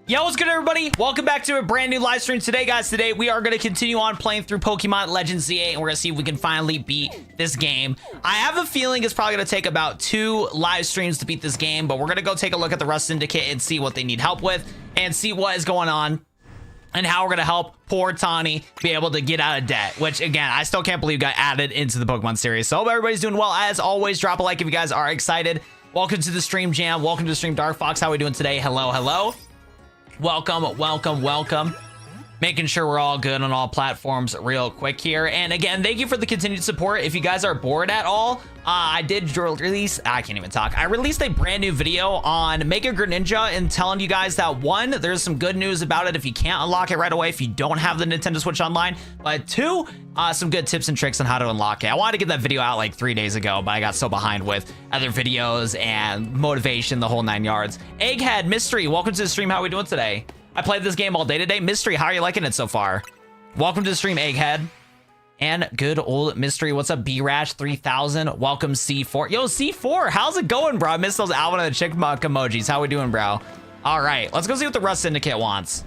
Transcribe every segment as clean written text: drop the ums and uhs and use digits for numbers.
Yo, what's good, everybody? Welcome back to a brand new live stream today, guys. Today we are going to continue on playing through Pokemon Legends Z8, and we're going to see if we can finally beat this game. I have a feeling it's probably going to take about 2 live streams to beat this game, but we're going to go take a look at the Rust Syndicate and see what they need help with and see what is going on and how we're going to help poor Tani be able to get out of debt, which, again, I still can't believe got added into the Pokemon series. So hope everybody's doing well. As always, drop a like if you guys are excited. Welcome to the stream, Jam. Welcome to the stream, Dark Fox. How are we doing today? Hello, hello. Welcome. Making sure we're all good on all platforms real quick here. And again, thank you for the continued support. If you guys are bored at all, I released a brand new video on Mega Greninja and telling you guys that 1, there's some good news about it if you can't unlock it right away if you don't have the Nintendo Switch Online, but 2, some good tips and tricks on how to unlock it. I wanted to get that video out like 3 days ago, but I got so behind with other videos and motivation, the whole 9 yards. Egghead Mystery, welcome to the stream. How are we doing today? I played this game all day today. Mystery, how are you liking it so far? Welcome to the stream, Egghead. And good old Mystery, what's up, B-Rash 3000? Welcome, C4. Yo, C4, how's it going, bro? I missed those Alvin and the Chickmuck emojis. How we doing, bro? All right, let's go see what the Rust Syndicate wants.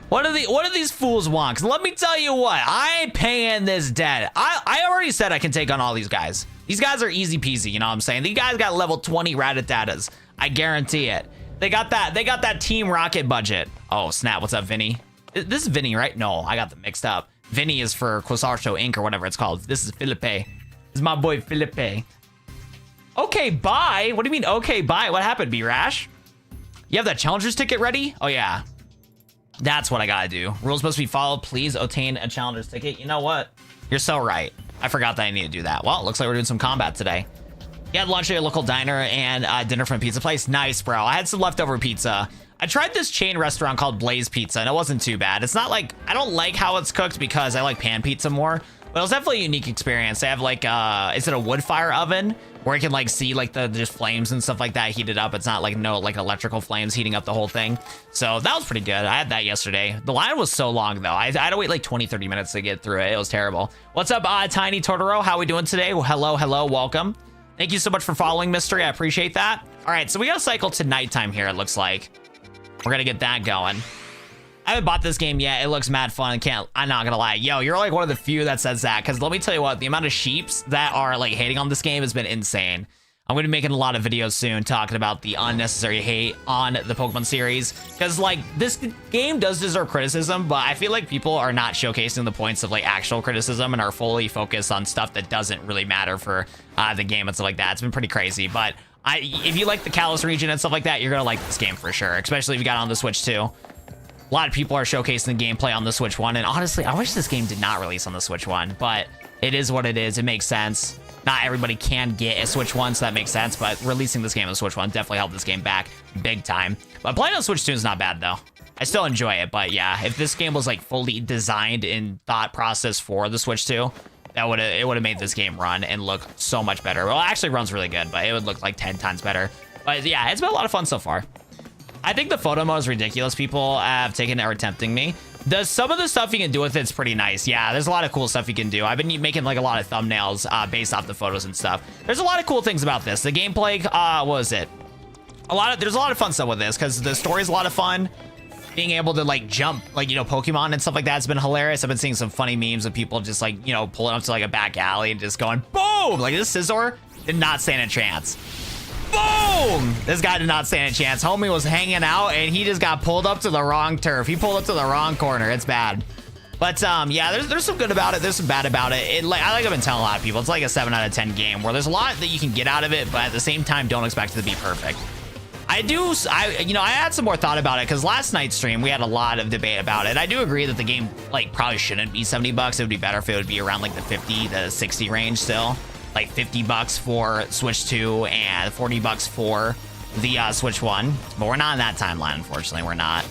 What do these fools want? 'Cause let me tell you what, I ain't paying this debt. I already said I can take on all these guys. These guys are easy peasy, you know what I'm saying? These guys got level 20 Rattatatas. I guarantee it. They got that Team Rocket budget. Oh, snap. What's up, Vinny? This is Vinny, right? No, I got them mixed up. Vinny is for Quasarcho Inc. or whatever it's called. This is Felipe. This is my boy, Felipe. Okay, bye. What do you mean, okay, bye? What happened, B-Rash? You have that Challenger's ticket ready? Oh, yeah. That's what I gotta do. Rules must be followed. Please obtain a Challenger's ticket. You know what? You're so right. I forgot that I need to do that. Well, it looks like we're doing some combat today. You had lunch at your local diner and dinner from a pizza place. Nice, bro. I had some leftover pizza. I tried this chain restaurant called Blaze Pizza, and it wasn't too bad. It's not like, I don't like how it's cooked because I like pan pizza more, but it was definitely a unique experience. They have like, is it a wood fire oven where you can like see like the just flames and stuff like that heated up? It's not like like electrical flames heating up the whole thing. So that was pretty good. I had that yesterday. The line was so long though. I had to wait like 20-30 minutes to get through it. It was terrible. What's up, Tiny Totoro? How we doing today? Well, hello, welcome. Thank you so much for following, Mystery. I appreciate that. All right, so we got to cycle to nighttime here, it looks like. We're going to get that going. I haven't bought this game yet. It looks mad fun. I'm not going to lie. Yo, you're like one of the few that says that, because let me tell you what, the amount of sheeps that are like hating on this game has been insane. I'm going to be making a lot of videos soon talking about the unnecessary hate on the Pokemon series, because like this game does deserve criticism, but I feel like people are not showcasing the points of like actual criticism and are fully focused on stuff that doesn't really matter for the game and stuff like that. It's been pretty crazy, but if you like the Kalos region and stuff like that, you're going to like this game for sure, especially if you got on the Switch too. A lot of people are showcasing the gameplay on the Switch 1, and honestly, I wish this game did not release on the Switch 1, but it is what it is. It makes sense. Not everybody can get a Switch 1, so that makes sense, but releasing this game on the Switch 1 definitely helped this game back big time. But playing on Switch 2 is not bad, though. I still enjoy it, but yeah, if this game was like fully designed in thought process for the Switch 2, it would have made this game run and look so much better. Well, it actually runs really good, but it would look like 10 times better. But yeah, it's been a lot of fun so far. I think the photo mode is ridiculous. People have taken it or attempting me. Some of the stuff you can do with it's pretty nice. Yeah, there's a lot of cool stuff you can do. I've been making like a lot of thumbnails based off the photos and stuff. There's a lot of cool things about this. The gameplay, what was it? There's a lot of fun stuff with this because the story's a lot of fun. Being able to like jump, like, you know, Pokemon and stuff like that has been hilarious. I've been seeing some funny memes of people just like, you know, pulling up to like a back alley and just going boom. Like this Scizor did not stand a chance. Boom! This guy did not stand a chance. Homie was hanging out and he just got pulled up to the wrong turf. He pulled up to the wrong corner. It's bad. But yeah, there's some good about it. There's some bad about it. I've been telling a lot of people, it's like a 7 out of 10 game where there's a lot that you can get out of it, but at the same time, don't expect it to be perfect. I had some more thought about it because last night's stream, we had a lot of debate about it. I do agree that the game like probably shouldn't be $70. It would be better if it would be around like the 50 to 60 range still. Like $50 for Switch 2 and $40 for the Switch 1. But we're not in that timeline, unfortunately. We're not.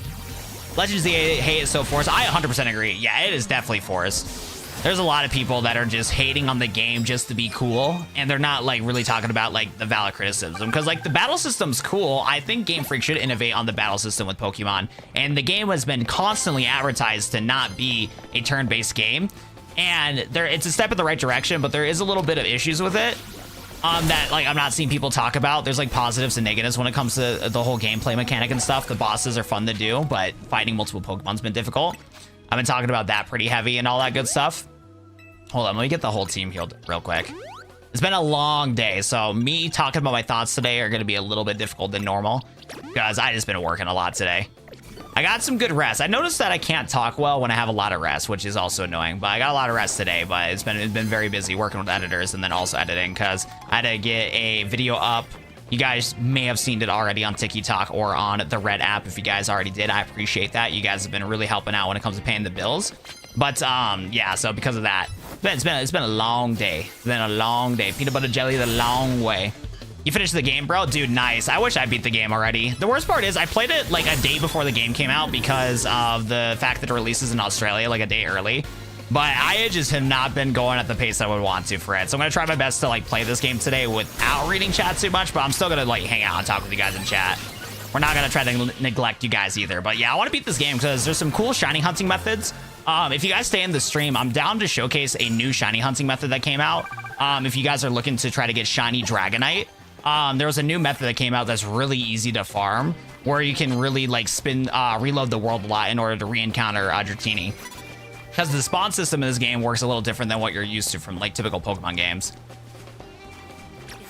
Legends of the hate is so forced. I 100% agree. Yeah, it is definitely forced. There's a lot of people that are just hating on the game just to be cool, and they're not like really talking about like the valid criticism, because like the battle system's cool. I think Game Freak should innovate on the battle system with Pokemon, and the game has been constantly advertised to not be a turn-based game, and it's a step in the right direction, but there is a little bit of issues with it. that like I'm not seeing people talk about. There's like positives and negatives when it comes to the whole gameplay mechanic and stuff. The bosses are fun to do, but fighting multiple Pokemon's been difficult. I've been talking about that pretty heavy and all that good stuff. Hold on, let me get the whole team healed real quick. It's been a long day, so me talking about my thoughts today are going to be a little bit difficult than normal because I just been working a lot today. I got some good rest. I noticed that I can't talk well when I have a lot of rest, which is also annoying, but I got a lot of rest today, but it's been very busy working with editors and then also editing because I had to get a video up. You guys may have seen it already on TikTok or on the Red app. If you guys already did, I appreciate that. You guys have been really helping out when it comes to paying the bills. But yeah, so because of that, it's been a long day. It's been a long day. Peanut butter jelly the long way. You finished the game, bro? Dude, nice. I wish I beat the game already. The worst part is I played it like a day before the game came out because of the fact that it releases in Australia like a day early. But I just have not been going at the pace I would want to for it. So I'm going to try my best to like play this game today without reading chat too much, but I'm still going to like hang out and talk with you guys in chat. We're not going to try to neglect you guys either. But yeah, I want to beat this game because there's some cool shiny hunting methods. If you guys stay in the stream, I'm down to showcase a new shiny hunting method that came out. If you guys are looking to try to get shiny Dragonite, there was a new method that came out that's really easy to farm, where you can really like reload the world a lot in order to re-encounter Dratini. Because the spawn system in this game works a little different than what you're used to from like typical Pokemon games.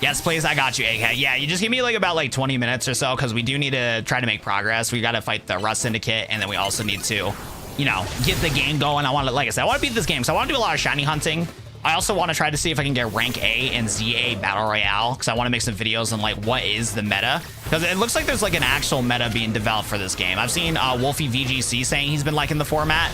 Yes, please, I got you, Egghead. Yeah, you just give me like about like 20 minutes or so because we do need to try to make progress. We got to fight the Rust Syndicate, and then we also need to, you know, get the game going. I want to, like I said, I want to beat this game, so I want to do a lot of shiny hunting. I also want to try to see if I can get rank A in ZA Battle Royale because I want to make some videos on like what is the meta, because it looks like there's like an actual meta being developed for this game. I've seen Wolfie VGC saying he's been liking the format.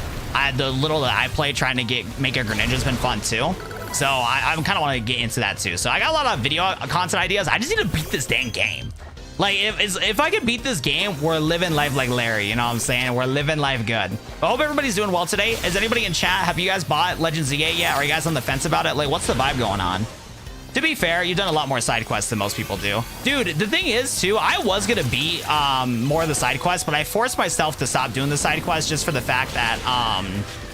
The little that I play trying to make a Greninja's been fun too. So I kind of want to get into that too. So I got a lot of video content ideas. I just need to beat this dang game. Like, if I could beat this game, we're living life like Larry, you know what I'm saying? We're living life good. I hope everybody's doing well today. Is anybody in chat? Have you guys bought Legends Zygarde yet? Are you guys on the fence about it? Like, what's the vibe going on? To be fair, you've done a lot more side quests than most people do. Dude, the thing is, too, I was going to beat more of the side quests, but I forced myself to stop doing the side quests just for the fact that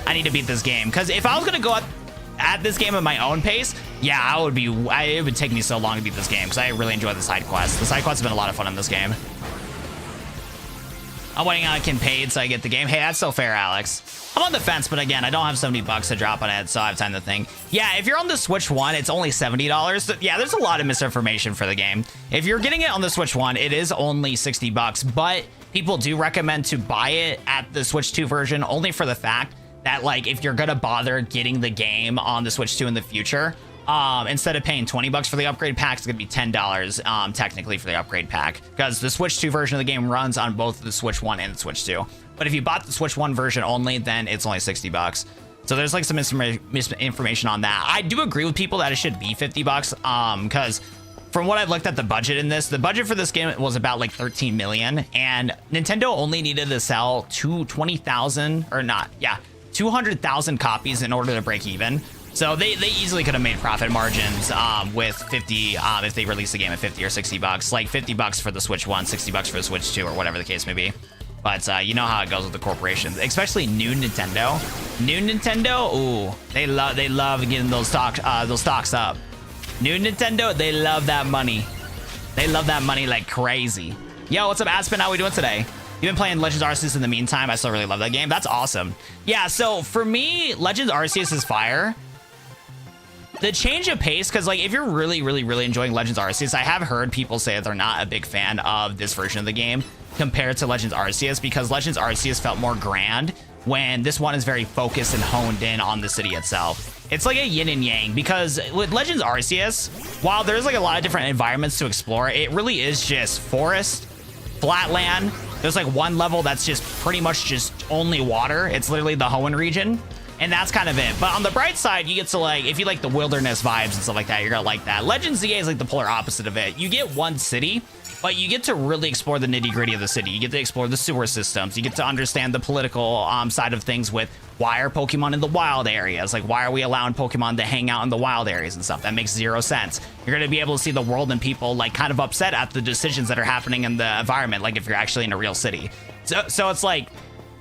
I need to beat this game. Because if I was going to go at this game at my own pace, yeah, it would take me so long to beat this game because I really enjoy the side quests. The side quests have been a lot of fun in this game. I'm waiting on a Kinpaid so I get the game. Hey, that's so fair, Alex. I'm on the fence, but again, I don't have $70 to drop on it, so I have time to think. Yeah, if you're on the Switch 1, it's only $70. So yeah, there's a lot of misinformation for the game. If you're getting it on the Switch 1, it is only $60, but people do recommend to buy it at the Switch 2 version only for the fact that, like, if you're gonna bother getting the game on the Switch 2 in the future, instead of paying $20 for the upgrade pack, it's gonna be $10 technically for the upgrade pack, because the Switch 2 version of the game runs on both the Switch 1 and the Switch 2. But if you bought the Switch 1 version only, then it's only $60. So there's like some misinformation on that. I do agree with people that it should be $50, because from what I've looked at the budget in this, the budget for this game was about like 13 million, and Nintendo only needed to sell 200,000 copies in order to break even. So they easily could have made profit margins with 50 if they released the game at 50 or $60, like $50 for the Switch 1, $60 for the Switch 2, or whatever the case may be. But you know how it goes with the corporations, especially new Nintendo. New Nintendo, ooh, they love getting those stocks up. New Nintendo, they love that money. They love that money like crazy. Yo, what's up, Aspen? How we doing today? You've been playing Legends Arceus in the meantime. I still really love that game. That's awesome. Yeah, so for me, Legends Arceus is fire. The change of pace, because like if you're really enjoying Legends Arceus, I have heard people say that they're not a big fan of this version of the game compared to Legends Arceus, because Legends Arceus felt more grand when this one is very focused and honed in on the city itself. It's like a yin and yang, because with Legends Arceus, while there's like a lot of different environments to explore, it really is just forest, flat land. There's like one level that's just pretty much just only water. It's literally the Hoenn region, and that's kind of it. But on the bright side, you get to like, if you like the wilderness vibes and stuff like that, you're gonna like that. Legends ZA is like the polar opposite of it. You get one city, but you get to really explore the nitty-gritty of the city. You get to explore the sewer systems. You get to understand the political side of things with why are Pokemon in the wild areas? Like, why are we allowing Pokemon to hang out in the wild areas and stuff? That makes zero sense. You're going to be able to see the world and people like kind of upset at the decisions that are happening in the environment, like if you're actually in a real city. So it's like,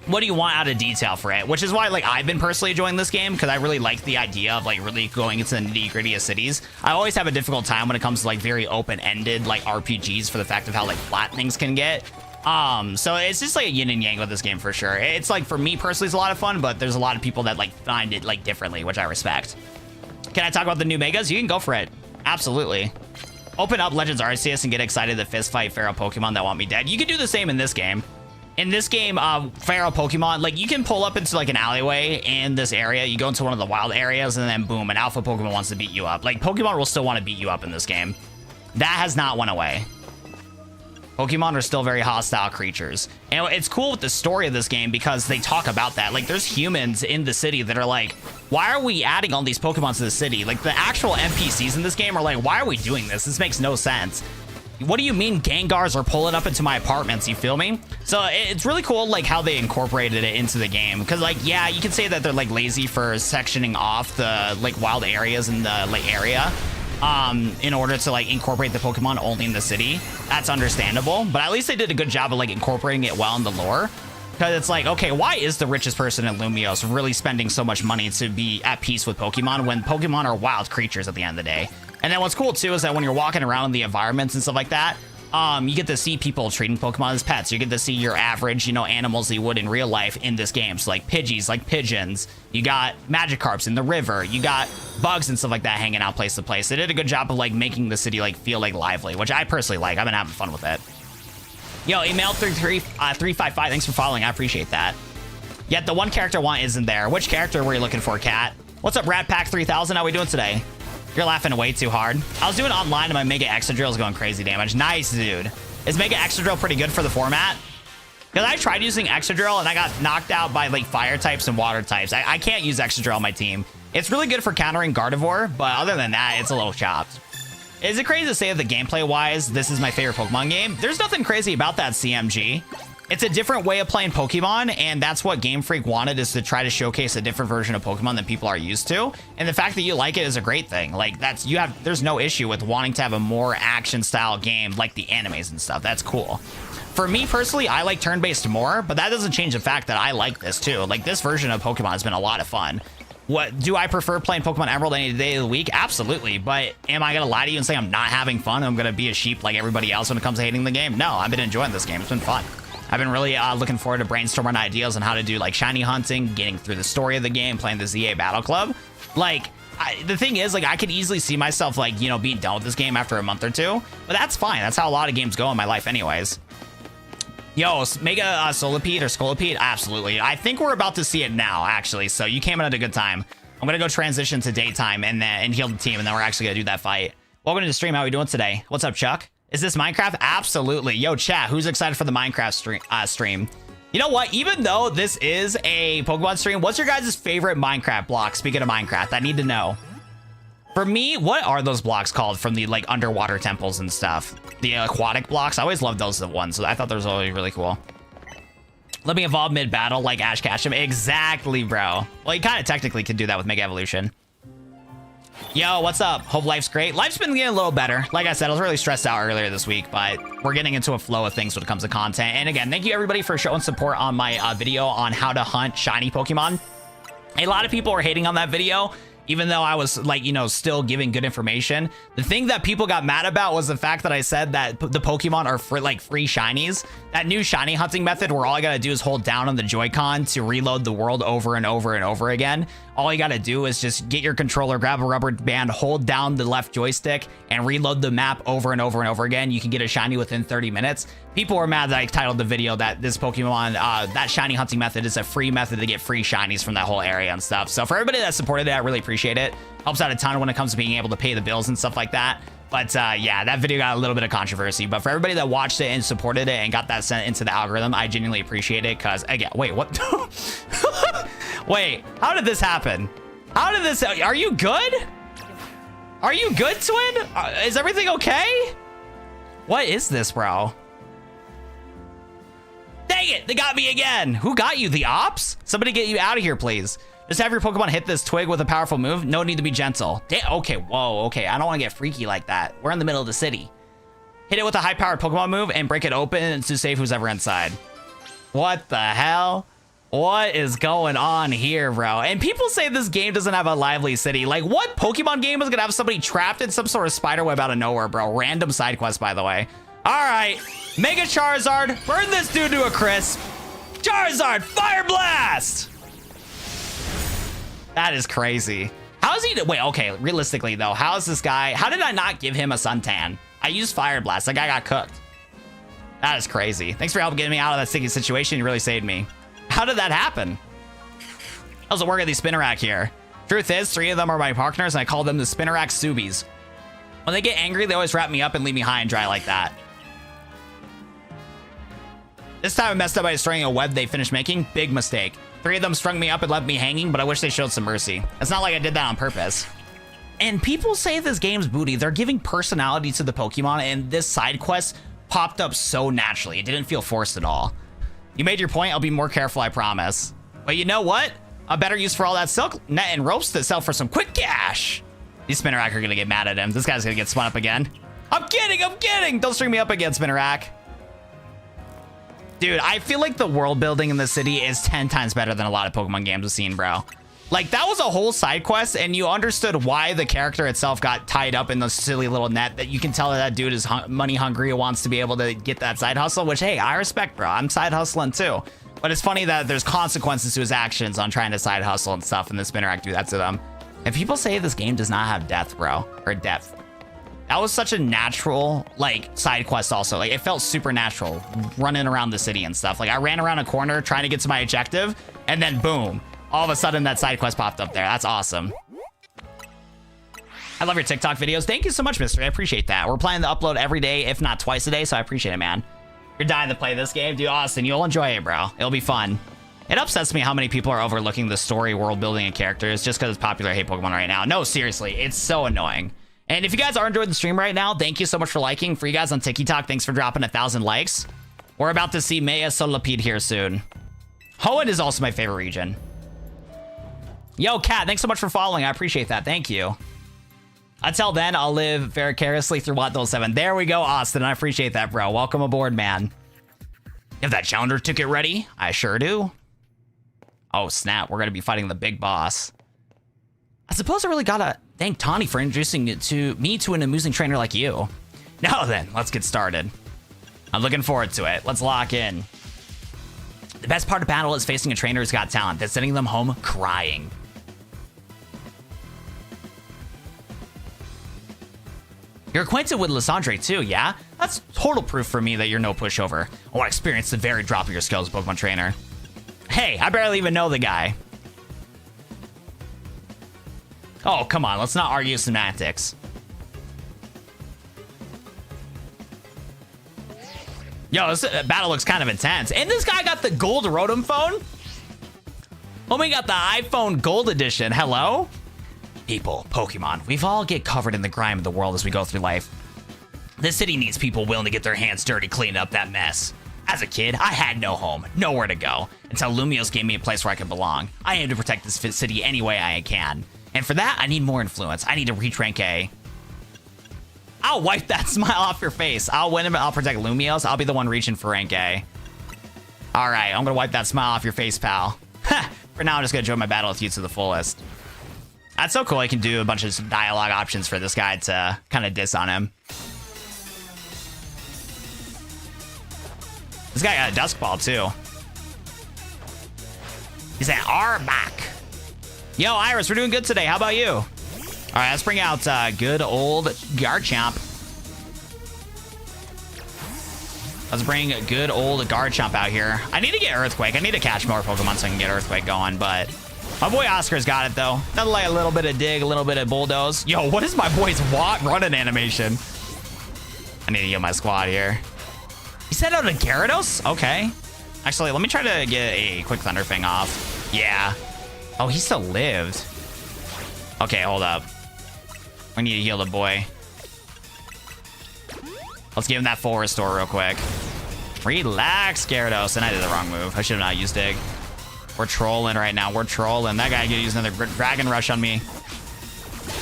what do you want out of detail for it? Which is why, like, I've been personally enjoying this game, because I really like the idea of, like, really going into the nitty-gritty of cities. I always have a difficult time when it comes to, like, very open-ended, like, RPGs for the fact of how, like, flat things can get. So it's just, like, a yin and yang with this game for sure. It's, like, for me personally, it's a lot of fun, but there's a lot of people that, like, find it, like, differently, which I respect. Can I talk about the new Megas? You can go for it. Absolutely. Open up Legends Arceus and get excited to fist fight feral Pokemon that want me dead. You can do the same in this game. In this game, feral Pokemon, like, you can pull up into, like, an alleyway in this area. You go into one of the wild areas, and then, boom, an alpha Pokemon wants to beat you up. Like, Pokemon will still want to beat you up in this game. That has not went away. Pokemon are still very hostile creatures. And it's cool with the story of this game because they talk about that. Like, there's humans in the city that are like, why are we adding all these Pokemon to the city? Like, the actual NPCs in this game are like, why are we doing this? This makes no sense. What do you mean Gengars are pulling up into my apartments? You feel me? So it's really cool, like, how they incorporated it into the game. Because, like, yeah, you can say that they're, like, lazy for sectioning off the, like, wild areas in the, like, area in order to, like, incorporate the Pokemon only in the city. That's understandable. But at least they did a good job of, like, incorporating it well in the lore. Because it's like, okay, why is the richest person in Lumiose really spending so much money to be at peace with Pokemon when Pokemon are wild creatures at the end of the day? And then what's cool, too, is that when you're walking around in the environments and stuff like that, you get to see people treating Pokemon as pets. You get to see your average, you know, animals that you would in real life in this game. So, like, Pidgeys, like pigeons. You got Magikarps in the river. You got bugs and stuff like that hanging out place to place. They did a good job of, like, making the city, like, feel, like, lively, which I personally like. I've been having fun with it. Yo, email 355. Thanks for following. I appreciate that. Yet the one character I want isn't there. Which character were you looking for, Cat? What's up, Rat Pack 3000? How we doing today? You're laughing way too hard. I was doing it online and my Mega Excadrill is going crazy damage. Nice, dude. Is Mega Excadrill pretty good for the format? Because I tried using Excadrill and I got knocked out by, like, fire types and water types. I can't use Excadrill on my team. It's really good for countering Gardevoir, but other than that, it's a little chopped. Is it crazy to say that gameplay-wise, this is my favorite Pokemon game? There's nothing crazy about that, CMG. It's a different way of playing Pokemon, and that's what Game Freak wanted, is to try to showcase a different version of Pokemon than people are used to. And the fact that you like it is a great thing. Like, there's no issue with wanting to have a more action-style game like the animes and stuff. That's cool. For me personally, I like turn-based more, but that doesn't change the fact that I like this too. Like, this version of Pokemon has been a lot of fun. What do I prefer playing Pokemon Emerald any day of the week? Absolutely. But am I gonna lie to you and say I'm not having fun and I'm gonna be a sheep like everybody else when it comes to hating the game? No, I've been enjoying this game. It's been fun. I've been really looking forward to brainstorming ideas on how to do, like, shiny hunting, getting through the story of the game, playing the ZA Battle Club. Like, the thing is, like, I could easily see myself, like, you know, being done with this game after a month or two, but that's fine. That's how a lot of games go in my life anyways. Yo, Mega Solipede or Scolipede? Absolutely. I think we're about to see it now, actually, so you came in at a good time. I'm gonna go transition to daytime and heal the team, and then we're actually gonna do that fight. Welcome to the stream. How are we doing today? What's up, Chuck? Is this Minecraft? Absolutely. Yo, chat, who's excited for the Minecraft stream? You know what? Even though this is a Pokemon stream, what's your guys' favorite Minecraft block? Speaking of Minecraft, I need to know. For me, what are those blocks called from the, like, underwater temples and stuff? The aquatic blocks? I always loved those ones. So I thought those were always really cool. Let me evolve mid-battle like Ash Ketchum. Exactly, bro. Well, you kind of technically could do that with Mega Evolution. Yo, what's up? Hope life's great. Life's been getting a little better. Like I said, I was really stressed out earlier this week, but we're getting into a flow of things when it comes to content. And again, thank you everybody for showing support on my video on how to hunt shiny Pokemon. A lot of people are hating on that video, even though I was, like, you know, still giving good information. The thing that people got mad about was the fact that I said that the Pokemon are free shinies. That new shiny hunting method where all I gotta do is hold down on the Joy-Con to reload the world over and over and over again. All you gotta do is just get your controller, grab a rubber band, hold down the left joystick, and reload the map over and over and over again. You can get a shiny within 30 minutes. People were mad that I titled the video that this Pokemon, that shiny hunting method is a free method to get free shinies from that whole area and stuff. So for everybody that supported it, I really appreciate it. Helps out a ton when it comes to being able to pay the bills and stuff like that. But yeah, that video got a little bit of controversy. But for everybody that watched it and supported it and got that sent into the algorithm, I genuinely appreciate it. Because, again, wait, what? Wait, how did this happen? How did this... Are you good? Are you good, Twin? Is everything okay? What is this, bro? Dang it, they got me again. Who got you? The ops? Somebody get you out of here, please. Just have your Pokemon hit this twig with a powerful move. No need to be gentle. Okay, whoa, okay. I don't want to get freaky like that. We're in the middle of the city. Hit it with a high-powered Pokemon move and break it open to save who's ever inside. What the hell? What is going on here, bro? And people say this game doesn't have a lively city. Like, what Pokemon game is gonna have somebody trapped in some sort of spider web out of nowhere, bro? Random side quest, by the way. All right, Mega Charizard, burn this dude to a crisp. Charizard, Fire Blast! That is crazy. How is he? Wait, okay, realistically though, how is this guy? How did I not give him a suntan? I used Fire Blast. That guy got cooked. That is crazy. Thanks for helping getting me out of that sticky situation. You really saved me. How did that happen? How's it work at these Spinnerack here? Truth is, 3 of them are my partners, and I call them the Spinnerack Subies. When they get angry, they always wrap me up and leave me high and dry like that. This time I messed up by destroying a web they finished making. Big mistake. 3 of them strung me up and left me hanging, but I wish they showed some mercy. It's not like I did that on purpose. And people say this game's booty. They're giving personality to the Pokemon, and this side quest popped up so naturally. It didn't feel forced at all. You made your point. I'll be more careful, I promise. But you know what? A better use for all that silk net and ropes to sell for some quick cash. These Spinnerack are gonna get mad at him. This guy's gonna get spun up again. I'm kidding. Don't string me up again, Spinnerack. Dude, I feel like the world building in the city is 10 times better than a lot of Pokemon games I've seen, bro. Like, that was a whole side quest, and you understood why the character itself got tied up in the silly little net. That you can tell that dude is money hungry and wants to be able to get that side hustle, which, hey, I respect, bro. I'm side hustling too. But it's funny that there's consequences to his actions on trying to side hustle and stuff, and the Spinnerack do that to them. And people say this game does not have depth, bro, or depth. That was such a natural, like, side quest also. Like, it felt supernatural, running around the city and stuff. Like, I ran around a corner trying to get to my objective, and then boom. All of a sudden, that side quest popped up there. That's awesome. I love your TikTok videos. Thank you so much, Mystery. I appreciate that. We're planning to upload every day, if not twice a day, so I appreciate it, man. You're dying to play this game. Dude, Austin, you'll enjoy it, bro. It'll be fun. It upsets me how many people are overlooking the story, world building, and characters just because it's popular. I hate Pokemon right now. No, seriously. It's so annoying. And if you guys are enjoying the stream right now, thank you so much for liking. For you guys on TikTok, thanks for dropping 1,000 likes. We're about to see Maya Solapede here soon. Hoenn is also my favorite region. Yo, Kat, thanks so much for following. I appreciate that. Thank you. Until then, I'll live vicariously through Watt 7. There we go, Austin. I appreciate that, bro. Welcome aboard, man. You have that challenger ticket ready? I sure do. Oh, snap. We're going to be fighting the big boss. I suppose I really got to thank Tawny for introducing me to an amusing trainer like you. Now then, let's get started. I'm looking forward to it. Let's lock in. The best part of battle is facing a trainer who's got talent that's sending them home crying. You're acquainted with Lysandre too, yeah? That's total proof for me that you're no pushover. I want to experience the very drop of your skills, Pokemon Trainer. Hey, I barely even know the guy. Oh, come on, let's not argue semantics. Yo, this battle looks kind of intense. And this guy got the gold Rotom phone? Oh, we got the iPhone Gold Edition. Hello? People, Pokemon, we've all get covered in the grime of the world as we go through life. This city needs people willing to get their hands dirty cleaning up that mess. As a kid, I had no home, nowhere to go, until Lumiose gave me a place where I could belong. I aim to protect this city any way I can. And for that, I need more influence. I need to reach rank A. I'll wipe that smile off your face. I'll win him. I'll protect Lumiose. I'll be the one reaching for rank A. All right, I'm going to wipe that smile off your face, pal. For now, I'm just going to enjoy my battle with you to the fullest. That's so cool. I can do a bunch of dialogue options for this guy to kind of diss on him. This guy got a Dusk Ball, too. He's at Arbok. Yo, Iris, we're doing good today. How about you? All right, let's bring out good old Garchomp. Let's bring good old Garchomp out here. I need to get Earthquake. I need to catch more Pokemon so I can get Earthquake going, but my boy Oscar's got it, though. Nothing like a little bit of Dig, a little bit of Bulldoze. Yo, what is my boy's running animation? I need to get my squad here. He sent out a Gyarados? Okay. Actually, let me try to get a quick Thunder Fang off. Yeah. Oh, he still lived. Okay, hold up. We need to heal the boy. Let's give him that full restore real quick. Relax, Gyarados. And I did the wrong move. I should have not used Dig. We're trolling right now. We're trolling. That guy could use another Dragon Rush on me.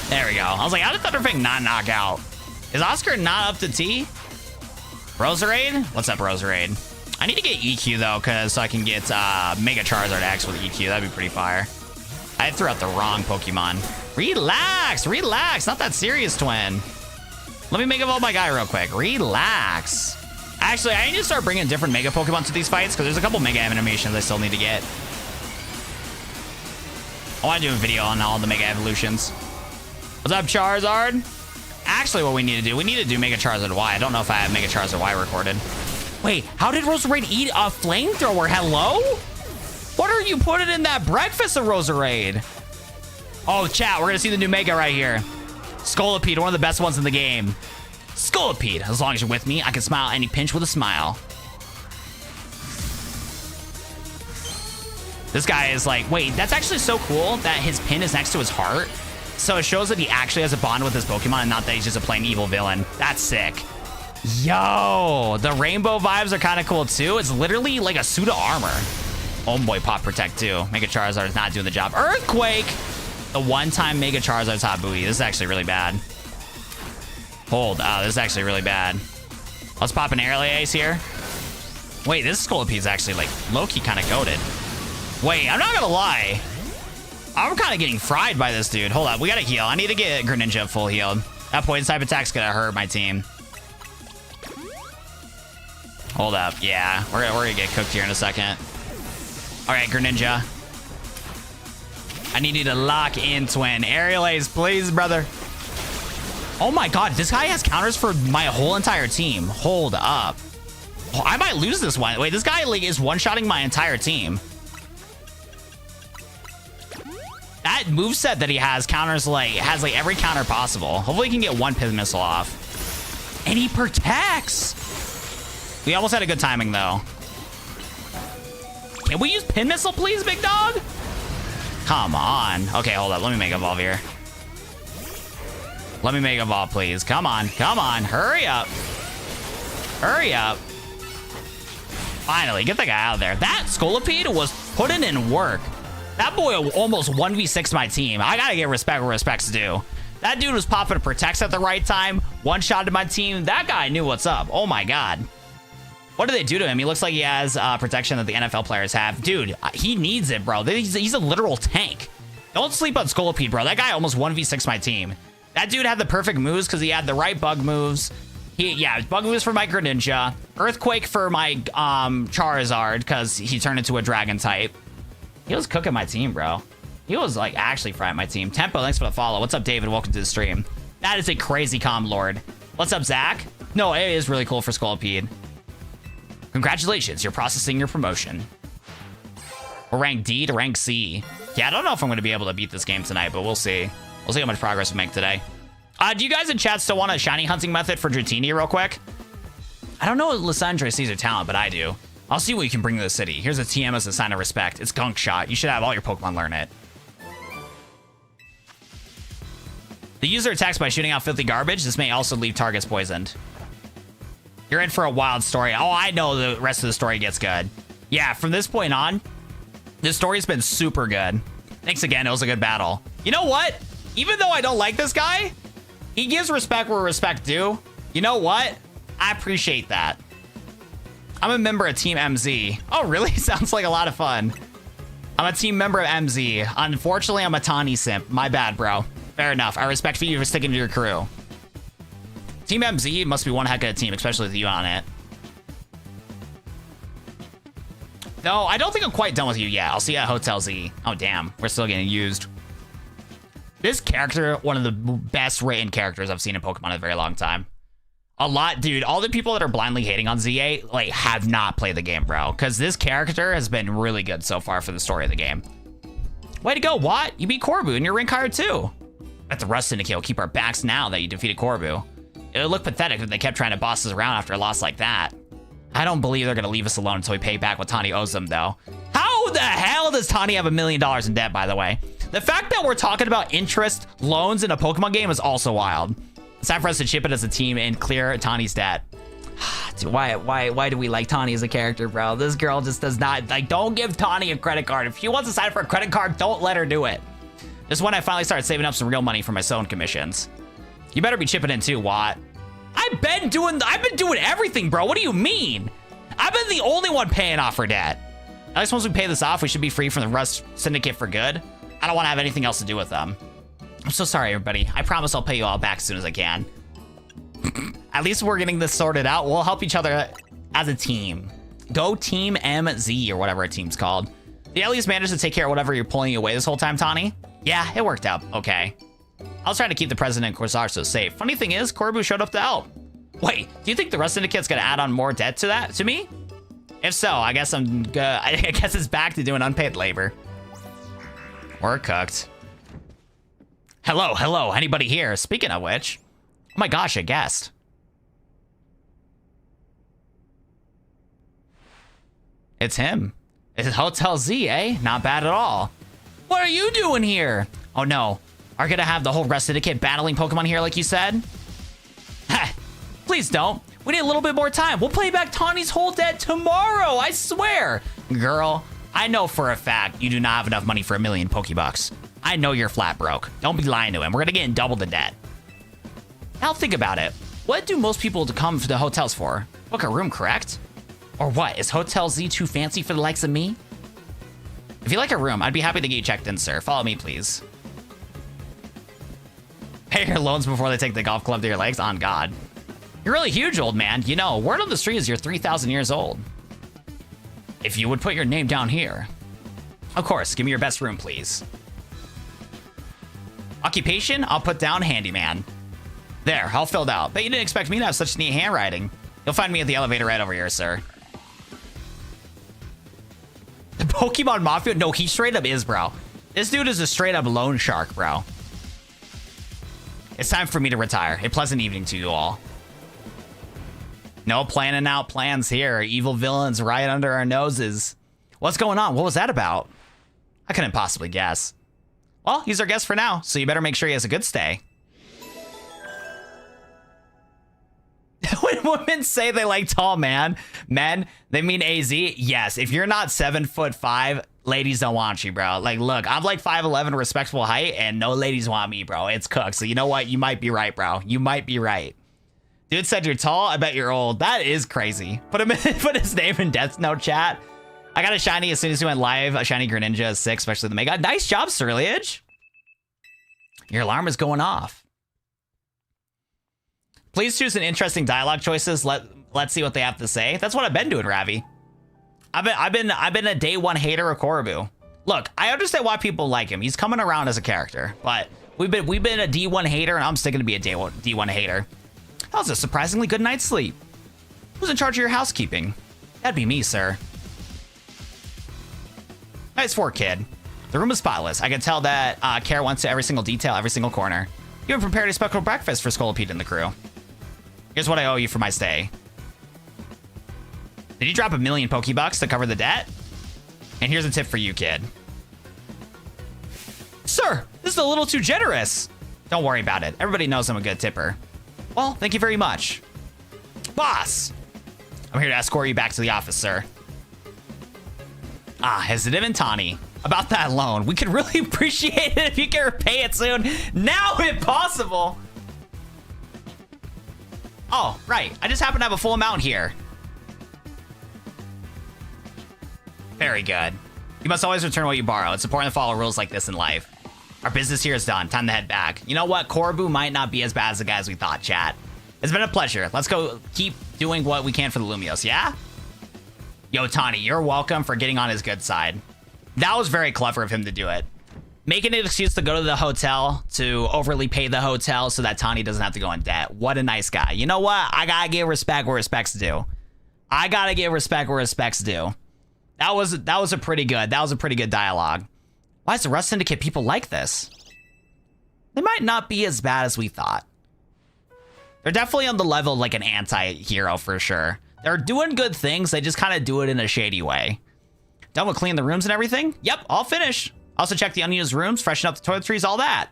There we go. I was like, how did Thunder Fang not knock out? Is Oscar not up to T? Roserade? What's up, Roserade? I need to get EQ though, cause so I can get Mega Charizard X with EQ. That'd be pretty fire. I threw out the wrong Pokemon. Relax, relax. Not that serious, twin. Let me Mega Evolve my guy real quick. Relax. Actually, I need to start bringing different Mega Pokemon to these fights because there's a couple Mega animations I still need to get. I want to do a video on all the Mega Evolutions. What's up, Charizard? Actually, what we need to do, Mega Charizard Y. I don't know if I have Mega Charizard Y recorded. Wait, how did Roserade eat a flamethrower? Hello? What are you putting in that breakfast of Roserade? Oh, chat, we're gonna see the new Mega right here. Scolipede, one of the best ones in the game. Scolipede, as long as you're with me, I can smile any pinch with a smile. This guy is like, wait, that's actually so cool that his pin is next to his heart. So it shows that he actually has a bond with his Pokemon and not that he's just a plain evil villain. That's sick. Yo, the rainbow vibes are kind of cool too. It's literally like a suit of armor. Oh boy, Pop Protect too. Mega Charizard is not doing the job. Earthquake! The one-time Mega Charizard's hot buoy. This is actually really bad. Hold. This is actually really bad. Let's pop an Aerial Ace here. Wait, this Scolipede is actually like low-key kind of goated. Wait, I'm not gonna lie. I'm kind of getting fried by this dude. Hold up, we gotta heal. I need to get Greninja full healed. That poison type attack's gonna hurt my team. Hold up, yeah. We're gonna get cooked here in a second. All right, Greninja. I need you to lock in, twin. Aerial Ace, please, brother. Oh my god, this guy has counters for my whole entire team. Hold up. Oh, I might lose this one. Wait, this guy like is one-shotting my entire team. That moveset that he has counters like every counter possible. Hopefully he can get one Pin Missile off. And he protects. We almost had a good timing though. Can we use Pin Missile, please, big dog? Come on. Okay, hold up. Let me Mega Evolve here. Let me Mega Evolve, please. Come on. Come on. Hurry up. Hurry up. Finally, get the guy out of there. That Scolipede was putting in work. That boy almost 1v6'd my team. I gotta get respect where respect's due. That dude was popping Protects at the right time. One-shotted my team. That guy knew what's up. Oh my god. What do they do to him? He looks like he has protection that the NFL players have. Dude, he needs it, bro. He's a literal tank. Don't sleep on Scolipede, bro. That guy almost 1v6'd my team. That dude had the perfect moves because he had the right bug moves. Bug moves for my Greninja. Earthquake for my Charizard because he turned into a dragon type. He was cooking my team, bro. He was like actually frying my team. Tempo, thanks for the follow. What's up, David? Welcome to the stream. That is a crazy comm lord. What's up, Zach? No, it is really cool for Scolipede. Congratulations, you're processing your promotion. We're rank D to rank C. Yeah, I don't know if I'm going to be able to beat this game tonight, but we'll see. We'll see how much progress we make today. Do you guys in chat still want a shiny hunting method for Dratini real quick? I don't know if Lysandre sees her talent, but I do. I'll see what you can bring to the city. Here's a TM as a sign of respect. It's Gunk Shot. You should have all your Pokemon learn it. The user attacks by shooting out filthy garbage. This may also leave targets poisoned. You're in for a wild story. Oh, I know the rest of the story gets good. Yeah, from this point on, this story's been super good. Thanks again. It was a good battle. You know what? Even though I don't like this guy, he gives respect where respect due. You know what? I appreciate that. I'm a member of Team MZ. Oh, really? Sounds like a lot of fun. I'm a team member of MZ. Unfortunately, I'm a Tawny simp. My bad, bro. Fair enough. I respect you for sticking to your crew. Team MZ must be one heck of a team, especially with you on it. No, I don't think I'm quite done with you yet. I'll see you at Hotel Z. Oh, damn. We're still getting used. This character, one of the best written characters I've seen in Pokemon in a very long time. A lot, dude. All the people that are blindly hating on Z8, like, have not played the game, bro. Because this character has been really good so far for the story of the game. Way to go, Watt. You beat Corbu and you're rank higher too. Bet the Rust Syndicate will keep our backs now that you defeated Corbu. It would look pathetic if they kept trying to boss us around after a loss like that. I don't believe they're going to leave us alone until we pay back what Tani owes them, though. How the hell does Tani have $1 million in debt, by the way? The fact that we're talking about interest loans in a Pokemon game is also wild. It's time for us to chip it as a team and clear Tani's debt. Dude, why do we like Tani as a character, bro? This girl just does not, like, don't give Tani a credit card. If she wants to sign for a credit card, don't let her do it. This is when I finally started saving up some real money for my sewing commissions. You better be chipping in too, Watt. I've been doing everything, bro. What do you mean? I've been the only one paying off for debt. At least once we pay this off, we should be free from the Rust Syndicate for good. I don't want to have anything else to do with them. I'm so sorry, everybody. I promise I'll pay you all back as soon as I can. At least we're getting this sorted out. We'll help each other as a team. Go Team MZ or whatever a team's called. Did you at least manage to take care of whatever you're pulling away this whole time, Tawny? Yeah, it worked out. Okay. I was trying to keep the president and Corsar so safe. Funny thing is, Corbu showed up to help. Wait, do you think the Rust Syndicate's gonna add on more debt to me? If so, I guess I'm good. I guess it's back to doing unpaid labor. We're cooked. Hello, anybody here? Speaking of which, oh my gosh, a guest. It's him. It's Hotel Z, eh? Not bad at all. What are you doing here? Oh no, are gonna have the whole Rust Syndicate battling Pokemon here like you said? Ha! Please don't. We need a little bit more time. We'll pay back Tawny's whole debt tomorrow, I swear. Girl, I know for a fact you do not have enough money for 1,000,000 Pokebucks. I know you're flat broke. Don't be lying to him. We're gonna get in double the debt. Now think about it. What do most people come to the hotels for? Book a room, correct? Or what? Is Hotel Z too fancy for the likes of me? If you like a room, I'd be happy to get you checked in, sir. Follow me, please. Pay your loans before they take the golf club to your legs? On God. You're really huge, old man. You know, word on the street is you're 3,000 years old. If you would put your name down here. Of course, give me your best room, please. Occupation, I'll put down handyman. There, all filled out. Bet you didn't expect me to have such neat handwriting. You'll find me at the elevator right over here, sir. The Pokemon Mafia? No, he straight up is, bro. This dude is a straight up loan shark, bro. It's time for me to retire. A pleasant evening to you all. No planning out plans here. Evil villains right under our noses. What's going on? What was that about? I couldn't possibly guess. Well, he's our guest for now, so you better make sure he has a good stay. When women say they like tall men, they mean AZ. Yes, if you're not 7'5", ladies don't want you, bro. Like, look, I'm like 5'11", respectable height, and no ladies want me, bro. It's cooked. So you know what? You might be right, bro. You might be right. Dude said you're tall. I bet you're old. That is crazy. Put his name in Death Note chat. I got a shiny as soon as he went live. A shiny Greninja 6, especially the Mega. Nice job, Surliage. Your alarm is going off. Please choose an interesting dialogue choices. Let's see what they have to say. That's what I've been doing, Ravi. I've been a day one hater of Korobu. Look, I understand why people like him. He's coming around as a character, but we've been a D1 hater, and I'm still gonna be a D1 hater. That was a surprisingly good night's sleep. Who's in charge of your housekeeping? That'd be me, sir. Nice work, kid. The room is spotless. I can tell that care went to every single detail, every single corner. You have prepared a special breakfast for Scolipede and the crew. Here's what I owe you for my stay. Did you drop 1,000,000 Pokebucks to cover the debt? And here's a tip for you, kid. Sir, this is a little too generous. Don't worry about it. Everybody knows I'm a good tipper. Well, thank you very much. Boss! I'm here to escort you back to the office, sir. Ah, hesitant and Tawny. About that loan, we could really appreciate it if you can repay it soon. Now, if possible. Oh, right. I just happen to have a full amount here. Very good. You must always return what you borrow. It's important to follow rules like this in life. Our business here is done. Time to head back. You know what? Korobu might not be as bad as the guys we thought, chat. It's been a pleasure. Let's go keep doing what we can for the Lumiose, yeah? Yo, Tawny, you're welcome for getting on his good side. That was very clever of him to do it. Making an excuse to go to the hotel, to overly pay the hotel so that Tawny doesn't have to go in debt. What a nice guy. You know what? I gotta give respect where respect's due. I gotta give respect where respect's due. That was a pretty good dialogue. Why is the Rust Syndicate people like this? They might not be as bad as we thought. They're definitely on the level of like an anti-hero for sure. They're doing good things, they just kind of do it in a shady way. Done with cleaning the rooms and everything? Yep, all finished. Also check the unused rooms, freshen up the toiletries, all that.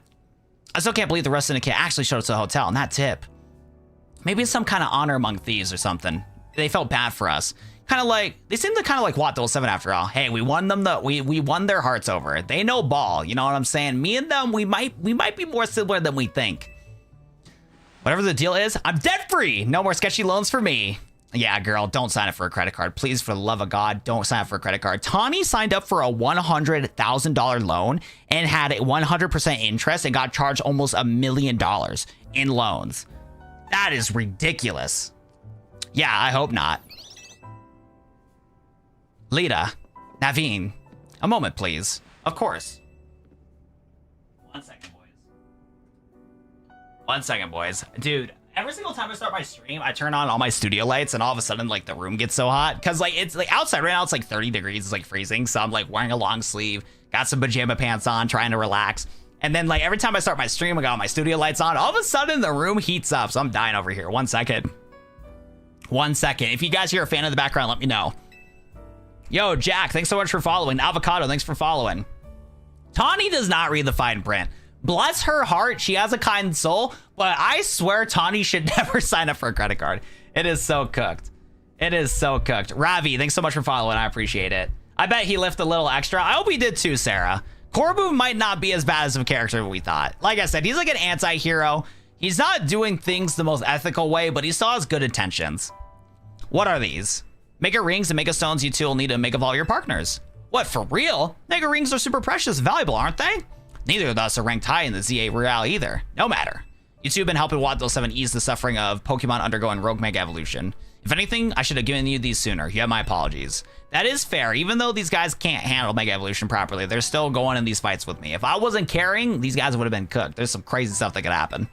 I still can't believe the Rust Syndicate actually showed us to the hotel, and that tip. Maybe it's some kind of honor among thieves or something. They felt bad for us. Kind of like, they seem to kind of like Watt 7 after all. Hey, we won them, we won their hearts over. They know ball, you know what I'm saying? Me and them, we might be more similar than we think. Whatever the deal is, I'm debt free. No more sketchy loans for me. Yeah, girl, don't sign up for a credit card. Please, for the love of God, don't sign up for a credit card. Tawny signed up for a $100,000 loan and had 100% interest and got charged almost $1 million in loans. That is ridiculous. Yeah, I hope not. Lita, Naveen, a moment, please. Of course. 1 second, boys. 1 second, boys. Dude, every single time I start my stream, I turn on all my studio lights and all of a sudden, like, the room gets so hot. Because, like, it's, like, outside right now, it's, like, 30 degrees. It's, like, freezing. So I'm, like, wearing a long sleeve, got some pajama pants on, trying to relax. And then, like, every time I start my stream, I got my studio lights on. All of a sudden, the room heats up. So I'm dying over here. 1 second. 1 second. If you guys hear a fan in the background, let me know. Yo, Jack, thanks so much for following. Avocado, thanks for following. Tawny does not read the fine print. Bless her heart, she has a kind soul, but I swear Tawny should never sign up for a credit card. It is so cooked. It is so cooked. Ravi, thanks so much for following. I appreciate it. I bet he lifted a little extra. I hope he did too, Sarah. Corbu might not be as bad as a character we thought. Like I said, he's like an anti-hero. He's not doing things the most ethical way, but he still has good intentions. What are these? Mega rings and mega stones you two will need to make of all your partners. What, for real? Mega rings are super precious and valuable, aren't they? Neither of us are ranked high in the ZA Royale either. No matter. You two have been helping Waddle 7 ease the suffering of Pokemon undergoing Rogue Mega Evolution. If anything, I should have given you these sooner. You have my apologies. That is fair. Even though these guys can't handle Mega Evolution properly, they're still going in these fights with me. If I wasn't carrying, these guys would have been cooked. There's some crazy stuff that could happen.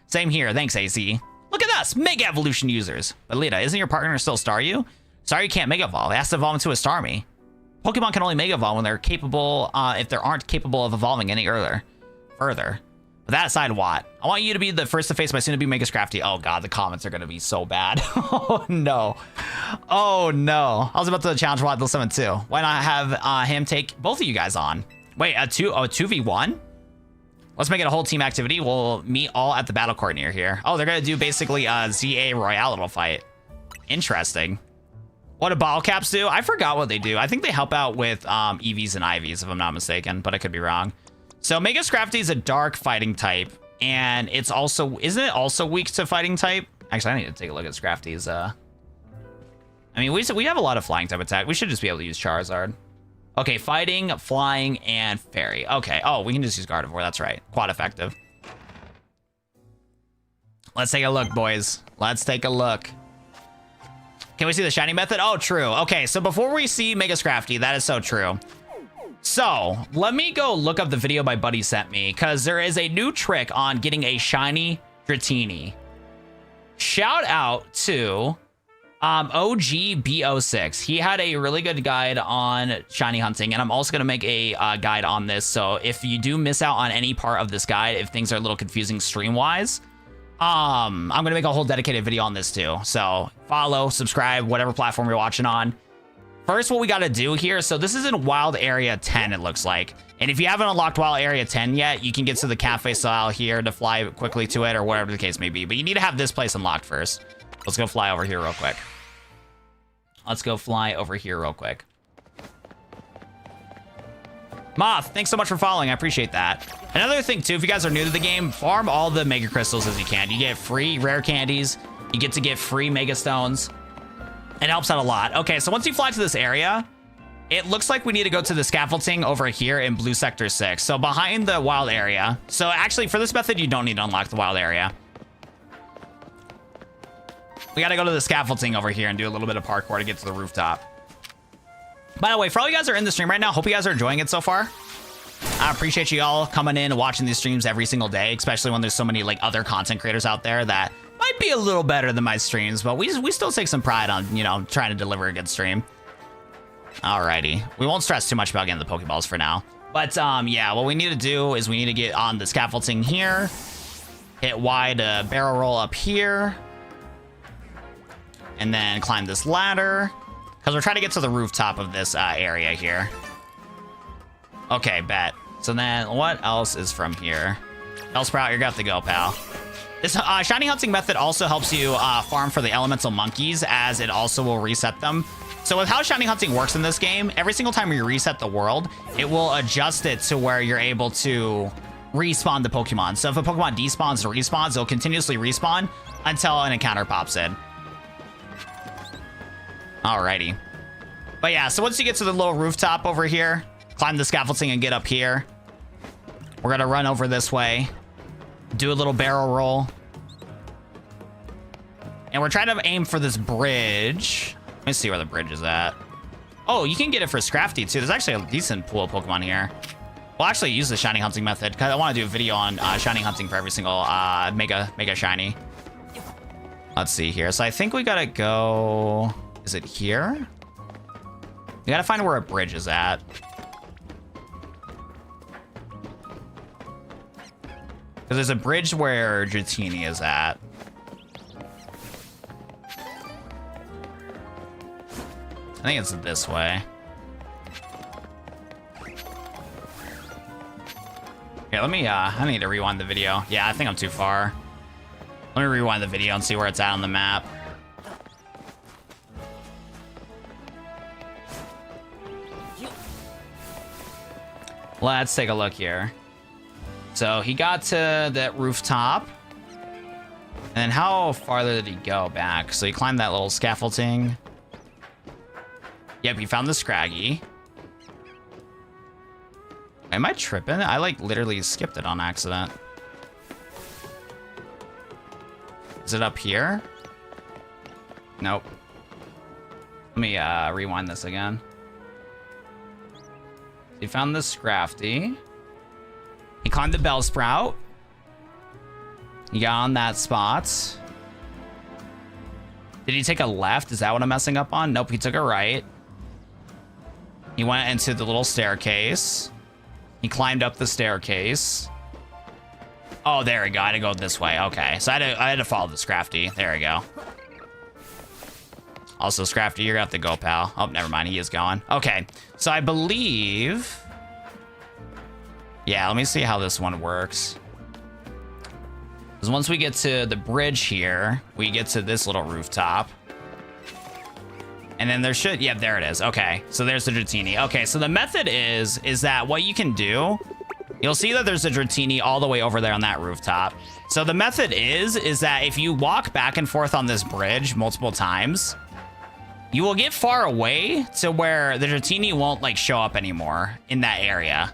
Same here. Thanks, AC. Look at us, Mega Evolution users. But Lita, isn't your partner still Staryu? Staryu can't Mega Evolve. It has to evolve into a Starmie. Pokemon can only Mega Evolve when they're capable, if they aren't capable of evolving any further. But that aside, Watt, I want you to be the first to face my soon-to-be Mega Scrafty. Oh god, the comments are gonna be so bad. Oh no. Oh no. I was about to challenge Watt 7 too. Why not have him take both of you guys on? Wait, a 2v1? Let's make it a whole team activity. We'll meet all at the battle court near here. Oh, they're gonna do basically a ZA Royale little fight. Interesting. What do bottle caps do? I forgot what they do. I think they help out with EVs and IVs, if I'm not mistaken, but I could be wrong. So Mega Scrafty is a dark fighting type, and it's also, isn't it also weak to fighting type? Actually, I need to take a look at Scrafty's. I mean, we have a lot of flying type attack. We should just be able to use Charizard. Okay, fighting, flying, and fairy. Okay, oh, we can just use Gardevoir. That's right. Quad effective. Let's take a look, boys. Let's take a look. Can we see the shiny method? Oh, true. Okay, so before we see Mega Scrafty, that is so true. So, let me go look up the video my buddy sent me, because there is a new trick on getting a shiny Dratini. Shout out to OGBO6. He had a really good guide on shiny hunting, and I'm also going to make a guide on this. So, if you do miss out on any part of this guide, if things are a little confusing stream-wise, I'm gonna make a whole dedicated video on this too. So follow, subscribe, whatever platform you're watching on. First, what we got to do here, so this is in Wild Area 10, it looks like, and if you haven't unlocked Wild Area 10 yet, you can get to the cafe style here to fly quickly to it, or whatever the case may be, but you need to have this place unlocked first. Let's go fly over here real quick. Moth, thanks so much for following. I appreciate that. Another thing, too, if you guys are new to the game, farm all the Mega Crystals as you can. You get free rare candies. You get to get free Mega Stones. It helps out a lot. Okay, so once you fly to this area, it looks like we need to go to the scaffolding over here in Blue Sector 6. So behind the wild area. So actually, for this method, you don't need to unlock the wild area. We got to go to the scaffolding over here and do a little bit of parkour to get to the rooftop. By the way, for all you guys that are in the stream right now, hope you guys are enjoying it so far. I appreciate you all coming in and watching these streams every single day, especially when there's so many like other content creators out there that might be a little better than my streams, but we still take some pride on, you know, trying to deliver a good stream. Alrighty. We won't stress too much about getting the Pokeballs for now. But yeah, what we need to do is we need to get on the scaffolding here. Hit Y to barrel roll up here. And then climb this ladder. Because we're trying to get to the rooftop of this area here. Okay, bet. So then what else is from here? Bellsprout, you're gonna have to go, pal. This shiny hunting method also helps you farm for the elemental monkeys, as it also will reset them. So with how shiny hunting works in this game, every single time you reset the world, it will adjust it to where you're able to respawn the Pokemon. So if a Pokemon despawns or respawns, it'll continuously respawn until an encounter pops in. Alrighty. But yeah, so once you get to the little rooftop over here, climb the scaffolding and get up here. We're gonna run over this way, do a little barrel roll. And we're trying to aim for this bridge. Let me see where the bridge is at. Oh, you can get it for Scrafty too. There's actually a decent pool of Pokemon here. We'll actually use the shiny hunting method because I want to do a video on shiny hunting for every single mega shiny. Let's see here. So I think we gotta go. Is it here? We gotta find where a bridge is at. Because there's a bridge where Dratini is at. I think it's this way. Okay, let me, I need to rewind the video. Yeah, I think I'm too far. Let me rewind the video and see where it's at on the map. Let's take a look here. So he got to that rooftop. And then how farther did he go back? So he climbed that little scaffolding. Yep, he found the Scraggy. Am I tripping? I like literally skipped it on accident. Is it up here? Nope. Let me rewind this again. He found the Scrafty. He climbed the Bellsprout. He got on that spot. Did he take a left? Is that what I'm messing up on? Nope, he took a right. He went into the little staircase. He climbed up the staircase. Oh, there we go. I had to go this way. Okay, so I had to follow the Scrafty. There we go. Also, Scrafty, you're gonna have to go, pal. Oh, never mind. He is going. Okay, so I believe... Yeah, let me see how this one works. Because once we get to the bridge here, we get to this little rooftop. And then there should... Yeah, there it is. Okay, so there's the Dratini. Okay, so the method is that what you can do... You'll see that there's a Dratini all the way over there on that rooftop. So the method is that if you walk back and forth on this bridge multiple times... You will get far away to where the Dratini won't like show up anymore in that area.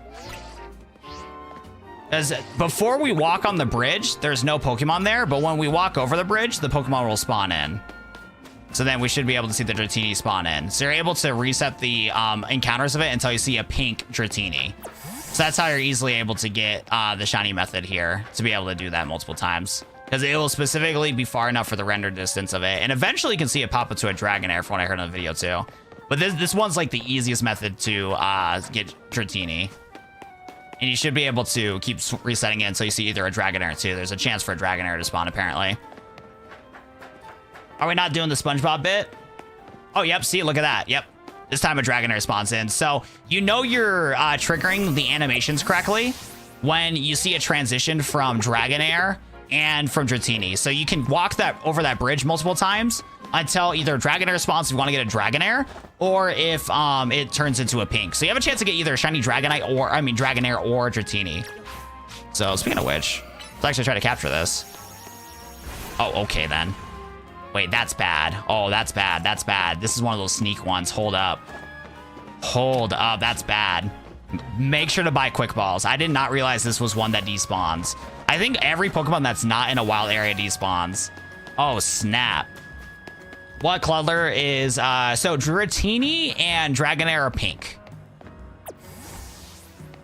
Because before we walk on the bridge, there's no Pokemon there, but when we walk over the bridge, the Pokemon will spawn in. So then we should be able to see the Dratini spawn in. So you're able to reset the encounters of it until you see a pink Dratini. So that's how you're easily able to get the shiny method here, to be able to do that multiple times. Because it will specifically be far enough for the render distance of it. And eventually you can see it pop into a Dragonair from what I heard in the video too. But this one's like the easiest method to get Dratini. And you should be able to keep resetting it until you see either a Dragonair or two. There's a chance for a Dragonair to spawn apparently. Are we not doing the SpongeBob bit? Oh, yep. See, look at that. Yep. This time a Dragonair spawns in. So you know you're triggering the animations correctly when you see a transition from Dragonair and from Dratini. So you can walk over that bridge multiple times until either Dragonair spawns if you want to get a Dragonair, or if it turns into a pink. So you have a chance to get either a shiny Dragonite or, Dragonair or Dratini. So speaking of which, let's actually try to capture this. Oh, okay then. Wait, that's bad. Oh, that's bad. That's bad. This is one of those sneak ones. Hold up. Hold up. That's bad. Make sure to buy Quick Balls. I did not realize this was one that despawns. I think every Pokemon that's not in a wild area despawns. Oh, snap. What color is... so, Dratini and Dragonair are pink.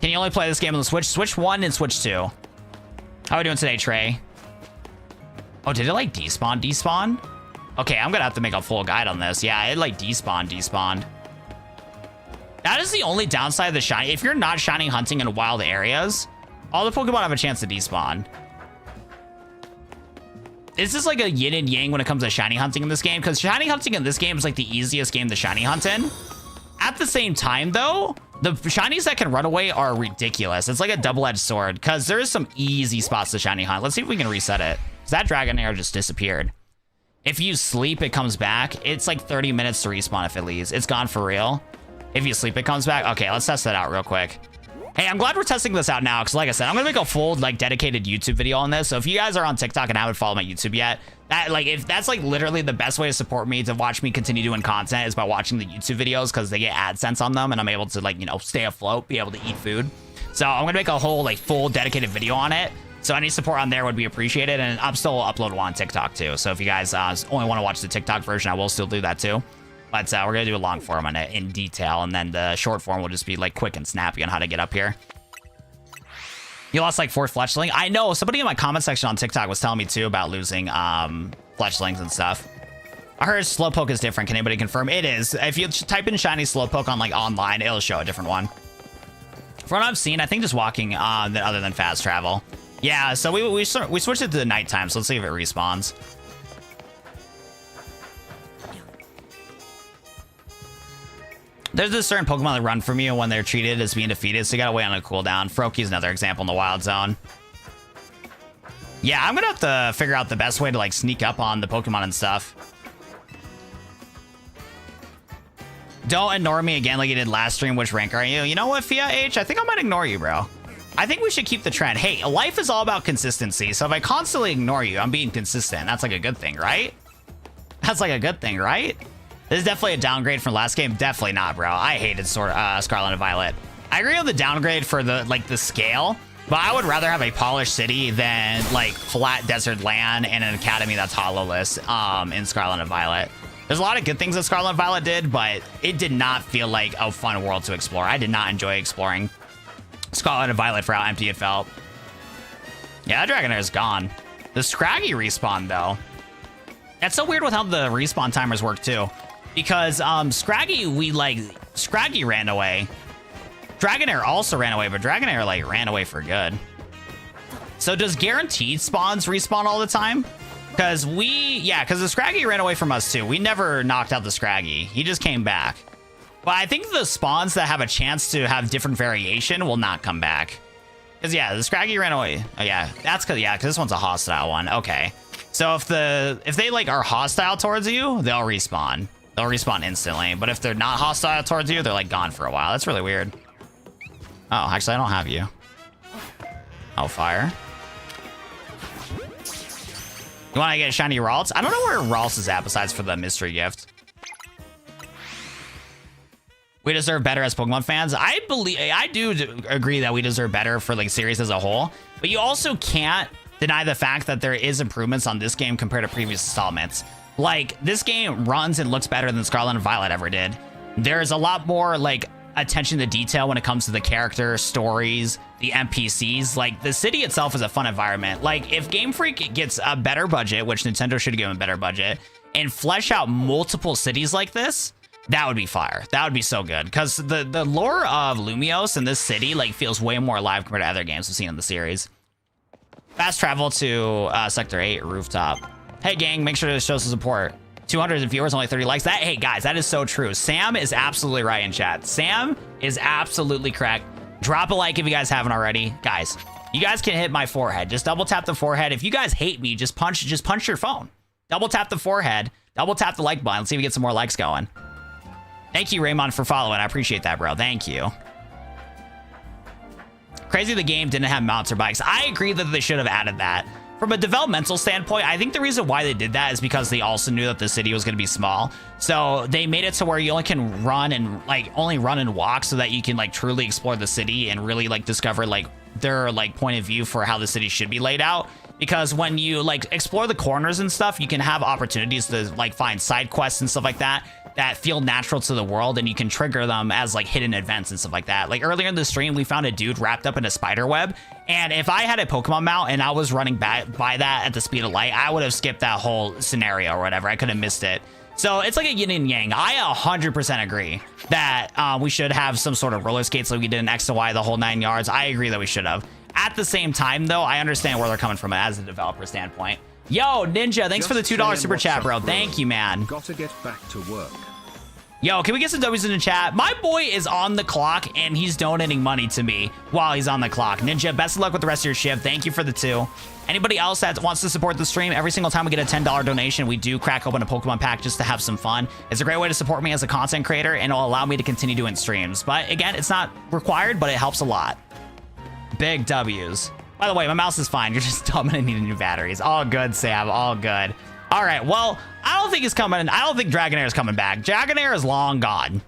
Can you only play this game on the Switch? Switch 1 and Switch 2. How are we doing today, Trey? Oh, did it, like, despawn? Okay, I'm gonna have to make a full guide on this. Yeah, it, like, despawned. That is the only downside of the shiny. If you're not shiny hunting in wild areas, all the Pokemon have a chance to despawn. Is this like a yin and yang when it comes to shiny hunting in this game? Because shiny hunting in this game is like the easiest game to shiny hunt in. At the same time, though, the shinies that can run away are ridiculous. It's like a double-edged sword because there is some easy spots to shiny hunt. Let's see if we can reset it. That Dragonair just disappeared. If you sleep, it comes back. It's like 30 minutes to respawn if it leaves. It's gone for real. If you sleep, it comes back. Okay, let's test that out real quick. Hey, I'm glad we're testing this out now because, like I said, I'm gonna make a full like dedicated YouTube video on this. So if you guys are on TikTok and haven't followed my YouTube yet, that like if that's like literally the best way to support me to watch me continue doing content is by watching the YouTube videos because they get AdSense on them and I'm able to like stay afloat, be able to eat food. So I'm gonna make a whole like full dedicated video on it. So any support on there would be appreciated, and I'm still uploadable on TikTok too. So if you guys only want to watch the TikTok version, I will still do that too. But we're gonna do a long form on it in detail, and then the short form will just be like quick and snappy on how to get up here. You lost like 4 fletchling. I know somebody in my comment section on TikTok was telling me too about losing fletchlings and stuff. I heard Slowpoke is different. Can anybody confirm? It is. If you type in shiny Slowpoke on like online, it'll show a different one. From what I've seen, I think just walking other than fast travel. Yeah, so we switched it to the nighttime, so let's see if it respawns. There's a certain Pokemon that run from you when they're treated as being defeated, so you gotta wait on a cooldown. Froakie's another example in the wild zone. Yeah, I'm gonna have to figure out the best way to like sneak up on the Pokemon and stuff. Don't ignore me again like you did last stream. Which rank are you? You know what, Fia H? I think I might ignore you, bro. I think we should keep the trend. Hey, life is all about consistency, so if I constantly ignore you, I'm being consistent. That's like a good thing, right? That's like a good thing, right? This is definitely a downgrade from last game. Definitely not, bro. I hated Scarlet and Violet. I agree with the downgrade for the scale, but I would rather have a polished city than like flat desert land and an academy that's holowless in Scarlet and Violet. There's a lot of good things that Scarlet and Violet did, but it did not feel like a fun world to explore. I did not enjoy exploring Scarlet and Violet for how empty it felt. Yeah, that Dragonair is gone. The Scraggy respawn though. That's so weird with how the respawn timers work too. Because Scraggy ran away. Dragonair also ran away, but Dragonair like ran away for good. So does guaranteed spawns respawn all the time? Because because the Scraggy ran away from us too. We never knocked out the Scraggy. He just came back. But I think the spawns that have a chance to have different variation will not come back. Because yeah, the Scraggy ran away. Oh yeah, that's because this one's a hostile one. Okay. So if they like are hostile towards you, they'll respawn. They'll respawn instantly. But if they're not hostile towards you, they're like gone for a while. That's really weird. Oh, actually, I don't have you. Oh, fire. You want to get a shiny Ralts? I don't know where Ralts is at besides for the mystery gift. We deserve better as Pokemon fans. I do agree that we deserve better for like series as a whole. But you also can't deny the fact that there is improvements on this game compared to previous installments. Like, this game runs and looks better than Scarlet and Violet ever did. There's a lot more, like, attention to detail when it comes to the characters, stories, the NPCs. Like, the city itself is a fun environment. Like, if Game Freak gets a better budget, which Nintendo should give them a better budget, and flesh out multiple cities like this, that would be fire. That would be so good. Because the lore of Lumiose in this city, like, feels way more alive compared to other games we've seen in the series. Fast travel to Sector 8, Rooftop. Hey, gang, make sure to show some support. 200 viewers, only 30 likes. Hey, guys, that is so true. Sam is absolutely right in chat. Sam is absolutely correct. Drop a like if you guys haven't already. Guys, you guys can hit my forehead. Just double tap the forehead. If you guys hate me, just punch your phone. Double tap the forehead. Double tap the like button. Let's see if we get some more likes going. Thank you, Raymond, for following. I appreciate that, bro. Thank you. Crazy the game didn't have mounts or bikes. I agree that they should have added that. From a developmental standpoint, I think the reason why they did that is because they also knew that the city was going to be small. So they made it to where you only can run and walk so that you can like truly explore the city and really like discover like their like point of view for how the city should be laid out. Because when you like explore the corners and stuff, you can have opportunities to like find side quests and stuff like that feel natural to the world, and you can trigger them as like hidden events and stuff like that. Like earlier in the stream, we found a dude wrapped up in a spider web, and if I had a Pokemon mount and I was running by that at the speed of light, I would have skipped that whole scenario or whatever. I could have missed it. So it's like a yin and yang. I 100% agree that we should have some sort of roller skates like we did in X and Y, the whole 9 yards. I agree that we should have. At the same time, though, I understand where they're coming from as a developer standpoint. Yo, Ninja, thanks for the $2 super chat, bro. Thank you, man. Gotta get back to work. Yo, can we get some W's in the chat? My boy is on the clock, and he's donating money to me while he's on the clock. Ninja, best of luck with the rest of your shift. Thank you for the 2. Anybody else that wants to support the stream, every single time we get a $10 donation, we do crack open a Pokemon pack just to have some fun. It's a great way to support me as a content creator, and it'll allow me to continue doing streams. But again, it's not required, but it helps a lot. big W's. By the way, my mouse is fine. You're just dumb and needing new batteries. All good, Sam. All good. All right. Well, I don't think he's coming. I don't think Dragonair is coming back. Dragonair is long gone.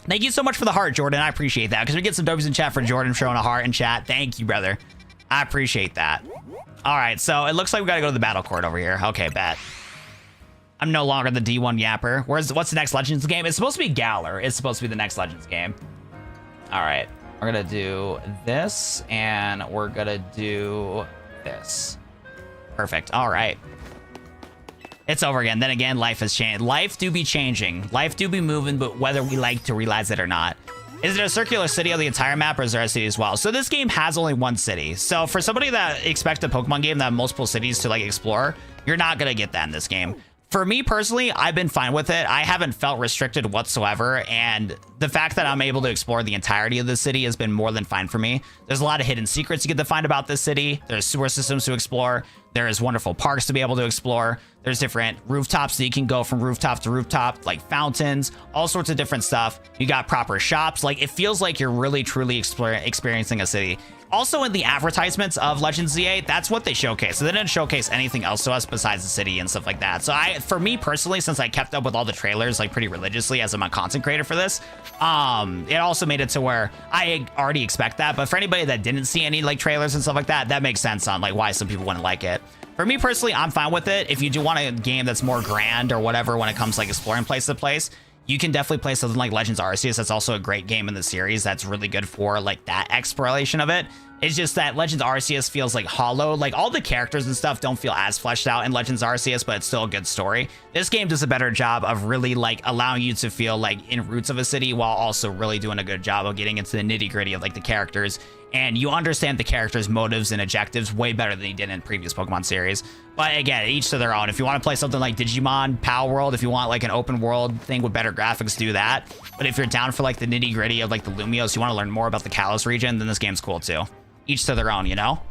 Thank you so much for the heart, Jordan. I appreciate that because we get some W's in chat for Jordan showing a heart in chat. Thank you, brother. I appreciate that. All right. So it looks like we got to go to the battle court over here. Okay, bet. I'm no longer the D1 yapper. What's the next Legends game? It's supposed to be Galar. It's supposed to be the next Legends game. All right. We're going to do this, and we're going to do this. Perfect. All right. It's over again. Then again, life has changed. Life do be changing. Life do be moving, but whether we like to realize it or not. Is it a circular city on the entire map, or is there a city as well? So this game has only one city. So for somebody that expects a Pokemon game that have multiple cities to like explore, you're not going to get that in this game. For me personally, I've been fine with it. I haven't felt restricted whatsoever. And the fact that I'm able to explore the entirety of the city has been more than fine for me. There's a lot of hidden secrets you get to find about this city. There's sewer systems to explore. There's wonderful parks to be able to explore. There's different rooftops that you can go from rooftop to rooftop, like fountains, all sorts of different stuff. You got proper shops. Like, it feels like you're really, truly experiencing a city. Also, in the advertisements of Legends Z8, that's what they showcase. So they didn't showcase anything else to us besides the city and stuff like that. So for me personally, since I kept up with all the trailers like pretty religiously as I'm a content creator for this, it also made it to where I already expect that. But for anybody that didn't see any like trailers and stuff like that, that makes sense on like why some people wouldn't like it. For me personally, I'm fine with it. If you do want a game that's more grand or whatever when it comes to like exploring place to place, you can definitely play something like Legends Arceus. That's also a great game in the series. That's really good for like that exploration of it. It's just that Legends Arceus feels like hollow. Like all the characters and stuff don't feel as fleshed out in Legends Arceus, but it's still a good story. This game does a better job of really like allowing you to feel like in roots of a city while also really doing a good job of getting into the nitty gritty of like the characters. And you understand the characters' motives and objectives way better than you did in previous Pokemon series. But again, each to their own. If you want to play something like Digimon, Pal World, if you want like an open world thing with better graphics, do that. But if you're down for like the nitty gritty of like the Lumiose, you want to learn more about the Kalos region, then this game's cool too. Each to their own, you know?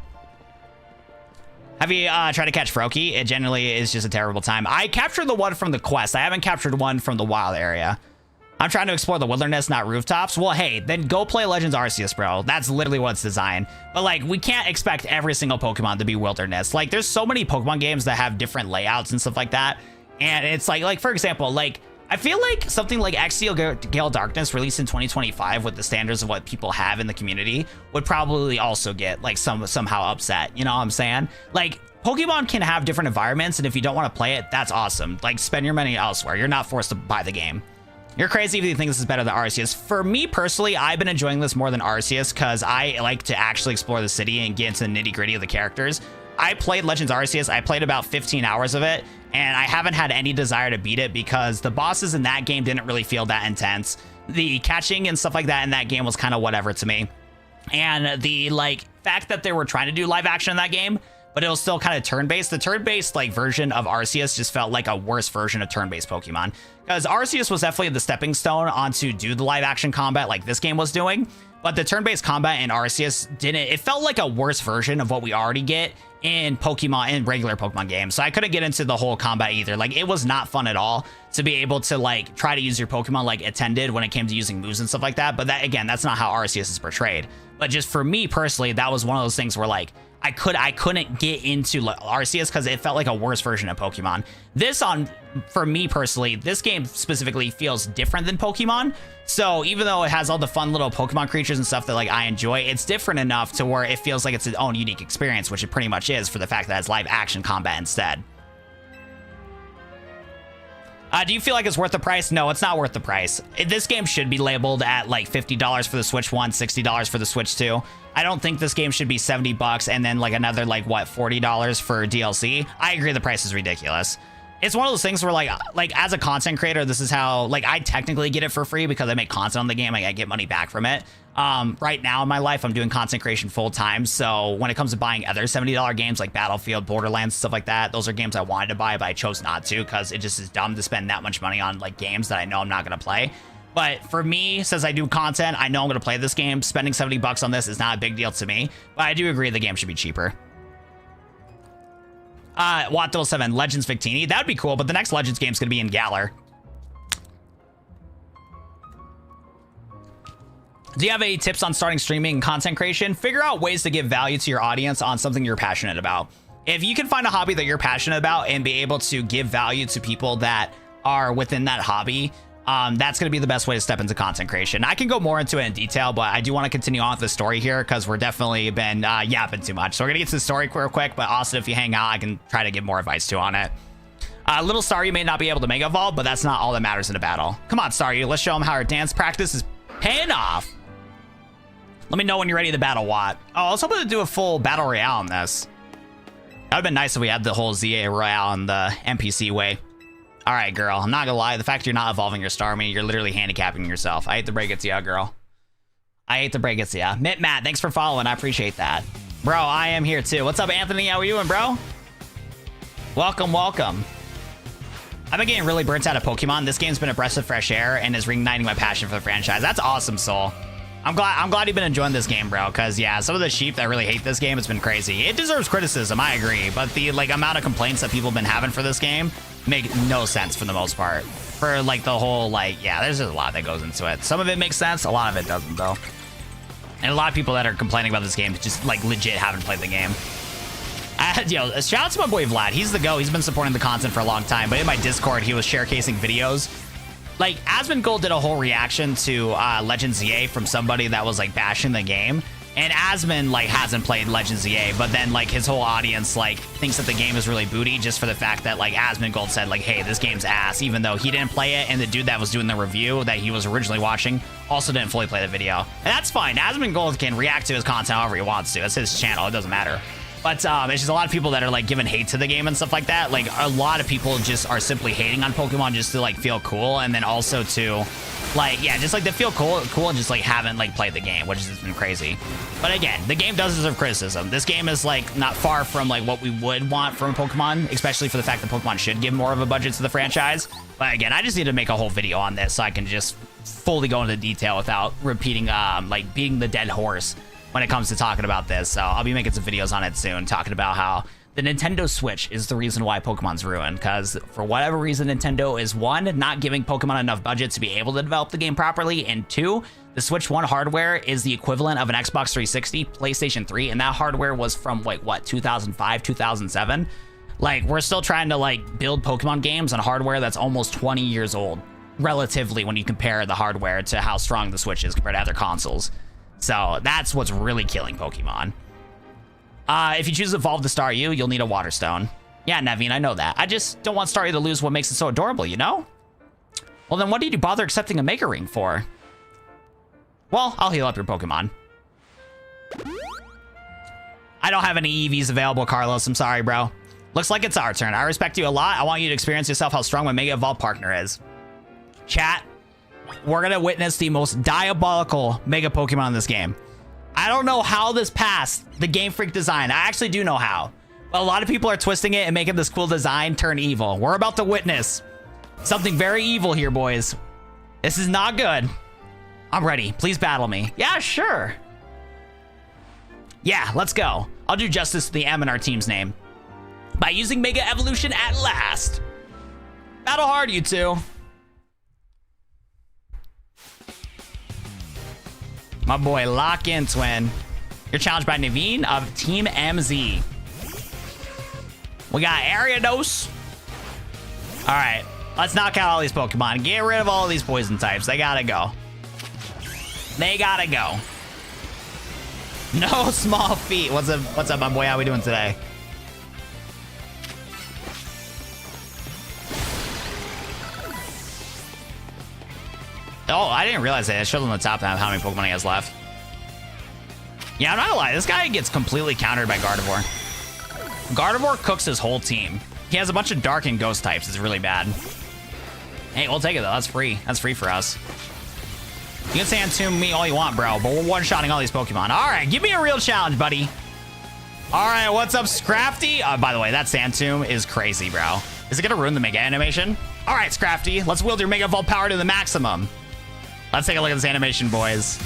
Have you tried to catch Froakie? It generally is just a terrible time. I captured the one from the quest. I haven't captured one from the wild area. I'm trying to explore the wilderness, not rooftops. Well, hey, then go play Legends Arceus, bro. That's literally what it's designed. But like, we can't expect every single Pokemon to be wilderness. Like, there's so many Pokemon games that have different layouts and stuff like that. And it's like for example, like, I feel like something like Exceal Gale Darkness released in 2025 with the standards of what people have in the community would probably also get like somehow upset. You know what I'm saying? Like, Pokemon can have different environments, and if you don't want to play it, that's awesome. Like, spend your money elsewhere. You're not forced to buy the game. You're crazy if you think this is better than Arceus. For me personally, I've been enjoying this more than Arceus because I like to actually explore the city and get into the nitty gritty of the characters. I played Legends Arceus. I played about 15 hours of it, and I haven't had any desire to beat it because the bosses in that game didn't really feel that intense. The catching and stuff like that in that game was kind of whatever to me. And the like fact that they were trying to do live action in that game, but it was still kind of turn-based. The turn-based like version of Arceus just felt like a worse version of turn-based Pokemon. Because Arceus was definitely the stepping stone onto do the live action combat like this game was doing. But the turn-based combat in Arceus didn't, it felt like a worse version of what we already get in Pokemon, in regular Pokemon games. So I couldn't get into the whole combat either. Like, it was not fun at all to be able to like try to use your Pokemon like it tended when it came to using moves and stuff like that. But that, again, that's not how Arceus is portrayed. But just for me personally, that was one of those things where like, I couldn't get into Arceus because it felt like a worse version of Pokemon. For me personally, this game specifically feels different than Pokemon. So even though it has all the fun little Pokemon creatures and stuff that like I enjoy, it's different enough to where it feels like it's its own unique experience, which it pretty much is for the fact that it's live action combat instead. Do you feel like it's worth the price? No, it's not worth the price. This game should be labeled at like $50 for the Switch 1, $60 for the Switch 2. I don't think this game should be 70 bucks and then like another like what, $40 for DLC. I agree the price is ridiculous. It's one of those things where like as a content creator, this is how like I technically get it for free because I make content on the game. Like, I get money back from it. Right now in my life, I'm doing content creation full time. So when it comes to buying other $70 games like Battlefield, Borderlands, stuff like that, those are games I wanted to buy, but I chose not to because it just is dumb to spend that much money on like games that I know I'm not going to play. But for me, since I do content, I know I'm going to play this game. Spending 70 bucks on this is not a big deal to me, but I do agree the game should be cheaper. Watt 7 Legends Victini. That would be cool, but the next Legends game is going to be in Galar. Do you have any tips on starting streaming and content creation? Figure out ways to give value to your audience on something you're passionate about. If you can find a hobby that you're passionate about and be able to give value to people that are within that hobby, that's going to be the best way to step into content creation. I can go more into it in detail, but I do want to continue on with the story here because we're definitely been yapping too much. So we're going to get to the story real quick, but also if you hang out, I can try to give more advice too on it. Little Staryu may not be able to Mega Evolve, but that's not all that matters in a battle. Come on, Staryu, let's show him how our dance practice is paying off. Let me know when you're ready to battle Watt. Oh, I was hoping to do a full battle royale on this. That would have been nice if we had the whole ZA royale in the NPC way. All right, girl, I'm not gonna lie. The fact you're not evolving your star, I mean, you're literally handicapping yourself. I hate to break it to ya, girl. I hate to break it to ya. Mitt Matt, thanks for following. I appreciate that. Bro, I am here too. What's up, Anthony? How are you doing, bro? Welcome, welcome. I've been getting really burnt out of Pokemon. This game's been a breath of fresh air and is reigniting my passion for the franchise. That's awesome, Soul. I'm glad you've been enjoying this game, bro, because yeah, some of the sheep that really hate this game, it's been crazy. It deserves criticism, I agree, but the amount of complaints that people have been having for this game make no sense for the most part. For the whole yeah, there's just a lot that goes into it. Some of it makes sense, a lot of it doesn't though. And a lot of people that are complaining about this game just legit haven't played the game. Shout out to my boy Vlad. He's the go. He's been supporting the content for a long time, but in my Discord, he was sharecasing videos. Asmongold did a whole reaction to Legend ZA from somebody that was bashing the game, and Asmon hasn't played Legend ZA, but then his whole audience thinks that the game is really booty just for the fact that Asmongold said hey, this game's ass, even though he didn't play it, and the dude that was doing the review that he was originally watching also didn't fully play the video. And that's fine. Asmongold can react to his content however he wants to. It's his channel. It doesn't matter. But it's just a lot of people that are giving hate to the game and stuff like that. A lot of people just are simply hating on Pokemon just to feel cool, and then also to just to feel cool and just haven't played the game, which has been crazy. But again, the game does deserve criticism. This game is not far from what we would want from Pokemon, especially for the fact that Pokemon should give more of a budget to the franchise. But again, I just need to make a whole video on this so I can just fully go into detail without repeating beating the dead horse when it comes to talking about this. So I'll be making some videos on it soon, talking about how the Nintendo Switch is the reason why Pokemon's ruined, because for whatever reason, Nintendo is one, not giving Pokemon enough budget to be able to develop the game properly, and two, the Switch 1 hardware is the equivalent of an Xbox 360, PlayStation 3, and that hardware was from 2005, 2007. We're still trying to build Pokemon games on hardware that's almost 20 years old, relatively, when you compare the hardware to how strong the Switch is compared to other consoles. So that's what's really killing Pokemon. If you choose to evolve the Staryu, you'll need a Water Stone. Yeah, Naveen, I know that. I just don't want Staryu to lose what makes it so adorable, you know? Well, then what did you bother accepting a Mega Ring for? Well, I'll heal up your Pokemon. I don't have any EVs available, Carlos. I'm sorry, bro. Looks like it's our turn. I respect you a lot. I want you to experience yourself how strong my Mega Evolved partner is. Chat. We're going to witness the most diabolical Mega Pokemon in this game. I don't know how this passed the Game Freak design. I actually do know how. But a lot of people are twisting it and making this cool design turn evil. We're about to witness something very evil here, boys. This is not good. I'm ready. Please battle me. Yeah, sure. Yeah, let's go. I'll do justice to the M in our team's name by using Mega Evolution at last. Battle hard, you two. My boy, lock in, twin. You're challenged by Naveen of Team MZ. We got Ariados. All right, let's knock out all these Pokemon. Get rid of all of these poison types. They gotta go. They gotta go. No small feat. What's up, my boy? How we doing today? Oh, I didn't realize that. It showed on the top now how many Pokemon he has left. Yeah, I'm not gonna lie. This guy gets completely countered by Gardevoir. Gardevoir cooks his whole team. He has a bunch of Dark and Ghost types. It's really bad. Hey, we'll take it, though. That's free. That's free for us. You can say Entomb me all you want, bro, but we're one-shotting all these Pokemon. All right, give me a real challenge, buddy. All right, what's up, Scrafty? By the way, that Sandtomb is crazy, bro. Is it gonna ruin the Mega animation? All right, Scrafty, let's wield your Mega Evolve power to the maximum. Let's take a look at this animation, boys.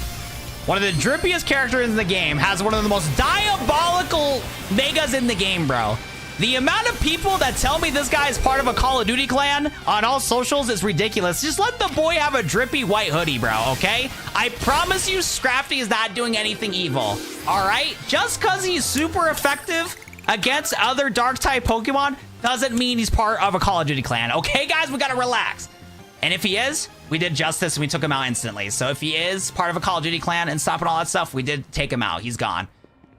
One of the drippiest characters in the game has one of the most diabolical Megas in the game, bro. The amount of people that tell me this guy is part of a Call of Duty clan on all socials is ridiculous. Just let the boy have a drippy white hoodie, bro, okay? I promise you Scrafty is not doing anything evil, all right? Just because he's super effective against other Dark-type Pokemon doesn't mean he's part of a Call of Duty clan, okay, guys? We gotta relax. And if he is, we did justice and we took him out instantly. So if he is part of a Call of Duty clan and stopping all that stuff, we did take him out. He's gone.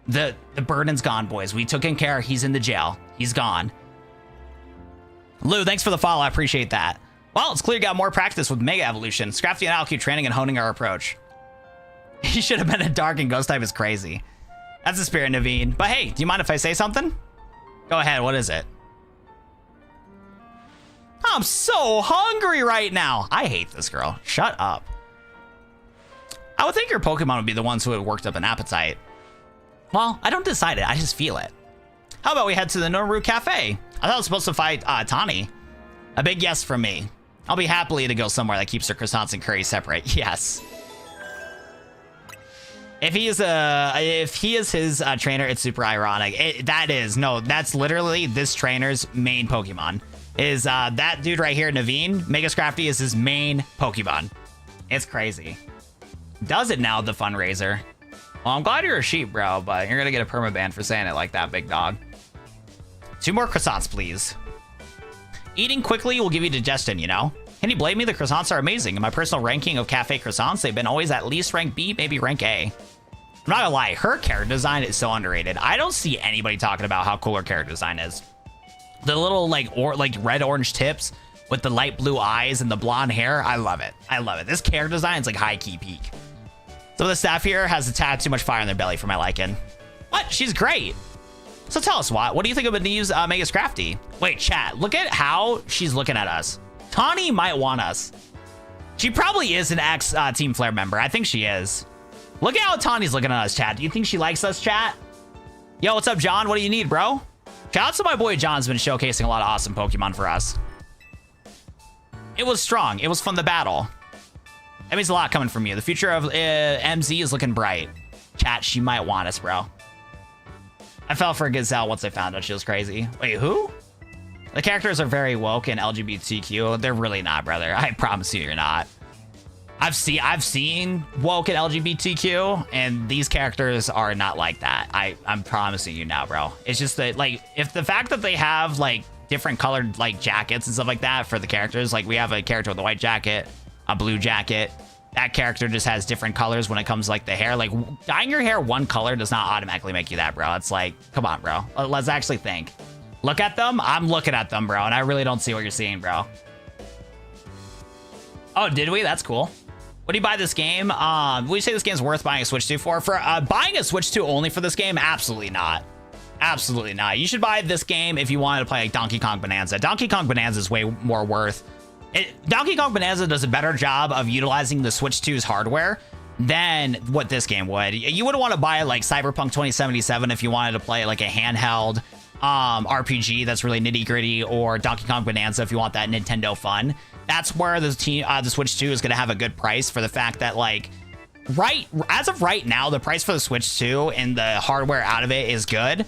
The burden's gone, boys. We took him care. He's in the jail. He's gone. Lou, thanks for the follow. I appreciate that. Well, it's clear you got more practice with Mega Evolution. Scrafty and I'll keep training and honing our approach. He should have been a Dark and Ghost type is crazy. That's the spirit, Naveen. But hey, do you mind if I say something? Go ahead. What is it? I'm so hungry right now. I hate this girl. Shut up. I would think your Pokemon would be the ones who had worked up an appetite. Well, I don't decide it. I just feel it. How about we head to the Noru Cafe? I thought I was supposed to fight Tani. A big yes from me. I'll be happy to go somewhere that keeps their croissants and curry separate. Yes. If he is his trainer, it's super ironic. That's literally this trainer's main Pokemon. Is that dude right here, Naveen? Mega Scrafty is his main Pokemon. It's crazy. Does it now, the fundraiser? Well, I'm glad you're a sheep, bro, but you're gonna get a permaban for saying it like that, big dog. 2 more croissants, please. Eating quickly will give you digestion, you know? Can you blame me? The croissants are amazing. In my personal ranking of cafe croissants, they've been always at least rank B, maybe rank A. I'm not gonna lie, her character design is so underrated. I don't see anybody talking about how cool her character design is. The little like red-orange tips with the light blue eyes and the blonde hair, I love it. I love it. This character design is like high-key peak. Some of the staff here has a tad too much fire in their belly for my liking. What? She's great. So tell us, what do you think of Neve's Mega Scrafty? Wait, chat, look at how she's looking at us. Tani might want us. She probably is an ex-Team Flare member. I think she is. Look at how Tani's looking at us, chat. Do you think she likes us, chat? Yo, what's up, John? What do you need, bro? Shout out to my boy John's been showcasing a lot of awesome Pokemon for us. It was strong. It was fun to battle. That means a lot coming from you. The future of MZ is looking bright. Chat, she might want us, bro. I fell for a Gazelle once I found out she was crazy. Wait, who? The characters are very woke and LGBTQ. They're really not, brother. I promise you, you're not. I've seen woke and LGBTQ, and these characters are not like that. I'm promising you now, bro. It's just that, like, if the fact that they have like different colored like jackets and stuff like that for the characters, like we have a character with a white jacket, a blue jacket. That character just has different colors when it comes to, like, the hair. Like, dyeing your hair one color does not automatically make you that, bro. It's like, come on, bro. Let's actually think. Look at them. I'm looking at them, bro, and I really don't see what you're seeing, bro. Oh, did we? That's cool. What do you buy this game? Would you say this game's worth buying a Switch 2 for? For buying a Switch 2 only for this game? Absolutely not. Absolutely not. You should buy this game if you wanted to play like Donkey Kong Bonanza. Donkey Kong Bonanza is way more worth. Donkey Kong Bonanza does a better job of utilizing the Switch 2's hardware than what this game would. You would want to buy like Cyberpunk 2077 if you wanted to play like a handheld RPG that's really nitty gritty, or Donkey Kong Bonanza if you want that Nintendo fun. That's where the Switch 2 is going to have a good price, for the fact that, like, as of right now, the price for the Switch 2 and the hardware out of it is good.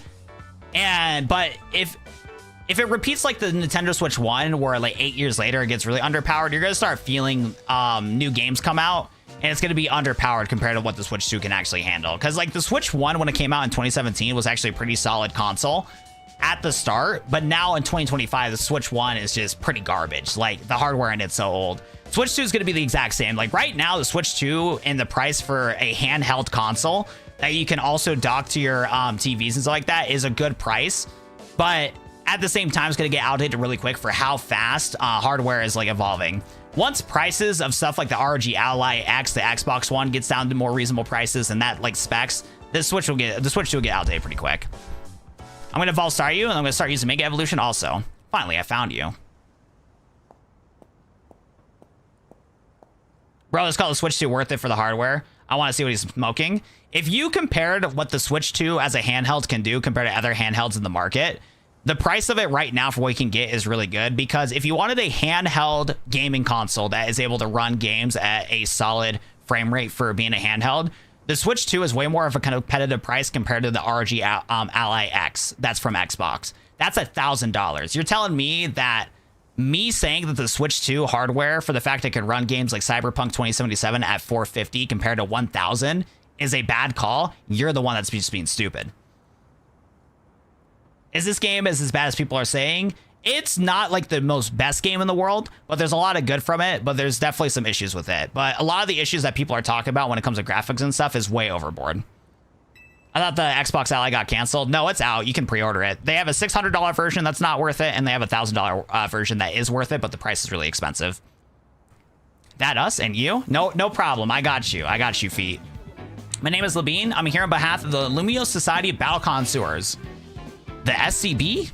But if it repeats like the Nintendo Switch 1, where like 8 years later it gets really underpowered, you're going to start feeling new games come out, and it's going to be underpowered compared to what the Switch 2 can actually handle. Because like the Switch 1, when it came out in 2017, was actually a pretty solid console at the start, but now in 2025, the Switch 1 is just pretty garbage. Like, the hardware in it's so old. Switch 2 is going to be the exact same. Like, right now, the Switch 2 and the price for a handheld console that you can also dock to your TVs and stuff like that is a good price, but at the same time, it's going to get outdated really quick for how fast hardware is like evolving. Once prices of stuff like the ROG Ally X, the Xbox One, gets down to more reasonable prices and that like specs, the Switch 2 will get outdated pretty quick. I'm going to Evolve Star you, and I'm going to start using Mega Evolution also. Finally, I found you. Bro, let's call the Switch 2 worth it for the hardware. I want to see what he's smoking. If you compared what the Switch 2 as a handheld can do compared to other handhelds in the market, the price of it right now for what you can get is really good, because if you wanted a handheld gaming console that is able to run games at a solid frame rate for being a handheld, The Switch 2 is way more of a competitive price compared to the ROG Ally X. That's from Xbox. That's $1,000. You're telling me that me saying that the Switch 2 hardware for the fact it can run games like Cyberpunk 2077 at $450 compared to $1,000 is a bad call? You're the one that's just being stupid. Is this game as bad as people are saying? It's not like the most best game in the world, but there's a lot of good from it, but there's definitely some issues with it. But a lot of the issues that people are talking about when it comes to graphics and stuff is way overboard. I thought the Xbox Ally got canceled. No, it's out. You can pre-order it. They have a $600 version that's not worth it, and they have a $1,000 version that is worth it, but the price is really expensive. That us and you? No problem. I got you. I got you, feet. My name is Labine. I'm here on behalf of the Lumiose Society of Battle Connoisseurs. The SCB?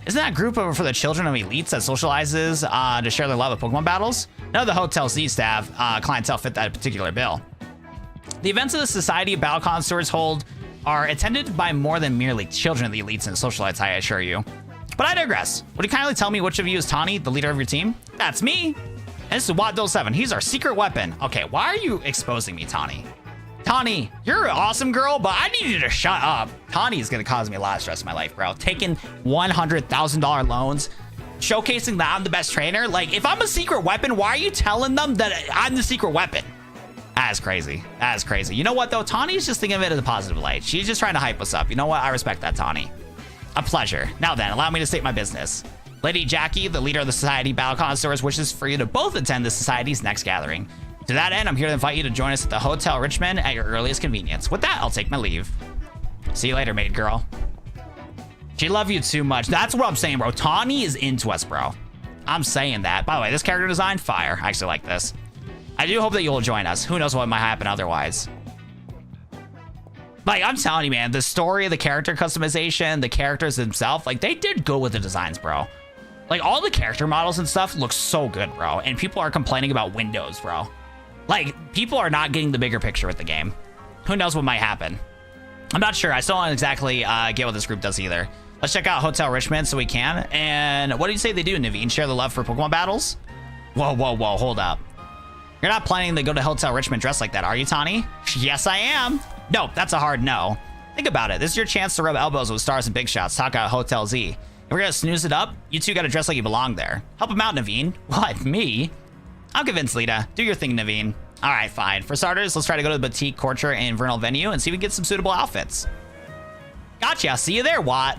Isn't that a group for the children of elites that socializes to share their love of Pokemon battles? None of the Hotel Z staff clientele fit that particular bill. The events of the Society of Battle Connoisseurs hold are attended by more than merely children of the elites and socialites, I assure you. But I digress. Would you kindly tell me which of you is Tawny, the leader of your team? That's me. And this is Watt07. He's our secret weapon. Okay, why are you exposing me, Tawny? Tawny, you're an awesome girl, but I need you to shut up. Tawny is going to cause me a lot of stress in my life, bro. Taking $100,000 loans, showcasing that I'm the best trainer. Like, if I'm a secret weapon, why are you telling them that I'm the secret weapon? That is crazy. That is crazy. You know what, though? Tawny's just thinking of it in a positive light. She's just trying to hype us up. You know what? I respect that, Tawny. A pleasure. Now then, allow me to state my business. Lady Jackie, the leader of the Society Battle Connoisseurs, wishes for you to both attend the Society's next gathering. To that end, I'm here to invite you to join us at the Hotel Richmond at your earliest convenience. With that, I'll take my leave. See you later, maid girl. She love you too much. That's what I'm saying, bro. Tawny is into us, bro. I'm saying that. By the way, this character design, fire. I actually like this. I do hope that you'll join us. Who knows what might happen otherwise. Like, I'm telling you, man, the story, the character customization, the characters themselves, like, they did go with the designs, bro. Like, all the character models and stuff look so good, bro. And people are complaining about windows, bro. Like, people are not getting the bigger picture with the game. Who knows what might happen? I'm not sure. I still don't exactly get what this group does either. Let's check out Hotel Richmond so we can. And what do you say they do, Naveen? Share the love for Pokemon battles? Whoa, whoa, whoa. Hold up. You're not planning to go to Hotel Richmond dressed like that, are you, Tawny? Yes, I am. Nope, that's a hard no. Think about it. This is your chance to rub elbows with stars and big shots. Talk about Hotel Z. If we're going to snooze it up, you two got to dress like you belong there. Help him out, Naveen. What, me? I'm convinced, Lita. Do your thing, Naveen. All right, fine. For starters, let's try to go to the boutique, Courture, and Vernal venue and see if we can get some suitable outfits. Gotcha. See you there, Watt.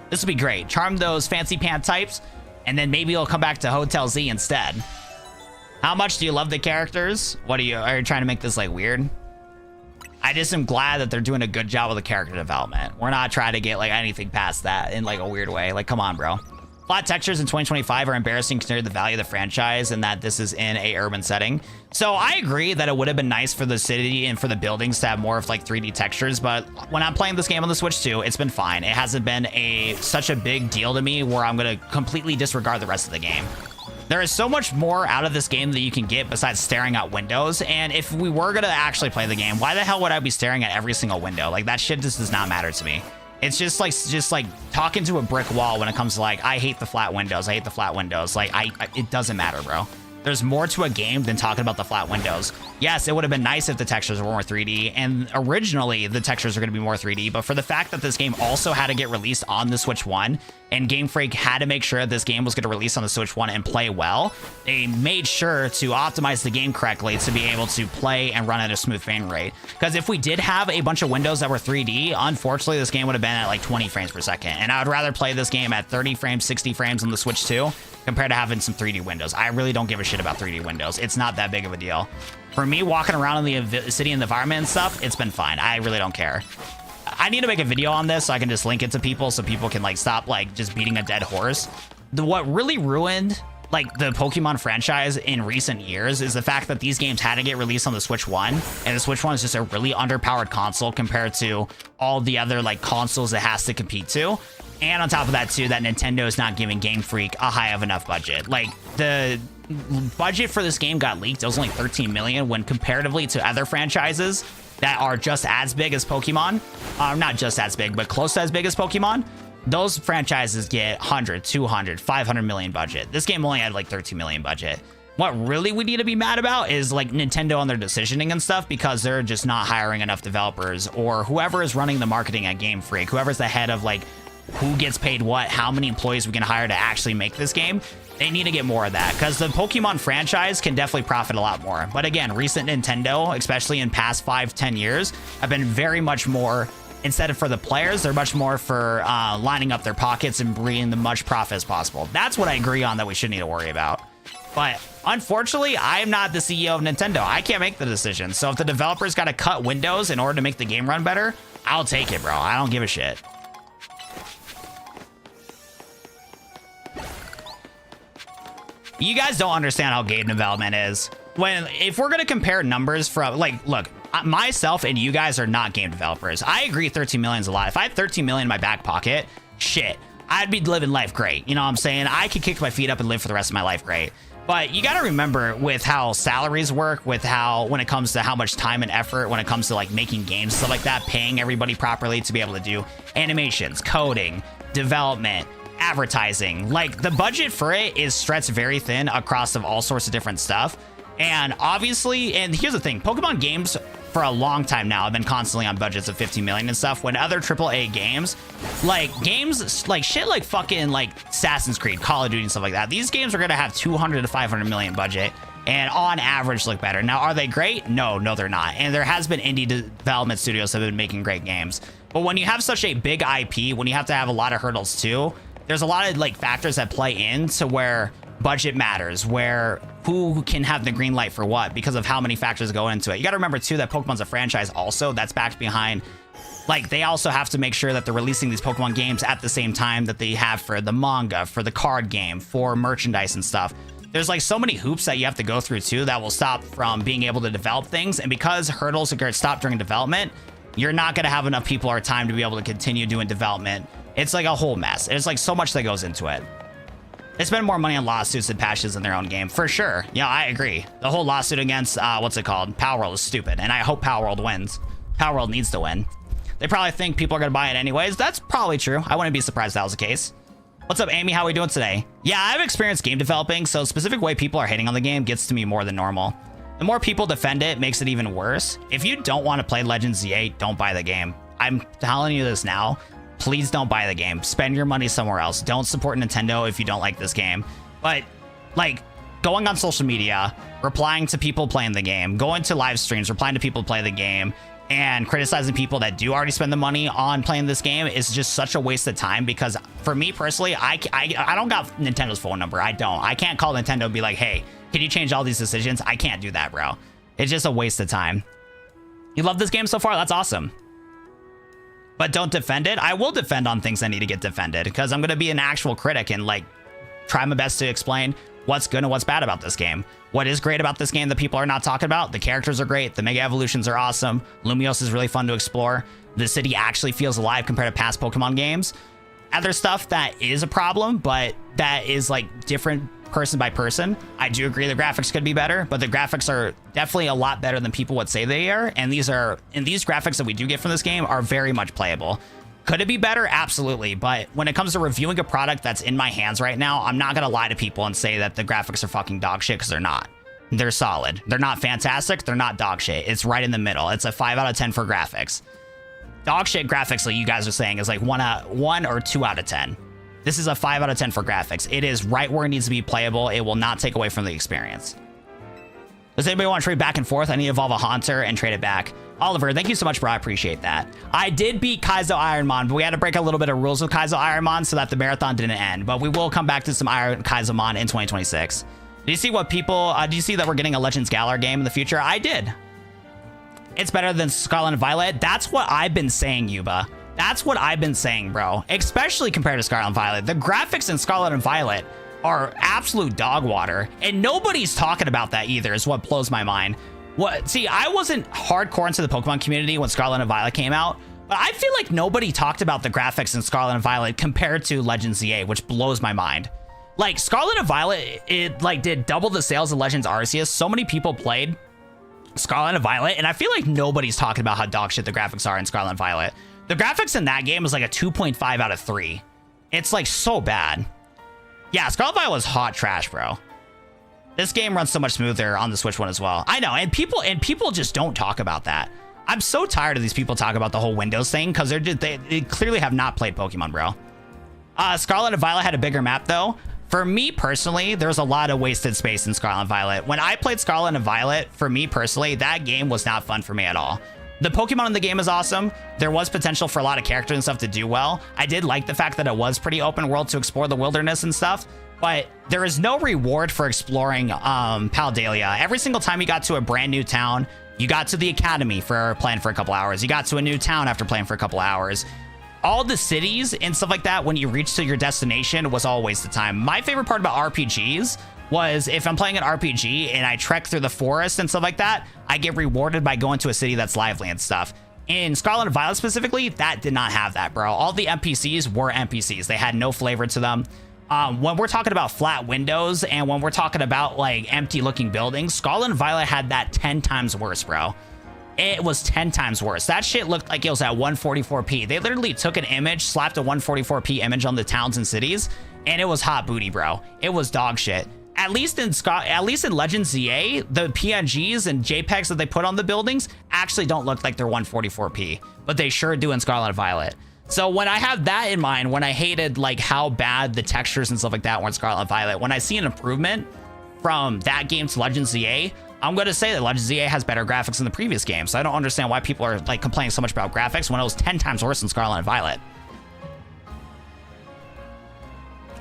This will be great. Charm those fancy pant types, and then maybe you'll come back to Hotel Z instead. How much do you love the characters? What are you trying to make this like weird? I just am glad that they're doing a good job with the character development. We're not trying to get like anything past that in like a weird way. Like, come on, bro. Flat textures in 2025 are embarrassing considering the value of the franchise and that this is in a urban setting. So I agree that it would have been nice for the city and for the buildings to have more of like 3D textures, but when I'm playing this game on the Switch 2, it's been fine. It hasn't been such a big deal to me where I'm going to completely disregard the rest of the game. There is so much more out of this game that you can get besides staring at windows. And if we were going to actually play the game, why the hell would I be staring at every single window? Like, that shit just does not matter to me. It's just like talking to a brick wall when it comes to like, I hate the flat windows. I hate the flat windows. Like, it doesn't matter, bro. There's more to a game than talking about the flat windows. Yes, it would have been nice if the textures were more 3D, and originally the textures are going to be more 3D, but for the fact that this game also had to get released on the Switch 1, and Game Freak had to make sure this game was going to release on the Switch 1 and play well, they made sure to optimize the game correctly to be able to play and run at a smooth frame rate. Because if we did have a bunch of windows that were 3D, unfortunately this game would have been at like 20 frames per second, and I would rather play this game at 30 frames, 60 frames on the Switch 2 compared to having some 3D windows. I really don't give a shit about 3D windows. It's not that big of a deal. For me, walking around in the city and the environment and stuff, it's been fine. I really don't care. I need to make a video on this so I can just link it to people so people can like stop like just beating a dead horse. What really ruined like the Pokemon franchise in recent years is the fact that these games had to get released on the Switch 1, and the Switch 1 is just a really underpowered console compared to all the other like consoles it has to compete to. And on top of that too, that Nintendo is not giving Game Freak a high of enough budget. Like, the budget for this game got leaked. It was only 13 million when comparatively to other franchises that are just as big as Pokemon, not just as big, but close to as big as Pokemon, those franchises get 100, 200, 500 million budget. This game only had like 13 million budget. What really we need to be mad about is like Nintendo and their decisioning and stuff, because they're just not hiring enough developers, or whoever is running the marketing at Game Freak, whoever's the head of like who gets paid what, how many employees we can hire to actually make this game. They need to get more of that, because the Pokemon franchise can definitely profit a lot more. But again, recent Nintendo, especially in past 5-10 years, have been very much more, instead of for the players, they're much more for lining up their pockets and bringing the much profit as possible. That's what I agree on that we should need to worry about. But unfortunately, I am not the CEO of Nintendo. I can't make the decision. So if the developers got to cut windows in order to make the game run better, I'll take it, bro. I don't give a shit. You guys don't understand how game development is. If we're going to compare numbers from, like, look, myself and you guys are not game developers. I agree 13 million is a lot. If I had 13 million in my back pocket, shit, I'd be living life great. You know what I'm saying? I could kick my feet up and live for the rest of my life great. But you got to remember with how salaries work, with how, when it comes to how much time and effort, when it comes to like making games, stuff like that, paying everybody properly to be able to do animations, coding, development, advertising, like the budget for it is stretched very thin across of all sorts of different stuff. And obviously, and here's the thing, Pokemon games for a long time now have been constantly on budgets of 50 million and stuff, when other AAA games, like games like shit like fucking like Assassin's Creed, Call of Duty and stuff like that, these games are gonna have 200 to 500 million budget and on average look better. Now, are they great? No, they're not. And there has been indie development studios that have been making great games. But when you have such a big IP, when you have to have a lot of hurdles too, there's a lot of like factors that play into where budget matters, where who can have the green light for what, because of how many factors go into it. You got to remember too that Pokemon's a franchise also that's backed behind, like they also have to make sure that they're releasing these Pokemon games at the same time that they have for the manga, for the card game, for merchandise and stuff. There's like so many hoops that you have to go through too that will stop from being able to develop things. And because hurdles are stopped during development, you're not going to have enough people or time to be able to continue doing development. It's like a whole mess. It's like so much that goes into it. They spend more money on lawsuits and patches in their own game, for sure. Yeah, I agree. The whole lawsuit against, what's it called? Power World is stupid, and I hope Power World wins. Power World needs to win. They probably think people are going to buy it anyways. That's probably true. I wouldn't be surprised if that was the case. What's up, Amy? How are we doing today? Yeah, I've experienced game developing, so specific way people are hating on the game gets to me more than normal. The more people defend it, makes it even worse. If you don't want to play Legends Z8, don't buy the game. I'm telling you this now. Please don't buy the game. Spend your money somewhere else. Don't support Nintendo if you don't like this game. But like going on social media, replying to people playing the game, going to live streams, replying to people who play the game, and criticizing people that do already spend the money on playing this game is just such a waste of time. Because for me personally, I don't got Nintendo's phone number. I can't call Nintendo and be like, hey, can you change all these decisions? I can't do that, bro. It's just a waste of time. You love this game so far? That's awesome. But don't defend it. I will defend on things that need to get defended, because I'm going to be an actual critic and like try my best to explain what's good and what's bad about this game. What is great about this game that people are not talking about? The characters are great. The Mega Evolutions are awesome. Lumiose is really fun to explore. The city actually feels alive compared to past Pokemon games. Other stuff that is a problem, but that is like different person by person. I do agree the graphics could be better, but the graphics are definitely a lot better than people would say they are. And these graphics that we do get from this game are very much playable. Could it be better? Absolutely. But when it comes to reviewing a product that's in my hands right now, I'm not going to lie to people and say that the graphics are fucking dog shit, because they're not. They're solid. They're not fantastic. They're not dog shit. It's right in the middle. It's a 5 out of 10 for graphics. Dog shit graphics, like you guys are saying, is like 1 or 2 out of 10. This is a 5 out of 10 for graphics. It is right where it needs to be playable. It will not take away from the experience. Does anybody want to trade back and forth? I need to evolve a Haunter and trade it back. Oliver, thank you so much, bro. I appreciate that. I did beat Kaizo Ironmon, but we had to break a little bit of rules with Kaizo Ironmon so that the marathon didn't end. But we will come back to some Iron Kaizomon in 2026. Did you see what people... did you see that we're getting a Legends Galar game in the future? I did. It's better than Scarlet and Violet. That's what I've been saying, Yuba. That's what I've been saying, bro. Especially compared to Scarlet and Violet. The graphics in Scarlet and Violet are absolute dog water. And nobody's talking about that either, is what blows my mind. See, I wasn't hardcore into the Pokemon community when Scarlet and Violet came out, but I feel like nobody talked about the graphics in Scarlet and Violet compared to Legends ZA, which blows my mind. Like, Scarlet and Violet, it like did double the sales of Legends Arceus. So many people played Scarlet and Violet, and I feel like nobody's talking about how dog shit the graphics are in Scarlet and Violet. The graphics in that game is like a 2.5 out of 3. It's like so bad. Yeah, Scarlet and Violet was hot trash, bro. This game runs so much smoother on the Switch one as well. I know, and people just don't talk about that. I'm so tired of these people talking about the whole Windows thing because they clearly have not played Pokemon, bro. Scarlet and Violet had a bigger map though. For me personally, there's a lot of wasted space in Scarlet and Violet. When I played Scarlet and Violet, for me personally, that game was not fun for me at all. The Pokemon in the game is awesome. There was potential for a lot of characters and stuff to do well. I did like the fact that it was pretty open world to explore the wilderness and stuff, but there is no reward for exploring Paldea. Every single time you got to a brand new town, you got to the academy for playing for a couple hours. You got to a new town after playing for a couple hours. All the cities and stuff like that, when you reach to your destination, was all a waste of time. My favorite part about RPGs was if I'm playing an RPG and I trek through the forest and stuff like that, I get rewarded by going to a city that's lively and stuff. In Scarlet and Violet specifically, that did not have that, bro. All the NPCs were NPCs. They had no flavor to them. When we're talking about flat windows and when we're talking about like empty looking buildings, Scarlet and Violet had that 10 times worse, bro. It was 10 times worse. That shit looked like it was at 144p. They literally took an image, slapped a 144p image on the towns and cities, and it was hot booty, bro. It was dog shit. At least in Legends ZA, the PNGs and JPEGs that they put on the buildings actually don't look like they're 144p, but they sure do in Scarlet and Violet. So when I have that in mind, when I hated like how bad the textures and stuff like that were in Scarlet and Violet, when I see an improvement from that game to Legends ZA, I'm going to say that Legends ZA has better graphics than the previous game. So I don't understand why people are like complaining so much about graphics when it was 10 times worse than Scarlet and Violet.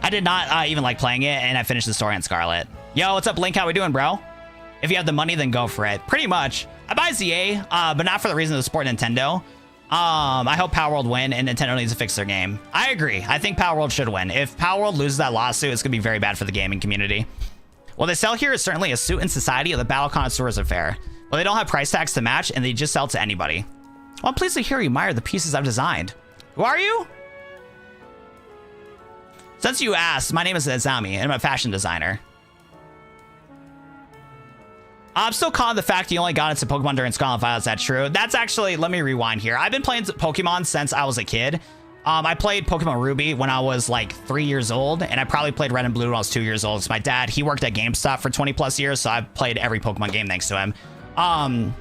I did not even like playing it, and I finished the story on Scarlet. Yo, what's up, Link? How we doing, bro? If you have the money, then go for it. Pretty much. I buy ZA, but not for the reason to support Nintendo. I hope Power World win, and Nintendo needs to fix their game. I agree. I think Power World should win. If Power World loses that lawsuit, it's going to be very bad for the gaming community. What they sell here is certainly a suit in society of the battle connoisseurs affair. Well, they don't have price tags to match, and they just sell to anybody. Well, I'm pleased to hear you admire the pieces I've designed. Who are you? Since you asked, my name is Azami, and I'm a fashion designer. I'm still caught on the fact you only got into Pokemon during Scarlet and Violet. Is that true? That's actually, let me rewind here. I've been playing Pokemon since I was a kid. I played Pokemon Ruby when I was like 3 years old, and I probably played Red and Blue when I was 2 years old. So my dad, he worked at GameStop for 20 plus years, so I've played every Pokemon game thanks to him.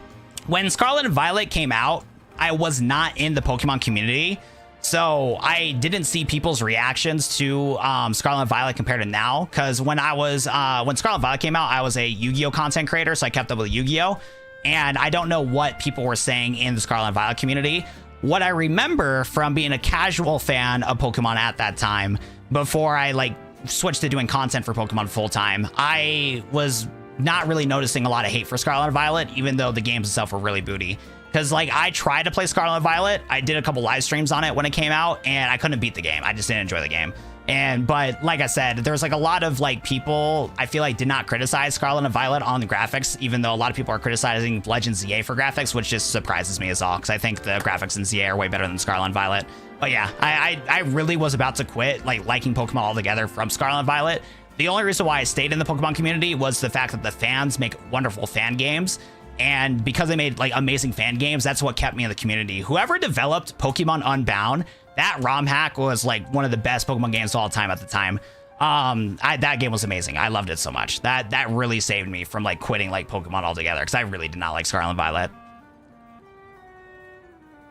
When Scarlet and Violet came out, I was not in the Pokemon community, so I didn't see people's reactions to Scarlet and Violet compared to now. Because when when Scarlet and Violet came out, I was a Yu-Gi-Oh content creator, so I kept up with Yu-Gi-Oh, and I don't know what people were saying in the Scarlet and Violet community. What I remember from being a casual fan of Pokemon at that time, before I like switched to doing content for Pokemon full time, I was not really noticing a lot of hate for Scarlet and Violet, even though the games itself were really booty. Because like I tried to play Scarlet and Violet, I did a couple live streams on it when it came out, and I couldn't beat the game. I just didn't enjoy the game. But like I said, there's like a lot of like people I feel like did not criticize Scarlet and Violet on the graphics, even though a lot of people are criticizing Legends ZA for graphics, which just surprises me as all, because I think the graphics in ZA are way better than Scarlet and Violet. But yeah, I really was about to quit like liking Pokemon altogether from Scarlet and Violet. The only reason why I stayed in the Pokemon community was the fact that the fans make wonderful fan games. And because they made like amazing fan games, that's what kept me in the community. Whoever developed Pokemon Unbound, that ROM hack was like one of the best Pokemon games of all time at the time. That game was amazing. I loved it so much. That really saved me from like quitting like Pokemon altogether, because I really did not like Scarlet and Violet.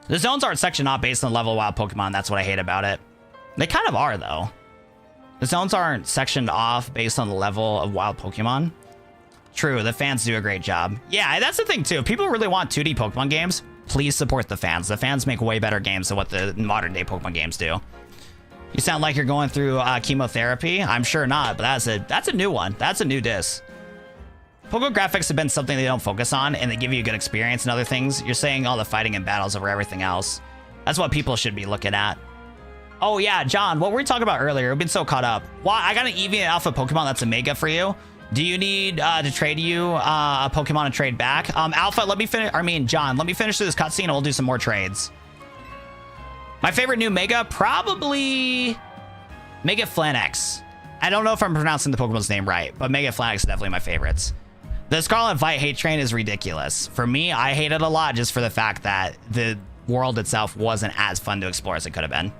The zones aren't sectioned off based on the level of wild Pokemon. That's what I hate about it. They kind of are though. The zones aren't sectioned off based on the level of wild Pokemon. True, the fans do a great job. Yeah, that's the thing too. If people really want 2D Pokemon games, please support the fans. The fans make way better games than what the modern day Pokemon games do. You sound like you're going through chemotherapy. I'm sure not, but that's a new one. That's a new diss. Pokemon graphics have been something they don't focus on, and they give you a good experience and other things. You're saying all the fighting and battles over everything else. That's what people should be looking at. Oh yeah, John, what were we talking about earlier? We've been so caught up. Why? I got an EV and Alpha Pokemon that's a Mega for you. Do you need to trade you a Pokemon and trade back? Alpha, let me finish. I mean, John, let me finish this cutscene and we'll do some more trades. My favorite new Mega, probably Mega Flanex. I don't know if I'm pronouncing the Pokemon's name right, but Mega Flanex is definitely my favorites. The Scarlet and Violet hate train is ridiculous. For me, I hate it a lot just for the fact that the world itself wasn't as fun to explore as it could have been.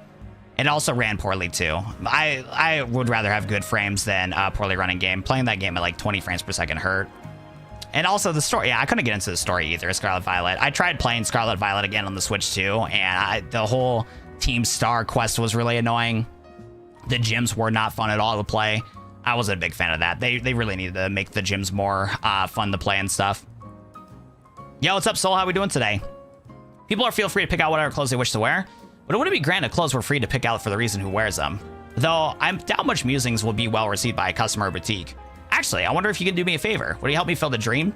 It also ran poorly too. I would rather have good frames than a poorly running game. Playing that game at like 20 frames per second hurt. And also the story. Yeah, I couldn't get into the story either, Scarlet Violet. I tried playing Scarlet Violet again on the Switch too, and the whole Team Star quest was really annoying. The gyms were not fun at all to play. I wasn't a big fan of that. They really needed to make the gyms more fun to play and stuff. Yo, what's up, Soul? How we doing today? People feel free to pick out whatever clothes they wish to wear, but it wouldn't be grand if clothes were free to pick out for the reason who wears them. Though I doubt much musings will be well received by a customer or boutique. Actually, I wonder if you could do me a favor. Would you help me fill the dream?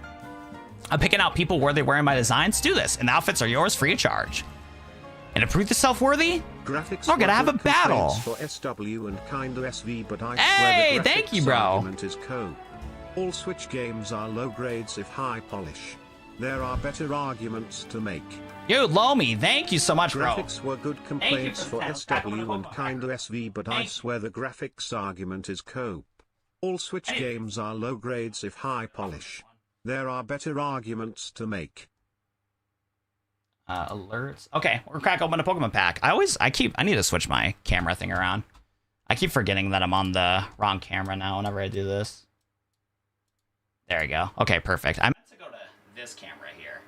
I'm picking out people worthy wearing my designs. Do this, and the outfits are yours free of charge. And to prove the self-worthy, graphics we're gonna have a battle. For SW and kinda SV, but I hey, swear the thank you, graphics bro. argument is co. All Switch games are low grades if high polish. There are better arguments to make. Yo, Lomi, thank you so much, bro. Graphics were good complaints for SW and kinda SV, but I swear the graphics argument is co. All Switch games are low grades if high polish. There are better arguments to make. Alerts. Okay, we're crack open a Pokemon pack. I need to switch my camera thing around. I keep forgetting that I'm on the wrong camera now whenever I do this. There we go. Okay, perfect. I meant to go to this camera here.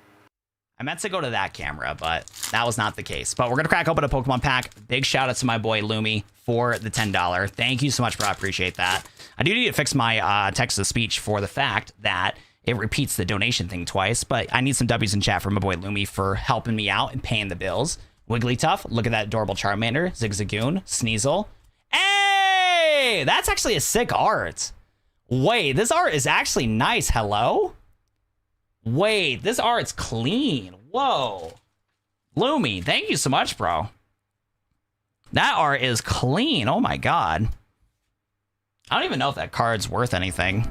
I meant to go to that camera, but that was not the case. But we're going to crack open a Pokemon pack. Big shout out to my boy Lumi for the $10. Thank you so much, bro. I appreciate that. I do need to fix my text-to-speech for the fact that it repeats the donation thing twice, but I need some W's in chat for my boy Lumi for helping me out and paying the bills. Wigglytuff, look at that adorable Charmander, Zigzagoon, Sneasel. Hey, that's actually a sick art. Wait, this art is actually nice. Hello? Wait, this art's clean. Whoa. Lumi, thank you so much, bro. That art is clean. Oh my God. I don't even know if that card's worth anything.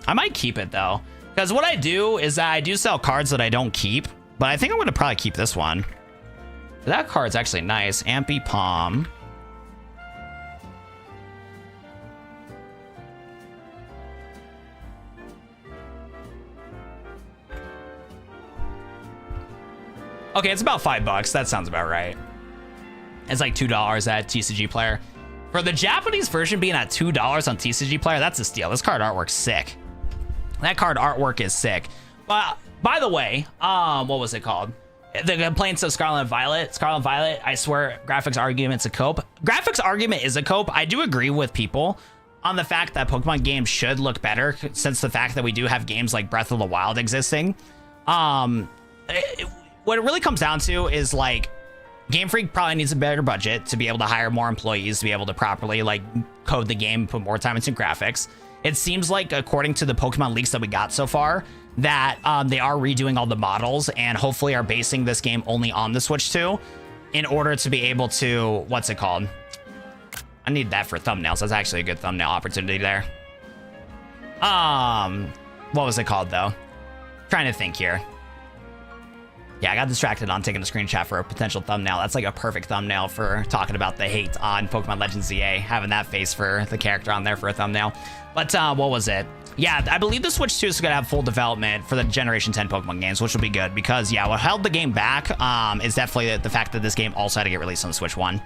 I might keep it though. Because what I do is I do sell cards that I don't keep, but I think I'm going to probably keep this one. That card's actually nice. Ampy Palm. Okay, it's about $5. That sounds about right. It's like $2 at TCG Player. For the Japanese version being at $2 on TCG Player, that's a steal. This card artwork's sick. That card artwork is sick. But by the way, what was it called? The complaints of Scarlet and Violet. Scarlet and Violet, I swear, graphics argument's a cope. Graphics argument is a cope. I do agree with people on the fact that Pokemon games should look better, since the fact that we do have games like Breath of the Wild existing. What it really comes down to is like, Game Freak probably needs a better budget to be able to hire more employees to be able to properly like code the game, put more time into graphics. It seems like, according to the Pokemon leaks that we got so far, that they are redoing all the models and hopefully are basing this game only on the Switch 2 in order to be able to, what's it called? I need that for thumbnails. That's actually a good thumbnail opportunity there. What was it called though? Trying to think here. Yeah, I got distracted on taking a screenshot for a potential thumbnail. That's like a perfect thumbnail for talking about the hate on Pokemon Legends ZA, having that face for the character on there for a thumbnail. But what was it? Yeah, I believe the Switch 2 is going to have full development for the Generation 10 Pokemon games, which will be good because, yeah, what held the game back is definitely the fact that this game also had to get released on the Switch 1.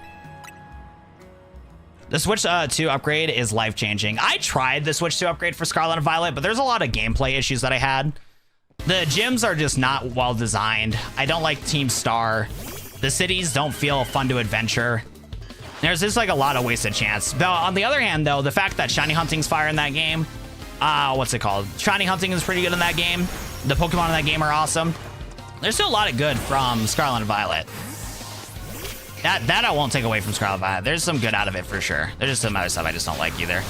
The Switch 2 upgrade is life-changing. I tried the Switch 2 upgrade for Scarlet and Violet, but there's a lot of gameplay issues that I had. The gyms are just not well designed. I don't like Team Star. The cities don't feel fun to adventure. There's just like a lot of wasted chance. Though on the other hand, though, the fact that shiny hunting's fire in that game, what's it called? Shiny hunting is pretty good in that game. The Pokemon in that game are awesome. There's still a lot of good from Scarlet and Violet. That I won't take away from Scarlet and Violet. There's some good out of it for sure. There's just some other stuff I just don't like either.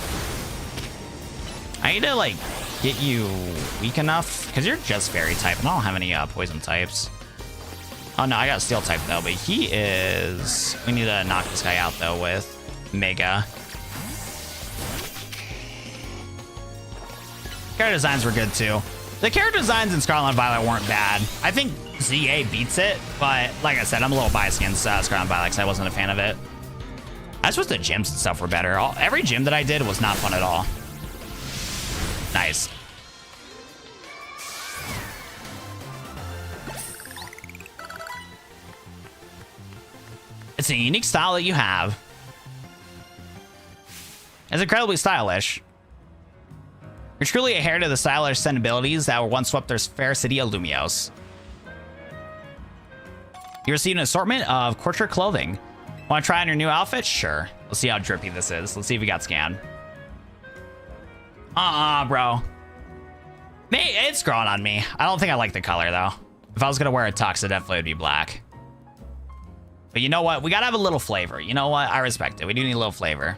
I need to like get you weak enough because you're just fairy type and I don't have any poison types. Oh no, I got steel type though, but he is, we need to knock this guy out though with Mega. Character designs were good too. The character designs in Scarlet and Violet weren't bad. I think ZA beats it, but like I said, I'm a little biased against Scarlet and Violet because I wasn't a fan of it. I suppose the gyms and stuff were better. Every gym that I did was not fun at all. Nice. It's a unique style that you have. It's incredibly stylish. You're truly a heir to the stylish sensibilities that were once swept their fair city of Lumiose. You received an assortment of courtier clothing. Want to try on your new outfit? Sure. Let's see how drippy this is. Let's see if we got scanned. Bro. It's growing on me. I don't think I like the color, though. If I was going to wear a tux, it definitely would be black. But you know what? We got to have a little flavor. You know what? I respect it. We do need a little flavor.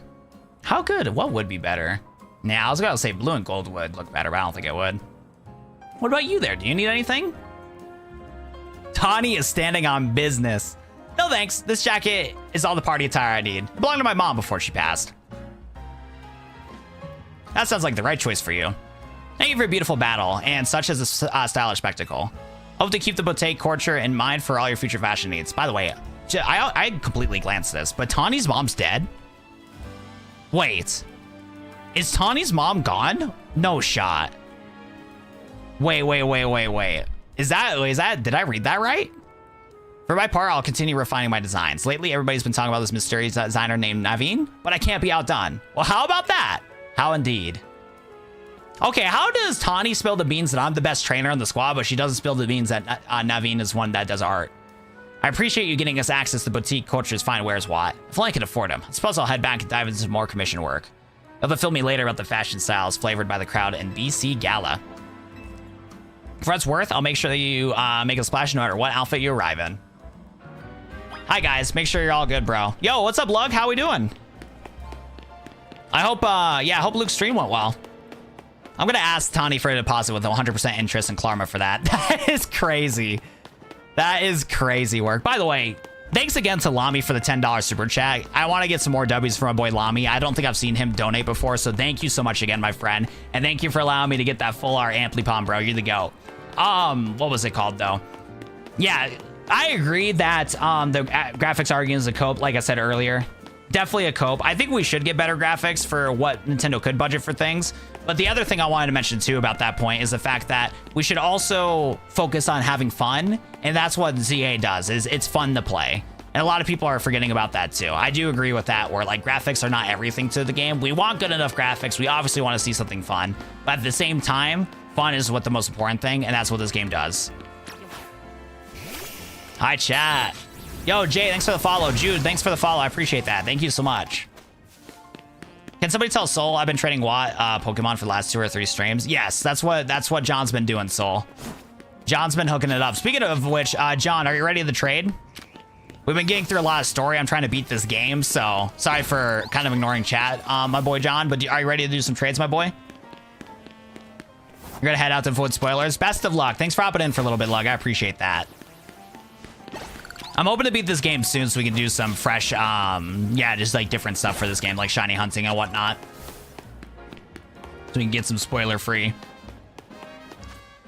How good? What would be better? Nah, I was going to say blue and gold would look better, but I don't think it would. What about you there? Do you need anything? Tawny is standing on business. No thanks. This jacket is all the party attire I need. It belonged to my mom before she passed. That sounds like the right choice for you. Thank you for a beautiful battle, and such as a stylish spectacle. Hope to keep the boutique courtier in mind for all your future fashion needs. By the way, I completely glanced this, but Tawny's mom's dead? Wait. Is Tawny's mom gone? No shot. Wait. Is that, did I read that right? For my part, I'll continue refining my designs. Lately, everybody's been talking about this mysterious designer named Naveen, but I can't be outdone. Well, how about that? How indeed. Okay, how does Tawny spill the beans that I'm the best trainer in the squad, but she doesn't spill the beans that Naveen is one that does art? I appreciate you getting us access to boutique courtier's fine wares, Watt. If only I could afford them. I suppose I'll head back and dive into some more commission work. You'll have to fill me later about the fashion styles flavored by the crowd in BC Gala. For what it's worth, I'll make sure that you make a splash no matter what outfit you arrive in. Hi guys, make sure you're all good, bro. Yo, what's up, Lug? How we doing? I hope, I hope Luke's stream went well. I'm gonna ask Tawny for a deposit with 100% interest in Klarma for that. That is crazy. That is crazy work. By the way, thanks again to Lami for the $10 super chat. I want to get some more W's from my boy Lami. I don't think I've seen him donate before, so thank you so much again, my friend. And thank you for allowing me to get that full art Amplipom, bro. You're the GOAT. What was it called, though? Yeah, I agree that the graphics are against a cope, like I said earlier. Definitely a cope. I think we should get better graphics for what Nintendo could budget for things. But the other thing I wanted to mention too about that point is the fact that we should also focus on having fun. And that's what ZA does, is it's fun to play. And a lot of people are forgetting about that too. I do agree with that, where like graphics are not everything to the game. We want good enough graphics. We obviously want to see something fun. But at the same time, fun is what the most important thing. And that's what this game does. Hi, chat. Yo, Jay, thanks for the follow. Jude, thanks for the follow. I appreciate that. Thank you so much. Can somebody tell Soul I've been trading Pokemon for the last 2 or 3 streams? Yes, that's what John's been doing, Soul. John's been hooking it up. Speaking of which, John, are you ready to trade? We've been getting through a lot of story. I'm trying to beat this game, so sorry for kind of ignoring chat, my boy John, but are you ready to do some trades, my boy? You're gonna head out to avoid spoilers. Best of luck. Thanks for hopping in for a little bit, Lug. I appreciate that. I'm hoping to beat this game soon so we can do some fresh, just like different stuff for this game, like shiny hunting and whatnot. So we can get some spoiler free.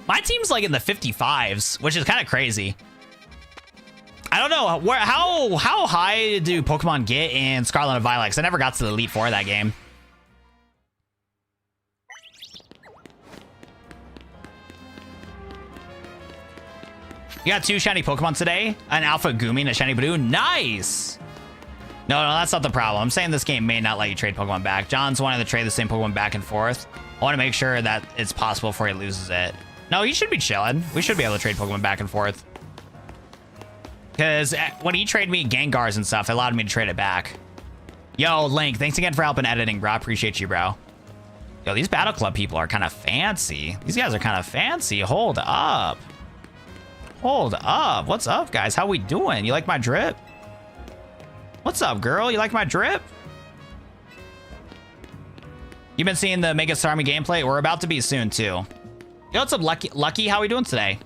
My team's like in the 55s, which is kind of crazy. I don't know, how high do Pokemon get in Scarlet and Violet? 'Cause I never got to the Elite Four of that game. You got 2 shiny Pokemon today? An Alpha Goomy and a shiny Badoo? Nice! No, that's not the problem. I'm saying this game may not let you trade Pokemon back. John's wanting to trade the same Pokemon back and forth. I want to make sure that it's possible before he loses it. No, he should be chilling. We should be able to trade Pokemon back and forth. Because when he traded me Gengars and stuff, it allowed me to trade it back. Yo, Link, thanks again for helping editing, bro. I appreciate you, bro. Yo, these Battle Club people are kind of fancy. These guys are kind of fancy. Hold up. Hold up. What's up, guys? How we doing? You like my drip? What's up, girl? You like my drip? You've been seeing the Mega Starmie gameplay? We're about to be soon, too. Yo, what's up, Lucky? How we doing today?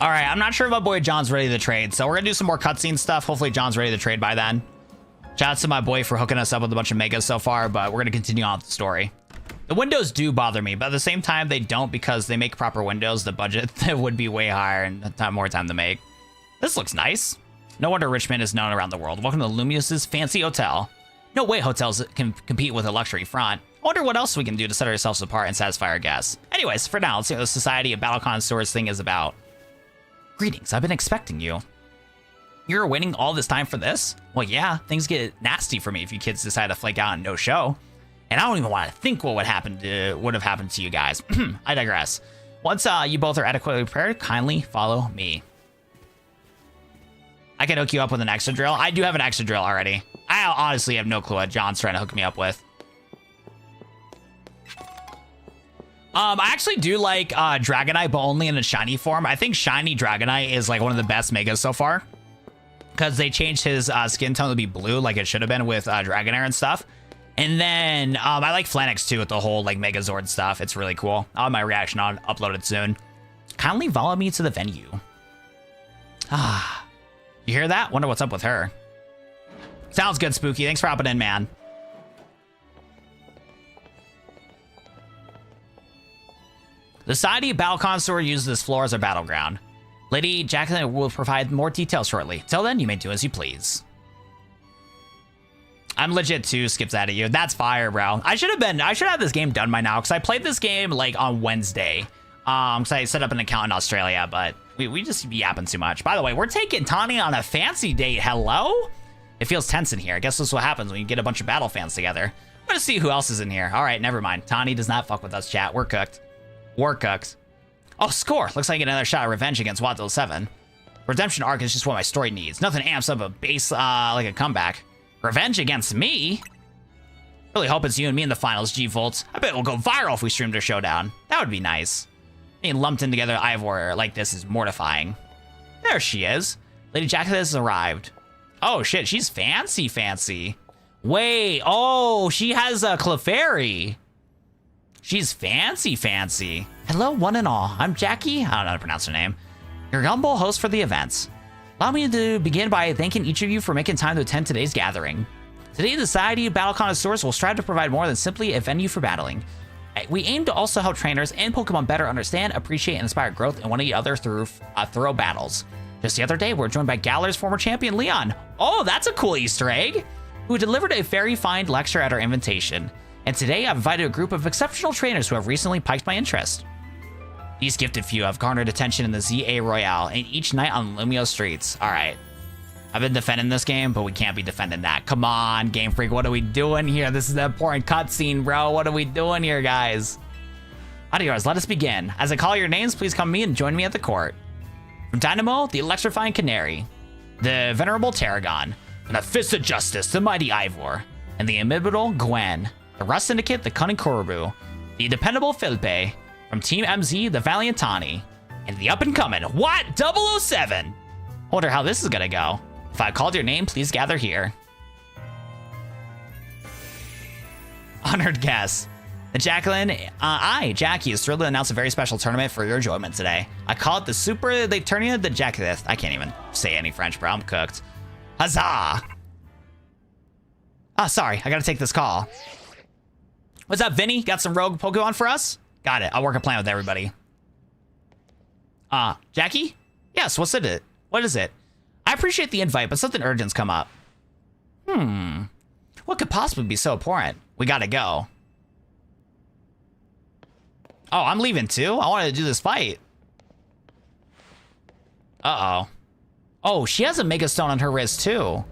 All right, I'm not sure if my boy John's ready to trade, so we're going to do some more cutscene stuff. Hopefully, John's ready to trade by then. Shout out to my boy for hooking us up with a bunch of Megas so far, but we're going to continue on with the story. The windows do bother me, but at the same time, they don't, because they make proper windows. The budget would be way higher and more time to make. This looks nice. No wonder Richmond is known around the world. Welcome to Lumiose's fancy hotel. No way hotels can compete with a luxury front. I wonder what else we can do to set ourselves apart and satisfy our guests. Anyways, for now, let's see what the Society of Battle Connoisseurs thing is about. Greetings, I've been expecting you. You're waiting all this time for this? Well, yeah, things get nasty for me if you kids decide to flake out and no show. And I don't even want to think what would have happened to you guys. I digress. Once you both are adequately prepared, kindly follow me. I can hook you up with an extra drill. I do have an extra drill already. I honestly have no clue what John's trying to hook me up with. I actually do like Dragonite, but only in a shiny form. I think shiny Dragonite is like one of the best megas so far, because they changed his skin tone to be blue like it should have been with Dragonair and stuff. And then I like Flanix too with the whole like Megazord stuff. It's really cool. I'll have my reaction on uploaded soon. Kindly follow me to the venue. Ah, you hear that? Wonder what's up with her. Sounds good, Spooky. Thanks for hopping in, man. The Society Battle Connoisseur uses this floor as a battleground. Lady Jacqueline will provide more details shortly. Till then, you may do as you please. I'm legit too, skips out of you. That's fire, bro. I should have this game done by now, because I played this game like on Wednesday. Because I set up an account in Australia, but we just be yapping too much. By the way, we're taking Tani on a fancy date. Hello? It feels tense in here. I guess this is what happens when you get a bunch of battle fans together. I'm gonna see who else is in here. All right, never mind. Tani does not fuck with us, chat. We're cooked. We're cooked. Oh, score. Looks like I get another shot of revenge against Waddle 7. Redemption arc is just what my story needs. Nothing amps up a base like a comeback. Revenge against me? Really hope it's you and me in the finals, G-Volts. I bet we'll go viral if we streamed a showdown. That would be nice. Being lumped in together Ivor like this is mortifying. There she is. Lady Jacqueline has arrived. Oh shit, she's fancy. Wait, oh, she has a Clefairy. She's fancy. Hello, one and all. I'm Jackie. I don't know how to pronounce her name. Your humble host for the events. Allow me to begin by thanking each of you for making time to attend today's gathering. Today, the Society of Battle Connoisseurs will strive to provide more than simply a venue for battling. We aim to also help trainers and Pokemon better understand, appreciate, and inspire growth in one another through thorough battles. Just the other day, we're joined by Galar's former champion, Leon. Oh, that's a cool Easter egg! Who delivered a very fine lecture at our invitation. And today, I've invited a group of exceptional trainers who have recently piqued my interest. These gifted few have garnered attention in the ZA Royale and each night on Lumiose streets. All right. I've been defending this game, but we can't be defending that. Come on, Game Freak, what are we doing here? This is an important cutscene, bro. What are we doing here, guys? Adios, let us begin. As I call your names, please come to me and join me at the court. From Dynamo, the electrifying Canary, the venerable Tarragon, and the Fist of Justice, the mighty Ivor, and the inimitable Gwen, the Rust Syndicate, the cunning Korobu, the dependable Philippe, from Team MZ, the valiant Tani, and the up-and-coming, what? 007! Wonder how this is gonna go. If I called your name, please gather here. Honored guests. The Jacqueline, Jackie, is thrilled to announce a very special tournament for your enjoyment today. I call it the Tournament de Jacqueline. I can't even say any French, bro. I'm cooked. Huzzah! Ah, sorry. I gotta take this call. What's up, Vinny? Got some rogue Pokemon for us? Got it. I'll work a plan with everybody. Jackie? Yes, what's it? What is it? I appreciate the invite, but something urgent's come up. What could possibly be so important? We gotta go. Oh, I'm leaving too? I wanted to do this fight. Uh-oh. Oh, she has a Mega Stone on her wrist too.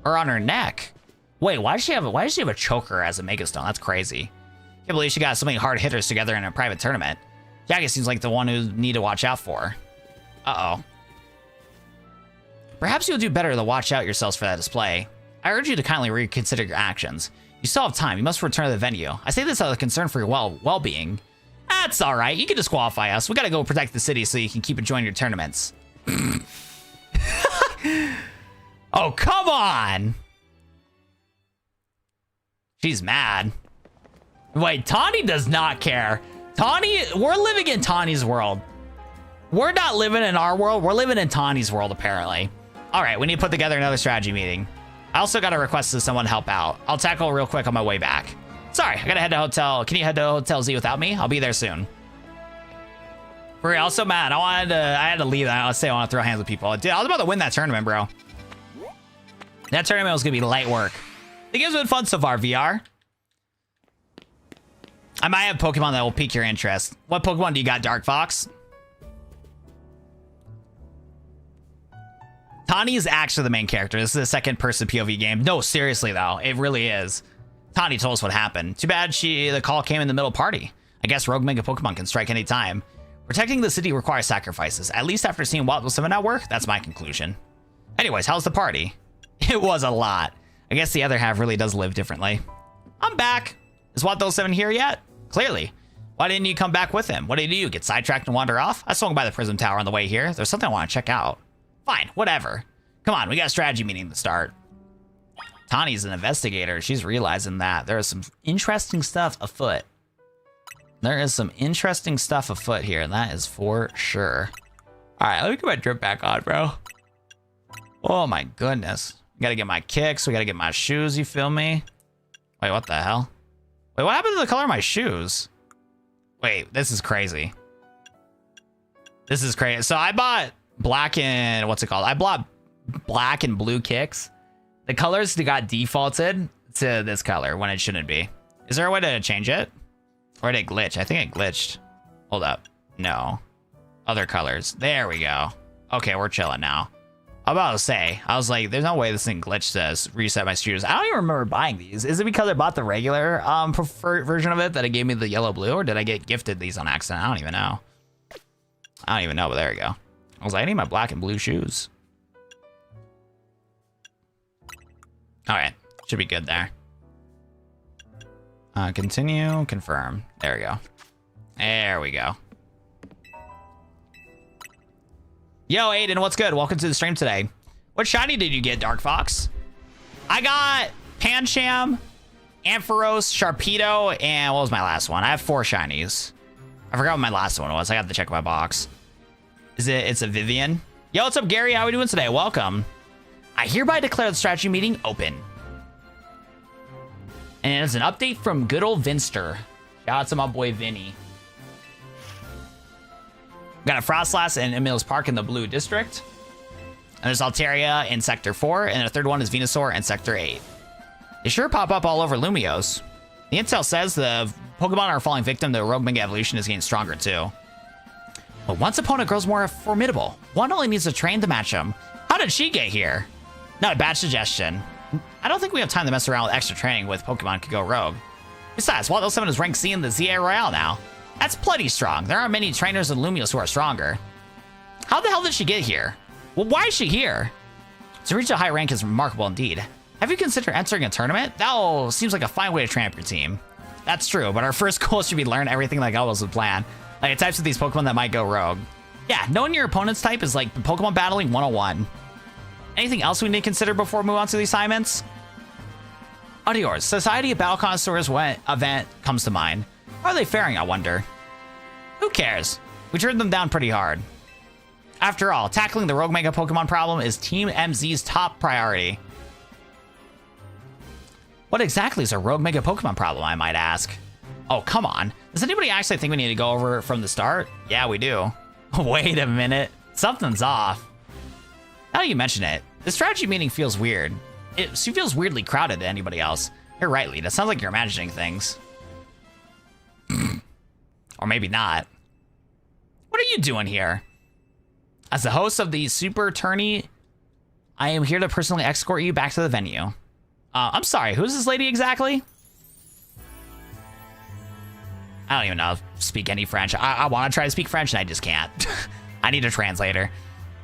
Or on her neck. Wait, why does she have a choker as a Mega Stone? That's crazy. Can't believe she got so many hard hitters together in a private tournament. Jackie seems like the one who need to watch out for. Uh-oh. Perhaps you'll do better to watch out yourselves for that display. I urge you to kindly reconsider your actions. You still have time. You must return to the venue. I say this out of concern for your well-being. That's all right. You can disqualify us. We gotta go protect the city so you can keep enjoying your tournaments. Oh, come on! She's mad. Wait, Tani does not care. Tani, we're living in Tani's world. We're not living in our world. We're living in Tani's world, apparently. All right, we need to put together another strategy meeting. I also got a request to someone help out. I'll tackle real quick on my way back. Sorry, I gotta head to hotel. Can you head to Hotel Z without me? I'll be there soon. For real, I was so mad. I had to leave. I say I want to throw hands with people. Dude, I was about to win that tournament, bro. That tournament was gonna be light work. The game's been fun so far, VR. I might have Pokemon that will pique your interest. What Pokemon do you got, Dark Fox? Tani is actually the main character. This is a second-person POV game. No, seriously, though. It really is. Tani told us what happened. Too bad the call came in the middle party. I guess Rogue Mega Pokemon can strike any time. Protecting the city requires sacrifices. At least after seeing Wild 7 at work, that's my conclusion. Anyways, how's the party? It was a lot. I guess the other half really does live differently. I'm back. Is Wild 7 here yet? Clearly. Why didn't you come back with him? What did you do? Get sidetracked and wander off? I swung by the Prism Tower on the way here. There's something I want to check out. Fine, whatever. Come on, we got a strategy meeting to start. Tani's an investigator. She's realizing that there is some interesting stuff afoot. There is some interesting stuff afoot here, and that is for sure. All right, let me get my drip back on, bro. Oh my goodness. Gotta get my kicks. We gotta get my shoes, you feel me? Wait, what the hell? Wait, what happened to the color of my shoes? Wait, this is crazy. This is crazy. So I bought black and, what's it called? I bought black and blue kicks. The colors got defaulted to this color when it shouldn't be. Is there a way to change it? Or did it glitch? I think it glitched. Hold up. No. Other colors. There we go. Okay, we're chilling now. I'm about to say, I was like, there's no way this thing glitched to reset my shoes. I don't even remember buying these. Is it because I bought the regular preferred version of it that it gave me the yellow blue, or did I get gifted these on accident? I don't even know. I don't even know, but there we go. I was like, I need my black and blue shoes. All right, should be good there. Continue, confirm. There we go. There we go. Yo, Aiden, what's good? Welcome to the stream today. What shiny did you get, Dark Fox? I got Pancham, Ampharos, Sharpedo, and what was my last one? I have 4 shinies. I forgot what my last one was. I got to check my box. It's a Vivian. Yo, what's up, Gary? How are we doing today? Welcome. I hereby declare the strategy meeting open. And it's an update from good old Vinster. Shout out to my boy Vinny. Got a Frostlass in Emil's Park in the Blue District. And there's Altaria in Sector 4. And the third one is Venusaur in Sector 8. They sure pop up all over Lumiose. The intel says the Pokemon are falling victim to Rogue Mega Evolution is getting stronger too. But once opponent grows more formidable, one only needs to train to match him. How did she get here? Not a bad suggestion. I don't think we have time to mess around with extra training with Pokemon could go rogue. Besides, Wild 7 is ranked C in the ZA Royale now. That's plenty strong. There aren't many trainers in Lumiose who are stronger. How the hell did she get here? Well, why is she here? To reach a high rank is remarkable indeed. Have you considered entering a tournament? That seems like a fine way to train up your team. That's true, but our first goal should be learn everything like Elbows would plan. Like types of these Pokemon that might go rogue. Yeah, knowing your opponent's type is like Pokemon battling 101. Anything else we need to consider before we move on to the assignments? Audiors, Society of Battle Connoisseurs event comes to mind. How are they faring, I wonder? Who cares? We turned them down pretty hard. After all, tackling the Rogue Mega Pokemon problem is Team MZ's top priority. What exactly is a Rogue Mega Pokemon problem, I might ask? Oh, come on. Does anybody actually think we need to go over it from the start? Yeah, we do. Wait a minute. Something's off. Now that you mention it, the strategy meeting feels weird. She feels weirdly crowded to anybody else. You're right, Lita. Sounds like you're imagining things. Or maybe not. What are you doing here? As the host of the Super Tourney, I am here to personally escort you back to the venue. I'm sorry, who's this lady exactly? I don't even know speak any French. I want to try to speak French and I just can't. I need a translator.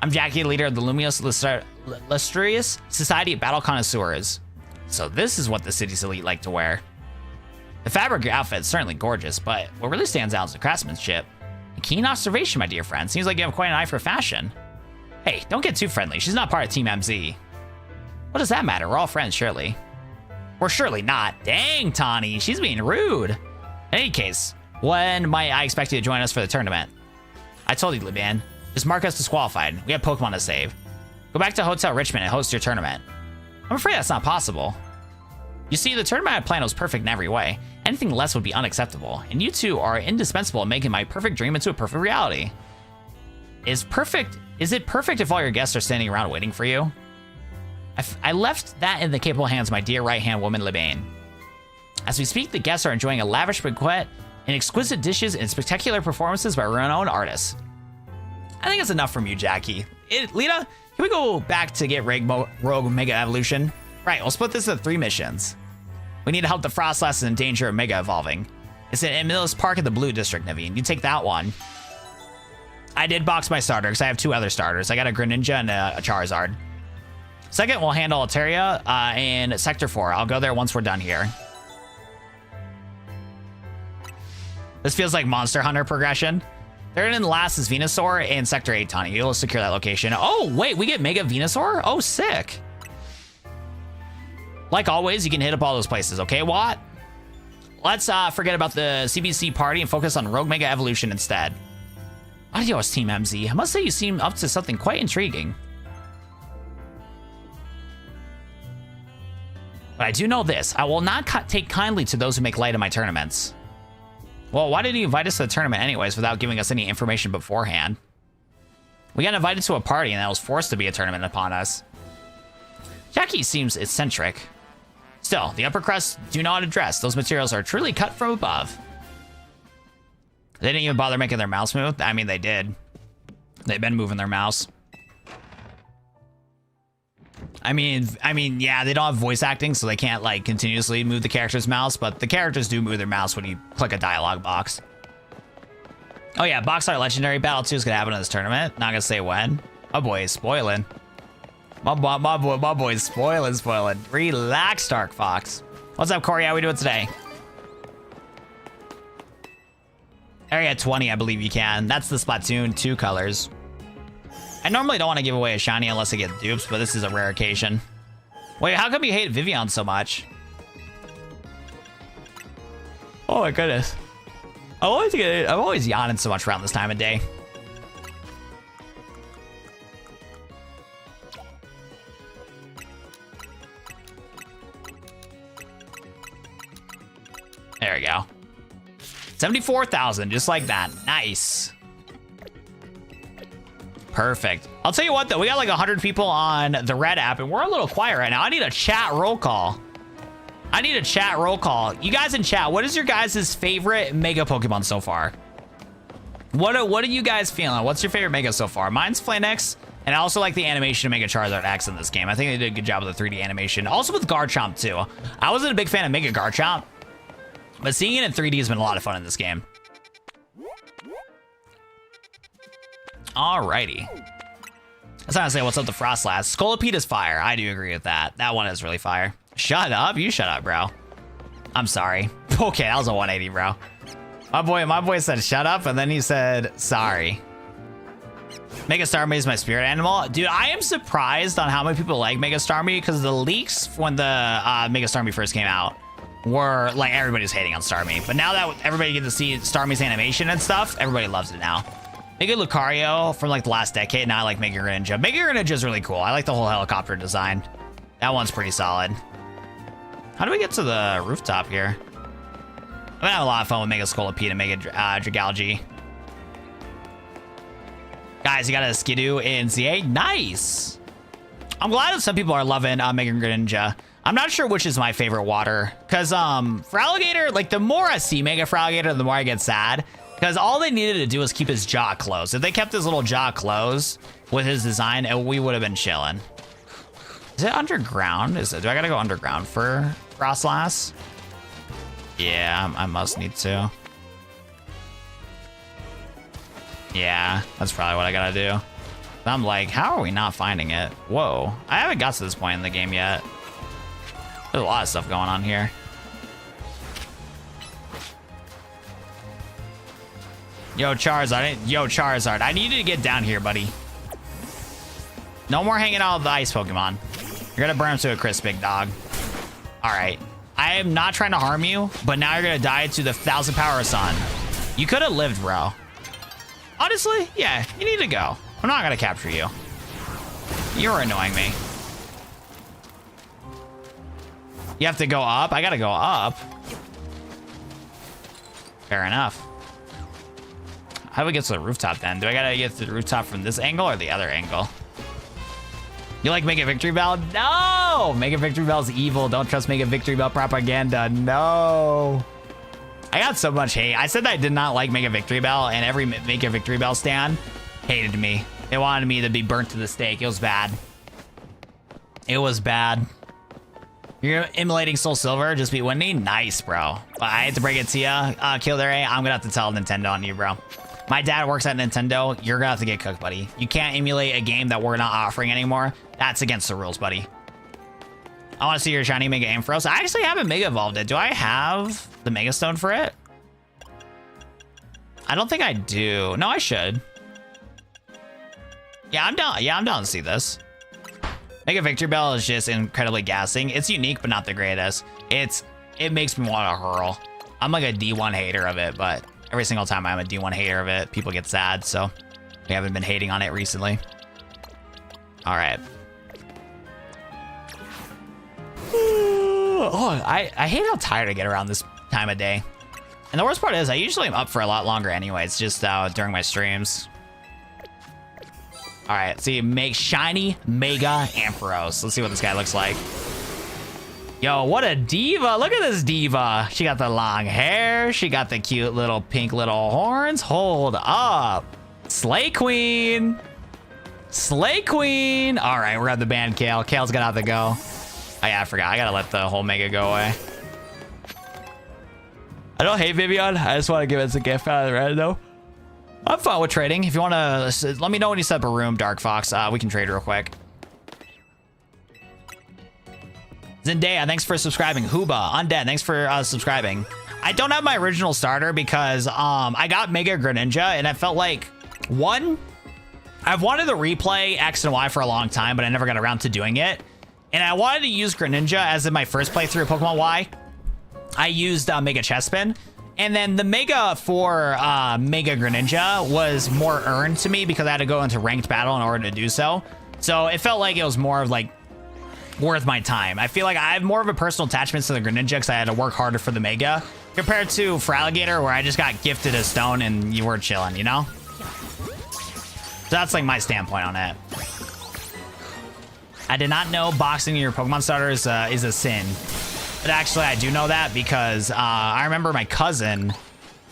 I'm Jackie, leader of the Lumiose Illustrious Society of Battle Connoisseurs. So this is what the city's elite like to wear. The fabric of your outfit is certainly gorgeous, but what really stands out is the craftsmanship. A keen observation, my dear friend. Seems like you have quite an eye for fashion. Hey, don't get too friendly. She's not part of Team MZ. What does that matter? We're all friends, surely. We're surely not. Dang, Tani, she's being rude. In any case, when might I expect you to join us for the tournament? I told you, Liban. Just mark us disqualified. We have Pokemon to save. Go back to Hotel Richmond and host your tournament. I'm afraid that's not possible. You see, the tournament I planned was perfect in every way. Anything less would be unacceptable, and you two are indispensable in making my perfect dream into a perfect reality. Is it perfect if all your guests are standing around waiting for you? I left that in the capable hands of my dear right-hand woman, Libane. As we speak, the guests are enjoying a lavish banquet and exquisite dishes and spectacular performances by renowned artists. I think it's enough from you, Jackie. Lita, Can we go back to get Rogue Mega Evolution? Right, we'll split this into 3 missions. We need to help the Frostlass in danger of Mega Evolving. It's in Millis Park in the Blue District, Naveen. You take that one. I did box my starter because I have 2 other starters. I got a Greninja and a Charizard. Second, we'll handle Altaria in Sector 4. I'll go there once we're done here. This feels like Monster Hunter progression. Third and last is Venusaur in Sector 8, Tawny. You'll secure that location. Oh, wait, we get Mega Venusaur? Oh, sick. Like always, you can hit up all those places, okay, Watt? Let's forget about the CBC party and focus on Rogue Mega Evolution instead. Adios, Team MZ. I must say you seem up to something quite intriguing. But I do know this. I will not take kindly to those who make light of my tournaments. Well, why did he invite us to the tournament anyways without giving us any information beforehand? We got invited to a party and that was forced to be a tournament upon us. Jackie seems eccentric. Still, the upper crust do not address. Those materials are truly cut from above. They didn't even bother making their mouse move. I mean, they did. They've been moving their mouse. I mean, yeah, they don't have voice acting, so they can't like continuously move the character's mouse, but the characters do move their mouse when you click a dialogue box. Oh yeah, box art legendary battle 2 is gonna happen in this tournament. Not gonna say when. My boy is spoiling. My boy is spoiling. Relax, Dark Fox. What's up, Corey? How we doing today? Area 20, I believe you can. That's the Splatoon 2 colors. I normally don't want to give away a shiny unless I get dupes, but this is a rare occasion. Wait, how come you hate Vivian so much? Oh my goodness. I'm always yawning so much around this time of day. There we go. 74,000, just like that. Nice. Perfect. I'll tell you what, though. We got like 100 people on the Red app, and we're a little quiet right now. I need a chat roll call. You guys in chat, what is your guys' favorite Mega Pokemon so far? What are you guys feeling? What's your favorite Mega so far? Mine's Flanex, and I also like the animation of Mega Charizard X in this game. I think they did a good job with the 3D animation. Also with Garchomp, too. I wasn't a big fan of Mega Garchomp, but seeing it in 3D has been a lot of fun in this game. Alrighty. That's not gonna say what's up the Frostlass. Scolipede is fire. I do agree with that. That one is really fire. Shut up. You shut up, bro. I'm sorry. Okay, that was a 180, bro. My boy said shut up, and then he said sorry. Mega Starmie is my spirit animal. Dude, I am surprised on how many people like Mega Starmie because the leaks when the Mega Starmie first came out were like everybody's hating on Starmie. But now that everybody gets to see Starmie's animation and stuff, everybody loves it now. Mega Lucario from like the last decade. Now I like Mega Greninja. Mega Greninja is really cool. I like the whole helicopter design. That one's pretty solid. How do we get to the rooftop here? I'm gonna have a lot of fun with Mega Scolipede and Mega Dragalge. Guys, you got a Skidoo in ZA. Nice. I'm glad that some people are loving Mega Greninja. I'm not sure which is my favorite water. Because for Alligator, like the more I see Mega Alligator, the more I get sad. Because all they needed to do was keep his jaw closed. If they kept his little jaw closed with his design, we would have been chilling. Is it underground? Do I gotta go underground for Frostlass? Yeah, I must need to. Yeah, that's probably what I gotta do. I'm like, how are we not finding it? Whoa, I haven't got to this point in the game yet. There's a lot of stuff going on here. Yo, Charizard, I need you to get down here, buddy. No more hanging out with the ice Pokemon. You're gonna burn him to a crisp, big dog. All right. I am not trying to harm you, but now you're gonna die to the 1000 power sun. You could have lived, bro. Honestly, yeah, you need to go. I'm not gonna capture you. You're annoying me. You have to go up? I gotta go up. Fair enough. How do we get to the rooftop then? Do I gotta get to the rooftop from this angle or the other angle? You like Mega Victory Bell? No! Mega Victory Bell's evil. Don't trust Mega Victory Bell propaganda. No. I got so much hate. I said that I did not like Mega Victory Bell, and every Mega Victory Bell stan hated me. They wanted me to be burnt to the stake. It was bad. It was bad. You're emulating Soul Silver, just beat Windy? Nice, bro. But I hate to break it to you, Kildare. I'm gonna have to tell Nintendo on you, bro. My dad works at Nintendo. You're gonna have to get cooked, buddy. You can't emulate a game that we're not offering anymore. That's against the rules, buddy. I want to see your shiny Mega Ampharos. I actually haven't Mega Evolved it. Do I have the Mega Stone for it? I don't think I do. No, I should. Yeah, I'm down. Yeah, I'm down to see this. Mega Victory Bell is just incredibly gassing. It's unique, but not the greatest. It makes me want to hurl. I'm like a D1 hater of it, but every single time I'm a D1 hater of it, people get sad, so we haven't been hating on it recently. All right. Oh, I hate how tired I get around this time of day. And the worst part is I usually am up for a lot longer anyway. It's just during my streams. All right, see, make shiny Mega Ampharos. Let's see what this guy looks like. Yo, what a diva. Look at this diva. She got the long hair. She got the cute little pink little horns. Hold up. Slay Queen. Slay Queen. All right, we're at the band Kale. Kale's gonna have to go. Oh yeah, I forgot. I gotta let the whole Mega go away. I don't hate Vivian. I just want to give it as a gift out of the red though. I'm fine with trading. If you want to, let me know when you set up a room, Dark Fox. We can trade real quick. Zendaya, thanks for subscribing. Huba, Undead, thanks for subscribing. I don't have my original starter because I got Mega Greninja and I felt like, one, I've wanted to replay X and Y for a long time, but I never got around to doing it. And I wanted to use Greninja as in my first playthrough of Pokemon Y. I used Mega Chespin. And then the Mega for Mega Greninja was more earned to me because I had to go into ranked battle in order to do so. So it felt like it was more of like worth my time. I feel like I have more of a personal attachment to the Greninja because I had to work harder for the Mega compared to for Alligator where I just got gifted a stone and you were chilling, you know? So that's like my standpoint on it. I did not know boxing your Pokemon starters is a sin. But actually, I do know that because I remember my cousin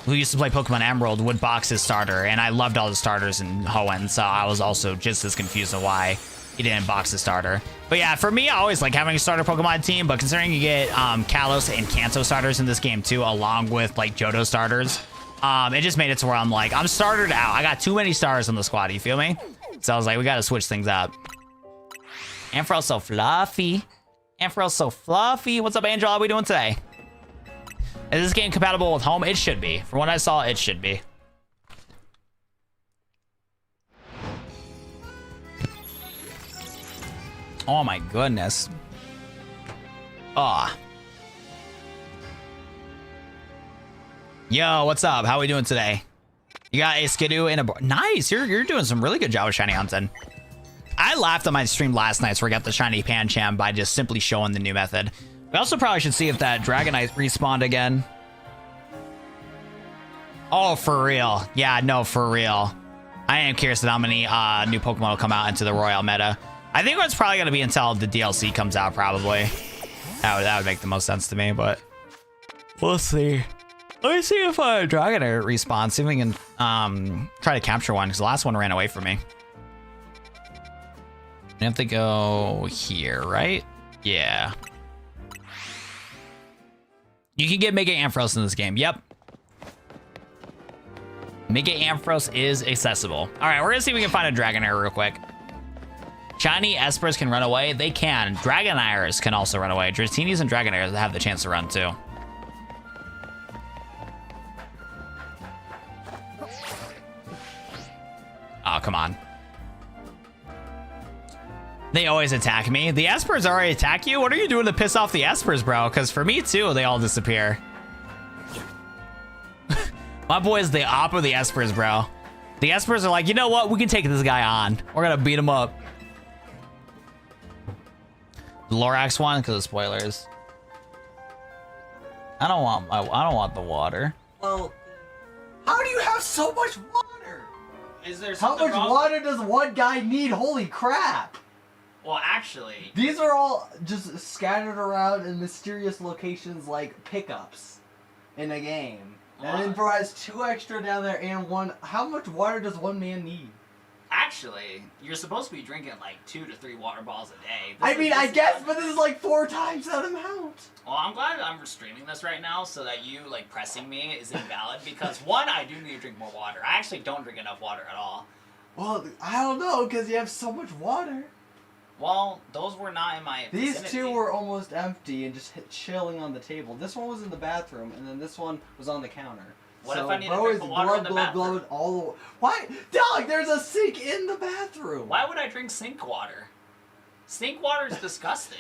who used to play Pokemon Emerald would box his starter, and I loved all the starters in Hoenn, so I was also just as confused on why he didn't box his starter. But yeah, for me, I always like having a starter Pokemon team, but considering you get Kalos and Kanto starters in this game too, along with like Johto starters, it just made it to where I'm like, I'm startered out. I got too many stars on the squad, you feel me? So I was like, we gotta switch things up. Ampharos so fluffy. Ampharos so fluffy. What's up, Angel? How are we doing today? Is this game compatible with home? It should be. From what I saw, it should be. Oh my goodness. Ah. Yo, what's up? How are we doing today? You got a Skidoo and a... Nice. You're doing some really good job with shiny hunting. I laughed on my stream last night where I got the shiny Pancham by just simply showing the new method. We also probably should see if that Dragonite respawned again. Oh, for real. Yeah, no, for real. I am curious how many new Pokemon will come out into the Royal meta. I think it's probably going to be until the DLC comes out, probably. That would make the most sense to me, but we'll see. Let me see if Dragonite respawns, see if we can try to capture one, because the last one ran away from me. We have to go here, right? Yeah. You can get Mega Ampharos in this game. Yep. Mega Ampharos is accessible. All right, we're gonna see if we can find a Dragonair real quick. Shiny Espers can run away. They can. Dragonairs can also run away. Dratinis and Dragonairs have the chance to run too. Oh, come on. They always attack me. The Espers already attack you? What are you doing to piss off the Espers, bro? Because for me, too, they all disappear. My boy is the op of the Espers, bro. The Espers are like, you know what? We can take this guy on. We're going to beat him up. The Lorax one, because of spoilers. I don't want the water. Well, how do you have so much water? Is there How much water does one guy need? Holy crap! Well, actually... These are all just scattered around in mysterious locations like pickups in a game. And then bro has 2 extra down there and 1. How much water does one man need? Actually, you're supposed to be drinking like 2 to 3 water bottles a day. I guess, but this is like 4 times that amount. Well, I'm glad I'm streaming this right now so that you like pressing me is invalid because one, I do need to drink more water. I actually don't drink enough water at all. Well, I don't know because you have so much water. Well, those were not in my These vicinity. 2 were almost empty and just chilling on the table. This one was in the bathroom, and then this one was on the counter. What so if I need bro to drink the water in the bathroom? All why, dog? There's a sink in the bathroom. Why would I drink sink water? Sink water is disgusting.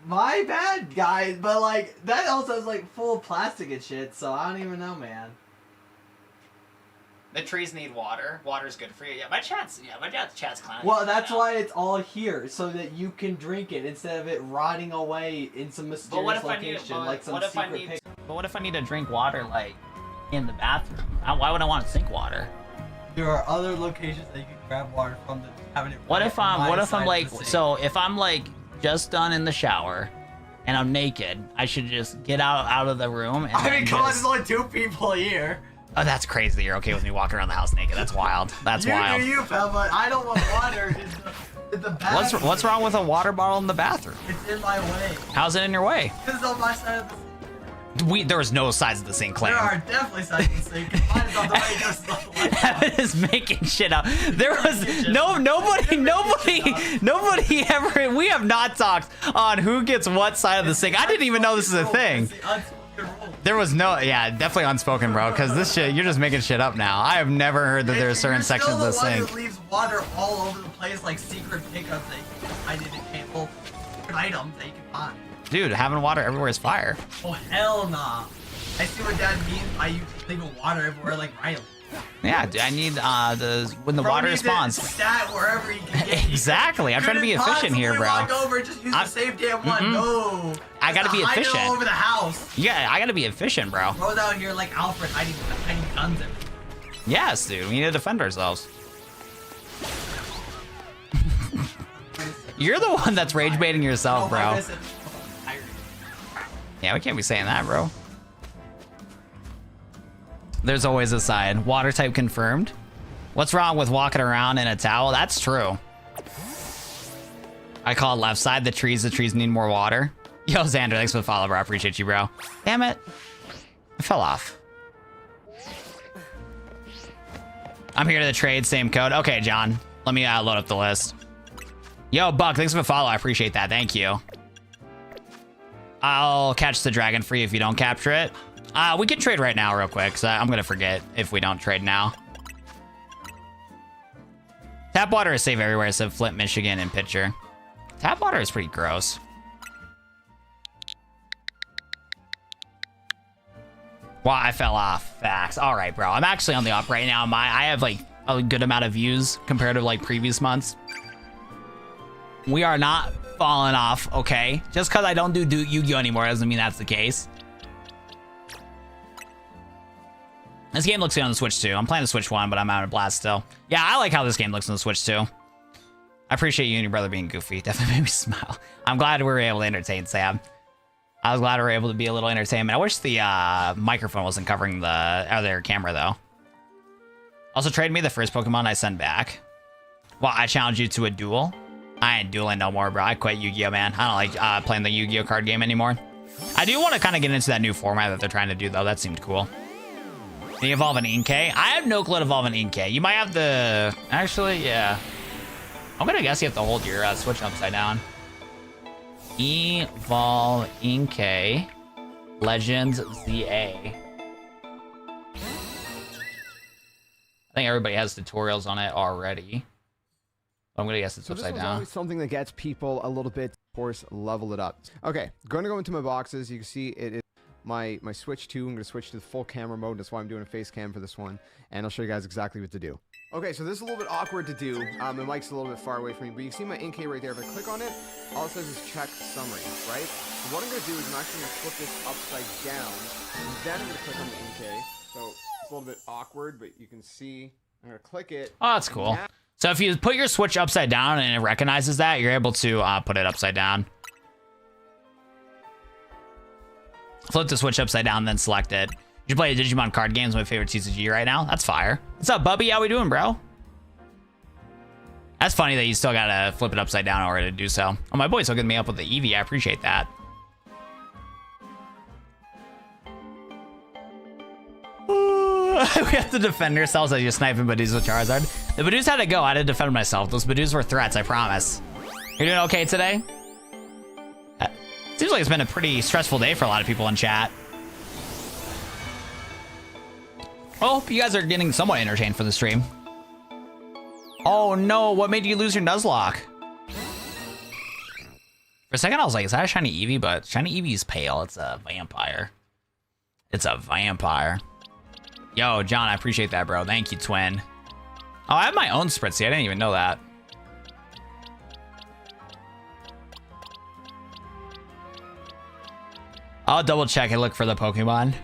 My bad, guys. But like that also is like full of plastic and shit. So I don't even know, man. The trees need water. Water's good for you. Yeah, my chat's clowning. Well, that's why it's all here, so that you can drink it instead of it rotting away in some mysterious location, like some secret pick. But what if I need to drink water like in the bathroom? Why would I want sink water? There are other locations that you can grab water from that having it. What if I'm like, so if I'm like just done in the shower and I'm naked, I should just get out of the room and I mean, come on, there's only 2 people here. Oh, that's crazy that you're okay with me walking around the house naked. That's wild. That's wild. You, pal, but I don't want water in the bathroom. What's wrong with a water bottle in the bathroom? It's in my way. How's it in your way? Because it's on my side of the sink. There was no sides of the sink claim. There are definitely sides of the sink. Mine is on the way just the way. Evan is making shit up. There was nobody ever. We have not talked on who gets what side of the sink. I didn't even know this is a thing. There was no, yeah, definitely unspoken, bro. Because this shit, you're just making shit up now. I have never heard that there are certain sections of the sink. Who leaves water all over the place, like secret pickups that you can find in a table, items that you can find. Dude, having water everywhere is fire. Oh hell nah! I see what Dad means by you leaving water everywhere, like Riley. Yeah, dude, I need when the water spawns. Stat wherever you can get. Exactly, I'm trying to be efficient here, bro. Walk over, just use the same damn one. No. I gotta be efficient. All over the house. Yeah, I gotta be efficient, bro. Bro's out here like Alfred hiding guns everywhere. Yes, dude, we need to defend ourselves. You're the one that's rage baiting yourself, bro. Yeah, we can't be saying that, bro. There's always a side. Water type confirmed. What's wrong with walking around in a towel? That's true. I call it left side. The trees need more water. Yo, Xander, thanks for the follow, bro. I appreciate you, bro. Damn it. I fell off. I'm here to the trade, same code. Okay, John. Let me load up the list. Yo, Buck, thanks for the follow. I appreciate that. Thank you. I'll catch the dragon for you if you don't capture it. We can trade right now real quick, because I'm going to forget if we don't trade now. Tap water is safe everywhere, so Flint, Michigan, and Pitcher. Tap water is pretty gross. Wow, I fell off. Facts. All right, bro. I'm actually on the up right now. I have like a good amount of views compared to like previous months. We are not falling off, okay? Just because I don't do Yu-Gi-Oh anymore doesn't mean that's the case. This game looks good on the Switch too. I'm playing the Switch 1, but I'm out of blast still. Yeah, I like how this game looks on the Switch too. I appreciate you and your brother being goofy. Definitely made me smile. I'm glad we were able to entertain Sam. I was glad we were able to be a little entertainment. I wish the microphone wasn't covering the other camera though. Also, trade me the first Pokemon I send back. Well, I challenge you to a duel. I ain't dueling no more, bro. I quit Yu-Gi-Oh, man. I don't like playing the Yu-Gi-Oh card game anymore. I do want to kind of get into that new format that they're trying to do though. That seemed cool. Can you evolve an Inkay? I have no clue to evolve an Inkay. You might have to... Actually, yeah. I'm going to guess you have to hold your Switch upside down. Evolve Inkay. Legends ZA. I think everybody has tutorials on it already. I'm going to guess it's upside down. Always something that gets people a little bit, of course, level it up. Okay, going to go into my boxes. You can see it is my Switch 2. I'm going to switch to the full camera mode. That's why I'm doing a face cam for this one. And I'll show you guys exactly what to do. Okay, so this is a little bit awkward to do. The mic's a little bit far away from me, but you can see my Inkay right there. If I click on it, all it says is check summary, right? So what I'm going to do is I'm actually going to flip this upside down, and then I'm going to click on the Inkay. So it's a little bit awkward, but you can see I'm going to click it. Oh, that's cool. Yeah. So if you put your Switch upside down and it recognizes that, you're able to put it upside down. Flip the Switch upside down, then select it. You play Digimon card games, my favorite TCG right now. That's fire. What's up, Bubby? How we doing, bro? That's funny that you still gotta flip it upside down in order to do so. Oh, my boy's hooking me up with the Eevee. I appreciate that. We have to defend ourselves as you're sniping Badoos with Charizard. The Badoos had to go. I had to defend myself. Those Badoos were threats, I promise. You're doing okay today? Seems like it's been a pretty stressful day for a lot of people in chat. Oh, you guys are getting somewhat entertained for the stream. Oh no, what made you lose your Nuzlocke? For a second I was like, is that a shiny Eevee? But shiny Eevee's pale. It's a vampire. It's a vampire. Yo, John, I appreciate that, bro. Thank you, twin. Oh, I have my own Spritzy. I didn't even know that. I'll double check and look for the Pokemon.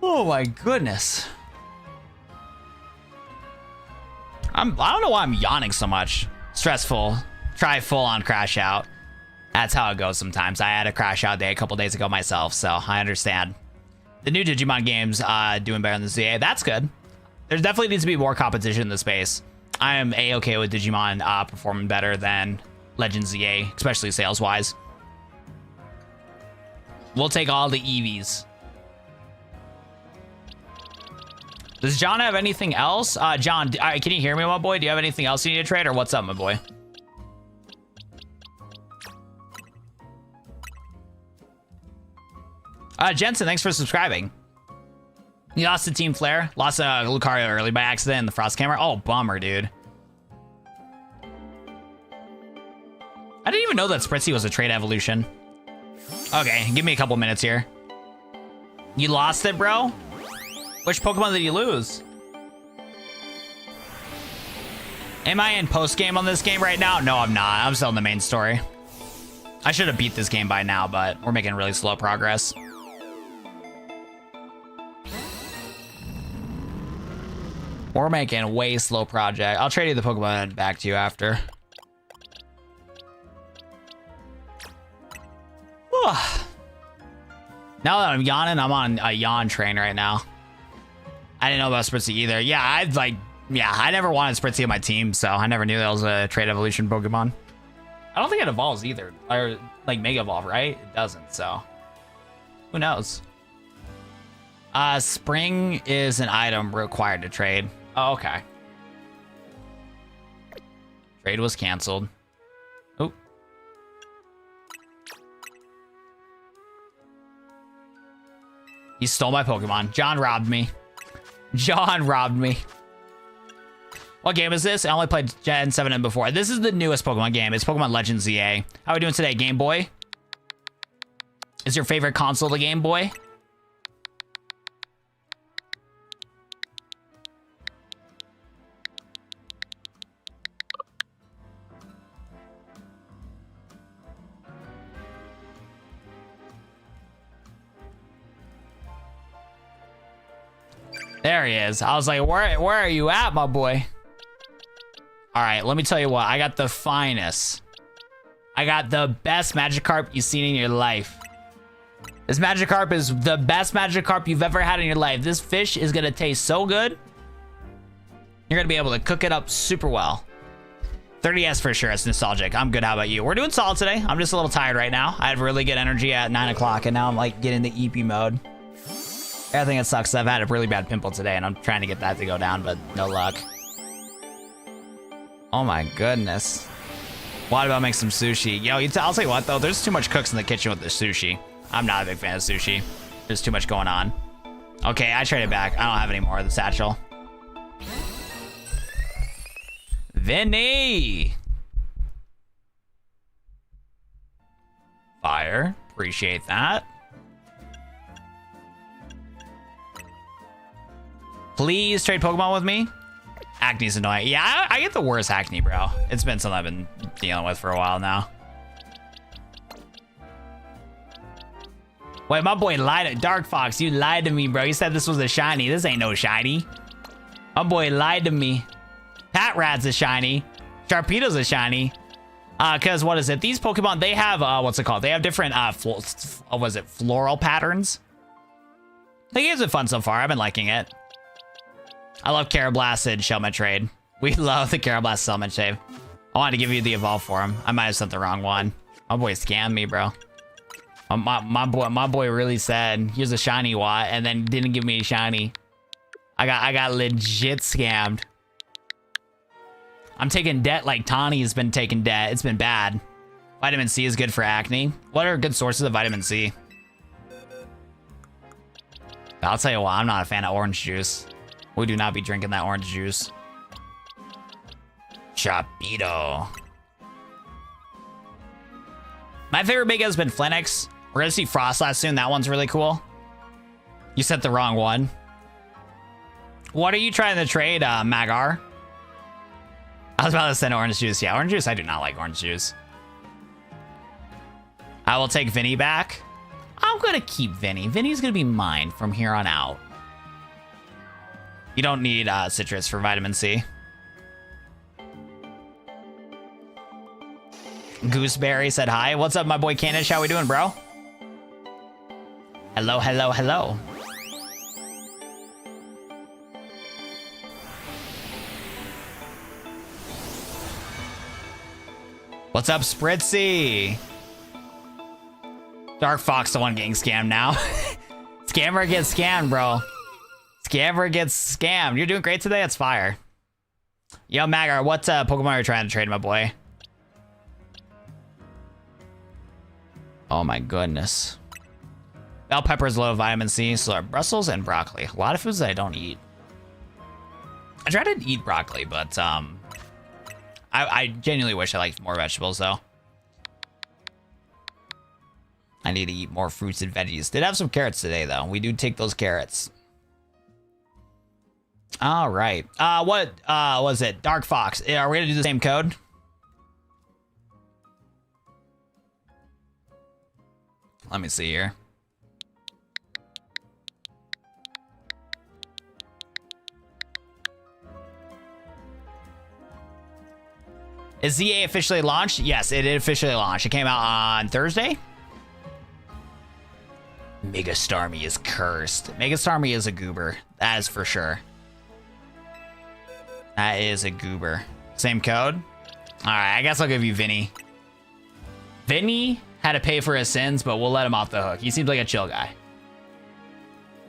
Oh my goodness. I don't know why I'm yawning so much. Stressful. Try full on crash out. That's how it goes sometimes. I had a crash out day a couple days ago myself, so I understand. The new Digimon game's doing better than the ZA. That's good. There definitely needs to be more competition in the space. I am A-okay with Digimon performing better than Legend ZA, especially sales-wise. We'll take all the Eevees. Does John have anything else? John, can you hear me, my boy? Do you have anything else you need to trade, or what's up, my boy? Jensen, thanks for subscribing. You lost to Team Flare. Lost Lucario early by accident in the Frost Camera. Oh, bummer, dude. I didn't even know that Spritzy was a trait evolution. Okay, give me a couple minutes here. You lost it, bro? Which Pokemon did you lose? Am I in post-game on this game right now? No, I'm not. I'm still in the main story. I should have beat this game by now, but we're making really slow progress. We're making way slow project. I'll trade you the Pokemon back to you after. Now that I'm yawning, I'm on a yawn train right now. I didn't know about Spritzy either. Yeah, I never wanted Spritzy on my team, so I never knew that was a trait evolution Pokemon. I don't think it evolves either, or like Mega Evolve, right? It doesn't, so who knows? Spring is an item required to trade. Oh, okay. Trade was canceled. Oh. He stole my Pokemon. John robbed me. John robbed me. What game is this? I only played Gen 7 and before. This is the newest Pokemon game. It's Pokemon Legends ZA. How are we doing today, Game Boy? Is your favorite console the Game Boy? There he is. I was like, where are you at, my boy? All right, let me tell you what. I got the finest. I got the best Magikarp you've seen in your life. This Magikarp is the best Magikarp you've ever had in your life. This fish is gonna taste so good. You're gonna be able to cook it up super well. 30S for sure. It's nostalgic. I'm good. How about you? We're doing solid today. I'm just a little tired right now. I had really good energy at 9 o'clock, and now I'm like getting the EP mode. I think it sucks. I've had a really bad pimple today, and I'm trying to get that to go down, but no luck. Oh my goodness. What about make some sushi? Yo, I'll tell you what though, there's too much cooks in the kitchen with the sushi. I'm not a big fan of sushi. There's too much going on. Okay, I traded back. I don't have any more of the satchel. Vinny! Fire. Appreciate that. Please trade Pokemon with me. Acne's annoying. Yeah, I get the worst acne, bro. It's been something I've been dealing with for a while now. Wait, my boy lied. Dark Fox, you lied to me, bro. You said this was a shiny. This ain't no shiny. My boy lied to me. Pat Rat's a shiny. Sharpedo's a shiny. Cause what is it? These Pokemon, they have what's it called? They have different floral patterns. The game's been fun so far. I've been liking it. I love Karablasted, Shelmet Trade. We love the Carol Blast Summon Shave. I wanted to give you the evolve for him. I might have sent the wrong one. My boy scammed me, bro. My boy really said here's a shiny Watt and then didn't give me a shiny. I got legit scammed. I'm taking debt like Tawny's been taking debt. It's been bad. Vitamin C is good for acne. What are good sources of vitamin C? I'll tell you what, I'm not a fan of orange juice. We do not be drinking that orange juice. Chapito. My favorite big has been Flinix. We're gonna see Frostlass soon. That one's really cool. You sent the wrong one. What are you trying to trade, Magar? I was about to send orange juice. Yeah, orange juice. I do not like orange juice. I will take Vinny back. I'm gonna keep Vinny. Vinny's gonna be mine from here on out. You don't need citrus for vitamin C. Gooseberry said hi. What's up, my boy Canish? How we doing, bro? Hello, hello, hello. What's up, Spritzy? Dark Fox, the one getting scammed now. Scammer gets scammed, bro. Scammer gets scammed. You're doing great today. It's fire. Yo, Magar, what Pokemon are you trying to trade, my boy? Oh my goodness. Bell pepper's low vitamin C, so are Brussels and broccoli. A lot of foods that I don't eat. I try to eat broccoli, but I genuinely wish I liked more vegetables though. I need to eat more fruits and veggies. Did have some carrots today though. We do take those carrots. All right. What was it? Dark Fox. Are we gonna do the same code? Let me see here. Is ZA officially launched? Yes, it did officially launch. It came out on Thursday. Mega Starmie is cursed. Mega Starmie is a goober. That is for sure. That is a goober. Same code? Alright, I guess I'll give you Vinny. Vinny had to pay for his sins, but we'll let him off the hook. He seems like a chill guy.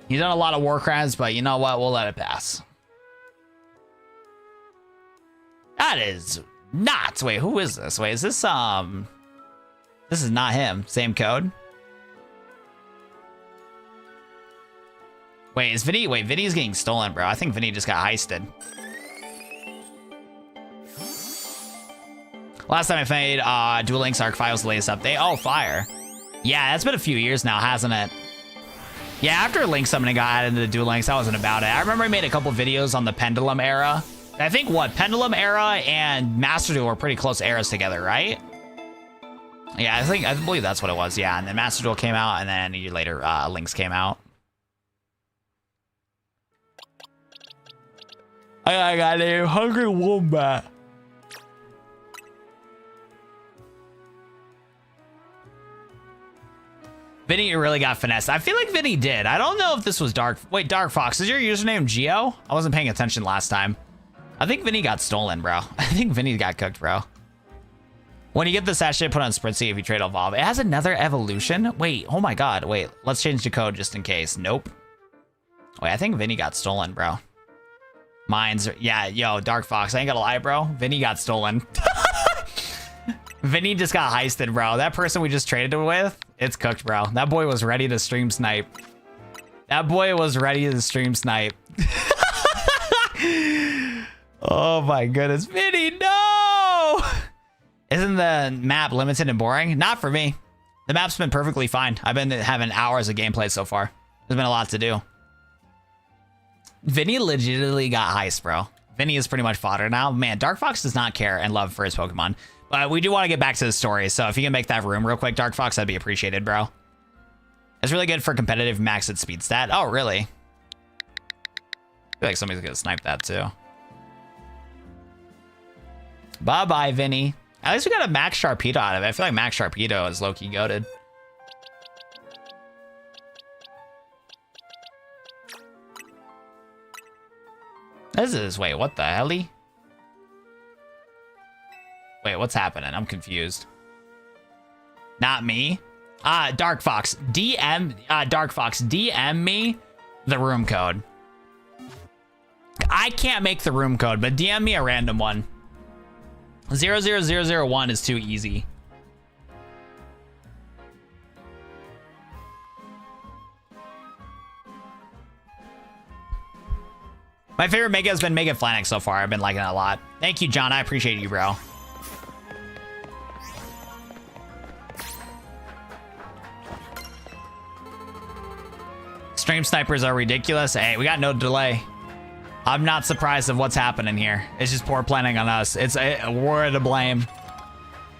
He's done a lot of war crimes, but you know what? We'll let it pass. That is not. Wait, who is this? Wait, is this this is not him. Same code. Wait, is Vinny? Wait, Vinny's getting stolen, bro. I think Vinny just got heisted. Last time I played Duel Links Arc Files latest update. Oh, fire. Yeah, that's been a few years now, hasn't it? Yeah, after Link Summoning got added into the Duel Links, I wasn't about it. I remember I made a couple videos on the Pendulum era. I think, what, Pendulum era and Master Duel were pretty close eras together, right? Yeah, I believe that's what it was, yeah. And then Master Duel came out, and then a year later, Links came out. I got a hungry wombat. Vinny really got finessed. I feel like Vinny did. I don't know if this was Dark. Wait, Dark Fox, is your username Geo? I wasn't paying attention last time. I think Vinny got stolen, bro. I think Vinny got cooked, bro. When you get the sachet, put on Spritzy if you trade Evolve. It has another evolution? Wait, oh my god. Wait, let's change the code just in case. Nope. Wait, I think Vinny got stolen, bro. Mine's, yeah, yo, Dark Fox, I ain't gonna lie, bro. Vinny got stolen. Vinny just got heisted, bro. That person we just traded with, it's cooked, bro. That boy was ready to stream snipe. That boy was ready to stream snipe. Oh my goodness, Vinny, no! Isn't the map limited and boring? Not for me. The map's been perfectly fine. I've been having hours of gameplay so far. There's been a lot to do. Vinny legitimately got heist, bro. Vinny is pretty much fodder now. Man, Dark Fox does not care and love for his Pokemon. But we do want to get back to the story, so if you can make that room real quick, Dark Fox, that'd be appreciated, bro. It's really good for competitive max at speed stat. Oh, really? I feel like somebody's gonna snipe that too. Bye-bye, Vinny. At least we got a Max Sharpedo out of it. I feel like Max Sharpedo is low-key goated. This is, wait, what the hell? Wait, what's happening? I'm confused. Not me. Dark Fox, DM me the room code. I can't make the room code, but DM me a random one. 00001 is too easy. My favorite mega has been Mega Flanic so far. I've been liking it a lot. Thank you, John. I appreciate you, bro. Stream snipers are ridiculous. Hey, we got no delay. I'm not surprised of what's happening here. It's just poor planning on us. We're to blame.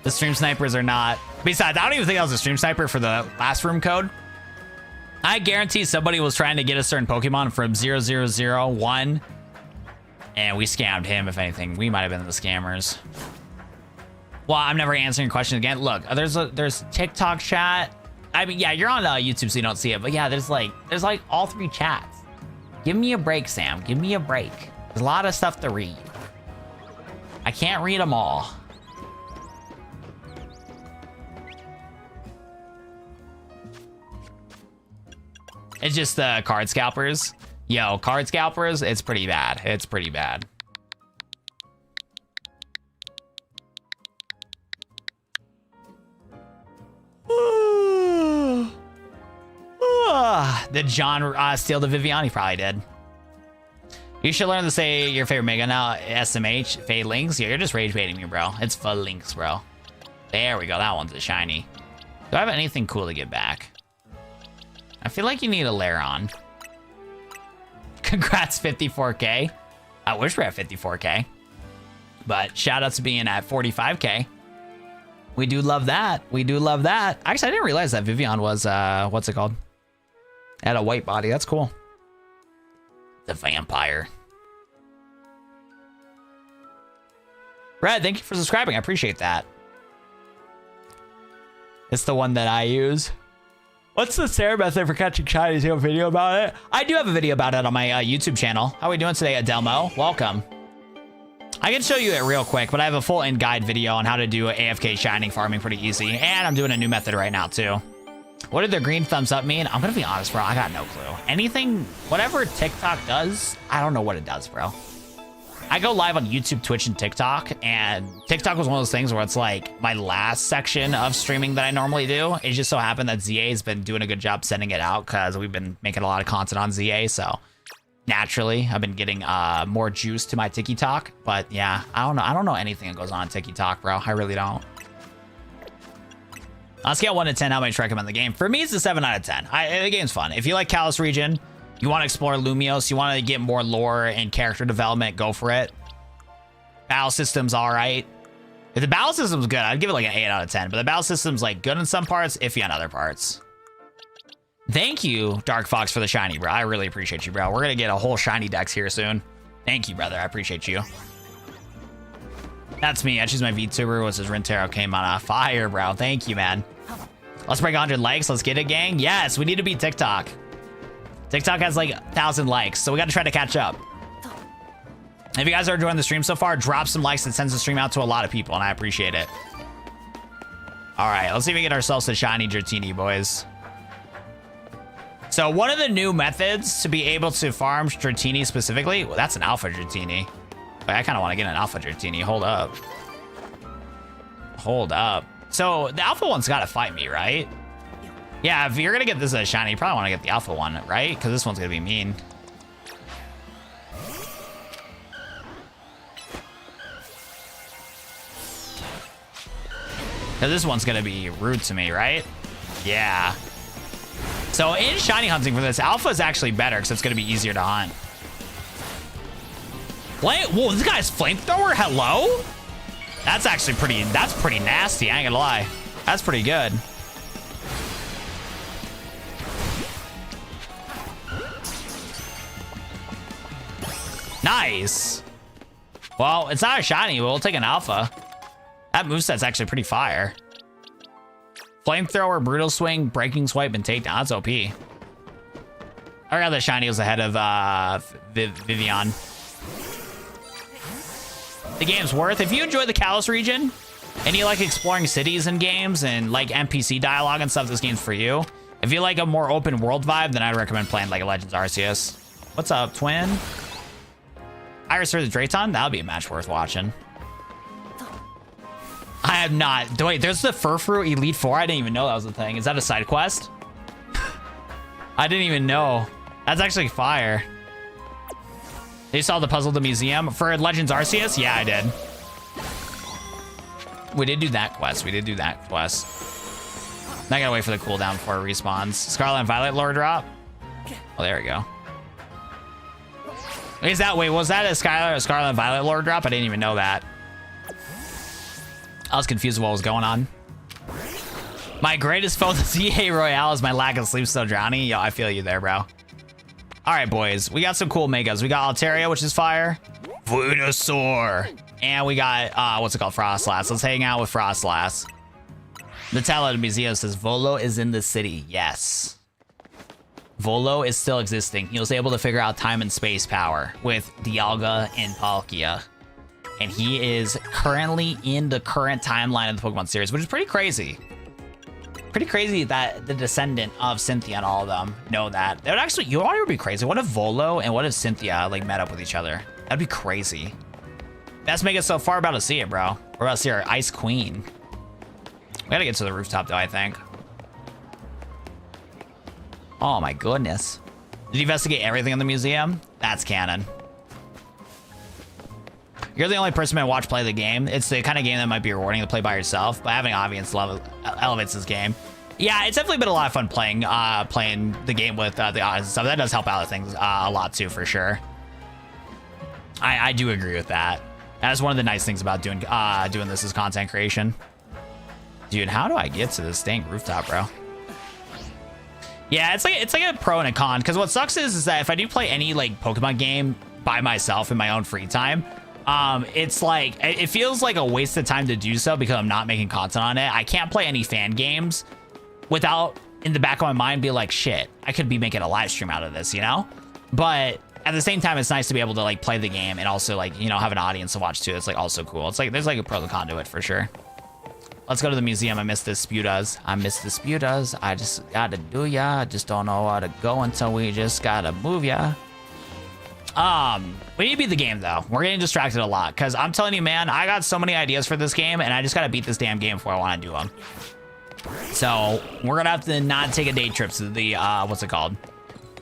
The stream snipers are not. Besides, I don't even think I was a stream sniper for the last room code. I guarantee somebody was trying to get a certain Pokemon from 0001, and we scammed him. If anything, we might have been the scammers. Well, I'm never answering your question again. Look, there's TikTok chat. I mean, yeah, you're on YouTube, so you don't see it. But yeah, there's like all 3 chats. Give me a break, Sam. Give me a break. There's a lot of stuff to read. I can't read them all. It's just the card scalpers. Yo, card scalpers, it's pretty bad. It's pretty bad. Did John steal the Vivian? He probably did. You should learn to say your favorite mega now. SMH, Fade Links. Yeah, you're just rage baiting me, bro. It's for links, bro. There we go. That one's a shiny. Do I have anything cool to get back? I feel like you need a lair on. Congrats, 54K. I wish we had 54K. But shout out to being at 45K. We do love that. We do love that. Actually, I didn't realize that Vivian was, what's it called? Had a white body. That's cool. The vampire. Brad, thank you for subscribing. I appreciate that. It's the one that I use. What's the Sarah method for catching shinies? You have a video about it? I do have a video about it on my YouTube channel. How are we doing today, Adelmo? Welcome. I can show you it real quick, but I have a full end guide video on how to do AFK shining farming pretty easy. And I'm doing a new method right now too. What did the green thumbs up mean? I'm gonna be honest, bro. I got no clue. Anything, whatever TikTok does, I don't know what it does, bro. I go live on YouTube, Twitch, and TikTok, and TikTok was one of those things where it's like my last section of streaming that I normally do. It just so happened that ZA has been doing a good job sending it out because we've been making a lot of content on ZA, so naturally I've been getting more juice to my TikTok. But yeah, I don't know anything that goes on TikTok, bro. I really don't. On a scale 1 to 10, how much you recommend the game? For me, it's a 7 out of 10. The game's fun. If you like Kalos region, you want to explore Lumiose, you want to get more lore and character development, go for it. Battle system's all right. If the battle system's good, I'd give it like an 8 out of 10. But the battle system's like good in some parts, iffy on other parts. Thank you, Dark Fox, for the shiny, bro. I really appreciate you, bro. We're going to get a whole shiny dex here soon. Thank you, brother. I appreciate you. That's me. I choose my VTuber, which is Rintaro came on a fire, bro. Thank you, man. Let's break 100 likes. Let's get it, gang. Yes, we need to beat TikTok. TikTok has like 1,000 likes, so we got to try to catch up. If you guys are enjoying the stream so far, drop some likes. It sends the stream out to a lot of people, and I appreciate it. All right, let's see if we get ourselves a shiny Dratini, boys. So one of the new methods to be able to farm Dratini specifically, well, that's an alpha Dratini. But I kind of want to get an alpha Dratini. Hold up. Hold up. So the alpha one's got to fight me, right? Yeah, if you're going to get this as a shiny, you probably want to get the alpha one, right? Because this one's going to be mean. Because this one's going to be rude to me, right? Yeah. So in shiny hunting for this, alpha is actually better because it's going to be easier to hunt. Whoa, this guy's flamethrower? Hello? That's actually pretty nasty. I ain't gonna lie. That's pretty good. Nice. Well, it's not a shiny, but we'll take an alpha. That moveset's actually pretty fire. Flamethrower, brutal swing, breaking swipe, and takedown. That's OP. I got the shiny was ahead of Vivian. The game's worth. If you enjoy the Kalos region, Any like exploring cities and games and like NPC dialogue and stuff, this game's for you. If you like a more open world vibe, then I'd recommend playing like Legends Arceus. What's up, Twin? Iris versus Drayton? That would be a match worth watching. I have not. Wait, there's the Furfru Elite Four. I didn't even know that was a thing. Is that a side quest? I didn't even know. That's actually fire. You saw the puzzle at the museum for Legends Arceus? Yeah, I did. We did do that quest. We did do that quest. Now I gotta wait for the cooldown before it respawns. Scarlet and Violet lore drop. Oh, there we go. Is that, wait, was that a Scarlet and Violet lore drop? I didn't even know that. I was confused with what was going on. My greatest foe, the ZA Royale, is my lack of sleep so drowning. Yo, I feel you there, bro. All right, boys. We got some cool megas. We got Altaria, which is fire. Venusaur. And we got, what's it called? Frostlass. Let's hang out with Frostlass. The Tala of Museum says, Volo is in the city. Yes. Volo is still existing. He was able to figure out time and space power with Dialga and Palkia. And he is currently in the current timeline of the Pokemon series, which is pretty crazy. Pretty crazy that the descendant of Cynthia and all of them know that. That would actually, you know what would be crazy? What if Volo and what if Cynthia like met up with each other? That'd be crazy. That's making us so far, about to see it, bro. We're about to see our Ice Queen. We gotta get to the rooftop though, I think. Oh my goodness. Did you investigate everything in the museum? That's canon. You're the only person I watch play the game. It's the kind of game that might be rewarding to play by yourself, but having an audience level elevates this game. Yeah, it's definitely been a lot of fun playing the game with the audience and stuff. That does help out things a lot too, for sure. I do agree with that. That's one of the nice things about doing this is content creation. Dude, how do I get to this dang rooftop, bro? Yeah, it's like a pro and a con, because what sucks is that if I do play any like Pokemon game by myself in my own free time, it's like, it feels like a waste of time to do so because I'm not making content on it. I can't play any fan games without in the back of my mind be like, shit, I could be making a live stream out of this, you know? But at the same time, it's nice to be able to like play the game and also like, you know, have an audience to watch too. It's like also cool. It's like, there's like a pro and con to it for sure. Let's go to the museum. I miss the Sputas. I miss the Sputas. I just gotta do ya. I just don't know how to go until we just gotta move ya. We need to beat the game though. We're getting distracted a lot because I'm telling you, man, I got so many ideas for this game and I just gotta beat this damn game before I want to do them. So we're gonna have to not take a day trip to the, what's it called?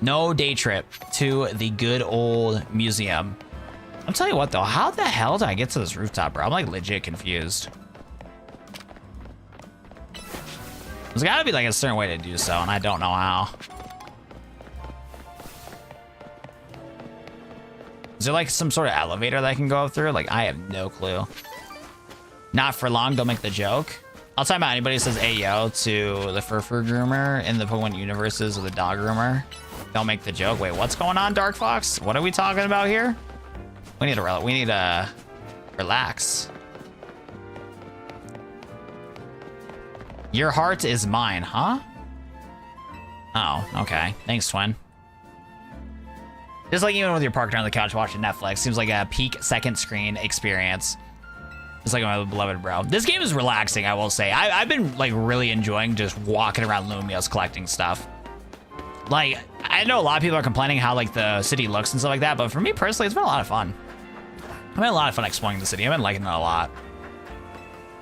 No day trip to the good old museum. I'm telling you what though, how the hell did I get to this rooftop, bro? I'm like legit confused. There's gotta be like a certain way to do so, and I don't know how. Is there like some sort of elevator that I can go up through? Like, I have no clue. Not for long, don't make the joke. I'll talk about anybody who says Ayo to the Furfur groomer in the Pokemon universes of the dog groomer. Don't make the joke. Wait, what's going on, Dark Fox? What are we talking about here? We need to relax. Your heart is mine, huh? Oh, okay. Thanks, twin. Just like even with your parked on the couch watching Netflix, seems like a peak second screen experience. Just like my beloved bro. This game is relaxing, I will say. I've been like really enjoying just walking around Lumiose collecting stuff. Like, I know a lot of people are complaining how like the city looks and stuff like that, but for me personally, it's been a lot of fun. I've had a lot of fun exploring the city. I've been liking it a lot.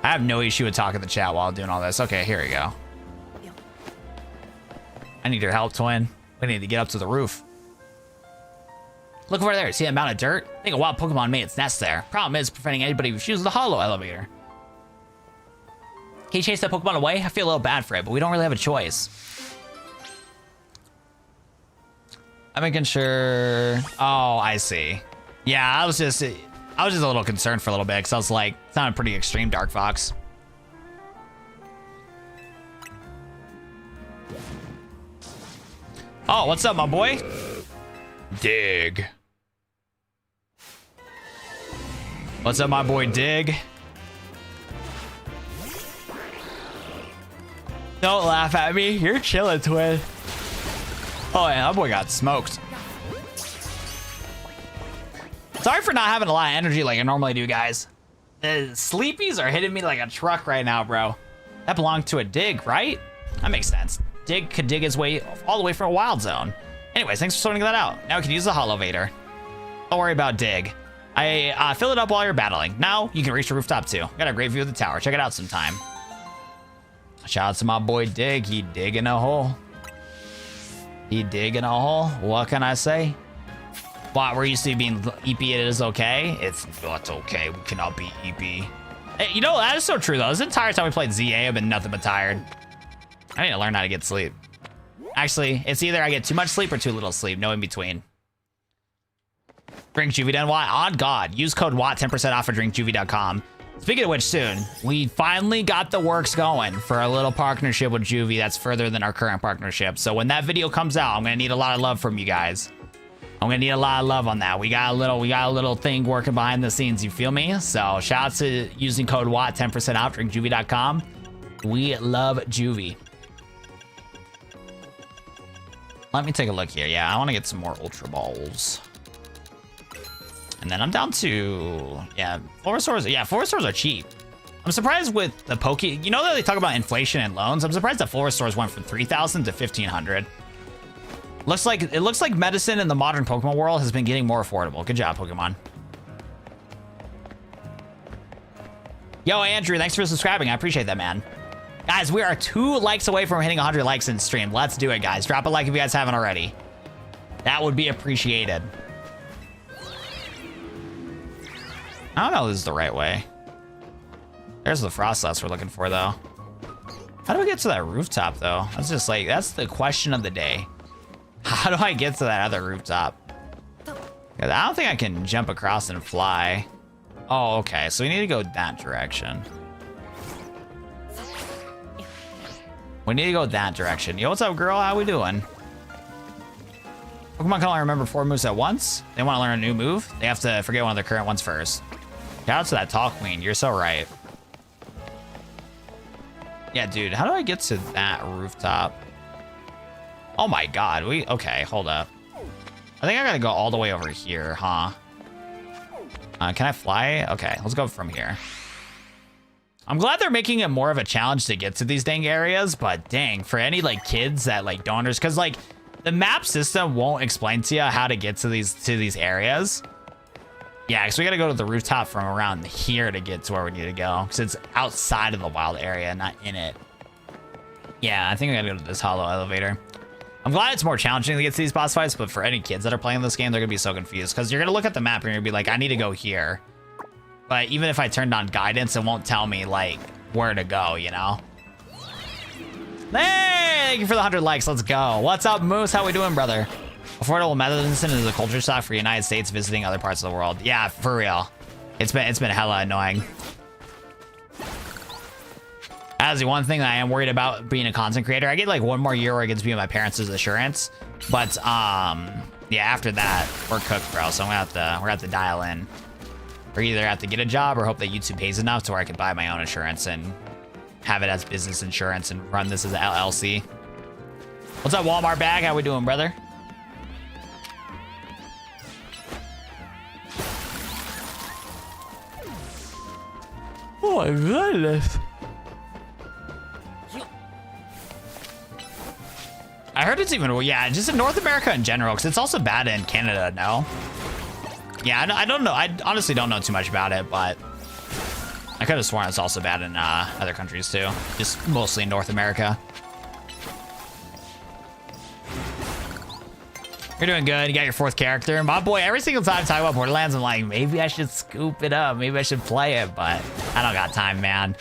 I have no issue with talking to the chat while doing all this. Okay, here we go. I need your help, twin. We need to get up to the roof. Look over there. See that mound of dirt? I think a wild Pokemon made its nest there. Problem is preventing anybody who uses the hollow elevator. Can you chase that Pokemon away? I feel a little bad for it, but we don't really have a choice. I'm making sure. Oh, I see. Yeah, I was just a little concerned for a little bit because I was like, it sounded pretty extreme, Dark Fox. Oh, what's up, my boy? Dig. What's up, my boy Dig? Don't laugh at me. You're chilling, twin. Oh, yeah, that boy got smoked. Sorry for not having a lot of energy like I normally do, guys. The sleepies are hitting me like a truck right now, bro. That belonged to a dig, right? That makes sense. Dig could dig his way all the way from a wild zone. Anyways, thanks for sorting that out. Now we can use the Holovator. Don't worry about dig. I fill it up while you're battling. Now you can reach the rooftop too. Got a great view of the tower. Check it out sometime. Shout out to my boy Dig. He digging a hole. He digging a hole. What can I say? What, we're used to being EP, it is okay? It's not okay. We cannot be EP. Hey, you know, that is so true though. This entire time we played ZA, I've been nothing but tired. I need to learn how to get sleep. Actually, it's either I get too much sleep or too little sleep. No in between. Drink Juvie done. Why? On God. Use code WATT 10% off at drinkjuvie.com. Speaking of which, soon, we finally got the works going for a little partnership with Juvie that's further than our current partnership. So when that video comes out, I'm gonna need a lot of love from you guys. I'm gonna need a lot of love on that. We got a little thing working behind the scenes, you feel me? So shout out to using code WATT 10% off, drinkjuvie.com. We love Juvie. Let me take a look here. Yeah, I want to get some more Ultra Balls. And then I'm down to, yeah, Fulvisaurs. Yeah, Fulvisaurs are cheap. I'm surprised with the Poke. You know that they talk about inflation and loans? I'm surprised that Fulvisaurs went from 3,000 to 1,500. It looks like medicine in the modern Pokemon world has been getting more affordable. Good job, Pokemon. Yo, Andrew, thanks for subscribing. I appreciate that, man. Guys, we are 2 likes away from hitting 100 likes in stream. Let's do it, guys. Drop a like if you guys haven't already. That would be appreciated. I don't know if this is the right way. There's the Frostlass we're looking for, though. How do we get to that rooftop, though? That's just like, that's the question of the day. How do I get to that other rooftop? 'Cause I don't think I can jump across and fly. Oh, okay. So we need to go that direction. We need to go that direction. Yo, what's up, girl? How we doing? Pokemon can only remember 4 moves at once. They want to learn a new move. They have to forget one of their current ones first. Shout out to that Tall Queen. You're so right. Yeah, dude. How do I get to that rooftop? Oh my God. Okay, hold up. I think I gotta go all the way over here, huh? Can I fly? Okay, let's go from here. I'm glad they're making it more of a challenge to get to these dang areas, but dang, for any like kids that like don't understand, because like the map system won't explain to you how to get to these areas. Yeah, so we gotta go to the rooftop from around here to get to where we need to go, because it's outside of the wild area, not in it. Yeah, I think I gotta go to this hollow elevator. I'm glad it's more challenging to get to these boss fights, but for any kids that are playing this game, they're gonna be so confused, because you're gonna look at the map and you're gonna be like, I need to go here. But even if I turned on guidance, it won't tell me like where to go, you know? Hey, thank you for the 100 likes. Let's go. What's up, Moose? How we doing, brother? Affordable medicine is a culture shock for the United States visiting other parts of the world. Yeah, for real. It's been hella annoying. That's the one thing that I am worried about being a content creator. I get like 1 more year where I get to be with my parents' insurance. But yeah, after that, we're cooked, bro. So we're gonna have to dial in. Or either have to get a job or hope that YouTube pays enough to where I can buy my own insurance and have it as business insurance and run this as an LLC. What's up, Walmart bag? How we doing, brother? Oh my goodness. I heard it's even, yeah, just in North America in general, because it's also bad in Canada, no? Yeah, I don't know. I honestly don't know too much about it, but I could have sworn it's also bad in other countries too. Just mostly in North America. You're doing good. You got your 4th character. My boy, every single time I talk about Borderlands, I'm like, maybe I should scoop it up. Maybe I should play it, but I don't got time, man.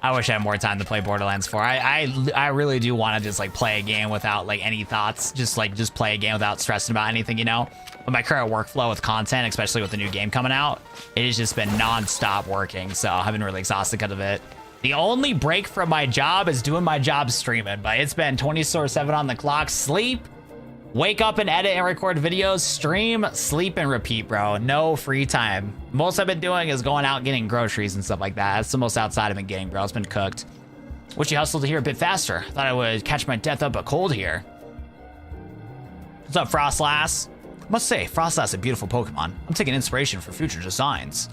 I wish I had more time to play Borderlands 4. I really do want to just like play a game without like any thoughts. Just play a game without stressing about anything, you know? But my current workflow with content, especially with the new game coming out, it has just been non-stop working. So I've been really exhausted because of it. The only break from my job is doing my job streaming, but it's been 24/7 on the clock. Sleep, wake up and edit and record videos, stream, sleep and repeat, bro. No free time. Most I've been doing is going out getting groceries and stuff like that. That's the most outside I've been getting, bro. It's been cooked. Wish you hustled here a bit faster. Thought I would catch my death up a cold here. What's up, Frostlass? I must say, Frostlass is a beautiful Pokemon. I'm taking inspiration for future designs.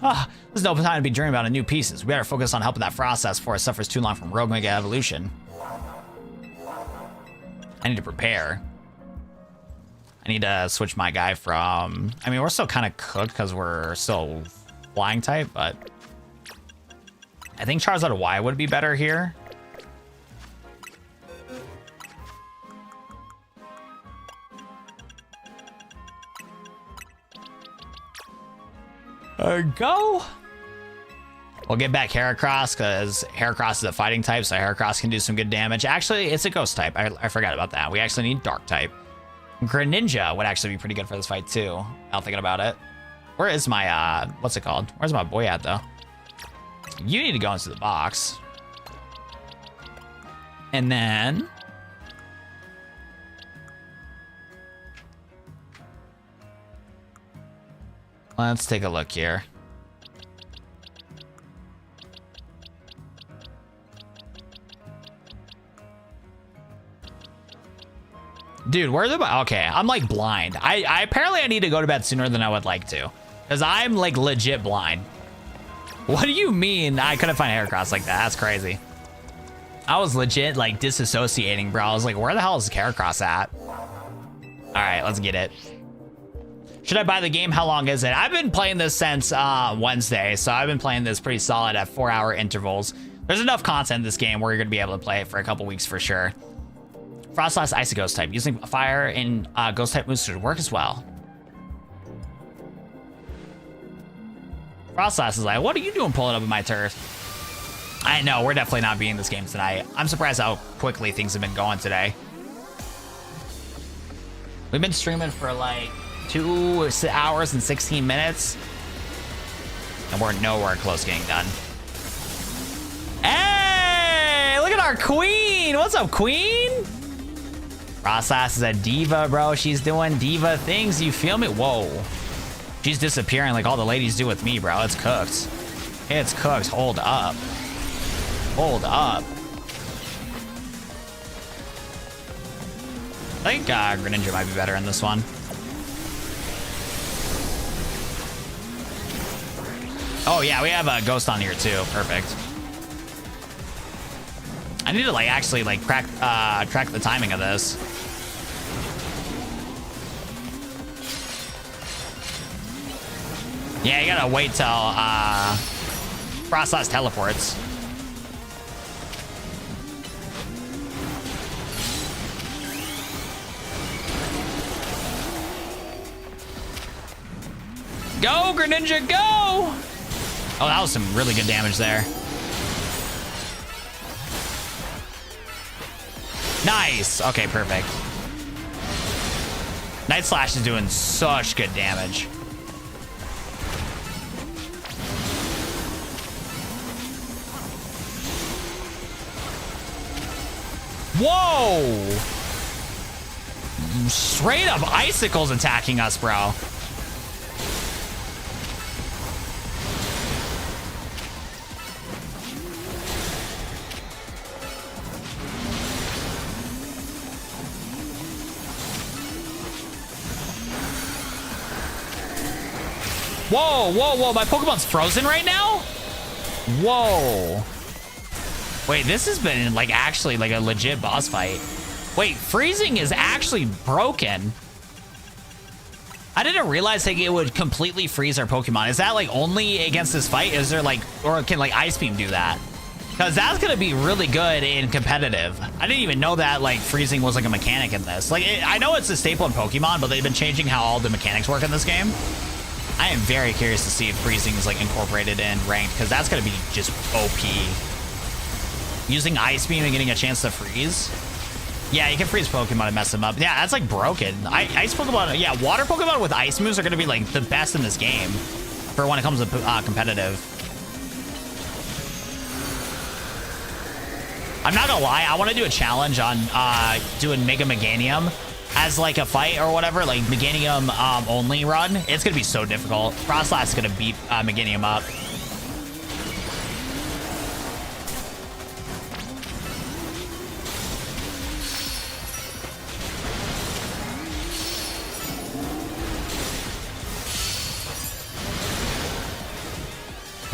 There's no time to be dreaming about new pieces. We better focus on helping that Frostlass before it suffers too long from Rogue Mega Evolution. I need to prepare. I need to switch my guy from... I mean, we're still kind of cooked because we're still flying type, but... I think Charizard Y would be better here. Go. We'll get back Heracross because Heracross is a fighting type, so Heracross can do some good damage. Actually, it's a ghost type. I forgot about that. We actually need dark type. Greninja would actually be pretty good for this fight too. Now thinking about it. Where is my what's it called? Where's my boy at though? You need to go into the box. And then let's take a look here. Dude, where are the... Okay, I'm like blind. I apparently I need to go to bed sooner than I would like to. Because I'm like legit blind. What do you mean I couldn't find Heracross like that? That's crazy. I was legit like disassociating, bro. I was like, where the hell is Heracross at? All right, let's get it. Should I buy the game? How long is it? I've been playing this since Wednesday, so I've been playing this pretty solid at 4-hour intervals. There's enough content in this game where you're going to be able to play it for a couple weeks for sure. Frostlass Icy Ghost type. Using fire in Ghost type moves should work as well. Frostlass is like, what are you doing pulling up in my turf? I know, we're definitely not beating this game tonight. I'm surprised how quickly things have been going today. We've been streaming for like 2 hours and 16 minutes. And we're nowhere close to getting done. Hey, look at our queen. What's up, queen? Frostlass is a diva, bro. She's doing diva things. You feel me? Whoa. She's disappearing like all the ladies do with me, bro. It's cooked. It's cooked. Hold up. Hold up. I think Greninja might be better in this one. Oh, yeah, we have a Ghost on here, too. Perfect. I need to, like, actually, like, track the timing of this. Yeah, you gotta wait till Frostlass teleports. Go, Greninja, go! Oh, that was some really good damage there. Nice. Okay, perfect. Night Slash is doing such good damage. Whoa! Straight up icicles attacking us, bro. Whoa, whoa, whoa, my Pokemon's frozen right now? Whoa. Wait, this has been like actually like a legit boss fight. Wait, freezing is actually broken. I didn't realize like it would completely freeze our Pokemon. Is that like only against this fight? Is there like, or can like Ice Beam do that? Because that's gonna be really good in competitive. I didn't even know that like freezing was like a mechanic in this. Like I know it's a staple in Pokemon, but they've been changing how all the mechanics work in this game. I am very curious to see if freezing is like incorporated in ranked, because that's gonna be just OP. Using Ice Beam and getting a chance to freeze. Yeah, you can freeze Pokemon and mess them up. Yeah, that's like broken. Ice Pokemon, yeah, water Pokemon with ice moves are gonna be like the best in this game for when it comes to competitive. I'm not gonna lie, I want to do a challenge on doing Mega Meganium as like a fight or whatever, like Meganium only run. It's gonna be so difficult. Frostlass is gonna beat Meganium up.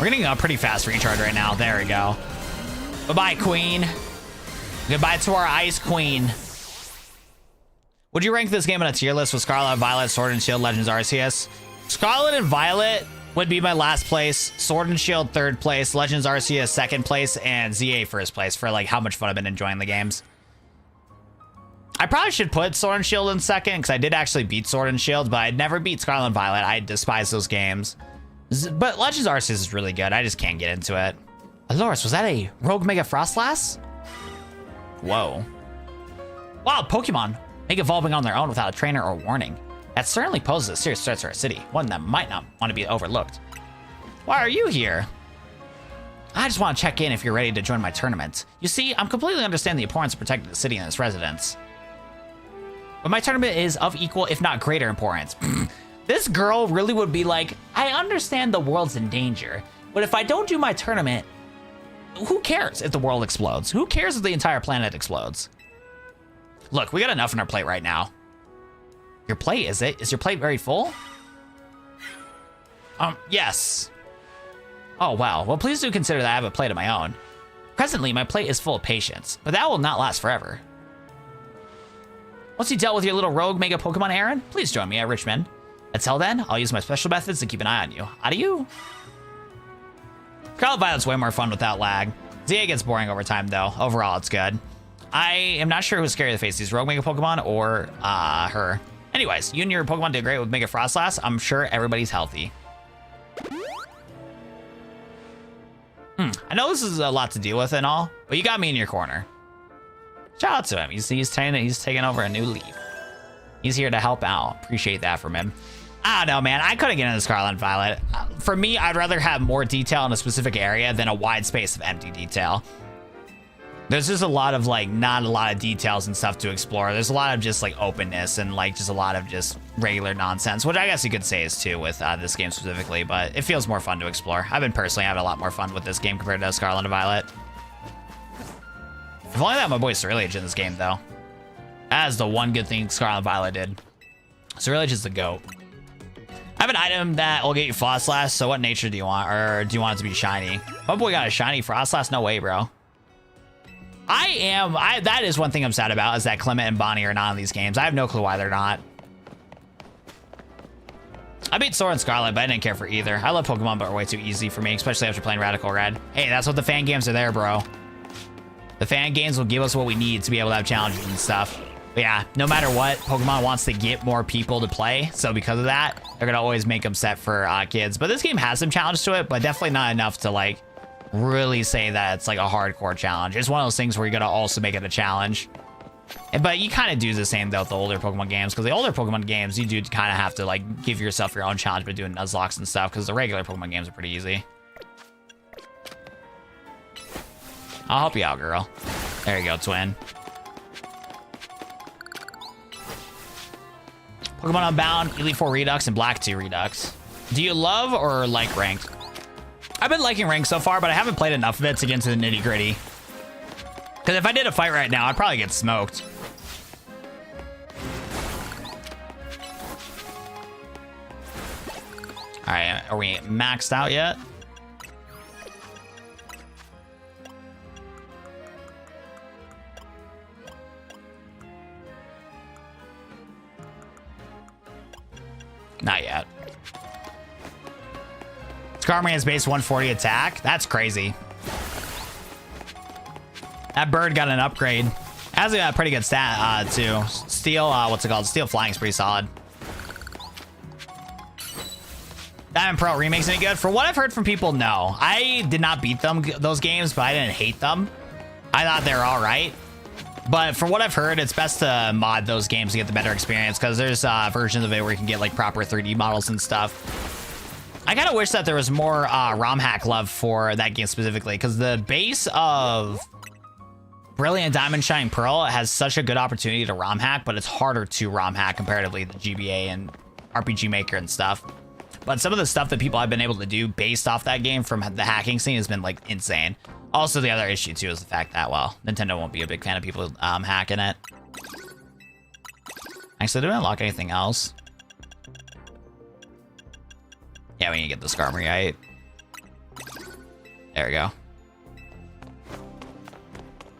We're getting a pretty fast recharge right now. There we go. Bye-bye, Queen. Goodbye to our Ice Queen. Would you rank this game on a tier list with Scarlet, Violet, Sword and Shield, Legends Arceus? Scarlet and Violet would be my last place. Sword and Shield, third place. Legends Arceus, second place. And ZA, first place for like how much fun I've been enjoying the games. I probably should put Sword and Shield in second because I did actually beat Sword and Shield, but I'd never beat Scarlet and Violet. I despise those games. But Legends Arceus is really good. I just can't get into it. Aloris, was that a Rogue Mega Frostlass? Whoa. Wow, Pokemon evolving on their own without a trainer or warning. That certainly poses a serious threat to our city, one that might not want to be overlooked. Why are you here? I just want to check in if you're ready to join my tournament. You see, I'm completely understand the importance of protecting the city and its residents. But my tournament is of equal, if not greater importance. This girl really would be like, I understand the world's in danger, but if I don't do my tournament, who cares if the world explodes? Who cares if the entire planet explodes? Look, we got enough on our plate right now. Your plate, is it? Is your plate very full? Yes. Oh, wow. Well, please do consider that I have a plate of my own. Presently, my plate is full of patience, but that will not last forever. Once you dealt with your little rogue mega Pokemon Aaron, please join me at Richmond. Until then, I'll use my special methods to keep an eye on you. Adieu. Scarlet Violet's way more fun without lag. ZA gets boring over time, though. Overall, it's good. I am not sure who's scary to face, these rogue mega Pokemon or her. Anyways, you and your Pokemon did great with Mega Frostlass. I'm sure everybody's healthy. I know this is a lot to deal with and all, but you got me in your corner. Shout out to him. He's taking over a new leaf. He's here to help out. Appreciate that from him. I don't know, man. I couldn't get into Scarlet and Violet. For me, I'd rather have more detail in a specific area than a wide space of empty detail. There's just a lot of like, not a lot of details and stuff to explore. There's a lot of just like openness and like just a lot of just regular nonsense, which I guess you could say is too with this game specifically, but it feels more fun to explore. I've been personally having a lot more fun with this game compared to Scarlet and Violet. If only that my boy Cerulean in this game though. That is the one good thing Scarlet and Violet did. Cerulean is the GOAT. I have an item that will get you Frostlass, so what nature do you want? Or do you want it to be shiny? My boy got a shiny Frostlass? No way, bro. That is one thing I'm sad about, is that Clement and Bonnie are not in these games. I have no clue why they're not. I beat Sword and Scarlet, but I didn't care for either. I love Pokemon, but are way too easy for me, especially after playing Radical Red. Hey, that's what the fan games are there, bro. The fan games will give us what we need to be able to have challenges and stuff. But yeah, no matter what, Pokemon wants to get more people to play. So because of that, they're going to always make them set for kids. But this game has some challenge to it, but definitely not enough to like really say that it's like a hardcore challenge. It's one of those things where you're going to also make it a challenge. But you kind of do the same though with the older Pokemon games, because the older Pokemon games, you do kind of have to like give yourself your own challenge by doing Nuzlocks and stuff, because the regular Pokemon games are pretty easy. I'll help you out, girl. There you go, twin. Pokemon Unbound, Elite 4 Redux, and Black 2 Redux. Do you love or like ranked? I've been liking ranked so far, but I haven't played enough of it to get into the nitty gritty. Because if I did a fight right now, I'd probably get smoked. All right, are we maxed out yet? Not yet. Skarmory has base 140 attack. That's crazy. That bird got an upgrade. Has got a pretty good stat too. Steel, what's it called? Steel Flying's pretty solid. Diamond Pearl remakes any good? For what I've heard from people, no. I did not beat those games, but I didn't hate them. I thought they were all right. But from what I've heard, it's best to mod those games to get the better experience, because there's versions of it where you can get like proper 3D models and stuff. I kind of wish that there was more ROM hack love for that game specifically, because the base of Brilliant Diamond Shining Pearl has such a good opportunity to ROM hack, but it's harder to ROM hack comparatively to GBA and RPG Maker and stuff. But some of the stuff that people have been able to do based off that game from the hacking scene has been like insane. Also, the other issue too is the fact that, well, Nintendo won't be a big fan of people hacking it. Actually, did I unlock anything else? Yeah, we need to get the Skarmory, right? There we go.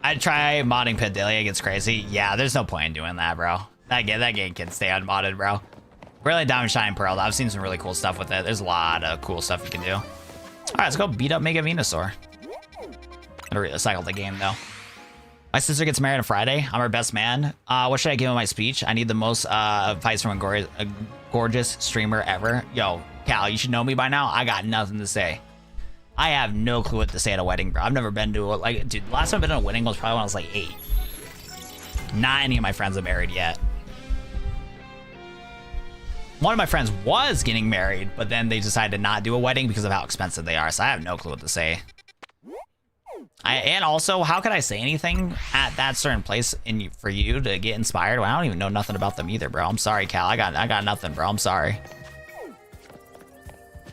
I'd try modding Pedalia. It gets crazy. Yeah, there's no point in doing that, bro. That game can stay unmodded, bro. Really Diamond Shine Pearl. I've seen some really cool stuff with it. There's a lot of cool stuff you can do. All right, let's go beat up Mega Venusaur. Gotta recycle the game, though. My sister gets married on Friday. I'm her best man. What should I give in my speech? I need the most advice from a gorgeous streamer ever. Yo, Cal, you should know me by now. I got nothing to say. I have no clue what to say at a wedding, bro. I've never been to a, like, dude, last time I've been to a wedding was probably when I was like 8. Not any of my friends are married yet. One of my friends was getting married, but then they decided to not do a wedding because of how expensive they are. So I have no clue what to say. And also, how could I say anything at that certain place for you to get inspired? Well, I don't even know nothing about them either, bro. I'm sorry, Cal. I got nothing, bro. I'm sorry.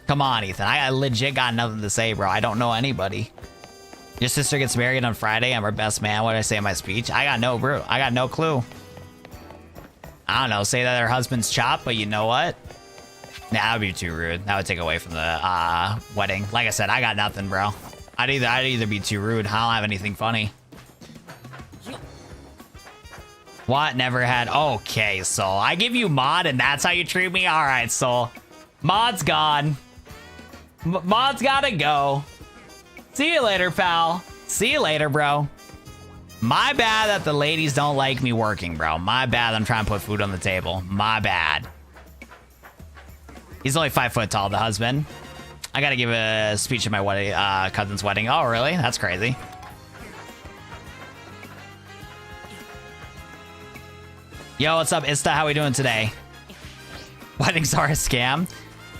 Come on, Ethan. I legit got nothing to say, bro. I don't know anybody. Your sister gets married on Friday. I'm her best man. What did I say in my speech? I got no clue. I don't know. Say that her husband's chopped, but you know what? Nah, that would be too rude. That would take away from the wedding. Like I said, I got nothing, bro. I'd either be too rude. I don't have anything funny. What? Never had. Okay, Soul. I give you mod, and that's how you treat me? All right, Soul. Mod's gone. Mod's gotta go. See you later, pal. See you later, bro. My bad that the ladies don't like me working, bro. My bad I'm trying to put food on the table. My bad. He's only 5 foot tall, the husband. I gotta give a speech at my wedding, cousin's wedding. Oh, really? That's crazy. Yo, what's up, Ista? How we doing today? Weddings are a scam.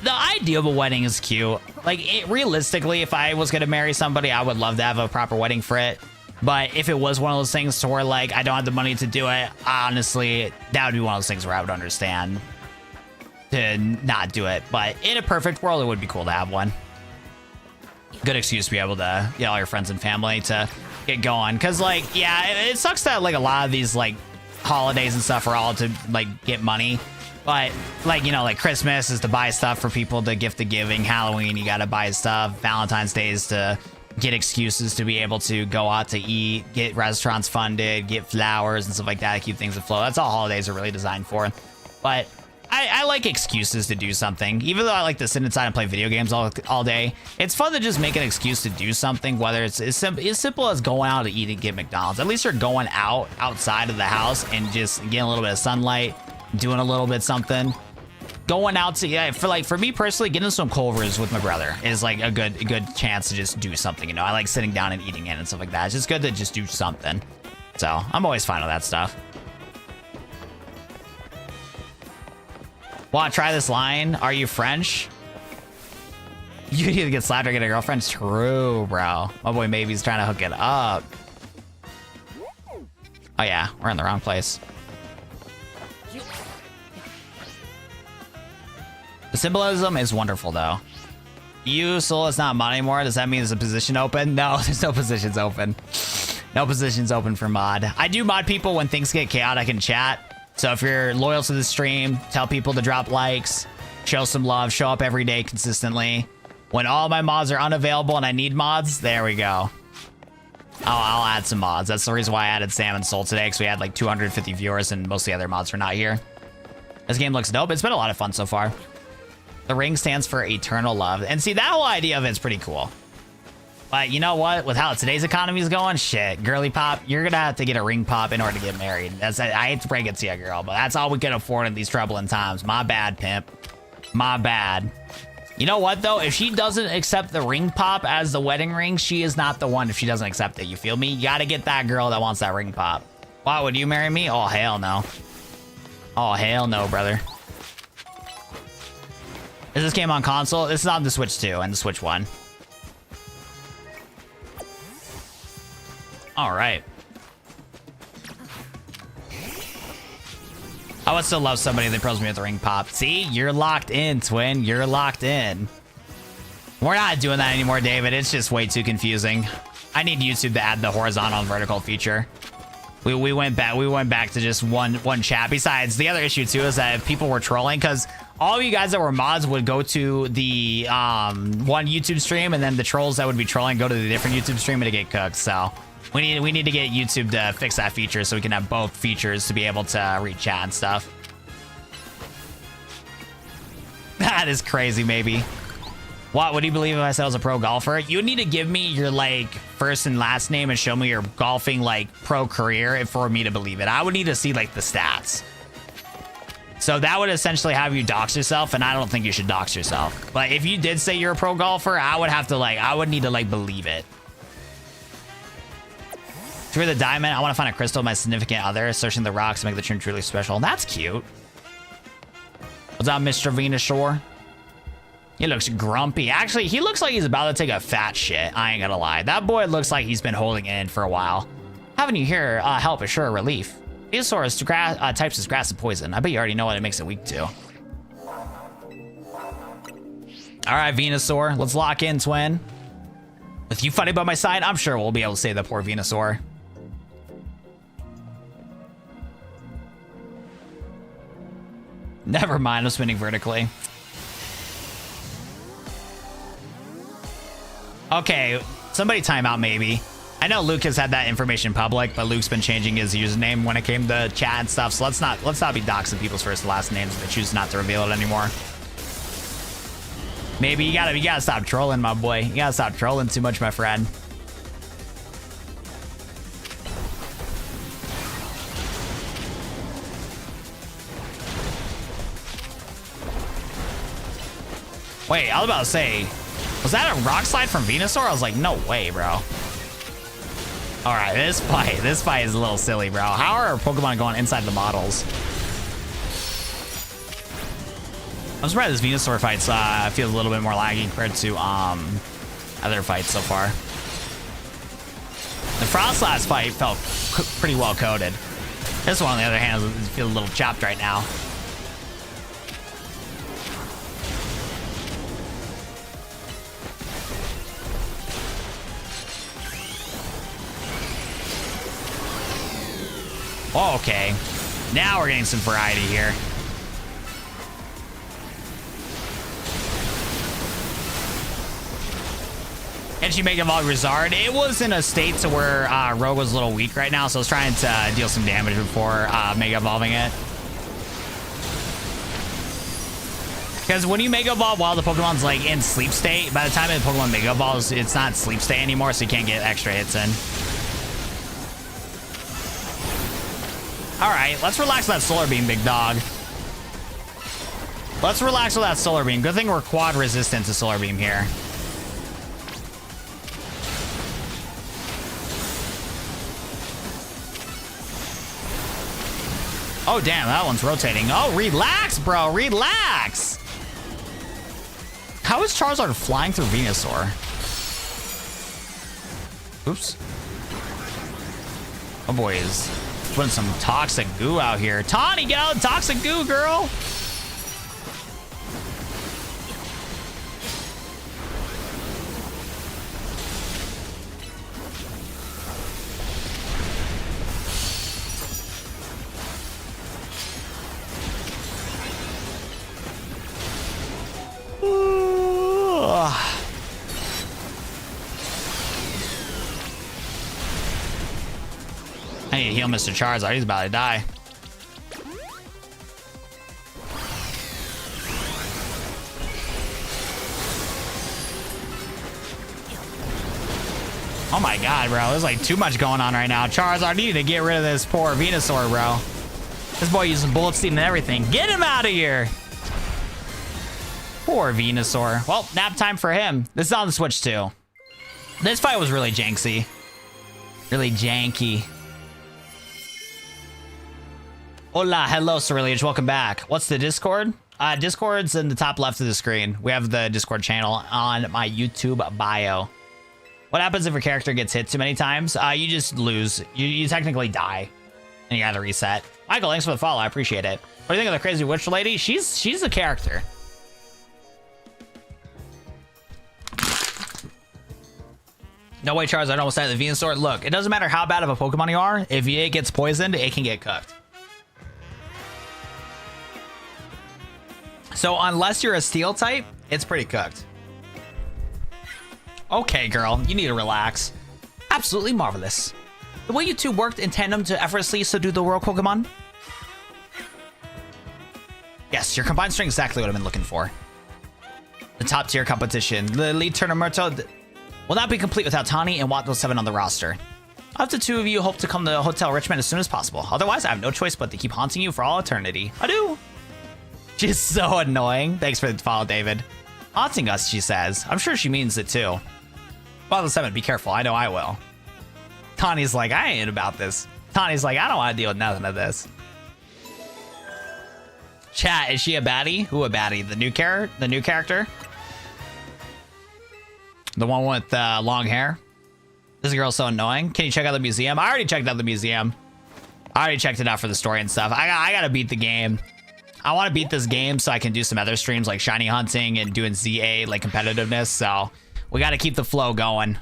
The idea of a wedding is cute. Like, realistically, if I was gonna marry somebody, I would love to have a proper wedding for it. But if it was one of those things to where, like, I don't have the money to do it, honestly, that would be one of those things where I would understand to not do it. But in a perfect world, it would be cool to have one. Good excuse to be able to get all your friends and family to get going. Because, like, yeah, it sucks that, like, a lot of these, like, holidays and stuff are all to, like, get money. But, like, you know, like, Christmas is to buy stuff for people to gift the giving. Halloween, you gotta buy stuff. Valentine's Day is to get excuses to be able to go out to eat, get restaurants funded, get flowers and stuff like that to keep things afloat. That's all holidays are really designed for. But I like excuses to do something. Even though I like to sit inside and play video games all day, it's fun to just make an excuse to do something, whether it's as simple as going out to eat and get McDonald's. At least you're going outside of the house and just getting a little bit of sunlight, doing a little bit something. Going out to, yeah, for me personally, getting some Culvers with my brother is like a good chance to just do something, you know. I like sitting down and eating it and stuff like that. It's just good to just do something. So I'm always fine with that stuff. Want to try this line? Are you French? You can either get slapped or get a girlfriend. True, bro. My boy Maybe's trying to hook it up. Oh yeah, we're in the wrong place. The symbolism is wonderful, though. Soul is not mod anymore. Does that mean there's a position open? No, there's no positions open. No positions open for mod. I do mod people when things get chaotic in chat. So if you're loyal to the stream, tell people to drop likes, show some love, show up every day consistently. When all my mods are unavailable and I need mods, there we go. I'll add some mods. That's the reason why I added Sam and Soul today, because we had like 250 viewers and most of the other mods were not here. This game looks dope. It's been a lot of fun so far. The ring stands for eternal love. And see, that whole idea of it's pretty cool. But you know what? With how today's economy is going, shit, girly pop, you're going to have to get a ring pop in order to get married. I hate to break it to you, girl, but that's all we can afford in these troubling times. My bad, pimp. My bad. You know what, though? If she doesn't accept the ring pop as the wedding ring, she is not the one if she doesn't accept it. You feel me? You got to get that girl that wants that ring pop. Why, would you marry me? Oh, hell no. Oh, hell no, brother. Is this game on console? This is on the Switch 2 and the Switch 1. All right. I would still love somebody that pros me with the ring pop. See? You're locked in, twin. You're locked in. We're not doing that anymore, David. It's just way too confusing. I need YouTube to add the horizontal and vertical feature. We went back to just one chat. Besides, the other issue too is that people were trolling because all of you guys that were mods would go to the one YouTube stream, and then the trolls that would be trolling go to the different YouTube stream and to get cooked. So we need to get YouTube to fix that feature so we can have both features to be able to read chat and stuff. That is crazy, maybe. What would you believe if I said I was a pro golfer? You would need to give me your like first and last name and show me your golfing like pro career for me to believe it. I would need to see like the stats. So that would essentially have you dox yourself, and I don't think you should dox yourself. But if you did say you're a pro golfer, I would have to like, I would need to like believe it. Through the diamond, I want to find a crystal of my significant other, searching the rocks to make the tune truly special. That's cute. What's up, Mr. Venusaur? He looks grumpy. Actually, he looks like he's about to take a fat shit. I ain't gonna lie. That boy looks like he's been holding it in for a while. Having you here help is sure a relief. Venusaur types as grass and poison. I bet you already know what it makes it weak to. All right, Venusaur, let's lock in, twin. With you fighting by my side, I'm sure we'll be able to save that poor Venusaur. Never mind, I'm spinning vertically. Okay, somebody time out maybe. I know Luke has had that information public, but Luke's been changing his username when it came to chat and stuff. So let's not be doxing people's first and last names if they choose not to reveal it anymore. Maybe you gotta stop trolling, my boy. You gotta stop trolling too much, my friend. Wait, I was about to say, was that a rock slide from Venusaur? I was like, no way, bro. All right, this fight is a little silly, bro. How are our Pokemon going inside the models? I'm surprised this Venusaur fight feels a little bit more laggy compared to other fights so far. The Frostlass fight felt pretty well coded. This one, on the other hand, feels a little chopped right now. Oh, okay. Now we're getting some variety here. And she Mega Evolve Zygarde. It was in a state to where Rogue was a little weak right now, so I was trying to deal some damage before Mega Evolving it. Because when you Mega Evolve while the Pokemon's like in sleep state, by the time the Pokemon Mega Evolves, it's not sleep state anymore, so you can't get extra hits in. All right, let's relax with that Solar Beam, big dog. Let's relax with that Solar Beam. Good thing we're quad resistant to Solar Beam here. Oh, damn, that one's rotating. Oh, relax, bro, relax. How is Charizard flying through Venusaur? Oops. Oh, boy, is putting some toxic goo out here. Tawny, get out toxic goo, girl. I need to heal Mr. Charizard. He's about to die. Oh my god, bro. There's like too much going on right now. Charizard, you need to get rid of this poor Venusaur, bro. This boy using Bullet Seed and everything. Get him out of here. Poor Venusaur. Well, nap time for him. This is on the Switch too. This fight was really janky. Really janky. Hola, hello, Cerulean. Welcome back. What's the Discord? Discord's in the top left of the screen. We have the Discord channel on my YouTube bio. What happens if your character gets hit too many times? You just lose. You technically die. And you gotta reset. Michael, thanks for the follow. I appreciate it. What do you think of the crazy witch lady? She's a character. No way, Charizard almost died the Venusaur. Look, it doesn't matter how bad of a Pokemon you are. If it gets poisoned, it can get cooked. So unless you're a steel type, it's pretty cooked. Okay, girl, you need to relax. Absolutely marvelous. The way you two worked in tandem to effortlessly subdue the world Pokemon. Yes, your combined strength is exactly what I've been looking for. The top tier competition. The lead tournament will not be complete without Tani and Watto 7 on the roster. Up to 2 of you hope to come to Hotel Richmond as soon as possible. Otherwise, I have no choice but to keep haunting you for all eternity. Adieu. She's so annoying. Thanks for the follow, David. Haunting us, she says. I'm sure she means it too. Watto 7, be careful. I know I will. Tani's like, I ain't about this. Tani's like, I don't want to deal with nothing of this. Chat, is she a baddie? Who a baddie? The new character? The one with long hair? This girl's so annoying. Can you check out the museum? I already checked out the museum. I already checked it out for the story and stuff. I gotta beat the game. I want to beat this game so I can do some other streams like shiny hunting and doing ZA like competitiveness. So we got to keep the flow going.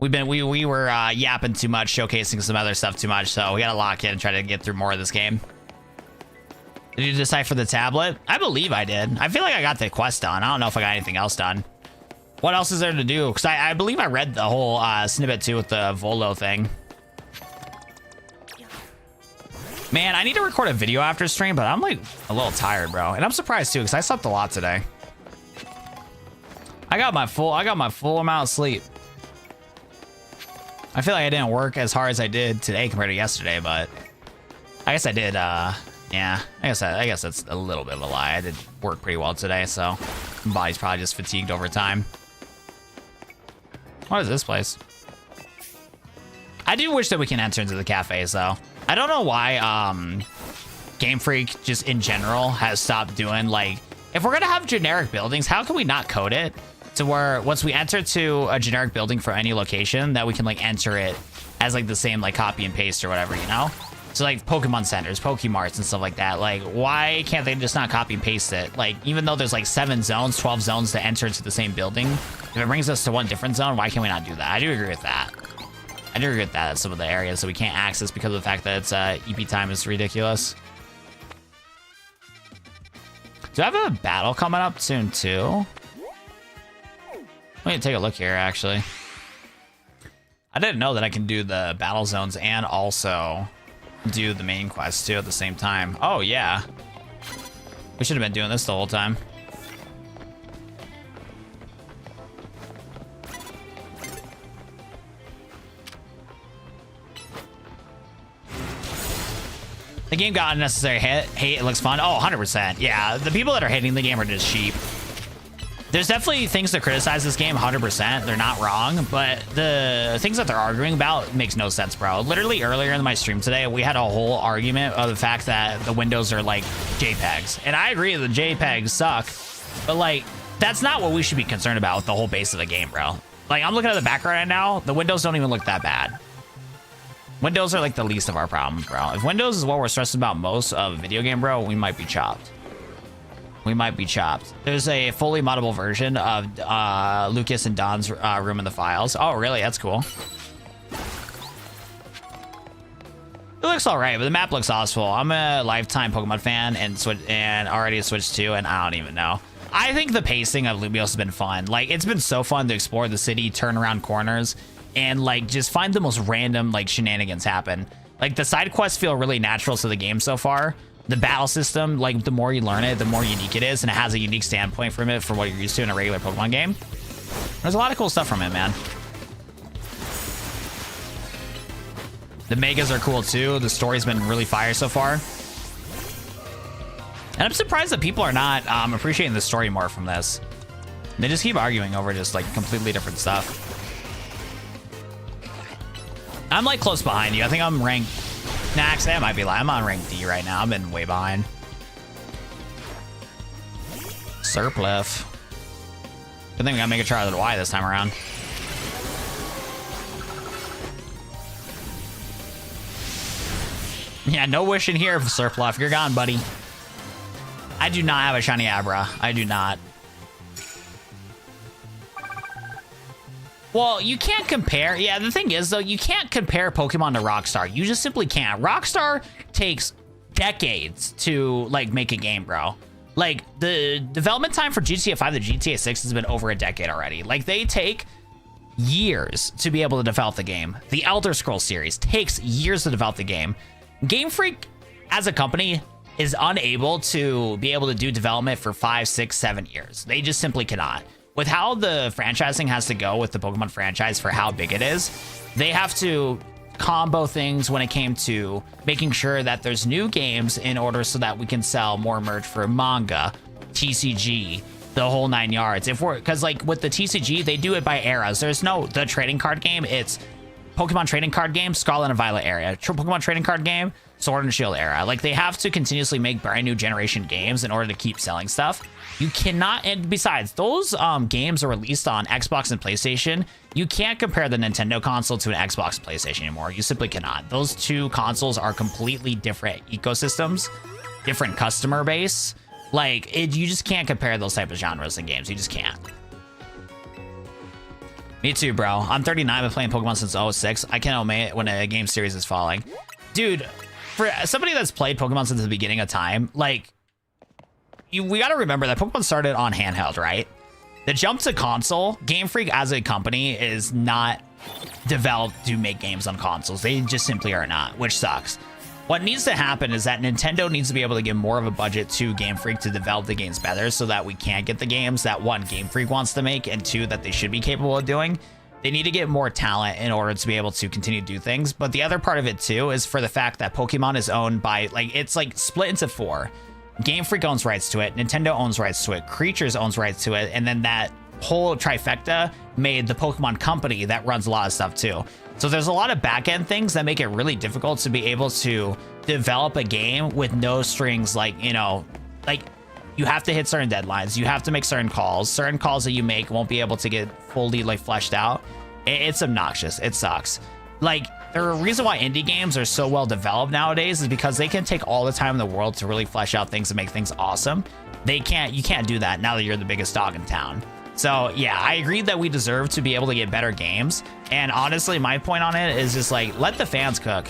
We were yapping too much, showcasing some other stuff too much. So we got to lock in and try to get through more of this game. Did you decide for the tablet? I believe I did. I feel like I got the quest done. I don't know if I got anything else done. What else is there to do? Because I believe I read the whole snippet too with the Volo thing. Man, I need to record a video after stream, but I'm like a little tired, bro. And I'm surprised too, because I slept a lot today. I got my full amount of sleep. I feel like I didn't work as hard as I did today compared to yesterday, but I guess I did, yeah, I guess that's a little bit of a lie. I did work pretty well today, so my body's probably just fatigued over time. What is this place? I do wish that we can enter into the cafes, though. I don't know why Game Freak just in general has stopped doing, like, if we're gonna have generic buildings, how can we not code it to where once we enter to a generic building for any location that we can like enter it as like the same like copy and paste or whatever, you know? So like Pokemon centers, Pokemarts and stuff like that. Like, why can't they just not copy and paste it? Like, even though there's like 7 zones, 12 zones to enter into the same building, if it brings us to one different zone, why can't we not do that? I do agree with that. I do agree with that at some of the areas that we can't access because of the fact that it's EP time is ridiculous. Do I have a battle coming up soon too? Let me take a look here, actually. I didn't know that I can do the battle zones and also do the main quest too at the same time. Oh yeah. We should have been doing this the whole time. The game got unnecessary hate. It looks fun. Oh, 100%. Yeah, the people that are hating the game are just sheep. There's definitely things to criticize this game, 100%. They're not wrong, but the things that they're arguing about makes no sense, bro. Literally earlier in my stream today, we had a whole argument of the fact that the windows are like JPEGs. And I agree the JPEGs suck, but like, that's not what we should be concerned about with the whole base of the game, bro. Like, I'm looking at the background right now. The windows don't even look that bad. Windows are like the least of our problems, bro. If Windows is what we're stressing about most of a video game, bro, we might be chopped. We might be chopped. There's a fully moddable version of Lucas and Don's room in the files. Oh, really? That's cool. It looks all right, but the map looks awful. I'm a lifetime Pokemon fan and already switched to, and I don't even know. I think the pacing of Lumiose has been fun. Like, it's been so fun to explore the city, turn around corners, and like just find the most random like shenanigans happen. Like, the side quests feel really natural to the game so far. The battle system, like, the more you learn it, the more unique it is, and it has a unique standpoint from it for what you're used to in a regular Pokemon game. There's a lot of cool stuff from it, man. The megas are cool too. The story's been really fire so far. And I'm surprised that people are not appreciating the story more from this. They just keep arguing over just like completely different stuff. I'm like close behind you. I think I'm ranked... Nah, actually, I might be lying. I'm on rank D right now. I've been way behind. Surplif. Good thing we gotta make a Charizard Y this time around. Yeah, no wishing here, Surplif. You're gone, buddy. I do not have a shiny Abra. I do not. Well, you can't compare. Yeah, the thing is, though, you can't compare Pokemon to Rockstar. You just simply can't. Rockstar takes decades to, like, make a game, bro. Like, the development time for GTA 5 to GTA 6 has been over a decade already. Like, they take years to be able to develop the game. The Elder Scrolls series takes years to develop the game. Game Freak, as a company, is unable to be able to do development for 5, 6, 7 years. They just simply cannot. With how the franchising has to go with the Pokemon franchise for how big it is, they have to combo things when it came to making sure that there's new games in order so that we can sell more merch for manga, TCG, the whole 9 yards. Because like with the TCG, they do it by eras. There's no the trading card game. It's Pokemon trading card game, Scarlet and Violet era. Pokemon trading card game, Sword and Shield era. Like, they have to continuously make brand new generation games in order to keep selling stuff. You cannot, and besides, those games are released on Xbox and PlayStation. You can't compare the Nintendo console to an Xbox and PlayStation anymore. You simply cannot. Those two consoles are completely different ecosystems, different customer base. Like, you just can't compare those type of genres in games. You just can't. Me too, bro. I'm 39. I've been playing Pokemon since 06. I can't admit it when a game series is falling. Dude, for somebody that's played Pokemon since the beginning of time, like, we got to remember that Pokemon started on handheld, right? The jump to console, Game Freak as a company is not developed to make games on consoles. They just simply are not, which sucks. What needs to happen is that Nintendo needs to be able to give more of a budget to Game Freak to develop the games better so that we can get the games that, one, Game Freak wants to make, and two, that they should be capable of doing. They need to get more talent in order to be able to continue to do things. But the other part of it, too, is for the fact that Pokemon is owned by, like, it's like split into 4. Game Freak owns rights to it, Nintendo owns rights to it, Creatures owns rights to it, and then that whole trifecta made the Pokemon company that runs a lot of stuff too. So there's a lot of back-end things that make it really difficult to be able to develop a game with no strings, like, you know, like, you have to hit certain deadlines, you have to make certain calls that you make won't be able to get fully, like, fleshed out. It's obnoxious. It sucks. Like, the reason why indie games are so well developed nowadays is because they can take all the time in the world to really flesh out things and make things awesome. You can't do that now that you're the biggest dog in town. So yeah, I agree that we deserve to be able to get better games. And honestly, my point on it is just like, let the fans cook.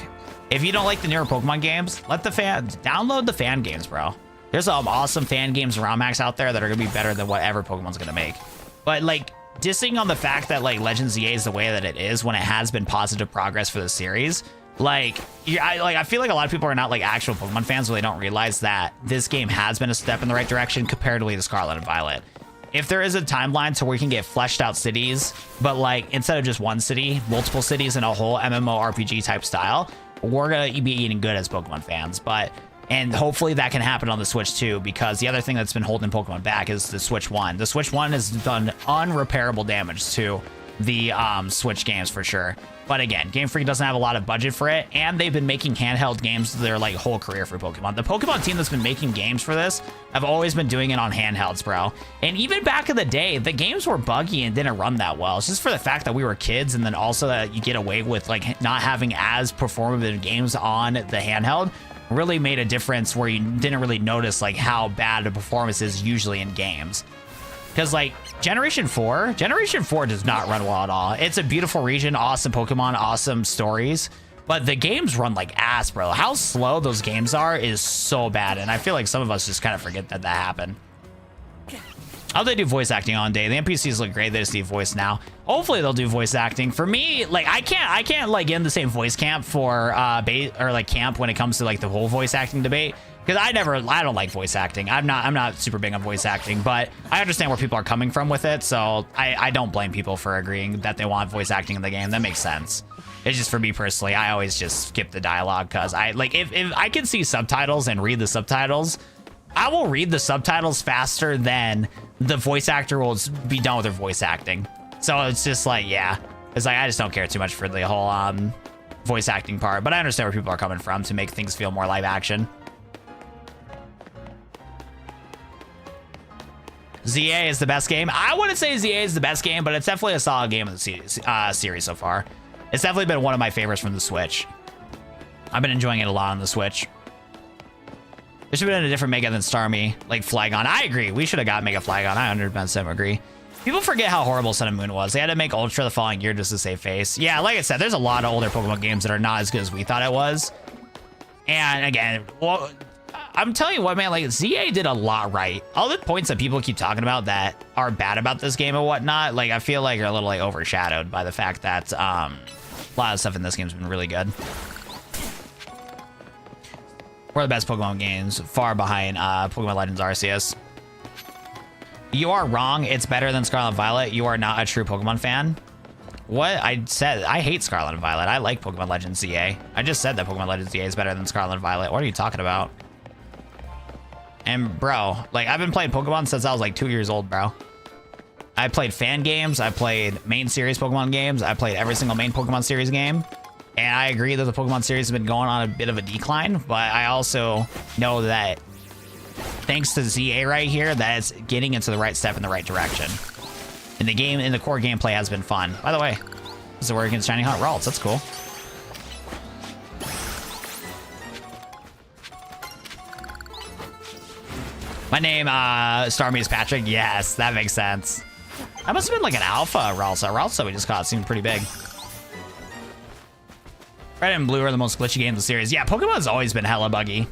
If you don't like the newer Pokemon games, let the fans download the fan games, bro. There's some awesome fan games around Max out there that are gonna be better than whatever Pokemon's gonna make. But like, dissing on the fact that like Legends ZA is the way that it is when it has been positive progress for the series, like, I feel like a lot of people are not like actual Pokemon fans, where they don't realize that this game has been a step in the right direction comparatively to Scarlet and Violet. If there is a timeline to where we can get fleshed out cities, but like instead of just one city, multiple cities in a whole MMORPG type style, we're gonna be eating good as Pokemon fans. And hopefully that can happen on the Switch too, because the other thing that's been holding Pokemon back is the Switch 1. The Switch 1 has done unrepairable damage to the Switch games for sure. But again, Game Freak doesn't have a lot of budget for it, and they've been making handheld games their like whole career for Pokemon. The Pokemon team that's been making games for this have always been doing it on handhelds, bro. And even back in the day, the games were buggy and didn't run that well. It's just for the fact that we were kids, and then also that you get away with like not having as performative games on the handheld really made a difference, where you didn't really notice like how bad the performance is usually in games. Because like Generation 4 does not run well at all. It's a beautiful region, awesome Pokemon, awesome stories, but the games run like ass, bro. How slow those games are is so bad, and I feel like some of us just kind of forget that happened. How do they do voice acting on day? The NPCs look great. They just need voice now. Hopefully they'll do voice acting. For me, like I can't like get in the same voice camp for camp when it comes to like the whole voice acting debate, because I don't like voice acting. I'm not super big on voice acting, but I understand where people are coming from with it, so I don't blame people for agreeing that they want voice acting in the game. That makes sense. It's just for me personally, I always just skip the dialogue, because if I can see subtitles and read the subtitles, I will read the subtitles faster than the voice actor will be done with their voice acting. So it's just like, yeah, it's like I just don't care too much for the whole voice acting part, but I understand where people are coming from to make things feel more live action. ZA is the best game. I wouldn't say ZA is the best game, but it's definitely a solid game of the series so far. It's definitely been one of my favorites from the Switch. I've been enjoying it a lot on the Switch. There should have been a different Mega than Starmie, like Flygon. I agree. We should have got Mega Flygon. I 100% agree. People forget how horrible Sun and Moon was. They had to make Ultra the following year just to save face. Yeah, like I said, there's a lot of older Pokemon games that are not as good as we thought it was. And again, well, I'm telling you what, man, like ZA did a lot right. All the points that people keep talking about that are bad about this game and whatnot, like I feel like are a little like overshadowed by the fact that a lot of stuff in this game's been really good. One of the best Pokemon games, far behind Pokemon Legends Arceus. You are wrong. It's better than Scarlet and Violet. You are not a true Pokemon fan. What? I said I hate Scarlet and Violet. I like Pokemon Legends ZA. I just said that Pokemon Legends ZA is better than Scarlet and Violet. What are you talking about? And bro, like I've been playing Pokemon since I was like 2 years old, bro. I played fan games. I played main series Pokemon games. I played every single main Pokemon series game. And I agree that the Pokemon series has been going on a bit of a decline, but I also know that thanks to ZA right here, that it's getting into the right step in the right direction. And the game, and the core gameplay has been fun. By the way, this is where against Shiny Hot Ralts. That's cool. My name, Starmie is Patrick. Yes, that makes sense. That must have been like an alpha Ralts. Ralts we just caught seemed pretty big. Red and Blue are the most glitchy games in the series. Yeah, Pokemon's always been hella buggy.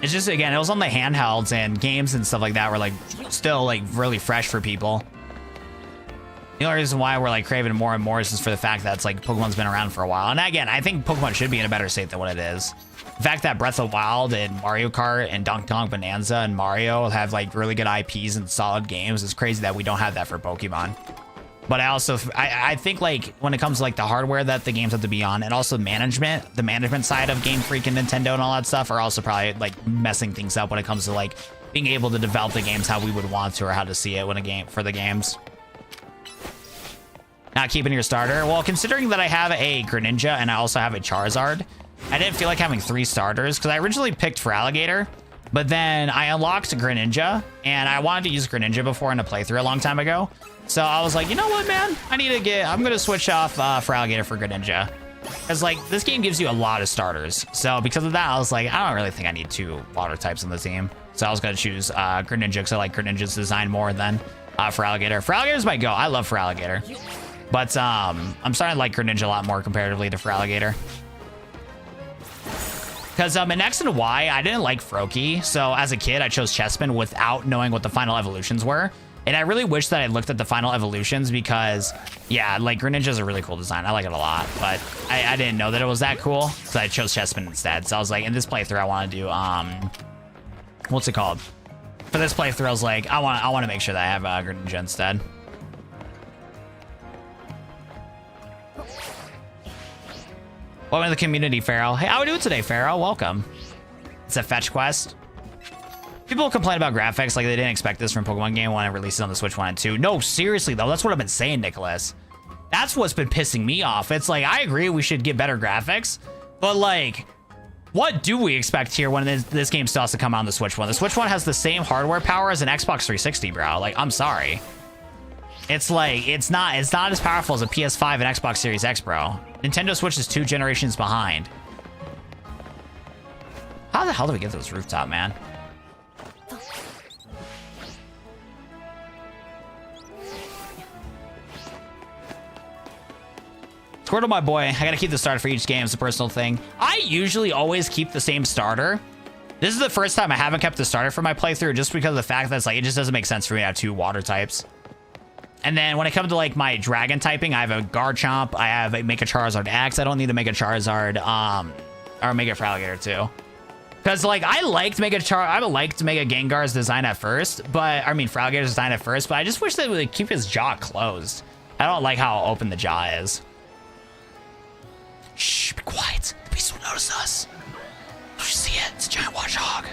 It's just, again, it was on the handhelds and games and stuff like that were like still like really fresh for people. The only reason why we're like craving more and more is just for the fact that it's like Pokemon's been around for a while. And again, I think Pokemon should be in a better state than what it is. The fact that Breath of the Wild and Mario Kart and Donkey Kong Bonanza and Mario have like really good IPs and solid games is crazy that we don't have that for Pokemon. But I also, I think like when it comes to like the hardware that the games have to be on and also management, the management side of Game Freak and Nintendo and all that stuff are also probably like messing things up when it comes to like being able to develop the games how we would want to or how to see it when a game for the games. Not keeping your starter. Well, considering that I have a Greninja and I also have a Charizard, I didn't feel like having 3 starters because I originally picked for Alligator, but then I unlocked Greninja and I wanted to use Greninja before in a playthrough a long time ago. So I was like, you know what, man? I'm going to switch off for Alligator for Greninja. Because, like, this game gives you a lot of starters. So because of that, I was like, I don't really think I need 2 water types on the team. So I was going to choose Greninja because I like Greninja's design more than for Alligator. For Alligator's my go. I love for Alligator. But I'm starting to like Greninja a lot more comparatively to for Alligator. Because in X and Y, I didn't like Froakie. So as a kid, I chose Chespin without knowing what the final evolutions were. And I really wish that I looked at the final evolutions because, yeah, like Greninja's a really cool design. I like it a lot, but I didn't know that it was that cool, so I chose Chespin instead. So I was like, in this playthrough, I want to do what's it called? For this playthrough, I was like, I want to make sure that I have Greninja instead. Welcome to the community, Farrell. Hey, how are we doing today, Farrell? Welcome. It's a fetch quest. People complain about graphics like they didn't expect this from Pokemon game when it releases on the Switch 1 and 2. No, seriously, though. That's what I've been saying, Nicholas. That's what's been pissing me off. It's like, I agree we should get better graphics, but like, what do we expect here when this game still has to come out on the Switch 1? The Switch 1 has the same hardware power as an Xbox 360, bro. Like, I'm sorry. It's like, it's not as powerful as a PS5 and Xbox Series X, bro. Nintendo Switch is 2 generations behind. How the hell do we get to this rooftop, man? Squirtle, my boy, I gotta keep the starter for each game. It's a personal thing. I usually always keep the same starter. This is the first time I haven't kept the starter for my playthrough just because of the fact that it's like, it just doesn't make sense for me to have 2 water types. And then when it comes to like my dragon typing, I have a Garchomp, I have a Mega Charizard X. I don't need to make a Charizard, or Mega Alligator too. Because like I liked Mega Gengar's design at first, but I mean Fralligator's design at first, but I just wish they would keep his jaw closed. I don't like how open the jaw is. Shh, be quiet. The beast will notice us. Don't you see it? It's a giant watchdog.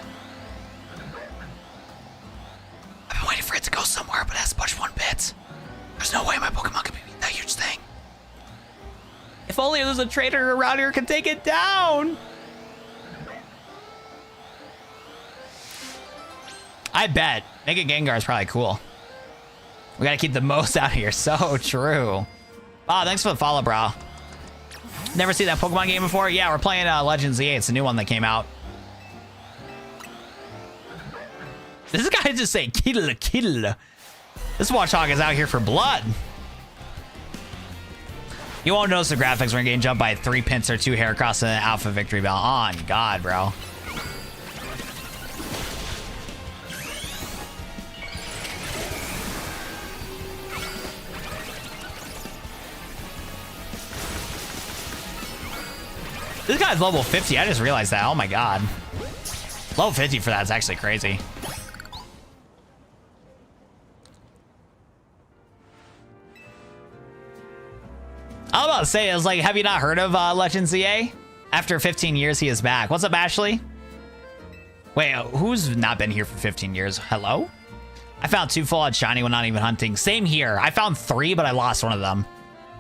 I've been waiting for it to go somewhere, but it hasn't budged 1 bit. There's no way my Pokemon can beat that huge thing. If only there's a trainer around here who can take it down. I bet. Mega Gengar is probably cool. We gotta keep the most out of here. So true. Oh, thanks for the follow, bro. Never seen that Pokemon game before? Yeah, we're playing Legends Z8. It's a new one that came out. This guy just say kill, kill. This Watchdog is out here for blood. You won't notice the graphics when you're getting jumped by 3 pins or 2 hair across an alpha victory bell. On God, bro. This guy's level 50. I just realized that. Oh my God. Level 50 for that is actually crazy. I was about to say, I was like, have you not heard of Legend ZA? After 15 years, he is back. What's up, Ashley? Wait, who's not been here for 15 years? Hello? I found 2 full-on shiny when not even hunting. Same here. I found 3, but I lost one of them.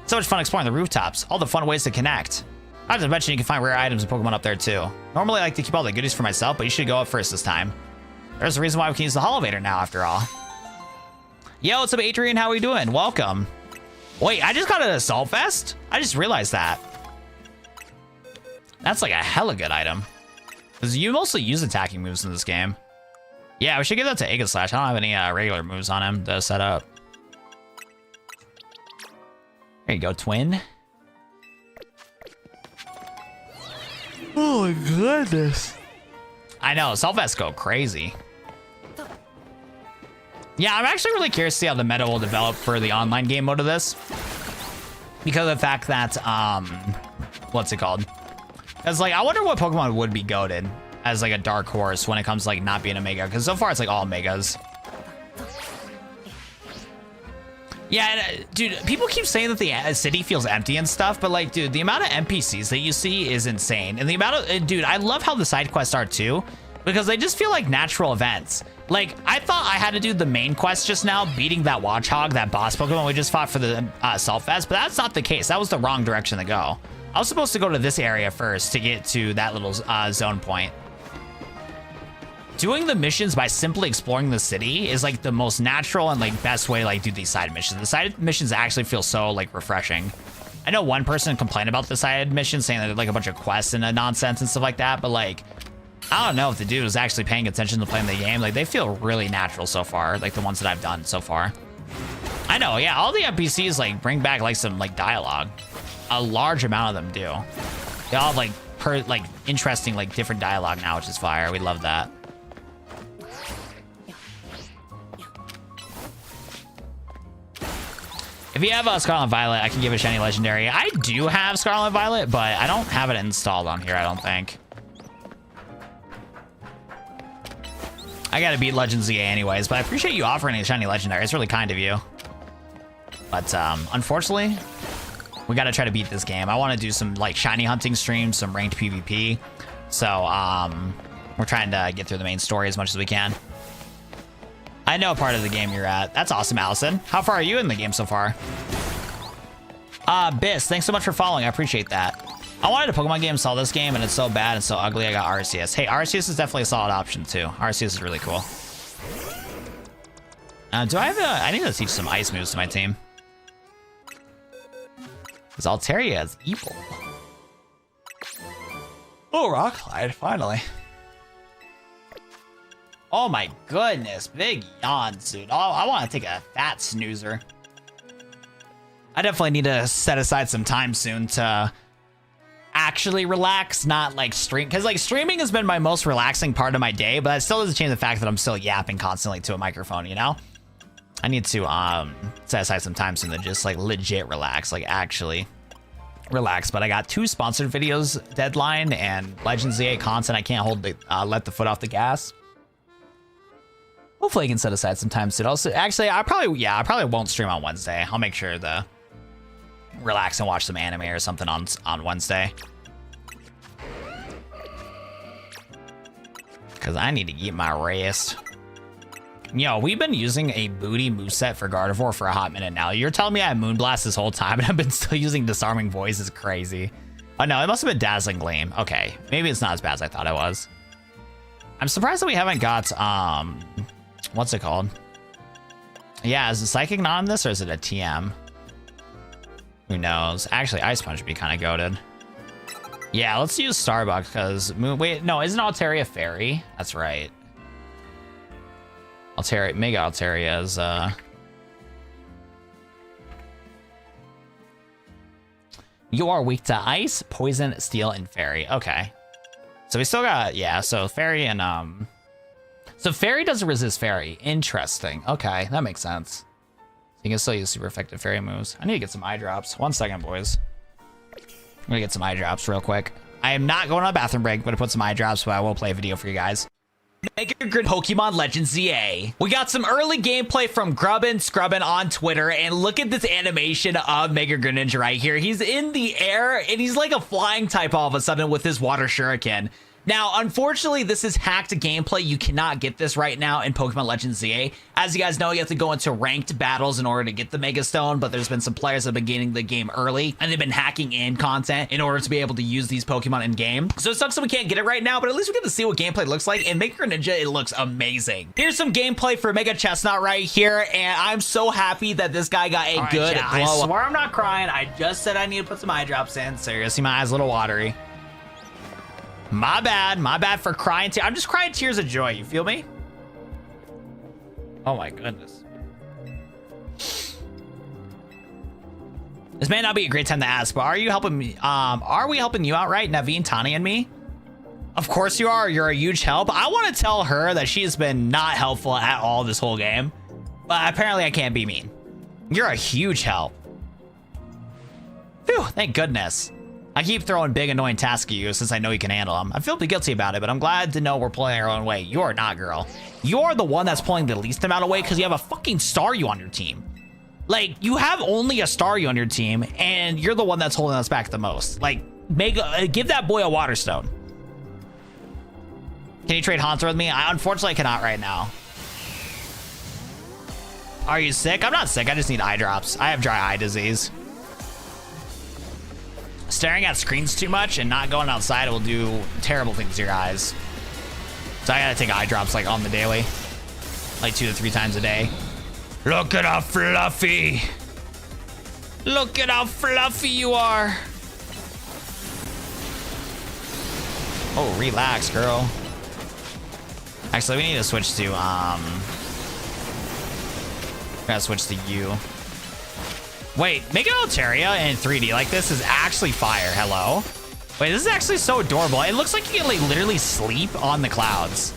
So much fun exploring the rooftops. All the fun ways to connect. Not to mention you can find rare items and Pokemon up there too. Normally I like to keep all the goodies for myself, but you should go up first this time. There's a reason why we can use the Holovator now, after all. Yo, what's up, Adrian? How are we doing? Welcome. Wait, I just got an Assault Vest? I just realized that. That's like a hella good item. Because you mostly use attacking moves in this game. Yeah, we should give that to Aegislash. I don't have any regular moves on him to set up. There you go, Twin. Oh my goodness. I know, Assault Vests go crazy. Yeah, I'm actually really curious to see how the meta will develop for the online game mode of this. Because of the fact that, what's it called? Because, like, I wonder what Pokemon would be goated as, like, a dark horse when it comes to, like, not being a Mega. Because so far, it's, like, all Megas. Yeah, and, dude, people keep saying that the city feels empty and stuff, but, like, dude, the amount of NPCs that you see is insane. And the amount of, dude, I love how the side quests are, too. Because they just feel like natural events. Like, I thought I had to do the main quest just now, beating that Watchog, that boss Pokemon we just fought for the Assault Vest, but that's not the case. That was the wrong direction to go. I was supposed to go to this area first to get to that little zone point. Doing the missions by simply exploring the city is like the most natural and like best way to like do these side missions. The side missions actually feel so like refreshing. I know one person complained about the side missions saying that they're like a bunch of quests and nonsense and stuff like that, but like, I don't know if the dude was actually paying attention to playing the game. Like, they feel really natural so far, like the ones that I've done so far. I know, yeah, all the NPCs like bring back like some like dialogue. A large amount of them do. They all have like interesting like different dialogue now, which is fire. We love that. If you have Scarlet and Violet, I can give it a shiny legendary. I do have Scarlet and Violet, but I don't have it installed on here, I don't think. I gotta beat Legend ZA anyways, but I appreciate you offering a shiny legendary. It's really kind of you. But unfortunately, we gotta try to beat this game. I want to do some like shiny hunting streams, some ranked PvP. So we're trying to get through the main story as much as we can. I know part of the game you're at. That's awesome, Allison. How far are you in the game so far? Biss, thanks so much for following. I appreciate that. I wanted a Pokemon game, saw this game, and it's so bad and so ugly, I got Arceus. Hey, Arceus is definitely a solid option, too. Arceus is really cool. Do I have I need to teach some ice moves to my team. Because Altaria is evil. Oh, Rockslide, finally. Oh my goodness, big yawns, dude. Oh, I want to take a fat snoozer. I definitely need to set aside some time soon to actually relax, not like stream, because like streaming has been my most relaxing part of my day, but that still doesn't change the fact that I'm still yapping constantly to a microphone, you know? I need to set aside some time soon to just like legit relax, like actually relax. But I got 2 sponsored videos deadline and Legend ZA content. I can't hold the let the foot off the gas. Hopefully I can set aside some time soon. Also, actually, I probably won't stream on Wednesday. I'll make sure to relax and watch some anime or something on Wednesday. Because I need to get my rest. Yo, we've been using a booty moveset for Gardevoir for a hot minute now. You're telling me I had Moonblast this whole time and I've been still using Disarming Voice? Is crazy. Oh no, it must have been Dazzling Gleam. Okay, maybe it's not as bad as I thought it was. I'm surprised that we haven't got, what's it called? Yeah, is it Psychic not in this or is it a TM? Who knows? Actually, Ice Punch would be kind of goated. Yeah, let's use Starbucks because wait, no, isn't Altaria Fairy? That's right. Altaria, Mega Altaria is You are weak to ice, poison, steel, and fairy. Okay. So we still got, yeah, so fairy and, so fairy doesn't resist fairy. Interesting. Okay, that makes sense. You can still use super effective fairy moves. I need to get some eye drops. 1 second, boys. I'm gonna get some eye drops real quick. I am not going on a bathroom break. I'm gonna put some eye drops, but I will play a video for you guys. Make a good Pokemon Legends ZA. We got some early gameplay from Scrubbin on Twitter, and look at this animation of Mega Greninja right here. He's in the air, and he's like a flying type all of a sudden with his water shuriken. Now, unfortunately, this is hacked gameplay. You cannot get this right now in Pokemon Legends ZA. As you guys know, you have to go into ranked battles in order to get the Mega Stone, but there's been some players that have been getting the game early, and they've been hacking in content in order to be able to use these Pokemon in game. So it sucks that we can't get it right now, but at least we get to see what gameplay looks like. And Mega Greninja, it looks amazing. Here's some gameplay for Mega Chestnut right here, and I'm so happy that this guy got a good glow. I swear I'm not crying. I just said I need to put some eye drops in. Seriously, my eyes a little watery. My bad for crying. I'm just crying tears of joy. You feel me? Oh my goodness. This may not be a great time to ask, but are you helping me? Are we helping you out, right? Naveen, Tani, and me? Of course you are. You're a huge help. I want to tell her that she has been not helpful at all this whole game, but apparently I can't be mean. You're a huge help. Phew, thank goodness. I keep throwing big annoying tasks at you since I know you can handle them. I feel guilty about it, but I'm glad to know we're pulling our own weight. You're not, girl. You're the one that's pulling the least amount of weight because you have a fucking Staryu on your team. Like, you have only a Staryu on your team, and you're the one that's holding us back the most. Like, give that boy a water stone. Can you trade Haunter with me? Unfortunately, I cannot right now. Are you sick? I'm not sick. I just need eye drops. I have dry eye disease. Staring at screens too much and not going outside will do terrible things to your eyes. So I gotta take eye drops like on the daily, like 2 to 3 times a day. Look at how fluffy. Look at how fluffy you are. Oh, relax, girl. Actually, we need to switch to, gotta switch to you. Wait, making Altaria in 3D like this is actually fire. Hello? Wait, this is actually so adorable. It looks like you can like literally sleep on the clouds.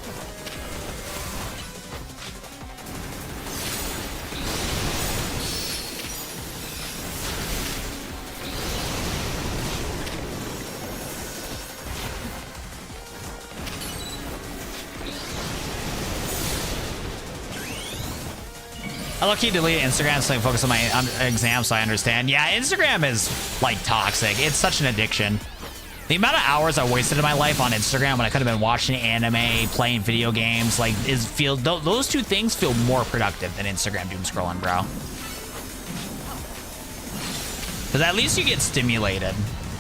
I low-key deleted Instagram so I can focus on my exam so I understand. Yeah, Instagram is like toxic. It's such an addiction. The amount of hours I wasted in my life on Instagram when I could have been watching anime, playing video games, like those two things feel more productive than Instagram doom scrolling, bro. Because at least you get stimulated.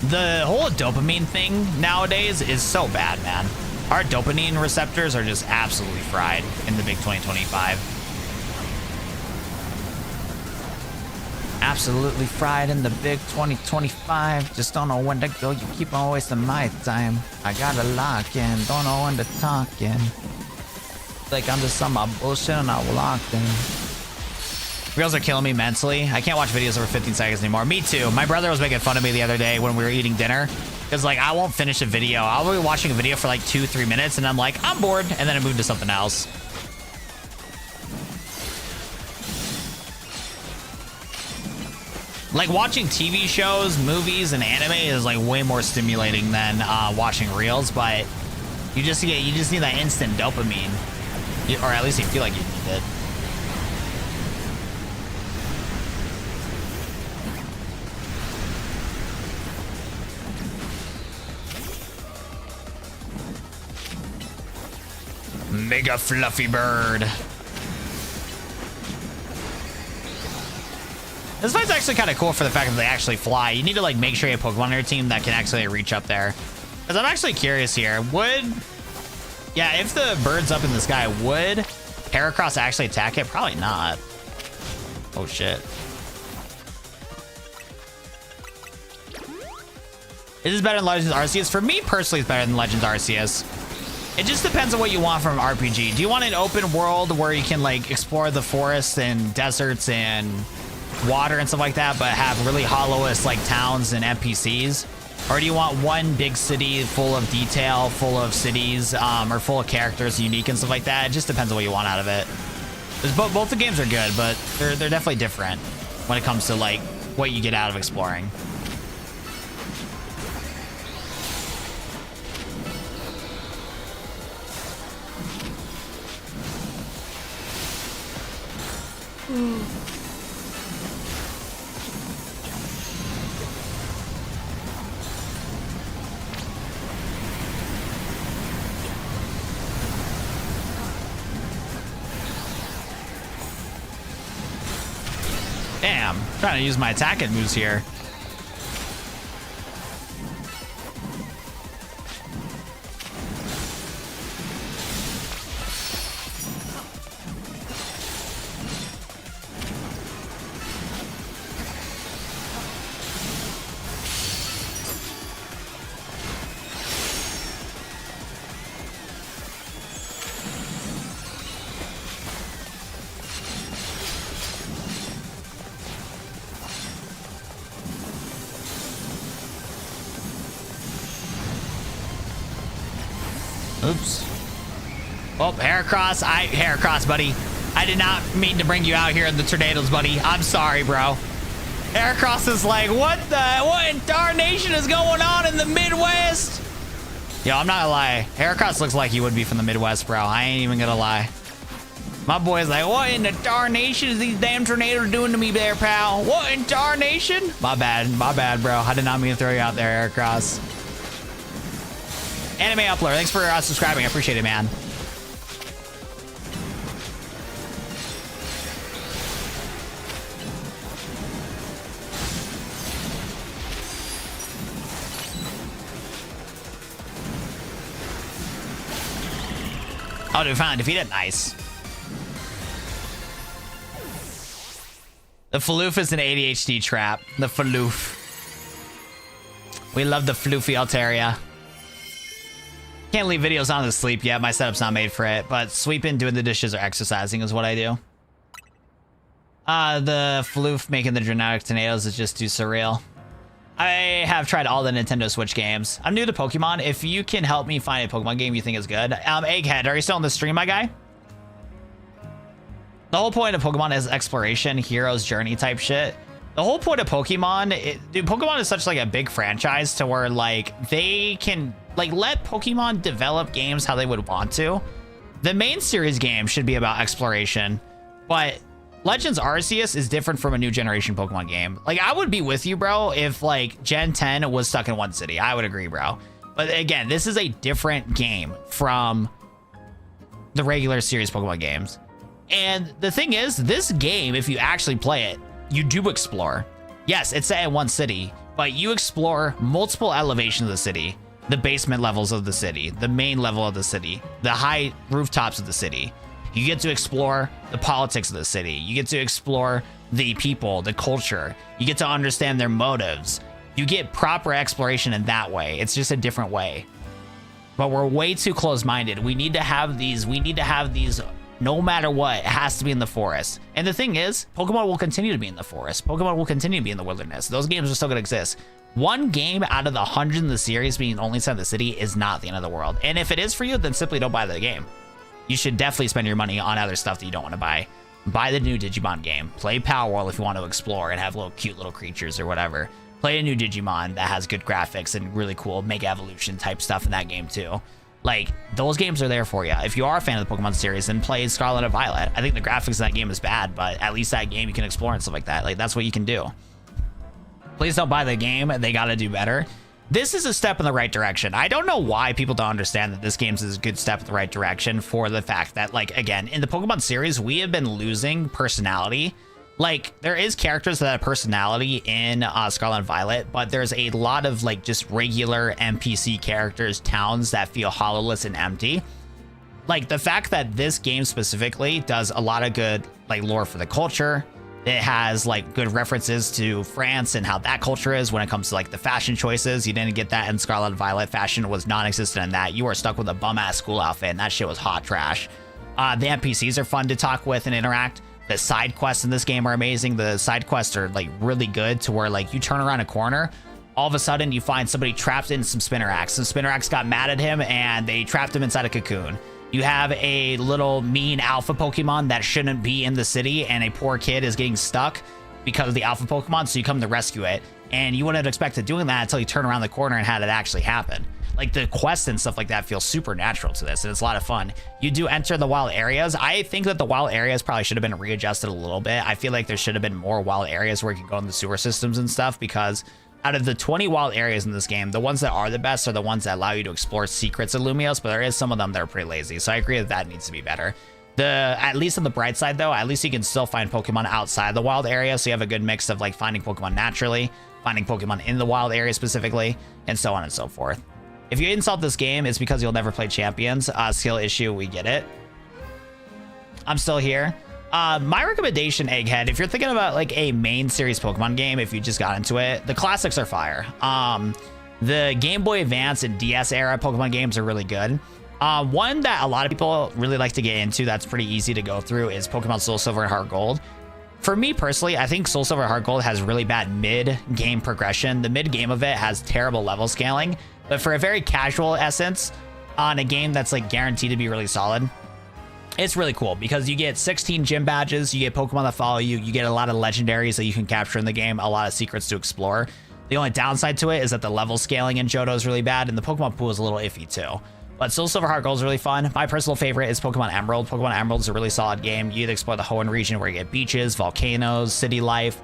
The whole dopamine thing nowadays is so bad, man. Our dopamine receptors are just absolutely fried in the big 2025. Absolutely fried in the big 2025. Just don't know when to go. You keep on wasting my time. I gotta lock in. Don't know when to talk in. Like I'm just on my bullshit and I locked in. Reels are killing me mentally. I can't watch videos over 15 seconds anymore. Me too. My brother was making fun of me the other day when we were eating dinner. Because like I won't finish a video. I'll be watching a video for like 2-3 minutes and I'm like, I'm bored. And then I move to something else. Like watching TV shows, movies, and anime is like way more stimulating than watching reels, but you just need that instant dopamine, or at least you feel like you need it. Mega fluffy bird. This fight's actually kind of cool for the fact that they actually fly. You need to like make sure you have Pokemon on your team that can actually reach up there. Because I'm actually curious here. Yeah, if the bird's up in the sky, would Heracross actually attack it? Probably not. Oh shit. Is this better than Legends Arceus? For me personally, it's better than Legends Arceus. It just depends on what you want from an RPG. Do you want an open world where you can like explore the forests and deserts and water and stuff like that, but have really hollowest like towns and NPCs? Or do you want one big city full of detail, full of cities, or full of characters, unique and stuff like that? It just depends on what you want out of it. Both the games are good, but they're definitely different when it comes to like what you get out of exploring. Damn, trying to use my attacking moves here. Oops. Oh, Heracross, buddy. I did not mean to bring you out here in the tornadoes, buddy. I'm sorry, bro. Heracross is like, what in darnation is going on in the Midwest? Yo, I'm not gonna lie. Heracross looks like he would be from the Midwest, bro. I ain't even gonna lie. My boy's like, what in the darnation is these damn tornadoes doing to me there, pal? What in darnation? My bad, bro. I did not mean to throw you out there, Heracross. Anime Uploader, thanks for subscribing. I appreciate it, man. Oh, dude, finally defeated. Nice. The Faloof is an ADHD trap. The Faloof. We love the Floofy Altaria. Can't leave videos on to sleep yet. My setup's not made for it, but sweeping, doing the dishes, or exercising is what I do. The Floof making the dramatic tornadoes is just too surreal. I have tried all the Nintendo Switch games. I'm new to Pokemon. If you can help me find a Pokemon game you think is good. Egghead, are you still on the stream, my guy? The whole point of Pokemon is exploration, hero's journey type shit. The whole point of Pokemon, dude, Pokemon is such like a big franchise to where like they can like let Pokemon develop games how they would want to. The main series game should be about exploration, but Legends Arceus is different from a new generation Pokemon game. Like I would be with you, bro, if like Gen 10 was stuck in one city. I would agree, bro. But again, this is a different game from the regular series Pokemon games. And the thing is, this game, if you actually play it, you do explore. Yes, it's set in one city, but you explore multiple elevations of the city, the basement levels of the city, the main level of the city, the high rooftops of the city. You get to explore the politics of the city. You get to explore the people, the culture. You get to understand their motives. You get proper exploration in that way. It's just a different way. But we're way too close-minded. We need to have these no matter what. It has to be in the forest. And the thing is, Pokemon will continue to be in the forest. Pokemon will continue to be in the wilderness. Those games are still going to exist. One game out of the 100 in the series being only set in the city is not the end of the world. And if it is for you, then simply don't buy the game. You should definitely spend your money on other stuff that you don't want to buy. Buy the new Digimon game. Play Power World if you want to explore and have little cute little creatures or whatever. Play a new Digimon that has good graphics and really cool Mega Evolution type stuff in that game too. Like, those games are there for you. If you are a fan of the Pokemon series, then play Scarlet and Violet. I think the graphics in that game is bad, but at least that game you can explore and stuff like that. Like, that's what you can do. Please don't buy the game. They gotta do better. This is a step in the right direction. I don't know why people don't understand that this game is a good step in the right direction for the fact that, like, again, in the Pokemon series, we have been losing personality. Like, there is characters that have personality in Scarlet and Violet, but there's a lot of, like, just regular NPC characters, towns that feel hollowless and empty. Like, the fact that this game specifically does a lot of good, like, lore for the culture. It has, like, good references to France and how that culture is when it comes to, like, the fashion choices. You didn't get that in Scarlet and Violet. Fashion was non-existent in that. You were stuck with a bum-ass school outfit, and that shit was hot trash. The NPCs are fun to talk with and interact. The side quests in this game are amazing. The side quests are like really good to where like you turn around a corner, all of a sudden you find somebody trapped in some Spinnerax. Some Spinnerax got mad at him and they trapped him inside a cocoon. You have a little mean alpha Pokemon that shouldn't be in the city, and a poor kid is getting stuck because of the alpha Pokemon, so you come to rescue it. And you wouldn't expect it doing that until you turn around the corner and had it actually happen. Like the quests and stuff like that feel super natural to this, and it's a lot of fun. You do enter the wild areas. I think that the wild areas probably should have been readjusted a little bit. I feel like there should have been more wild areas where you can go in the sewer systems and stuff, because out of the 20 wild areas in this game, the ones that are the best are the ones that allow you to explore secrets of Lumiose, but there is some of them that are pretty lazy, so I agree that that needs to be better. At least on the bright side though, at least you can still find Pokemon outside the wild area, so you have a good mix of like finding Pokemon naturally, finding Pokemon in the wild area specifically, and so on and so forth. If you insult this game, it's because you'll never play Champions. Skill issue, we get it. I'm still here. My recommendation, Egghead, if you're thinking about like a main series Pokemon game, if you just got into it, the classics are fire. The Game Boy Advance and DS era Pokemon games are really good. One that a lot of people really like to get into that's pretty easy to go through is Pokemon Soul Silver and Heart Gold. For me personally, I think Soul Silver and Heart Gold has really bad mid-game progression. The mid-game of it has terrible level scaling, but for a very casual essence on a game that's like guaranteed to be really solid, it's really cool because you get 16 gym badges, you get Pokemon that follow you, you get a lot of legendaries that you can capture in the game, a lot of secrets to explore. The only downside to it is that the level scaling in Johto is really bad, and the Pokemon pool is a little iffy too. But Soul Silver Heart Gold is really fun. My personal favorite is Pokemon Emerald. Pokemon Emerald is a really solid game. You either explore the Hoenn region where you get beaches, volcanoes, city life.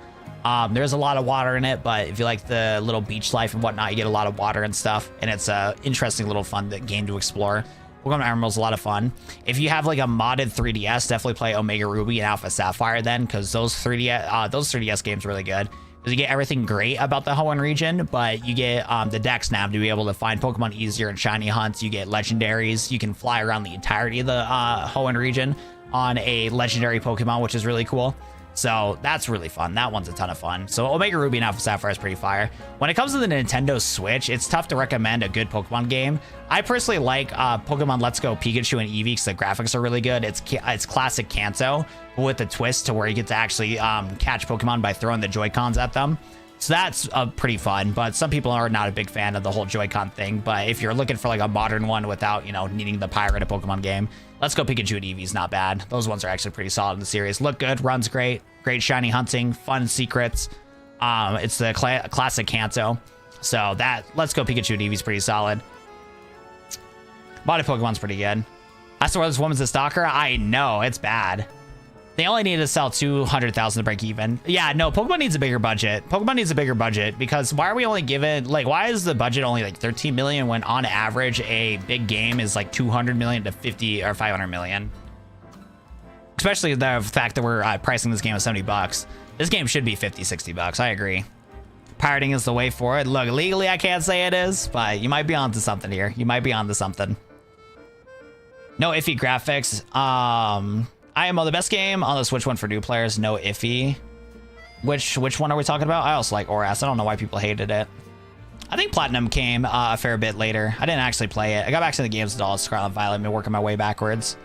There's a lot of water in it, but if you like the little beach life and whatnot, you get a lot of water and stuff, and it's a interesting little fun game to explore. Pokemon Emerald's a lot of fun. If you have like a modded 3DS, definitely play Omega Ruby and Alpha Sapphire then, because those 3DS games are really good. Because you get everything great about the Hoenn region, but you get the Dex Nav to be able to find Pokemon easier in shiny hunts. You get legendaries. You can fly around the entirety of the Hoenn region on a legendary Pokemon, which is really cool. So that's really fun. That one's a ton of fun. So Omega Ruby and Alpha Sapphire is pretty fire. When it comes to the Nintendo Switch, it's tough to recommend a good Pokemon game. I personally like Pokemon Let's Go Pikachu and Eevee because the graphics are really good. It's classic Kanto with a twist to where you get to actually catch Pokemon by throwing the Joy-Cons at them. So that's pretty fun, but some people are not a big fan of the whole Joy-Con thing. But if you're looking for like a modern one without, you know, needing the pirate a Pokemon game, Let's Go Pikachu and Eevee is not bad. Those ones are actually pretty solid in the series. Look good, runs great, great shiny hunting, fun secrets. It's the classic Kanto. So that Let's Go Pikachu and Eevee is pretty solid. Body Pokemon's pretty good. I swear this woman's a stalker. I know, it's bad. They only need to sell 200,000 to break even. Yeah, no, Pokemon needs a bigger budget. Pokemon needs a bigger budget because why are we only given, like, why is the budget only like 13 million when on average a big game is like 200 million to 50 or 500 million? Especially the fact that we're pricing this game at 70 bucks. This game should be 50, 60 bucks. I agree. Pirating is the way for it. Look, legally I can't say it is, but you might be onto something here. You might be onto something. No iffy graphics. IMO, the best game on the Switch one for new players, no iffy. Which one are we talking about? I also like Oras. I don't know why people hated it. I think Platinum came a fair bit later. I didn't actually play it. I got back to the games with all Scarlet Violet. I've been working my way backwards.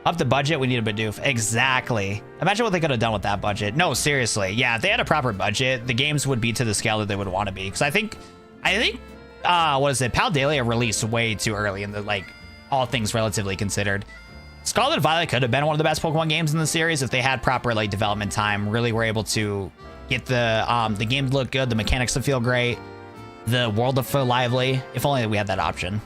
Up the budget, we need a Bidoof. Exactly. Imagine what they could have done with that budget. No, seriously. Yeah, if they had a proper budget, the games would be to the scale that they would want to be. Because I think, what is it? Paldea released way too early in the, like, all things relatively considered. Scarlet Violet could have been one of the best Pokemon games in the series if they had proper like development time, really were able to get the game to look good, the mechanics to feel great, the world to feel lively. If only we had that option.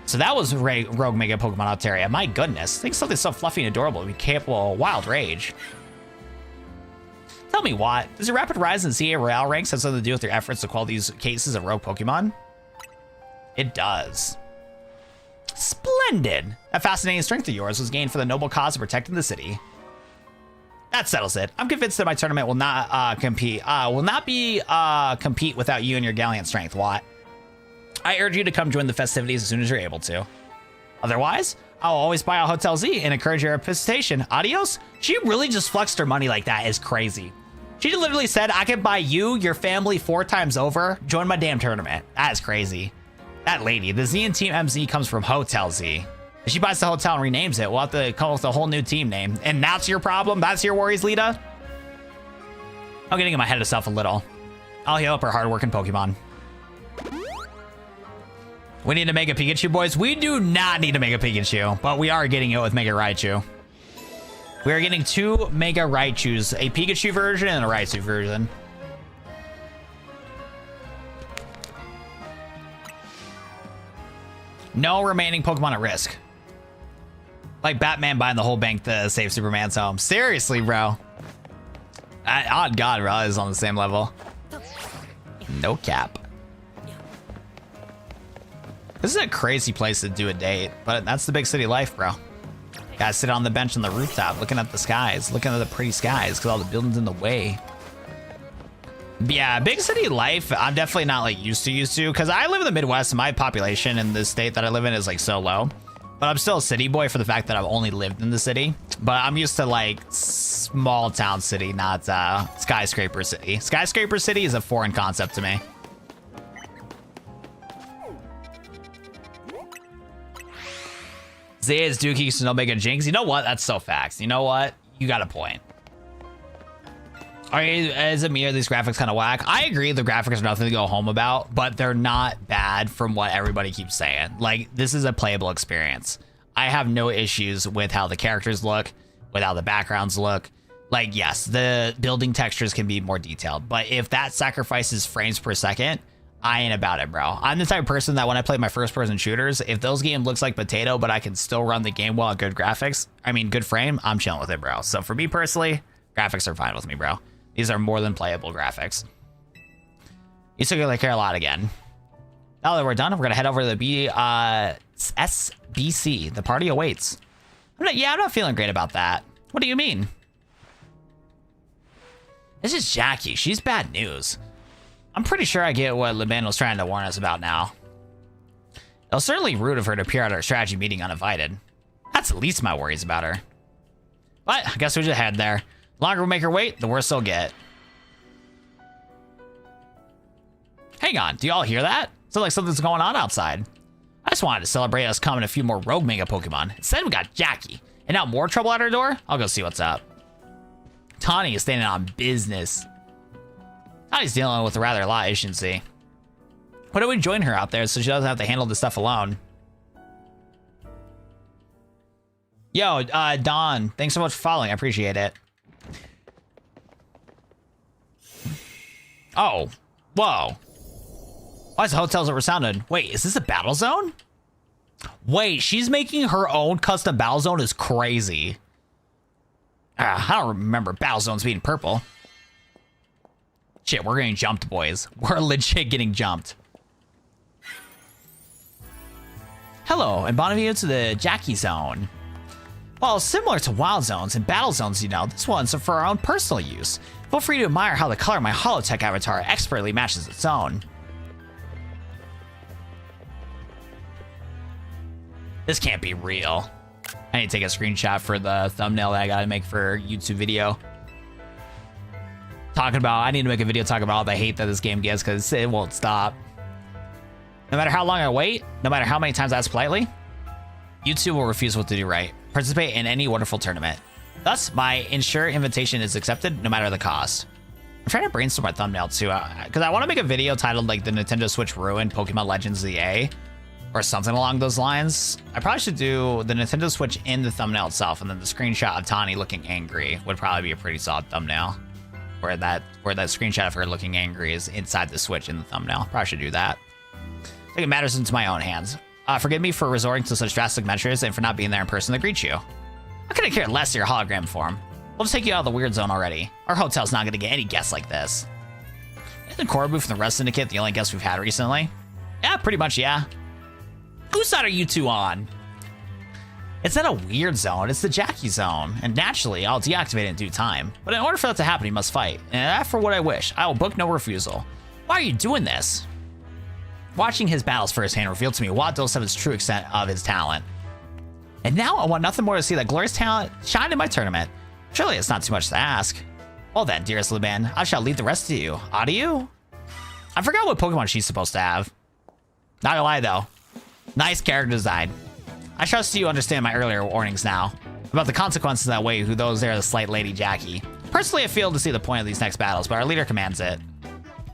So that was Rogue Mega Pokemon Altaria. My goodness, think something so fluffy and adorable would be capable of Wild Rage. Tell me what, does your rapid rise in CA Royale ranks have something to do with your efforts to quell these cases of rogue Pokemon? It does. Splendid. That fascinating strength of yours was gained for the noble cause of protecting the city. That settles it. I'm convinced that my tournament will not compete without you and your gallant strength, Watt. I urge you to come join the festivities as soon as you're able to. Otherwise, I'll always buy a Hotel Z and encourage your participation. Adios? She really just flexed her money like that. Is crazy. She literally said, I can buy you, your family 4 times over. Join my damn tournament. That is crazy. That lady, the Z in Team MZ comes from Hotel Z. If she buys the hotel and renames it, we'll have to come up with a whole new team name. And that's your problem? That's your worries, Lita? I'm getting in my head of stuff a little. I'll heal up our hardworking Pokemon. We need to make a Pikachu, boys. We do not need to make a Pikachu, but we are getting it with Mega Raichu. We are getting 2 Mega Raichus, a Pikachu version and a Raichu version. No remaining Pokemon at risk. Like Batman buying the whole bank to save Superman's home. Seriously, bro. Odd God, bro, is on the same level. No cap. This is a crazy place to do a date, but that's the big city life, bro. Gotta sit on the bench on the rooftop, looking at the skies, looking at the pretty skies, because all the buildings in the way. But yeah, big city life, I'm definitely not like used to, because I live in the Midwest, and my population in the state that I live in is like so low. But I'm still a city boy for the fact that I've only lived in the city. But I'm used to like small town city, not skyscraper city. Skyscraper city is a foreign concept to me. Zaya's Dookie so no make a jinx. You know what? That's so facts. You know what? You got a point. Is it me or these graphics kind of whack? I agree the graphics are nothing to go home about, but they're not bad from what everybody keeps saying. Like, this is a playable experience. I have no issues with how the characters look, with how the backgrounds look. Like, yes, the building textures can be more detailed, but if that sacrifices frames per second, I ain't about it, bro. I'm the type of person that when I play my first-person shooters, if those game looks like potato, but I can still run the game well at good graphics, I mean, good frame, I'm chilling with it, bro. So for me personally, graphics are fine with me, bro. These are more than playable graphics. You took it like here a lot again. Now that we're done, we're gonna head over to the SBC. The party awaits. I'm not feeling great about that. What do you mean? This is Jackie. She's bad news. I'm pretty sure I get what Liban was trying to warn us about now. It was certainly rude of her to appear at our strategy meeting uninvited. That's the least of my worries about her. But I guess we just head there. The longer we make her wait, the worse they'll get. Hang on, do y'all hear that? Sounds like something's going on outside. I just wanted to celebrate us coming a few more rogue mega Pokemon. Instead, we got Jackie. And now more trouble at our door? I'll go see what's up. Tawny is standing on business. Tawny's dealing with a rather lot, as you can see. Why don't we join her out there so she doesn't have to handle this stuff alone? Yo, Don, thanks so much for following. I appreciate it. Oh, whoa. Why is the hotels oversounded? Wait, is this a battle zone? Wait, she's making her own custom battle zone is crazy. I don't remember battle zones being purple. Shit, we're getting jumped, boys. We're legit getting jumped. Hello, and bon view to the Jackie zone. Well, similar to wild zones and battle zones, you know, this one's for our own personal use. Feel free to admire how the color of my holotech avatar expertly matches its own. This can't be real. I need to take a screenshot for the thumbnail that I gotta make for YouTube video. I need to make a video talking about all the hate that this game gets because it won't stop. No matter how long I wait, no matter how many times I ask politely, YouTube will refuse what to do right. Participate in any wonderful tournament. Thus, my ensure invitation is accepted no matter the cost. I'm trying to brainstorm my thumbnail too, because I want to make a video titled like the Nintendo Switch Ruined Pokemon Legends ZA, or something along those lines. I probably should do the Nintendo Switch in the thumbnail itself, and then the screenshot of Tawny looking angry would probably be a pretty solid thumbnail. Where that screenshot of her looking angry is inside the Switch in the thumbnail. Probably should do that. Taking matters into my own hands. Forgive me for resorting to such drastic measures and for not being there in person to greet you. How could I care less of your hologram form? We'll just take you out of the weird zone already. Our hotel's not going to get any guests like this. Isn't Corbu from the Red Syndicate the only guest we've had recently? Yeah, pretty much, yeah. Whose side are you two on? It's not a weird zone, it's the Jackie zone. And naturally, I'll deactivate it in due time. But in order for that to happen, you must fight. And after what I wish, I will book no refusal. Why are you doing this? Watching his battles firsthand revealed to me Watt Seven's true extent of his talent. And now I want nothing more to see that glorious talent shine in my tournament. Surely it's not too much to ask. Well then, dearest Liban, I shall leave the rest to you. Adieu? I forgot what Pokemon she's supposed to have. Not gonna lie though. Nice character design. I trust you understand my earlier warnings now about the consequences that way who those there the slight Lady Jackie. Personally, I fail to see the point of these next battles, but our leader commands it.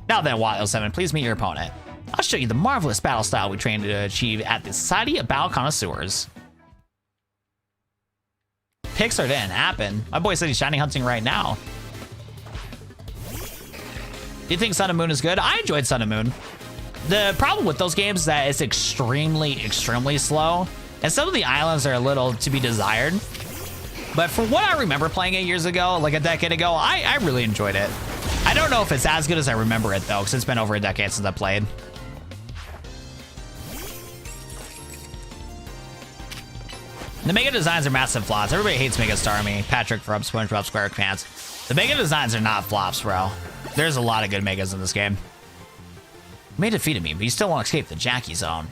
Now then, Watt 07, please meet your opponent. I'll show you the marvelous battle style we trained to achieve at the Society of Battle Connoisseurs. Picks are didn't happen. My boy said he's shiny hunting right now. Do you think Sun and Moon is good? I enjoyed Sun and Moon. The problem with those games is that it's extremely, extremely slow. And some of the islands are a little to be desired. But from what I remember playing it years ago, like a decade ago, I really enjoyed it. I don't know if it's as good as I remember it though, because it's been over a decade since I played. The Mega designs are massive flops. Everybody hates Mega Starmie. Patrick from SpongeBob SquarePants. The Mega designs are not flops, bro. There's a lot of good Megas in this game. You may have defeated me, but you still won't escape the Jackie Zone.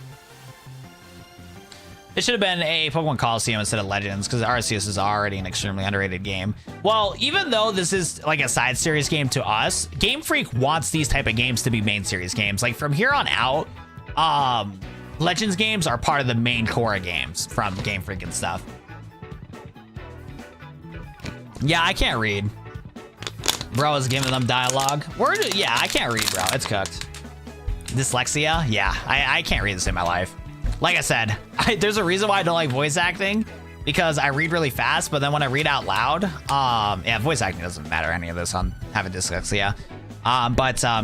It should have been a Pokemon Coliseum instead of Legends, because Arceus is already an extremely underrated game. Well, even though this is like a side series game to us, Game Freak wants these type of games to be main series games. Like from here on out, Legends games are part of the main core games from Game Freak and stuff. Yeah, I can't read. Bro is giving them dialogue. Yeah, I can't read, bro. It's cooked. Dyslexia? Yeah, I can't read this in my life. Like I said, there's a reason why I don't like voice acting, because I read really fast, but then when I read out loud, yeah, voice acting doesn't matter any of this on having dyslexia.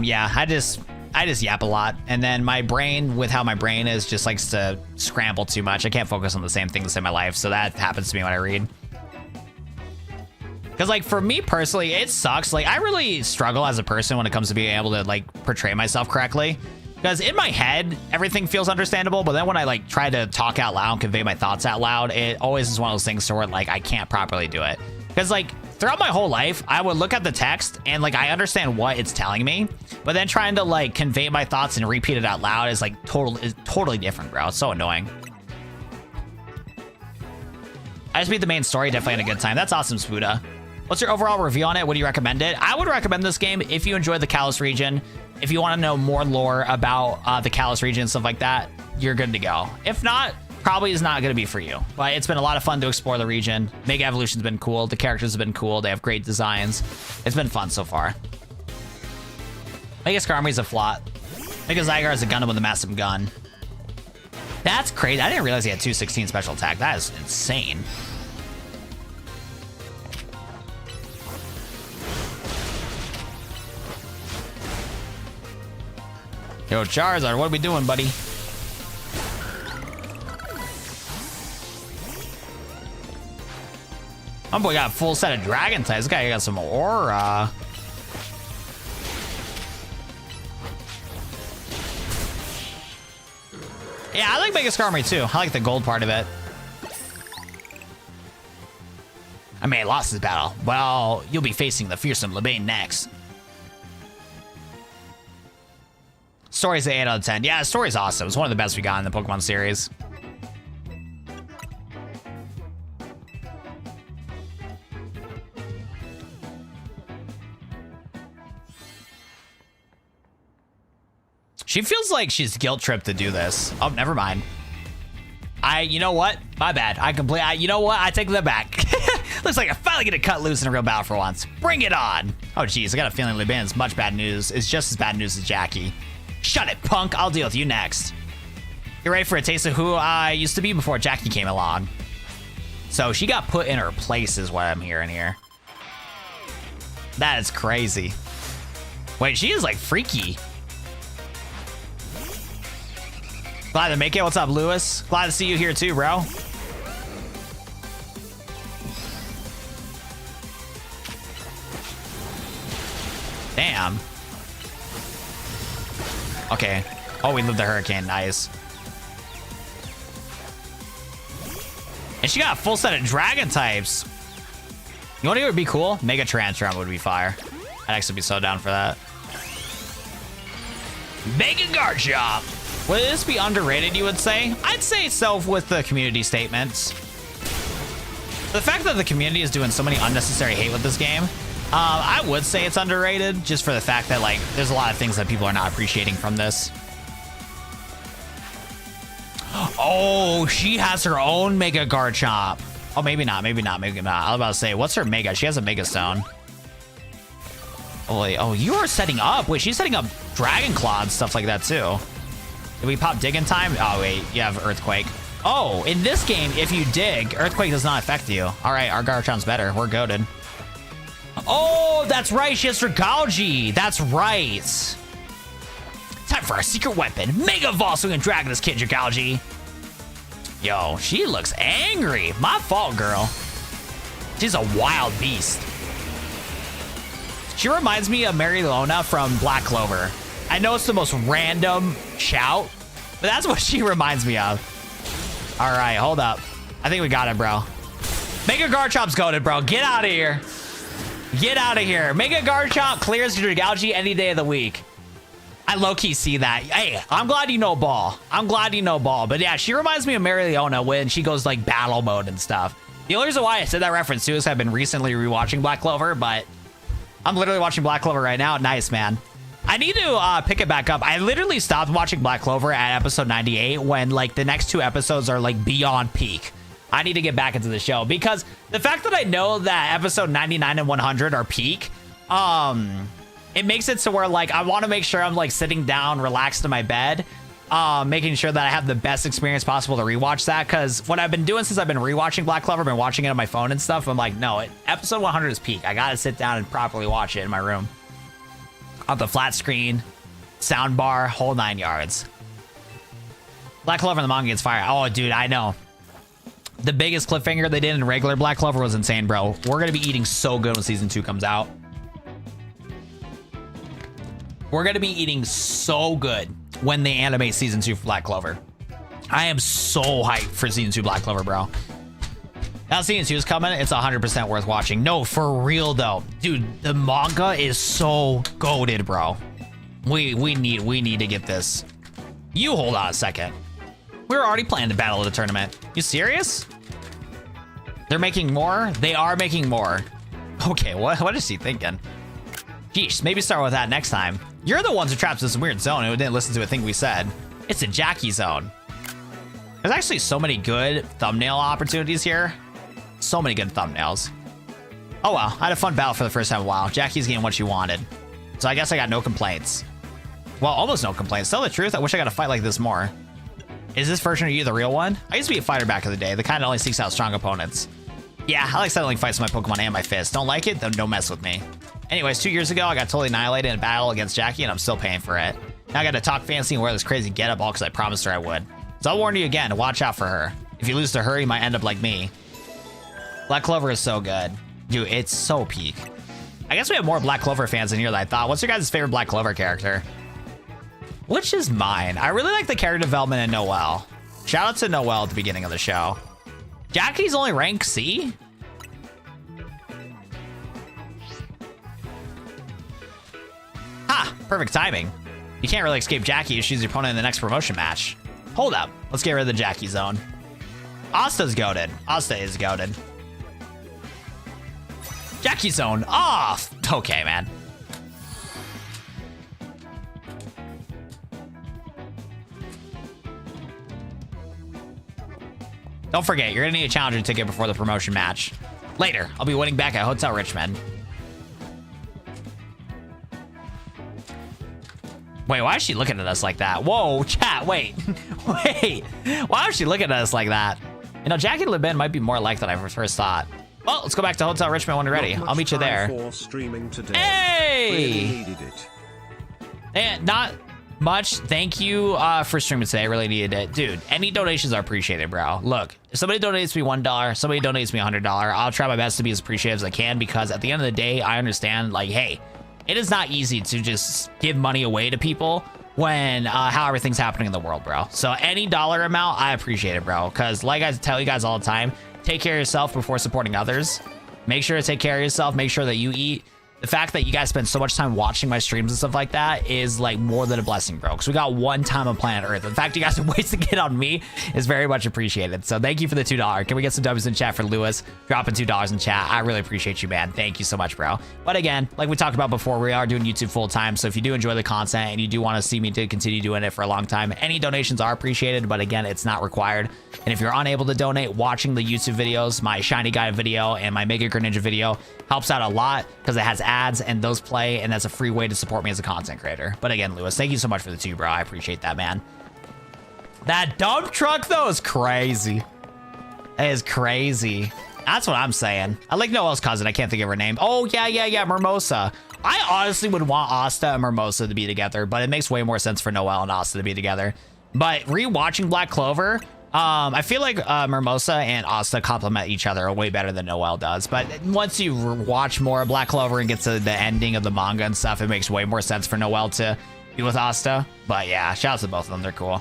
Yeah, I just yap a lot, and then my brain, with how my brain is, just likes to scramble too much. I can't focus on the same things in my life, so that happens to me when I read. Because, like, for me personally, it sucks. Like, I really struggle as a person when it comes to being able to, like, portray myself correctly. Because in my head, everything feels understandable, but then when I, like, try to talk out loud and convey my thoughts out loud, it always is one of those things to where, like, I can't properly do it. Because, like, throughout my whole life, I would look at the text and, like, I understand what it's telling me, but then trying to, like, convey my thoughts and repeat it out loud is, like, totally different, bro. It's so annoying. I just beat the main story, definitely had a good time. That's awesome, Spuda. What's your overall review on it? Would you recommend it? I would recommend this game if you enjoy the Kalos region. If you want to know more lore about the Kalos region and stuff like that, you're good to go. If not, probably is not going to be for you. But it's been a lot of fun to explore the region. Mega Evolution's been cool. The characters have been cool. They have great designs. It's been fun so far. Mega Skarmory's a flop. Mega Zygarde is a Gundam with a massive gun. That's crazy. I didn't realize he had 216 special attack. That is insane. Yo, Charizard, what are we doing, buddy? My boy got a full set of dragon types. This guy got some aura. Yeah, I like Mega Skarmory too. I like the gold part of it. I mean, I lost this battle. Well, you'll be facing the fearsome Lebane next. Story's an 8 out of 10. Yeah, the story's awesome. It's one of the best we got in the Pokemon series. She feels like she's guilt-tripped to do this. Oh, never mind. You know what? My bad. You know what? I take that back. Looks like I finally get to cut loose in a real battle for once. Bring it on. Oh, geez. I got a feeling Lebane's much bad news is just as bad news as Jackie. Shut it, punk. I'll deal with you next. You're ready for a taste of who I used to be before Jackie came along. So she got put in her place is what I'm hearing here. That is crazy. Wait, she is like freaky. Glad to make it. What's up, Lewis? Glad to see you here too, bro. Damn. Okay. Oh, we lived the hurricane. Nice. And she got a full set of dragon types. You know what would be cool? Mega Tantrum would be fire. I'd actually be so down for that. Mega Garchomp. Would this be underrated, you would say? I'd say so with the community statements. The fact that the community is doing so many unnecessary hate with this game, I would say it's underrated, just for the fact that, like, there's a lot of things that people are not appreciating from this. Oh, she has her own Mega Garchomp. Oh, maybe not. I was about to say, what's her Mega? She has a Mega Stone. Oh, wait. Oh, you are setting up. Wait, she's setting up Dragon Claw and stuff like that, too. Did we pop dig in time? Oh, wait. You have Earthquake. Oh, in this game, if you dig, Earthquake does not affect you. All right, our Garchomp's better. We're goated. Oh, that's right. She has Dragalge. That's right. Time for our secret weapon. Mega Vol Swing and drag this kid, Dragalge. Yo, she looks angry. My fault, girl. She's a wild beast. She reminds me of Marilona from Black Clover. I know it's the most random shout, but that's what she reminds me of. All right, hold up. I think we got it, bro. Mega Garchomp's goated, bro. Get out of here. Get out of here. Mega Garchomp clears Dragalge any day of the week. I low-key see that. Hey, I'm glad you know ball. But yeah, she reminds me of Marilona when she goes like battle mode and stuff. The only reason why I said that reference too is I've been recently rewatching Black Clover, but I'm literally watching Black Clover right now. Nice, man. I need to pick it back up. I literally stopped watching Black Clover at episode 98 when like the next 2 episodes are like beyond peak. I need to get back into the show because the fact that I know that episode 99 and 100 are peak, it makes it so where like I want to make sure I'm like sitting down, relaxed in my bed, making sure that I have the best experience possible to rewatch that. Because what I've been doing since I've been rewatching Black Clover, I've been watching it on my phone and stuff. I'm like, no, episode 100 is peak. I gotta sit down and properly watch it in my room on the flat screen, sound bar, whole 9 yards. Black Clover in the manga gets fire. Oh, dude, I know. The biggest cliffhanger they did in regular Black Clover was insane, bro. We're gonna be eating so good when season 2 comes out. We're going to be eating so good when they animate season 2 for Black Clover. I am so hyped for season 2 Black Clover, bro. Now season 2 is coming. It's 100% worth watching. No, for real though. Dude, the manga is so goated, bro. We need to get this. You hold on a second. We were already planning to battle the tournament. You serious? They're making more? They are making more. Okay, what is she thinking? Geesh, maybe start with that next time. You're the ones who trapped us in this weird zone who didn't listen to a thing we said. It's a Jackie zone. There's actually so many good thumbnail opportunities here. So many good thumbnails. Oh well, I had a fun battle for the first time in a while. Jackie's getting what she wanted. So I guess I got no complaints. Well, almost no complaints. Tell the truth, I wish I got to fight like this more. Is this version of you the real one? I used to be a fighter back in the day. The kind that only seeks out strong opponents. Yeah, I like settling fights with my Pokemon and my fist. Don't like it? Then don't mess with me. Anyways, 2 years ago, I got totally annihilated in a battle against Jackie, and I'm still paying for it. Now I got to talk fancy and wear this crazy getup all because I promised her I would. So I'll warn you again, watch out for her. If you lose to her, you might end up like me. Black Clover is so good. Dude, it's so peak. I guess we have more Black Clover fans in here than I thought. What's your guys' favorite Black Clover character? Which is mine. I really like the character development in Noelle. Shout out to Noelle at the beginning of the show. Jackie's only rank C? Ha! Perfect timing. You can't really escape Jackie if she's your opponent in the next promotion match. Hold up. Let's get rid of the Jackie zone. Asta's goated. Asta is goated. Jackie zone off. Okay, man. Don't forget, you're gonna need a challenger ticket before the promotion match. Later, I'll be waiting back at Hotel Richmond. Wait, why is she looking at us like that? Whoa, chat, wait. Wait, why is she looking at us like that? You know, Jackie LeBen might be more alike than I first thought. Well, let's go back to Hotel Richmond when you're ready. I'll meet you there. Hey! Really needed it. And not much. Thank you for streaming today. I really needed it. Dude, any donations are appreciated, bro. Look, if somebody donates me $1, somebody donates me $100, I'll try my best to be as appreciative as I can because at the end of the day, I understand, like, hey, it is not easy to just give money away to people when how everything's happening in the world, bro. So any dollar amount, I appreciate it, bro. Because like I tell you guys all the time, take care of yourself before supporting others. Make sure to take care of yourself. Make sure that you eat the fact that you guys spend so much time watching my streams and stuff like that is like more than a blessing, bro. Because we got one time on planet Earth. The fact you guys are wasting it on me is very much appreciated. So thank you for the $2. Can we get some W's in chat for Lewis? Dropping $2 in chat. I really appreciate you, man. Thank you so much, bro. But again, like we talked about before, we are doing YouTube full time. So if you do enjoy the content and you do want to see me to continue doing it for a long time, any donations are appreciated. But again, it's not required. And if you're unable to donate, watching the YouTube videos, my Shiny Guy video and my Mega Greninja video helps out a lot because it has ads and those play, and that's a free way to support me as a content creator. But again, Lewis, thank you so much for the 2, bro. I appreciate that, man. That dump truck though is crazy. It is crazy. That's what I'm saying. I like Noel's cousin. I can't think of her name. Oh yeah, Mimosa. I honestly would want Asta and Mimosa to be together, but it makes way more sense for Noel and Asta to be together. But rewatching Black Clover, I feel like Mimosa and Asta complement each other way better than Noel does. But once you watch more of Black Clover and get to the ending of the manga and stuff, it makes way more sense for Noel to be with Asta. But yeah, shout out to both of them. They're cool.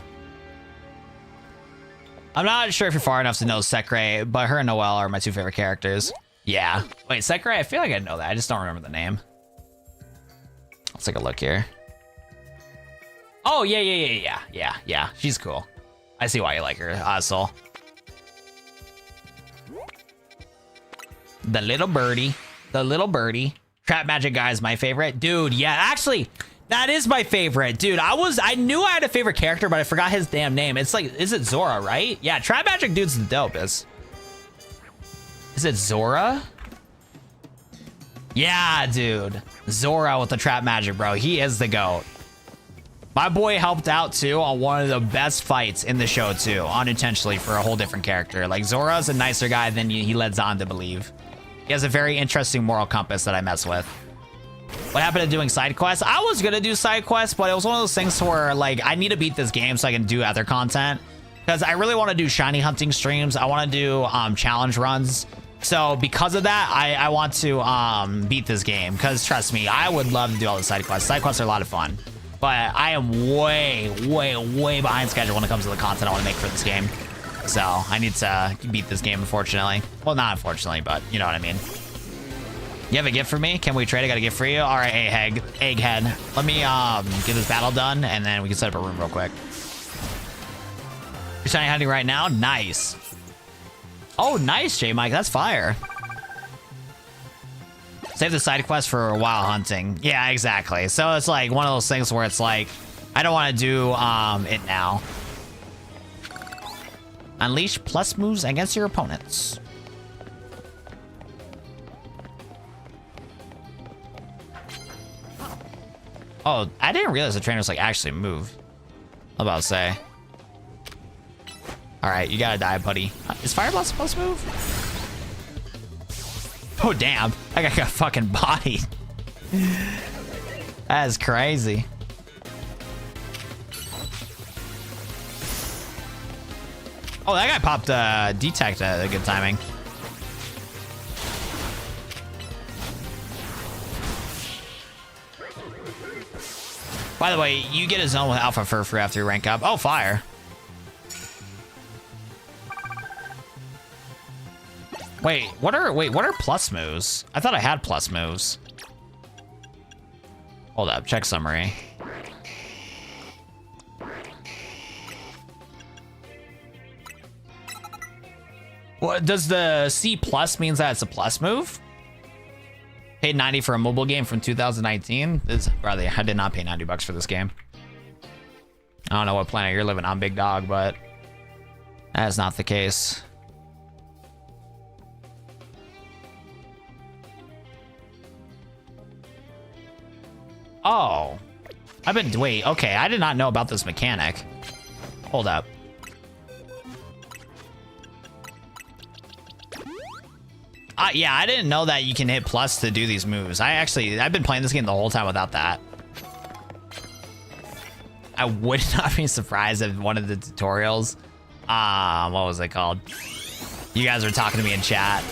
I'm not sure if you're far enough to know Sekre, but her and Noel are my 2 favorite characters. Yeah. Wait, Sekre? I feel like I know that. I just don't remember the name. Let's take a look here. Oh, yeah. She's cool. I see why you like her, Ozsol. The little birdie. Trap Magic Guy is my favorite. Dude, yeah, actually, that is my favorite. Dude, I knew I had a favorite character, but I forgot his damn name. It's like, is it Zora, right? Yeah, Trap Magic Dude's the dopest. Is it Zora? Yeah, dude. Zora with the Trap Magic, bro. He is the GOAT. My boy helped out too on one of the best fights in the show too, unintentionally for a whole different character. Like Zora's a nicer guy than he lets on to believe. He has a very interesting moral compass that I mess with. What happened to doing side quests? I was gonna do side quests, but it was one of those things where like I need to beat this game so I can do other content. Because I really want to do shiny hunting streams. I want to do challenge runs. So because of that, I want to beat this game. Because trust me, I would love to do all the side quests. Side quests are a lot of fun. But I am way behind schedule when it comes to the content I want to make for this game. So I need to beat this game, unfortunately. Well, not unfortunately, but you know what I mean. You have a gift for me? Can we trade? I got a gift for you. All right, Egghead. Let me get this battle done, and then we can set up a room real quick. You're shiny hunting right now? Nice. Oh, nice, J-Mike. That's fire. Save the side quest for while hunting. Yeah, exactly. So it's like one of those things where it's like, I don't want to do it now. Unleash plus moves against your opponents. Oh, I didn't realize the trainers like actually move. I'm about to say. All right, you gotta die, buddy. Is Fire Blast supposed to move? Oh, damn. I got fucking bodied. That is crazy. Oh, that guy popped Detect at a good timing. By the way, you get a zone with Alpha for free after you rank up. Oh, fire. Wait, what are plus moves? I thought I had plus moves. Hold up, check summary. What does the C plus means that it's a plus move? Paid 90 for a mobile game from 2019. Brother, I did not pay 90 bucks for this game. I don't know what planet you're living on, big dog, but that is not the case. Oh, wait, okay, I did not know about this mechanic. Hold up. Yeah, I didn't know that you can hit plus to do these moves. I've been playing this game the whole time without that. I would not be surprised if one of the tutorials, what was it called? You guys were talking to me in chat.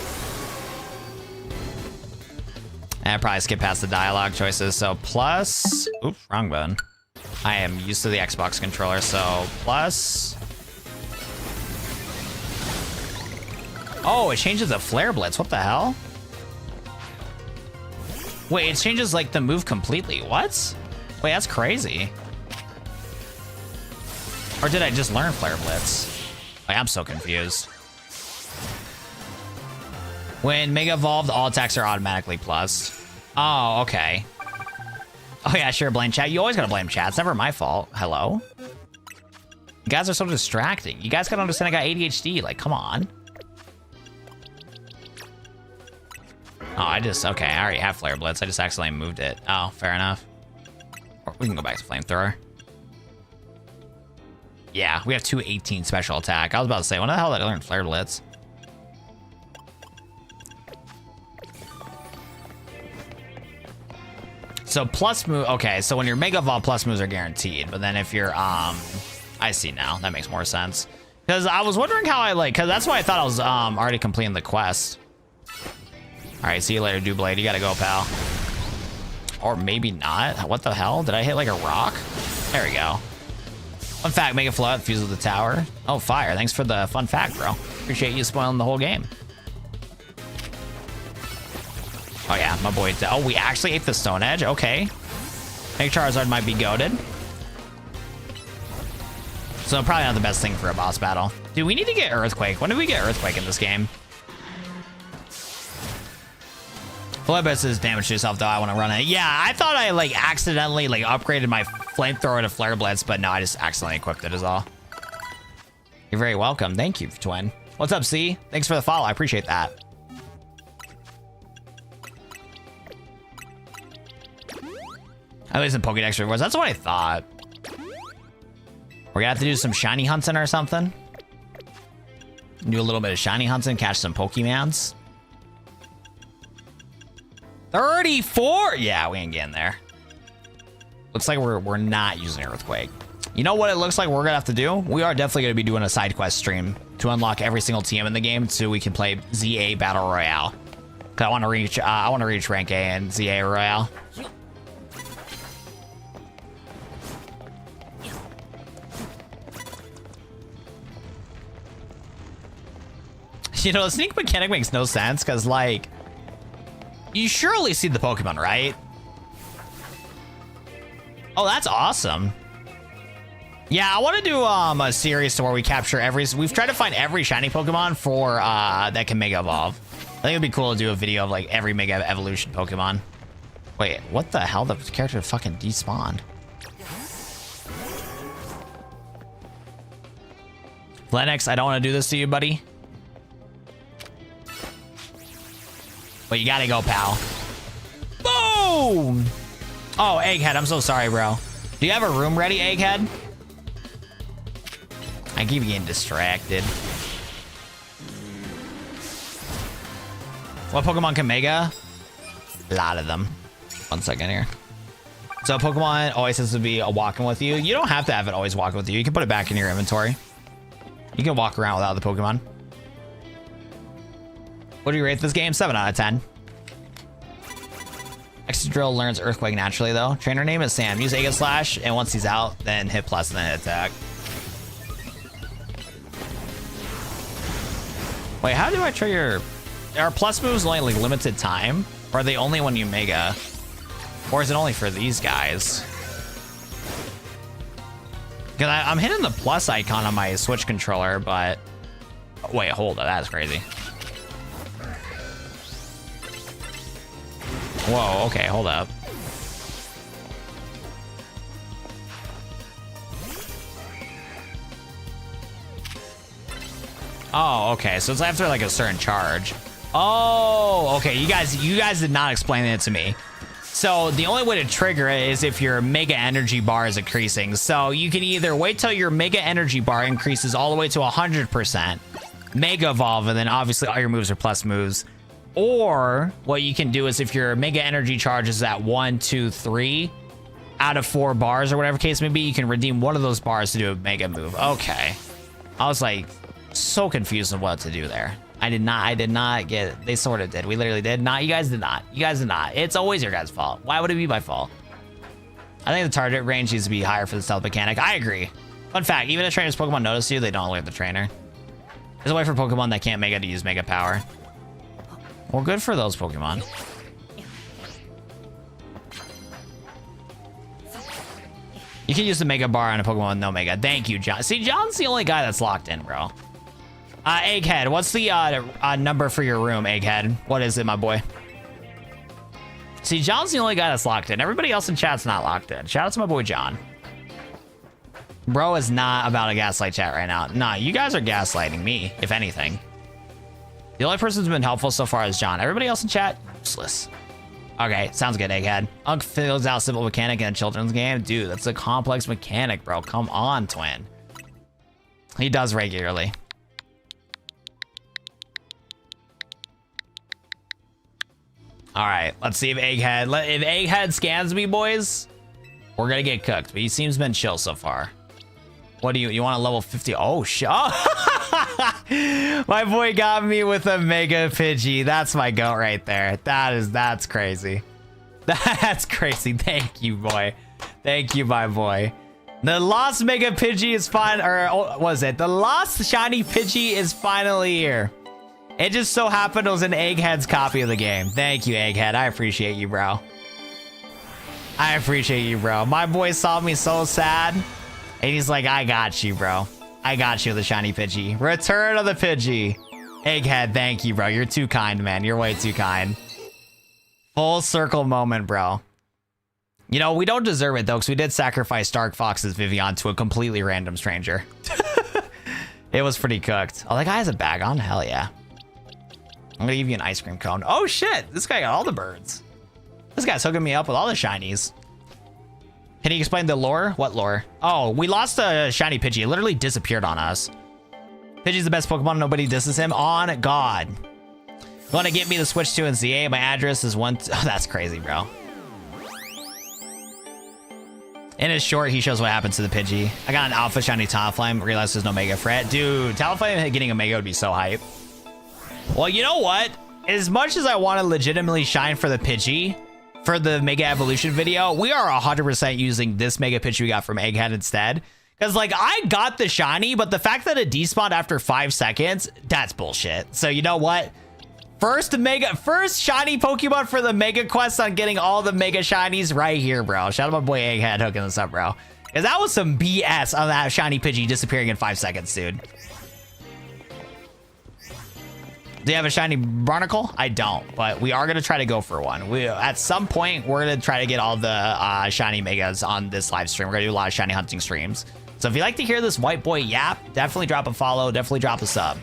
I probably skip past the dialogue choices. So plus, oops, wrong button. I am used to the Xbox controller, so plus. Oh, it changes the flare blitz. What the hell? Wait, it changes like the move completely. What? Wait, that's crazy. Or did I just learn Flare Blitz? Like, I'm so confused. When Mega Evolved, all attacks are automatically plus. Oh, okay. Oh yeah, sure, blame chat. You always gotta blame chat. It's never my fault. Hello? You guys are so distracting. You guys gotta understand I got ADHD. Like, come on. Oh, okay, I already have Flare Blitz. I just accidentally moved it. Oh, fair enough. Or we can go back to Flamethrower. Yeah, we have 218 special attack. I was about to say, when the hell did I learn Flare Blitz? So plus move, okay, so when you're Mega Evolve, plus moves are guaranteed. But then if you're, I see now. That makes more sense. Because I was wondering how I because that's why I thought I was already completing the quest. All right, see you later, Doublade. You gotta go, pal. Or maybe not. What the hell? Did I hit like a rock? There we go. Fun fact, Mega Flood, fuse with the tower. Oh, fire. Thanks for the fun fact, bro. Appreciate you spoiling the whole game. Oh yeah, my boy. Oh, we actually ate the Stone Edge. Okay. Make Charizard might be goated. So probably not the best thing for a boss battle. Dude, we need to get Earthquake. When did we get Earthquake in this game? Flebus is damage to yourself, though. I want to run it. Yeah, I thought I accidentally upgraded my Flamethrower to Flare Blitz, but no, I just accidentally equipped it is all. You're very welcome. Thank you, Twin. What's up, C? Thanks for the follow. I appreciate that. At least in Pokédex rewards. That's what I thought. We're gonna have to do some shiny hunting or something. Do a little bit of shiny hunting, catch some Pokemons. 34! Yeah, we ain't getting there. Looks like we're not using Earthquake. You know what it looks like we're gonna have to do? We are definitely gonna be doing a side quest stream to unlock every single team in the game so we can play ZA Battle Royale. Cause I want to reach rank A in ZA Royale. You know, the sneak mechanic makes no sense because, you surely see the Pokemon, right? Oh, that's awesome. Yeah, I want to do a series to where we capture we've tried to find every shiny Pokemon for that can Mega Evolve. I think it'd be cool to do a video of every Mega Evolution Pokemon. Wait, what the hell? The character fucking despawned. Lennox, I don't want to do this to you, buddy. But you gotta go, pal. Boom! Oh, Egghead, I'm so sorry, bro. Do you have a room ready, Egghead? I keep getting distracted. What Pokemon can Mega? A lot of them. 1 second here. So Pokemon always has to be walking with you. You don't have to have it always walking with you. You can put it back in your inventory. You can walk around without the Pokemon. What do you rate this game? 7 out of 10. Excadrill learns Earthquake naturally, though. Trainer name is Sam. Use Aegis Slash, and once he's out, then hit plus and then hit attack. Wait, how do I trigger? Are plus moves only limited time? Or are they only when you Mega? Or is it only for these guys? Because I'm hitting the plus icon on my Switch controller, but... Wait, hold on. That's crazy. Whoa, okay, hold up. Oh, okay, so it's after a certain charge. Oh, okay, you guys did not explain it to me. So the only way to trigger it is if your Mega Energy bar is increasing. So you can either wait till your Mega Energy bar increases all the way to 100%, Mega Evolve, and then obviously all your moves are plus moves. Or what you can do is if your Mega Energy charge is at 1, 2, 3 out of 4 bars or whatever case may be, you can redeem one of those bars to do a Mega move. Okay. I was so confused on what to do there. I did not get it. They sort of did. We literally did. Not, you guys did not. You guys did not. It's always your guys' fault. Why would it be my fault? I think the target range needs to be higher for the stealth mechanic. I agree. Fun fact, even if trainers Pokemon notice you, they don't alert the trainer. There's a way for Pokemon that can't Mega to use Mega Power. Well, good for those Pokemon. You can use the Mega Bar on a Pokemon with no Mega. Thank you, John. See, John's the only guy that's locked in, bro. Egghead, what's the number for your room, Egghead? What is it, my boy? See, John's the only guy that's locked in. Everybody else in chat's not locked in. Shout out to my boy, John. Bro is not about to gaslight chat right now. Nah, you guys are gaslighting me, if anything. The only person who's been helpful so far is John. Everybody else in chat, useless. Okay, sounds good, Egghead. Unk fills out simple mechanic in a children's game. Dude, that's a complex mechanic, bro. Come on, twin. He does regularly. All right, let's see if Egghead... If Egghead scans me, boys, we're gonna get cooked. But he seems been chill so far. What do you want a level 50? Oh, shit. Oh. My boy got me with a Mega Pidgey. That's my goat right there. That's crazy. That's crazy. Thank you, boy. Thank you, my boy. The lost Mega Pidgey is fine, or what was it? The lost shiny Pidgey is finally here. It just so happened it was an Egghead's copy of the game. Thank you, Egghead. I appreciate you, bro. I appreciate you, bro. My boy saw me so sad. And he's like, I got you, bro. I got you, the shiny Pidgey. Return of the Pidgey. Egghead, thank you, bro. You're too kind, man. You're way too kind. Full circle moment, bro. You know, we don't deserve it, though, because we did sacrifice Dark Fox's Vivian to a completely random stranger. It was pretty cooked. Oh, that guy has a bag on? Hell yeah. I'm going to give you an ice cream cone. Oh, shit. This guy got all the birds. This guy's hooking me up with all the shinies. Can you explain the lore? What lore? Oh, we lost a shiny Pidgey. It literally disappeared on us. Pidgey's the best Pokemon. Nobody disses him. On God. You want to get me the Switch 2 and ZA? My address is one... Oh, that's crazy, bro. In his short, he shows what happens to the Pidgey. I got an Alpha Shiny Talonflame. Realized there's no Mega Fret. Dude, Talonflame getting a Mega would be so hype. Well, you know what? As much as I want to legitimately shine for the Pidgey... For the Mega Evolution video, we are 100% using this Mega Pidgey we got from Egghead instead. Because, like, I got the shiny, but the fact that it despawned after 5 seconds, that's bullshit. So, you know what? First shiny Pokemon for the Mega Quest on getting all the Mega Shinies right here, bro. Shout out my boy Egghead hooking this up, bro. Because that was some BS on that shiny Pidgey disappearing in 5 seconds, dude. Do you have a shiny Barnacle? I don't, but we are going to try to go for one. At some point, we're going to try to get all the shiny Megas on this live stream. We're going to do a lot of shiny hunting streams. So if you like to hear this white boy yap, definitely drop a follow. Definitely drop a sub.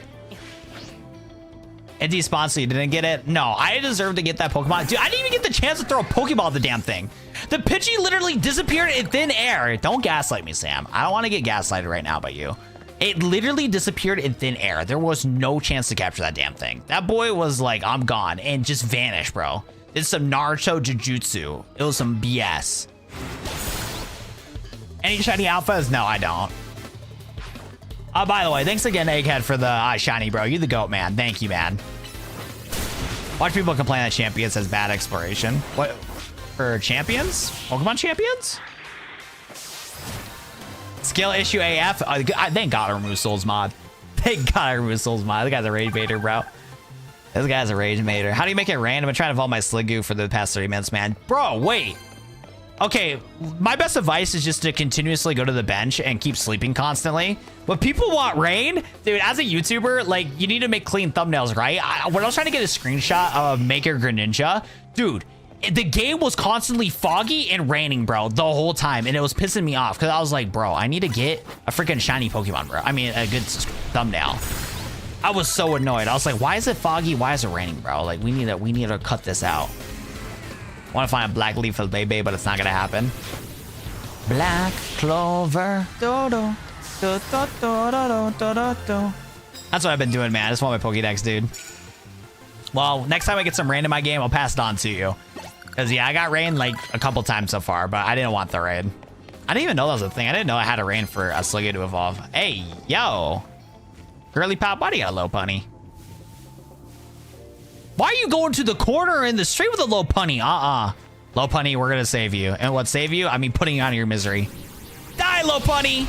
And despawn, so you didn't get it? No, I deserve to get that Pokemon. Dude, I didn't even get the chance to throw a Pokeball at the damn thing. The Pidgey literally disappeared in thin air. Don't gaslight me, Sam. I don't want to get gaslighted right now by you. It literally disappeared in thin air. There was no chance to capture that damn thing. That boy was like, I'm gone, and just vanished, bro. It's some Naruto Jujutsu. It was some BS. Any shiny alphas? No, I don't. By the way, thanks again, Egghead, for the shiny, bro. You the GOAT, man. Thank you, man. Watch people complain that Champions has bad exploration. What? For champions? Pokemon champions? Skill issue AF. Thank God I removed Souls mod. Thank God I removed Souls mod. This guy's a rage baiter, bro. This guy's a rage baiter. How do you make it random? I'm trying to evolve my Sliggoo for the past 30 minutes, man. Bro, wait. Okay, my best advice is just to continuously go to the bench and keep sleeping constantly. But people want rain. Dude, as a YouTuber, like, you need to make clean thumbnails, right? When I was trying to get a screenshot of Maker Greninja, dude, the game was constantly foggy and raining, bro, the whole time. And it was pissing me off because I was like, bro, I need to get a freaking shiny Pokemon, bro. I mean, a good thumbnail. I was so annoyed. I was like, why is it foggy? Why is it raining, bro? Like, we need to cut this out. I want to find a black leaf for the baby, but it's not going to happen. Black clover. Do, do, do, do, do, do, do, do, do. That's what I've been doing, man. I just want my Pokédex, dude. Well, next time I get some rain in my game, I'll pass it on to you. Because, yeah, I got rain like a couple times so far, but I didn't want the rain. I didn't even know that was a thing. I didn't know I had a rain for a Sliggoo to evolve. Hey, yo. Girly Pop, why do you got a low punny? Why are you going to the corner in the street with a low punny? Low punny, we're going to save you. And what save you? I mean, putting you out of your misery. Die, low punny.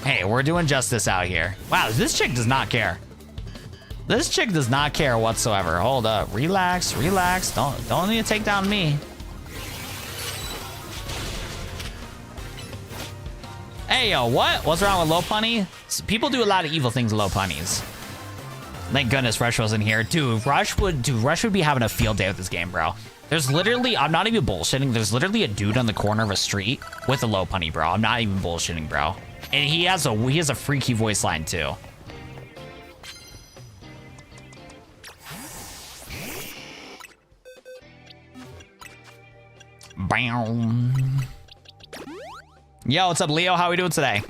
Hey, we're doing justice out here. Wow, this chick does not care. This chick does not care whatsoever. Hold up. Relax, relax. Don't need to take down me. Hey, yo, what? What's wrong with low punny? People do a lot of evil things with low punnies. Thank goodness Rush wasn't here. Dude, Rush would be having a field day with this game, bro. There's literally, I'm not even bullshitting, there's literally a dude on the corner of a street with a low punny, bro. I'm not even bullshitting, bro. And he has a freaky voice line too. Bam. Yo, what's up, Leo? How we doing today?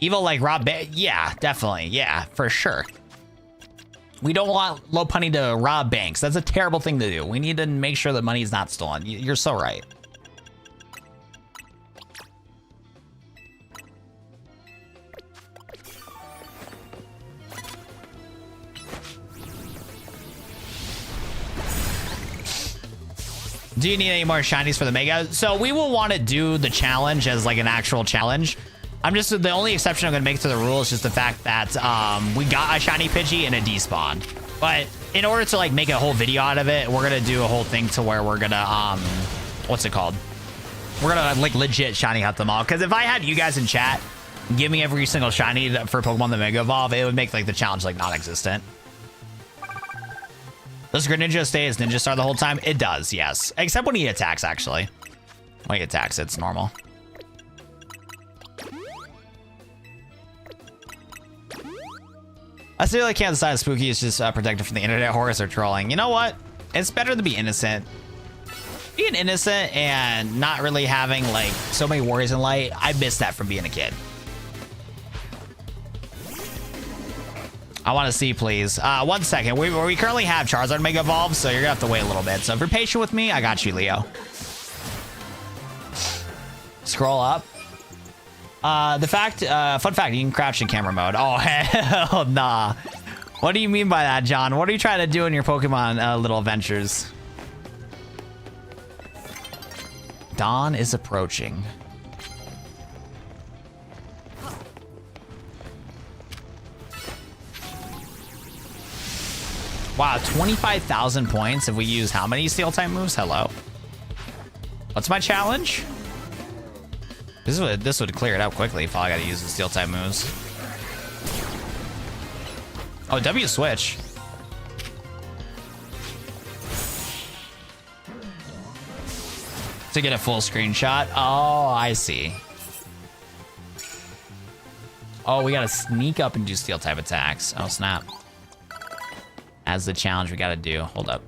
Evil like rob bank? Yeah, definitely. Yeah, for sure. We don't want low punny to rob banks. That's a terrible thing to do. We need to make sure that money is not stolen. You're so right. Do you need any more shinies for the mega? So we will want to do the challenge as like an actual challenge. The only exception I'm gonna make to the rule is just the fact that we got a shiny Pidgey and a despawn. But in order to like make a whole video out of it, we're gonna do a whole thing to where we're gonna what's it called? We're gonna like legit shiny hunt them all. Because if I had you guys in chat give me every single shiny for Pokemon the Mega Evolve, it would make like the challenge like non-existent. Does Greninja stay as Ninja Star the whole time? It does, yes. Except when he attacks, actually. When he attacks, it's normal. I still really can't decide if Spooky is just protected from the internet horrors or trolling. You know what? It's better to be innocent. Being innocent and not really having like so many worries in life, I miss that from being a kid. I want to see, please. 1 second. We currently have Charizard Mega Evolve, so you're gonna have to wait a little bit. So if you're patient with me, I got you, Leo. Scroll up. Fun fact, you can crouch in camera mode. Oh, hell nah. What do you mean by that, John? What are you trying to do in your Pokemon little adventures? Dawn is approaching. Wow, 25,000 points if we use how many steel type moves? Hello. What's my challenge? This would clear it up quickly if all I gotta use is steel type moves. Oh, W switch. To get a full screenshot. Oh, I see. Oh, we gotta sneak up and do steel type attacks. Oh, snap. As the challenge we gotta do. Hold up.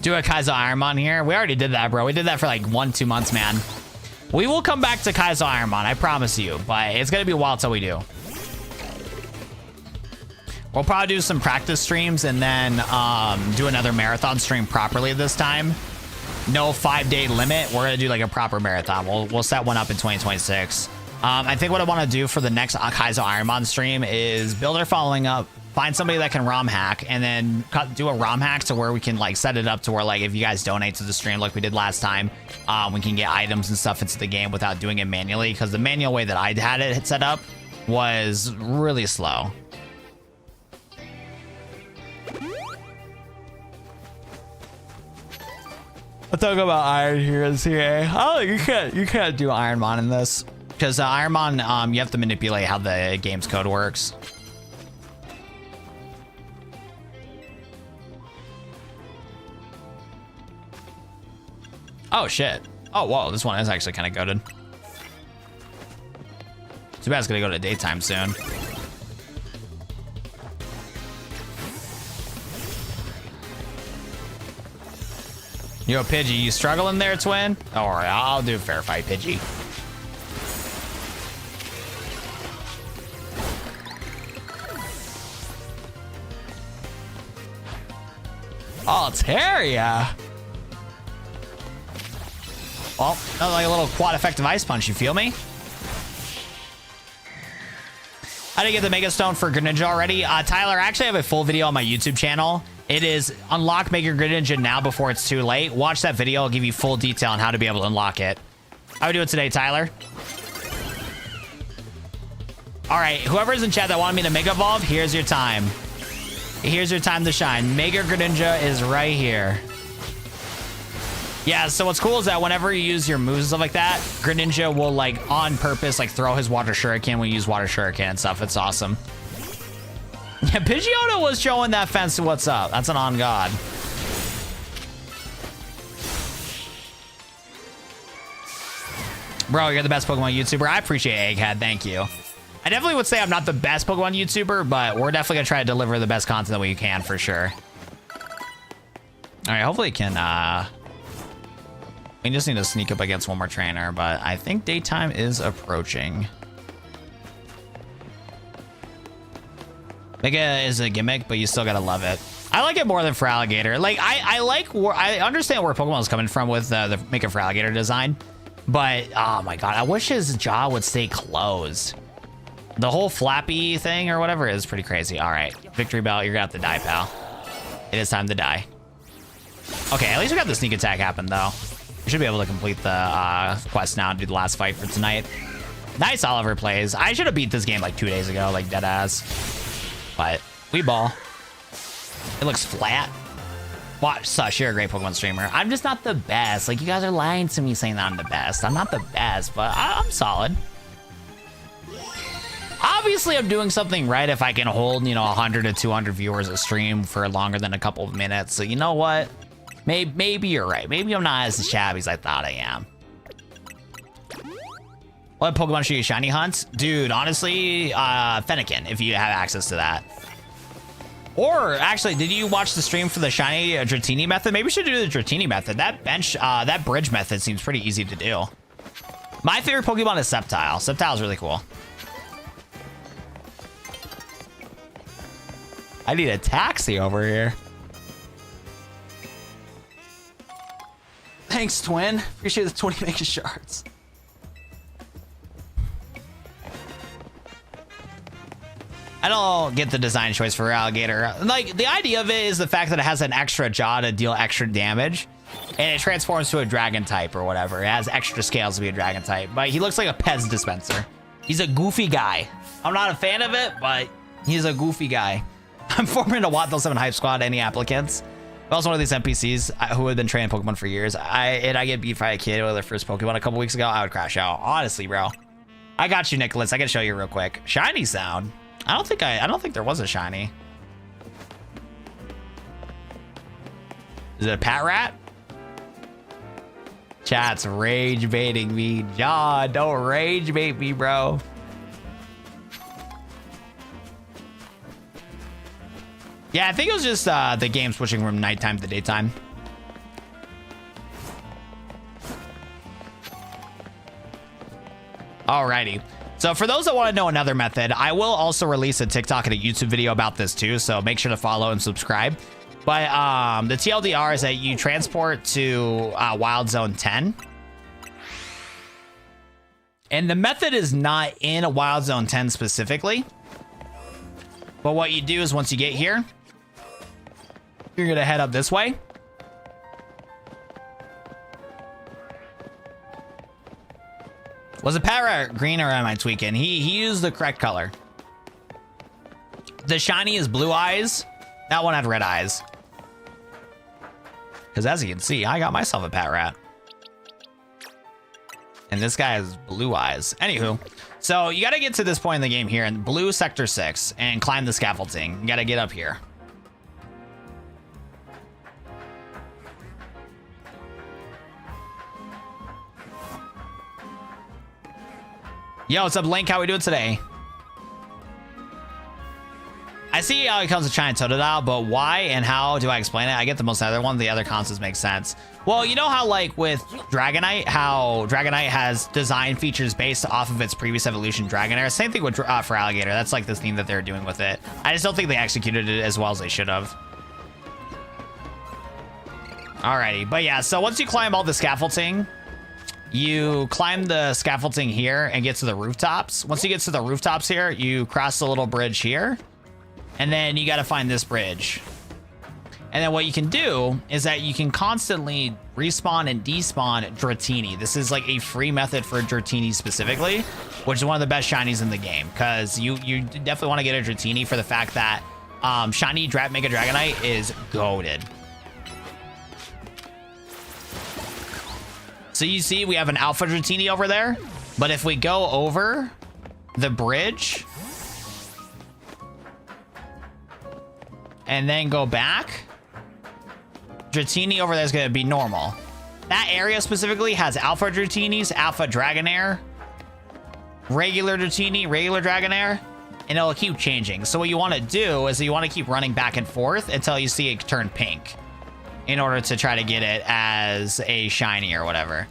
Do a Kaizo Ironmon here. We already did that, bro. We did that for like 1-2 months, man. We will come back to Kaizo Ironmon, I promise you, but it's gonna be a while till we do. We'll probably do some practice streams and then do another marathon stream properly this time. No 5-day limit. We're gonna do like a proper marathon. We'll set one up in 2026. I think what I want to do for the next Kaizo Ironmon stream is build our following up, find somebody that can ROM hack, and then do a ROM hack to where we can like set it up to where like if you guys donate to the stream like we did last time, we can get items and stuff into the game without doing it manually, because the manual way that I had it set up was really slow. Let's talk about Iron here and CA. Oh, you can't do Ironmon in this, because Ironmon, you have to manipulate how the game's code works. Oh shit. Oh whoa, this one is actually kind of goated. Too bad it's gonna go to daytime soon. Yo, Pidgey, you struggling there, twin? Don't worry, I'll do a fair fight, Pidgey. Oh, Altaria. Well, that was like a little quad effective ice punch, you feel me? I didn't get the Mega Stone for Greninja already. Tyler, I actually have a full video on my YouTube channel. It is unlock Mega Greninja now before it's too late. Watch that video. I'll give you full detail on how to be able to unlock it. How we doing today, Tyler? All right, whoever's in chat that wanted me to Mega Evolve, here's your time. Here's your time to shine. Mega Greninja is right here. Yeah, so what's cool is that whenever you use your moves and stuff like that, Greninja will, like, on purpose, like, throw his Water Shuriken when you use Water Shuriken and stuff. It's awesome. Yeah, Pidgeotto was showing that fence what's up. That's an on God. Bro, you're the best Pokemon YouTuber. I appreciate Egghead. Thank you. I definitely would say I'm not the best Pokemon YouTuber, but we're definitely going to try to deliver the best content that we can for sure. All right, hopefully it can... We just need to sneak up against one more trainer, but I think daytime is approaching. Mega is a gimmick, but you still gotta love it. I like it more than Feraligatr. Like, I understand where Pokemon is coming from with the Mega Feraligatr design, but oh my god, I wish his jaw would stay closed. The whole flappy thing or whatever is pretty crazy. All right, Victory Bell, you're gonna have to die, pal. It is time to die. Okay, at least we got the sneak attack happen though. We should be able to complete the quest now and do the last fight for tonight. Nice Oliver plays. I should have beat this game like 2 days ago, like dead ass. But we ball. It looks flat. Watch, Sush, you're a great Pokemon streamer. I'm just not the best. Like, you guys are lying to me saying that I'm the best. I'm not the best, but I'm solid. Obviously, I'm doing something right if I can hold, you know, 100 to 200 viewers a stream for longer than a couple of minutes. So you know what? Maybe you're right. Maybe I'm not as shabby as I thought I am. What Pokemon should you shiny hunt? Dude, honestly, Fennekin, if you have access to that. Or, actually, did you watch the stream for the shiny Dratini method? Maybe we should do the Dratini method. That bridge method seems pretty easy to do. My favorite Pokemon is Sceptile. Sceptile is really cool. I need a taxi over here. Thanks, Twin. Appreciate the 20 Mega Shards. I don't get the design choice for Alligator. Like, the idea of it is the fact that it has an extra jaw to deal extra damage, and it transforms to a dragon type or whatever. It has extra scales to be a dragon type, but he looks like a Pez dispenser. He's a goofy guy. I'm not a fan of it, but he's a goofy guy. I'm forming a Watt 7 hype squad. Any applicants? I was one of these NPCs who had been training Pokemon for years. I get beat by a kid with their first Pokemon a couple weeks ago. I would crash out. Honestly, bro. I got you, Nicholas. I can show you real quick. Shiny sound. I don't think there was a shiny. Is it a Pat Rat? Chat's rage baiting me. John, don't rage bait me, bro. Yeah, I think it was just the game switching from nighttime to daytime. Alrighty. So for those that want to know another method, I will also release a TikTok and a YouTube video about this too. So make sure to follow and subscribe. But the TLDR is that you transport to Wild Zone 10. And the method is not in a Wild Zone 10 specifically. But what you do is once you get here, you're going to head up this way. Was it Parrot green or am I tweaking? He used the correct color. The shiny is blue eyes. That one had red eyes. Because as you can see, I got myself a Pat Rat. And this guy has blue eyes. Anywho, so you got to get to this point in the game here in blue sector 6 and climb the scaffolding. You got to get up here. Yo, what's up, Link? How we doing today? I see how it comes to China Totodile, but why and how do I explain it? I get the most other one. The other concepts make sense. Well, you know how like with Dragonite, how Dragonite has design features based off of its previous evolution, Dragonair. Same thing with for Alligator. That's like the theme that they're doing with it. I just don't think they executed it as well as they should have. Alrighty, but yeah, so once you climb all the scaffolding, you climb the scaffolding here and get to the rooftops. Once you get to the rooftops here, you cross the little bridge here. And then you got to find this bridge. And then what you can do is that you can constantly respawn and despawn Dratini. This is like a free method for Dratini specifically, which is one of the best shinies in the game, because you definitely want to get a Dratini for the fact that shiny Mega Dragonite is goated. So you see we have an Alpha Dratini over there, but if we go over the bridge and then go back, Dratini over there is going to be normal. That area specifically has Alpha Dratinis, Alpha Dragonair, regular Dratini, regular Dragonair, and it'll keep changing. So what you want to do is you want to keep running back and forth until you see it turn pink in order to try to get it as a shiny or whatever.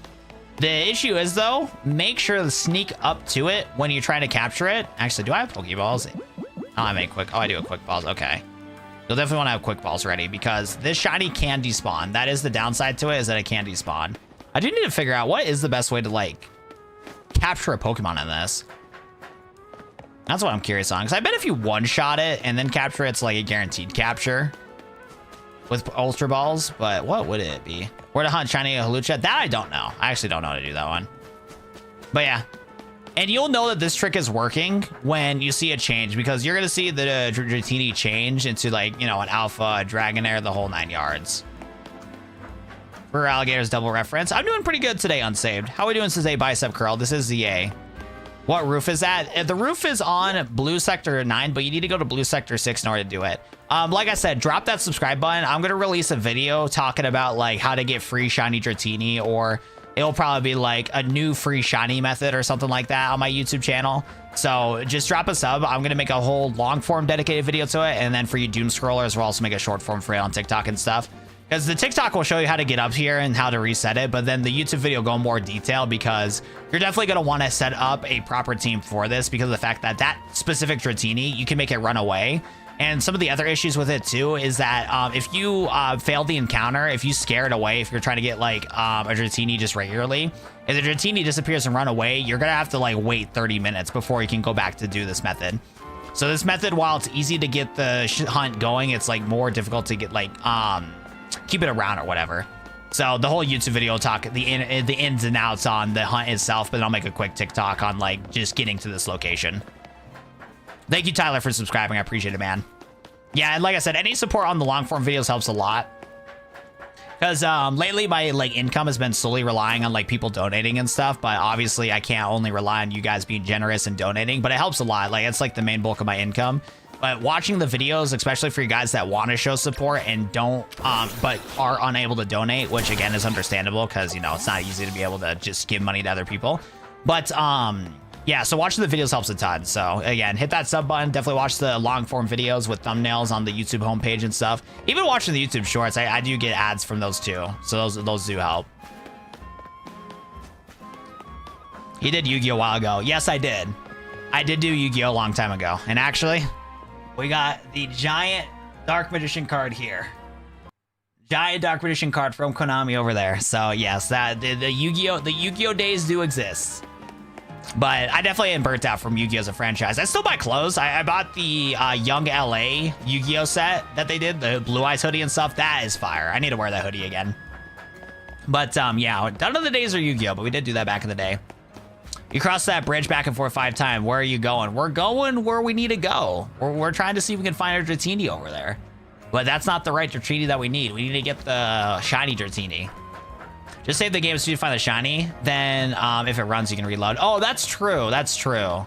The issue is, though, make sure to sneak up to it when you're trying to capture it. Actually, do I have Pokeballs? Oh, I make quick. Oh, I do have quick balls. Okay. You'll definitely want to have quick balls ready because this shiny can despawn. That is the downside to it, is that it can despawn. I do need to figure out what is the best way to, like, capture a Pokemon in this. That's what I'm curious on, because I bet if you one-shot it and then capture it, it's like a guaranteed capture with Ultra Balls, but what would it be? Where to hunt shiny Hulucha? That I don't know. I actually don't know how to do that one. But yeah. And you'll know that this trick is working when you see it change, because you're going to see the Dratini change into, like, you know, an Alpha, a Dragonair, the whole 9 yards. For Alligator's double reference, I'm doing pretty good today, Unsaved. How are we doing today, Bicep Curl? This is ZA. What roof is that? The roof is on Blue Sector 9, but you need to go to Blue Sector 6 in order to do it. Like I said, drop that subscribe button. I'm going to release a video talking about, like, how to get free shiny Dratini, or it'll probably be like a new free shiny method or something like that on my YouTube channel. So just drop a sub. I'm going to make a whole long form dedicated video to it. And then for you doom scrollers, we'll also make a short form for it on TikTok and stuff. Because the TikTok will show you how to get up here and how to reset it. But then the YouTube video go in more detail, because you're definitely going to want to set up a proper team for this, because of the fact that that specific Dratini, you can make it run away. And some of the other issues with it too is that if you fail the encounter, if you scare it away, if you're trying to get like a Dratini just regularly, if the Dratini disappears and run away, you're gonna have to like wait 30 minutes before you can go back to do this method. So this method, while it's easy to get the hunt going, it's like more difficult to get like keep it around or whatever. So the whole YouTube video will talk the ins and outs on the hunt itself, but I'll make a quick TikTok on like just getting to this location. Thank you, Tyler, for subscribing. I appreciate it, man. Yeah, and like I said, any support on the long form videos helps a lot. Because lately my like income has been solely relying on like people donating and stuff. But obviously I can't only rely on you guys being generous and donating, but it helps a lot. Like it's like the main bulk of my income. But watching the videos, especially for you guys that want to show support and don't, but are unable to donate, which again is understandable because, you know, it's not easy to be able to just give money to other people. But yeah, so watching the videos helps a ton. So again, hit that sub button. Definitely watch the long form videos with thumbnails on the YouTube homepage and stuff. Even watching the YouTube shorts, I do get ads from those too. So those do help. He did Yu-Gi-Oh! A while ago. Yes, I did. I did do Yu-Gi-Oh! A long time ago. And actually, we got the giant Dark Magician card here. Giant Dark Magician card from Konami over there. So yes, that the Yu-Gi-Oh! Days do exist. But I definitely am burnt out from Yu-Gi-Oh! As a franchise. I still buy clothes. I bought the Young LA Yu-Gi-Oh! Set that they did, the Blue Eyes hoodie and stuff. That is fire. I need to wear that hoodie again. But yeah, none of the days are Yu-Gi-Oh! But we did do that back in the day. You cross that bridge back and forth 5 times. Where are you going? We're going where we need to go. We're trying to see if we can find a Dratini over there. But that's not the right Dratini that we need. We need to get the shiny Dratini. Just save the game so you find the shiny. Then if it runs, you can reload. Oh, that's true. That's true.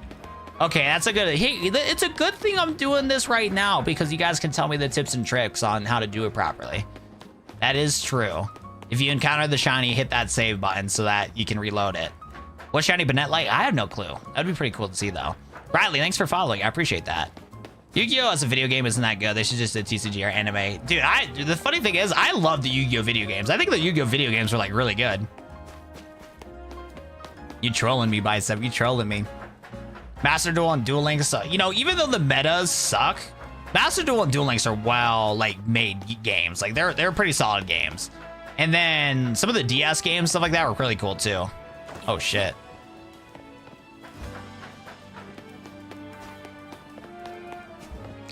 Okay, that's a good... Hey, it's a good thing I'm doing this right now, because you guys can tell me the tips and tricks on how to do it properly. That is true. If you encounter the shiny, hit that save button so that you can reload it. What's shiny Banette like? I have no clue. That'd be pretty cool to see, though. Bradley, thanks for following. I appreciate that. Yu-Gi-Oh! As a video game isn't that good. They should just do TCG or anime. Dude, the funny thing is, I love the Yu-Gi-Oh! Video games. I think the Yu-Gi-Oh! Video games are, like, really good. You trolling me, Bicep. You trolling me. Master Duel and Duel Links. You know, even though the metas suck, Master Duel and Duel Links are well, like, made games. Like, they're pretty solid games. And then some of the DS games, stuff like that, were really cool, too. Oh, shit.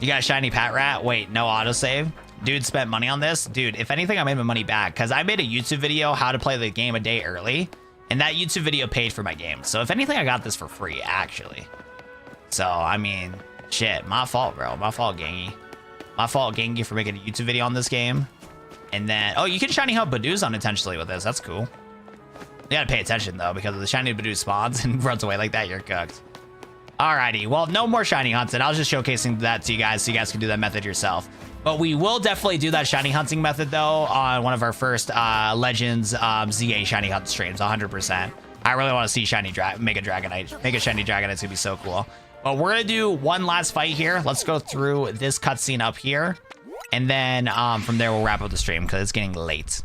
You got a shiny Pat Rat? Wait, no autosave? dude spent money on this. Dude, if anything, I made my money back because I made a YouTube video how to play the game a day early, and that YouTube video paid for my game. So if anything, I got this for free, actually. So, I mean, shit, my fault, bro. My fault, Gangy. My fault, Gangy, for making a YouTube video on this game. And then, oh, you can shiny hunt Badoos unintentionally with this. That's cool. You gotta pay attention, though, because if the shiny Badoo spawns and runs away like that, you're cooked. Alrighty, well, no more shiny hunting. I was just showcasing that to you guys so you guys can do that method yourself. But we will definitely do that shiny hunting method, though, on one of our first Legends ZA shiny hunt streams, 100%. I really want to see make a Dragonite. Make a shiny Dragonite. It's gonna be so cool. But we're gonna do one last fight here. Let's go through this cutscene up here. And then from there, we'll wrap up the stream because it's getting late.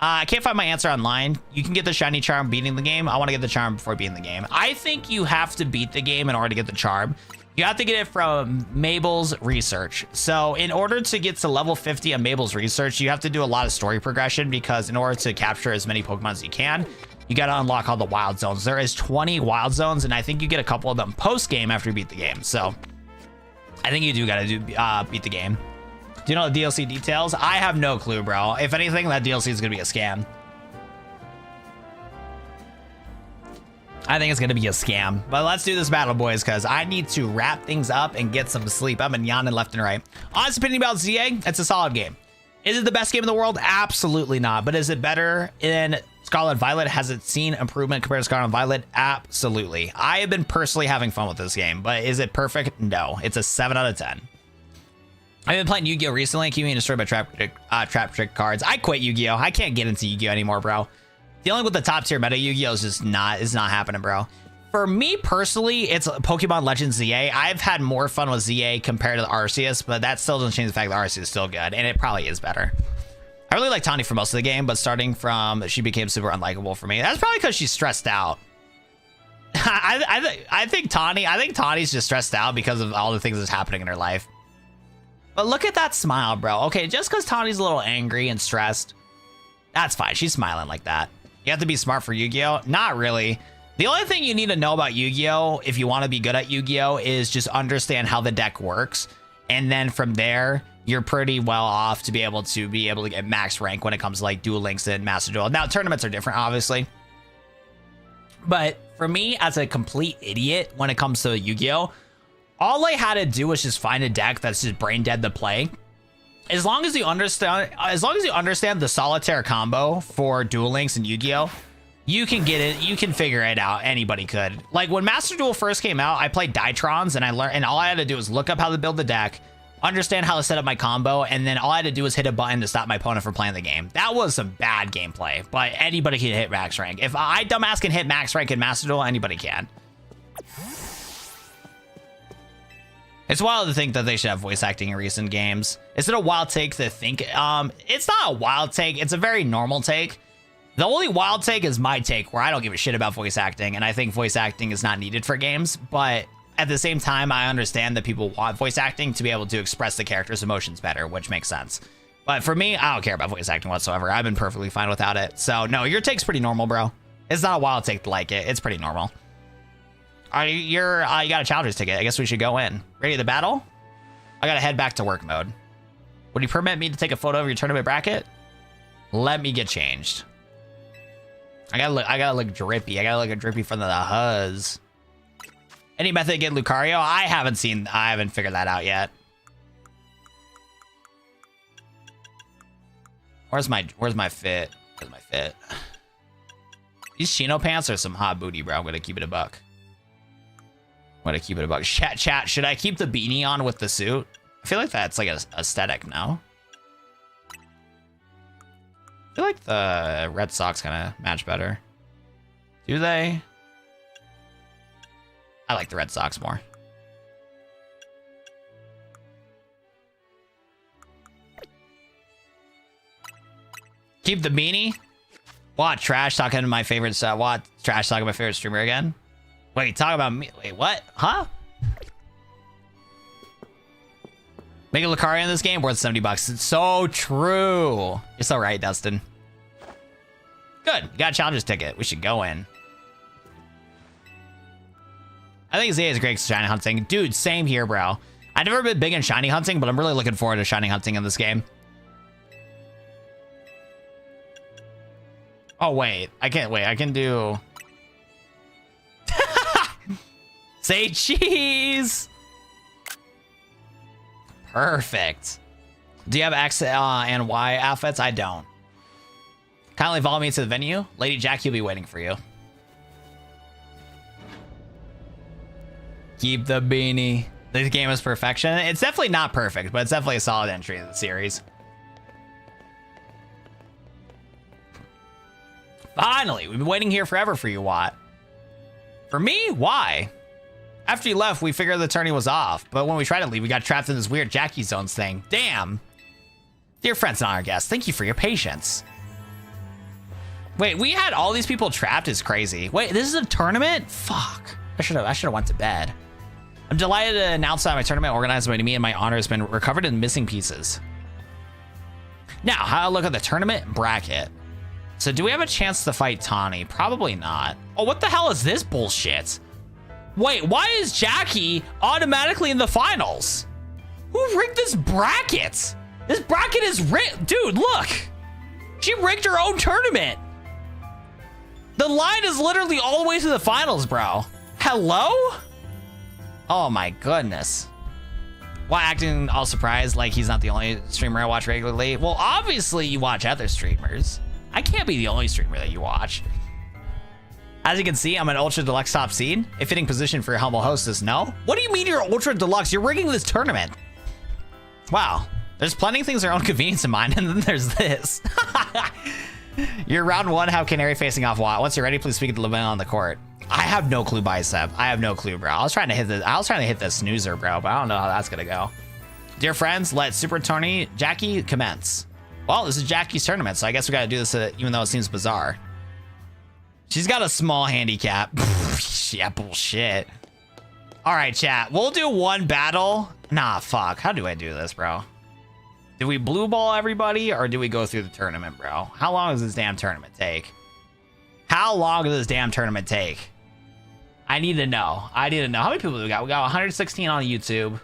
I can't find my answer online. You can get the shiny charm beating the game. I want to get the charm before beating the game. I think you have to beat the game in order to get the charm. You have to get it from Mabel's research. So in order to get to level 50 on Mabel's research, you have to do a lot of story progression because in order to capture as many Pokemon as you can, you got to unlock all the wild zones. There is 20 wild zones, and I think you get a couple of them post-game after you beat the game. So I think you do got to beat the game. Do you know the DLC details? I have no clue, bro. If anything, that DLC is going to be a scam. I think it's going to be a scam. But let's do this battle, boys, because I need to wrap things up and get some sleep. I've been yawning left and right. Honest opinion about ZA, it's a solid game. Is it the best game in the world? Absolutely not. But is it better in Scarlet Violet? Has it seen improvement compared to Scarlet Violet? Absolutely. I have been personally having fun with this game, but is it perfect? No. It's a 7 out of 10. I've been playing Yu-Gi-Oh! Recently, keeping destroyed by trap trick cards. I quit Yu-Gi-Oh! I can't get into Yu-Gi-Oh! Anymore, bro. Dealing with the top tier meta Yu-Gi-Oh! is just not happening, bro. For me personally, it's Pokemon Legends ZA. I've had more fun with ZA compared to the Arceus, but that still doesn't change the fact that Arceus is still good, and it probably is better. I really like Tawny for most of the game, but starting from she became super unlikable for me. That's probably because she's stressed out. I think Tawny's just stressed out because of all the things that's happening in her life. But look at that smile, bro. Okay, just because Tawny's a little angry and stressed, that's fine. She's smiling like that. You have to be smart for Yu-Gi-Oh! Not really. The only thing you need to know about Yu-Gi-Oh! If you want to be good at Yu-Gi-Oh! Is just understand how the deck works. And then from there, you're pretty well off to be able to get max rank when it comes to like Duel Links and Master Duel. Now, tournaments are different, obviously. But for me, as a complete idiot when it comes to Yu-Gi-Oh!, all I had to do was just find a deck that's just brain dead to play. As long as you understand the solitaire combo for Duel Links and Yu-Gi-Oh!, you can get it. You can figure it out. Anybody could. Like when Master Duel first came out, I played Ditrons and I learned, and all I had to do was look up how to build the deck, understand how to set up my combo, and then all I had to do was hit a button to stop my opponent from playing the game. That was some bad gameplay, but anybody can hit max rank. If I dumbass can hit max rank in Master Duel, anybody can. It's wild to think that they should have voice acting in recent games. Is it a wild take to think? It's not a wild take. It's a very normal take. The only wild take is my take, where I don't give a shit about voice acting, and I think voice acting is not needed for games. But at the same time, I understand that people want voice acting to be able to express the character's emotions better, which makes sense. But for me, I don't care about voice acting whatsoever. I've been perfectly fine without it. So no, your take's pretty normal, bro. It's not a wild take to like it. It's pretty normal. You got a challenger's ticket. I guess we should go in. Ready to battle? I gotta head back to work mode. Would you permit me to take a photo of your tournament bracket? Let me get changed. I gotta look drippy. I gotta look drippy from the huzz. Any method to get Lucario? I haven't figured that out yet. Where's my fit? Where's my fit? These chino pants are some hot booty, bro. I'm gonna keep it a buck. Chat, should I keep the beanie on with the suit? I feel like that's like an aesthetic, no? I feel like the red socks kind of match better. Do they? I like the red socks more. Keep the beanie? What? Trash talking to my favorite streamer again? Wait, talk about me. Wait, what? Huh? Make a Lucario in this game worth $70. It's so true. You're so right, Dustin. Good. You got a challenger's ticket. We should go in. I think ZA is great shiny hunting. Dude, same here, bro. I've never been big in shiny hunting, but I'm really looking forward to shiny hunting in this game. Oh, wait. I can do... Say cheese! Perfect. Do you have X and Y outfits? I don't. Kindly follow me to the venue. Lady Jackie will be waiting for you. Keep the beanie. This game is perfection. It's definitely not perfect, but it's definitely a solid entry in the series. Finally, we've been waiting here forever for you, Watt. For me? Why? After you left, we figured the tourney was off, but when we tried to leave, we got trapped in this weird Jackie Zones thing. Damn. Dear friends and our guests, thank you for your patience. Wait, we had all these people trapped? Is crazy. Wait, this is a tournament? Fuck. I should have went to bed. I'm delighted to announce that my tournament organized by me and my honor has been recovered in missing pieces. Now, how to look at the tournament bracket. So do we have a chance to fight Tawny? Probably not. Oh, what the hell is this bullshit? Wait, why is Jackie automatically in the finals? Who rigged this bracket? This bracket is rigged. Dude, look. She rigged her own tournament. The line is literally all the way to the finals, bro. Hello? Oh my goodness. Why acting all surprised like he's not the only streamer I watch regularly? Well, obviously you watch other streamers. I can't be the only streamer that you watch. As you can see, I'm an ultra deluxe top seed. A fitting position for your humble hostess, no? What do you mean you're ultra deluxe? You're rigging this tournament. Wow. There's plenty of things their own convenience in mind, and then there's this. You're round one, have Canary facing off Watt. Once you're ready, please speak to Levin on the court. I have no clue, Bicep. I have no clue, bro. I was trying to hit the snoozer, bro, but I don't know how that's gonna go. Dear friends, let Super Tony Jackie commence. Well, this is Jackie's tournament, so I guess we gotta do this even though it seems bizarre. She's got a small handicap. Yeah, bullshit. All right, chat. We'll do one battle. Nah, fuck. How do I do this, bro? Do we blue ball everybody or do we go through the tournament, bro? How long does this damn tournament take? How long does this damn tournament take? I need to know. I need to know. How many people do we got? We got 116 on YouTube.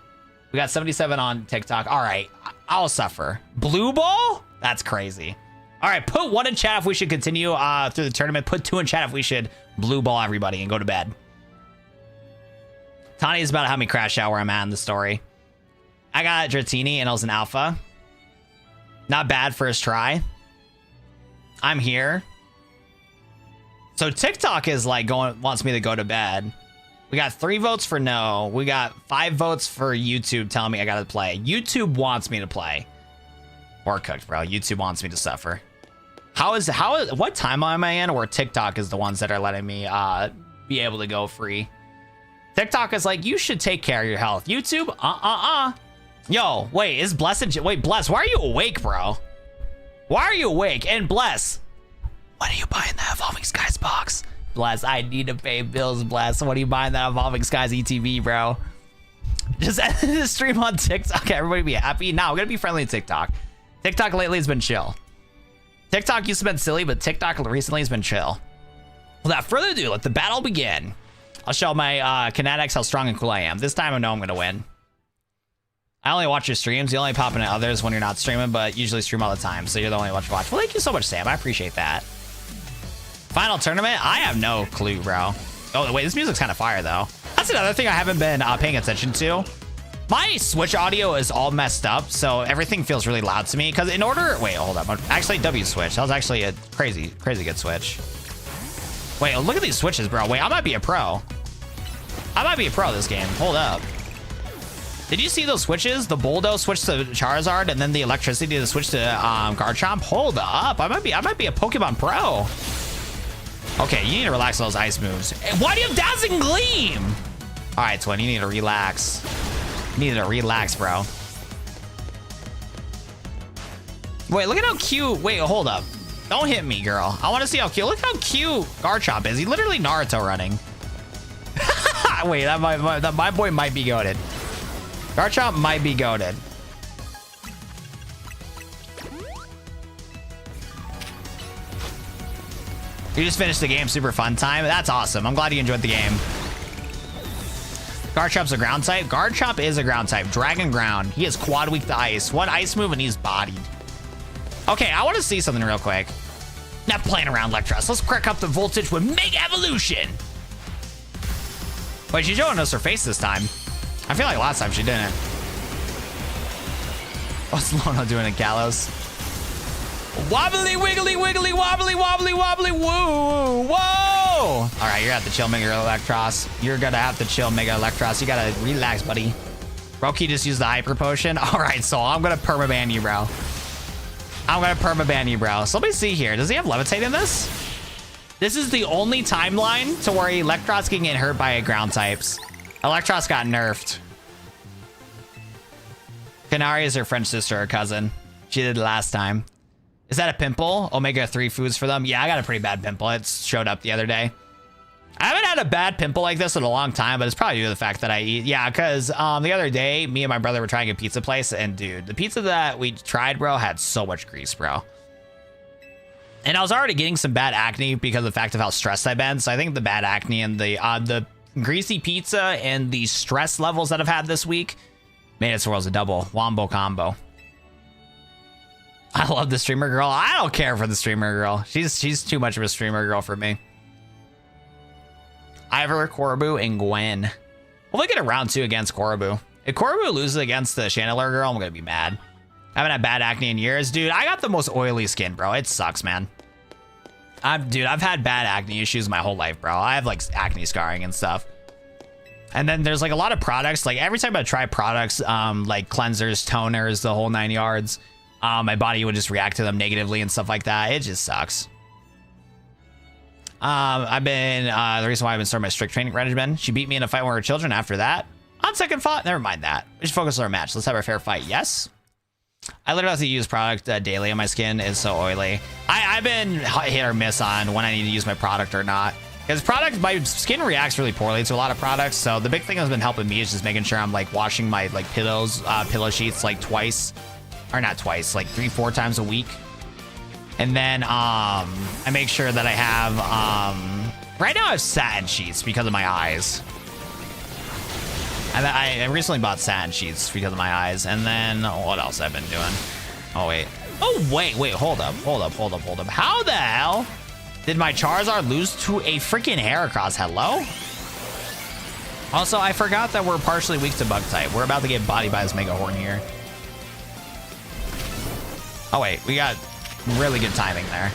We got 77 on TikTok. All right. I'll suffer. Blue ball? That's crazy. All right. Put 1 in chat if we should continue through the tournament. Put 2 in chat if we should blue ball everybody and go to bed. Tani is about to have me crash out where I'm at in the story. I got Dratini and I was an alpha. Not bad first try. I'm here. So TikTok is like wants me to go to bed. We got 3 votes for no. We got 5 votes for YouTube telling me I gotta play. YouTube wants me to play. Or cooked, bro. YouTube wants me to suffer. What time am I in? Or TikTok is the ones that are letting me be able to go free. TikTok is like, you should take care of your health. YouTube, Yo, wait, is Bless wait, Bless, why are you awake, bro? Why are you awake? And Bless, when are you buying that Evolving Skies box? Bless, I need to pay bills, Bless. When are you buying that Evolving Skies ETB, bro? Just end the stream on TikTok. Everybody be happy. No, we're gonna be friendly to TikTok. TikTok lately has been chill. TikTok used to be silly, but TikTok recently has been chill. Without further ado, let the battle begin. I'll show my kinetics, how strong and cool I am. This time I know I'm gonna win. I only watch your streams. You only pop into others when you're not streaming, but usually stream all the time, so you're the only one to watch. Well, thank you so much, Sam. I appreciate that. Final tournament? I have no clue, bro. Oh, wait, this music's kind of fire, though. That's another thing I haven't been paying attention to. My Switch audio is all messed up, so everything feels really loud to me. Because in order... Wait, hold up. Actually, W Switch. That was actually a crazy good Switch. Wait, look at these switches, bro. Wait, I might be a pro. I might be a pro this game. Hold up. Did you see those switches? The Bulldo switch to Charizard, and then the electricity to switch to Garchomp. Hold up, I might be a Pokemon pro. Okay, you need to relax those ice moves. Why do you have Dazzling Gleam? All right, Twin, you need to relax. You need to relax, bro. Wait, look at how cute. Wait, hold up. Don't hit me, girl. I want to see how cute. Look how cute Garchomp is. He literally Naruto running. Wait, my boy might be goated. Garchomp might be goated. You just finished the game, super fun time. That's awesome. I'm glad you enjoyed the game. Garchomp's a ground type. Garchomp is a ground type. Dragon ground. He is quad weak to ice. One ice move and he's bodied. Okay, I want to see something real quick. Not playing around, Electros. Let's crack up the voltage with Mega Evolution. Wait, she's showing us her face this time. I feel like last time she didn't. What's Lona doing at Gallows? Wobbly, wiggly, wiggly, wobbly, wobbly, wobbly, woo, whoa! All right, you're gonna have to chill, Mega Electros. You're gonna have to chill, Mega Electros. You gotta relax, buddy. Roki just used the Hyper Potion. All right, so I'm gonna permaban you, bro. I'm gonna permaban you, bro. So let me see here. Does he have Levitate in this? This is the only timeline to where Electros can get hurt by ground types. Electros got nerfed. Canary is her French sister or cousin. She did it last time. Is that a pimple? Omega-3 foods for them? Yeah, I got a pretty bad pimple. It showed up the other day. I haven't had a bad pimple like this in a long time, but it's probably due to the fact that I eat. Yeah, because the other day, me and my brother were trying a pizza place, and dude, the pizza that we tried, bro, had so much grease, bro. And I was already getting some bad acne because of the fact of how stressed I've been. So I think the bad acne and the greasy pizza and the stress levels that I've had this week made it so it was a double wombo combo. I love the streamer girl. I don't care for the streamer girl. She's too much of a streamer girl for me. Ivor, Korobu, and Gwen. We'll look at a round 2 against Korobu. If Korobu loses against the Chandelier girl, I'm gonna be mad. I haven't had bad acne in years. Dude, I got the most oily skin, bro. It sucks, man. Dude, I've had bad acne issues my whole life, bro. I have like acne scarring and stuff. And then there's like a lot of products. Like every time I try products, like cleansers, toners, the whole 9 yards, my body would just react to them negatively and stuff like that. It just sucks. The reason why I've been starting my strict training regimen. She beat me in a fight with her children after that. On second thought, never mind that. We should focus on our match. Let's have our fair fight. Yes. I literally have to use product daily and my skin is so oily. I've been hit or miss on when I need to use my product or not. Because my skin reacts really poorly to a lot of products. So the big thing that's been helping me is just making sure I'm like washing my like pillow sheets like twice, or not twice, like 3-4 times a week. And then I make sure that I have, right now I have satin sheets because of my eyes. I recently bought satin sheets because of my eyes. And then what else I've been doing? Oh, wait. Oh, wait, hold up. How the hell did my Charizard lose to a freaking Heracross? Hello? Also, I forgot that we're partially weak to bug type. We're about to get bodied by this Mega Horn here. Oh, wait, we got really good timing there.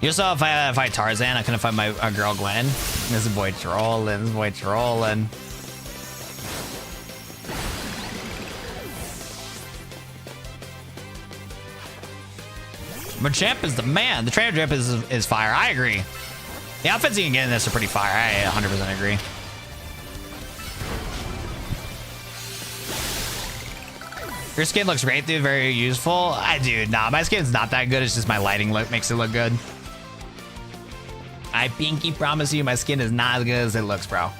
You saw if I fight Tarzan, I couldn't find my girl Gwen. This boy trolling. Machamp is the man. The trainer drip is fire. I agree. The outfits you can get in this are pretty fire. I 100% agree. Your skin looks great, dude. Very useful. Dude, nah, my skin's not that good. It's just my lighting makes it look good. I pinky promise you, my skin is not as good as it looks, bro.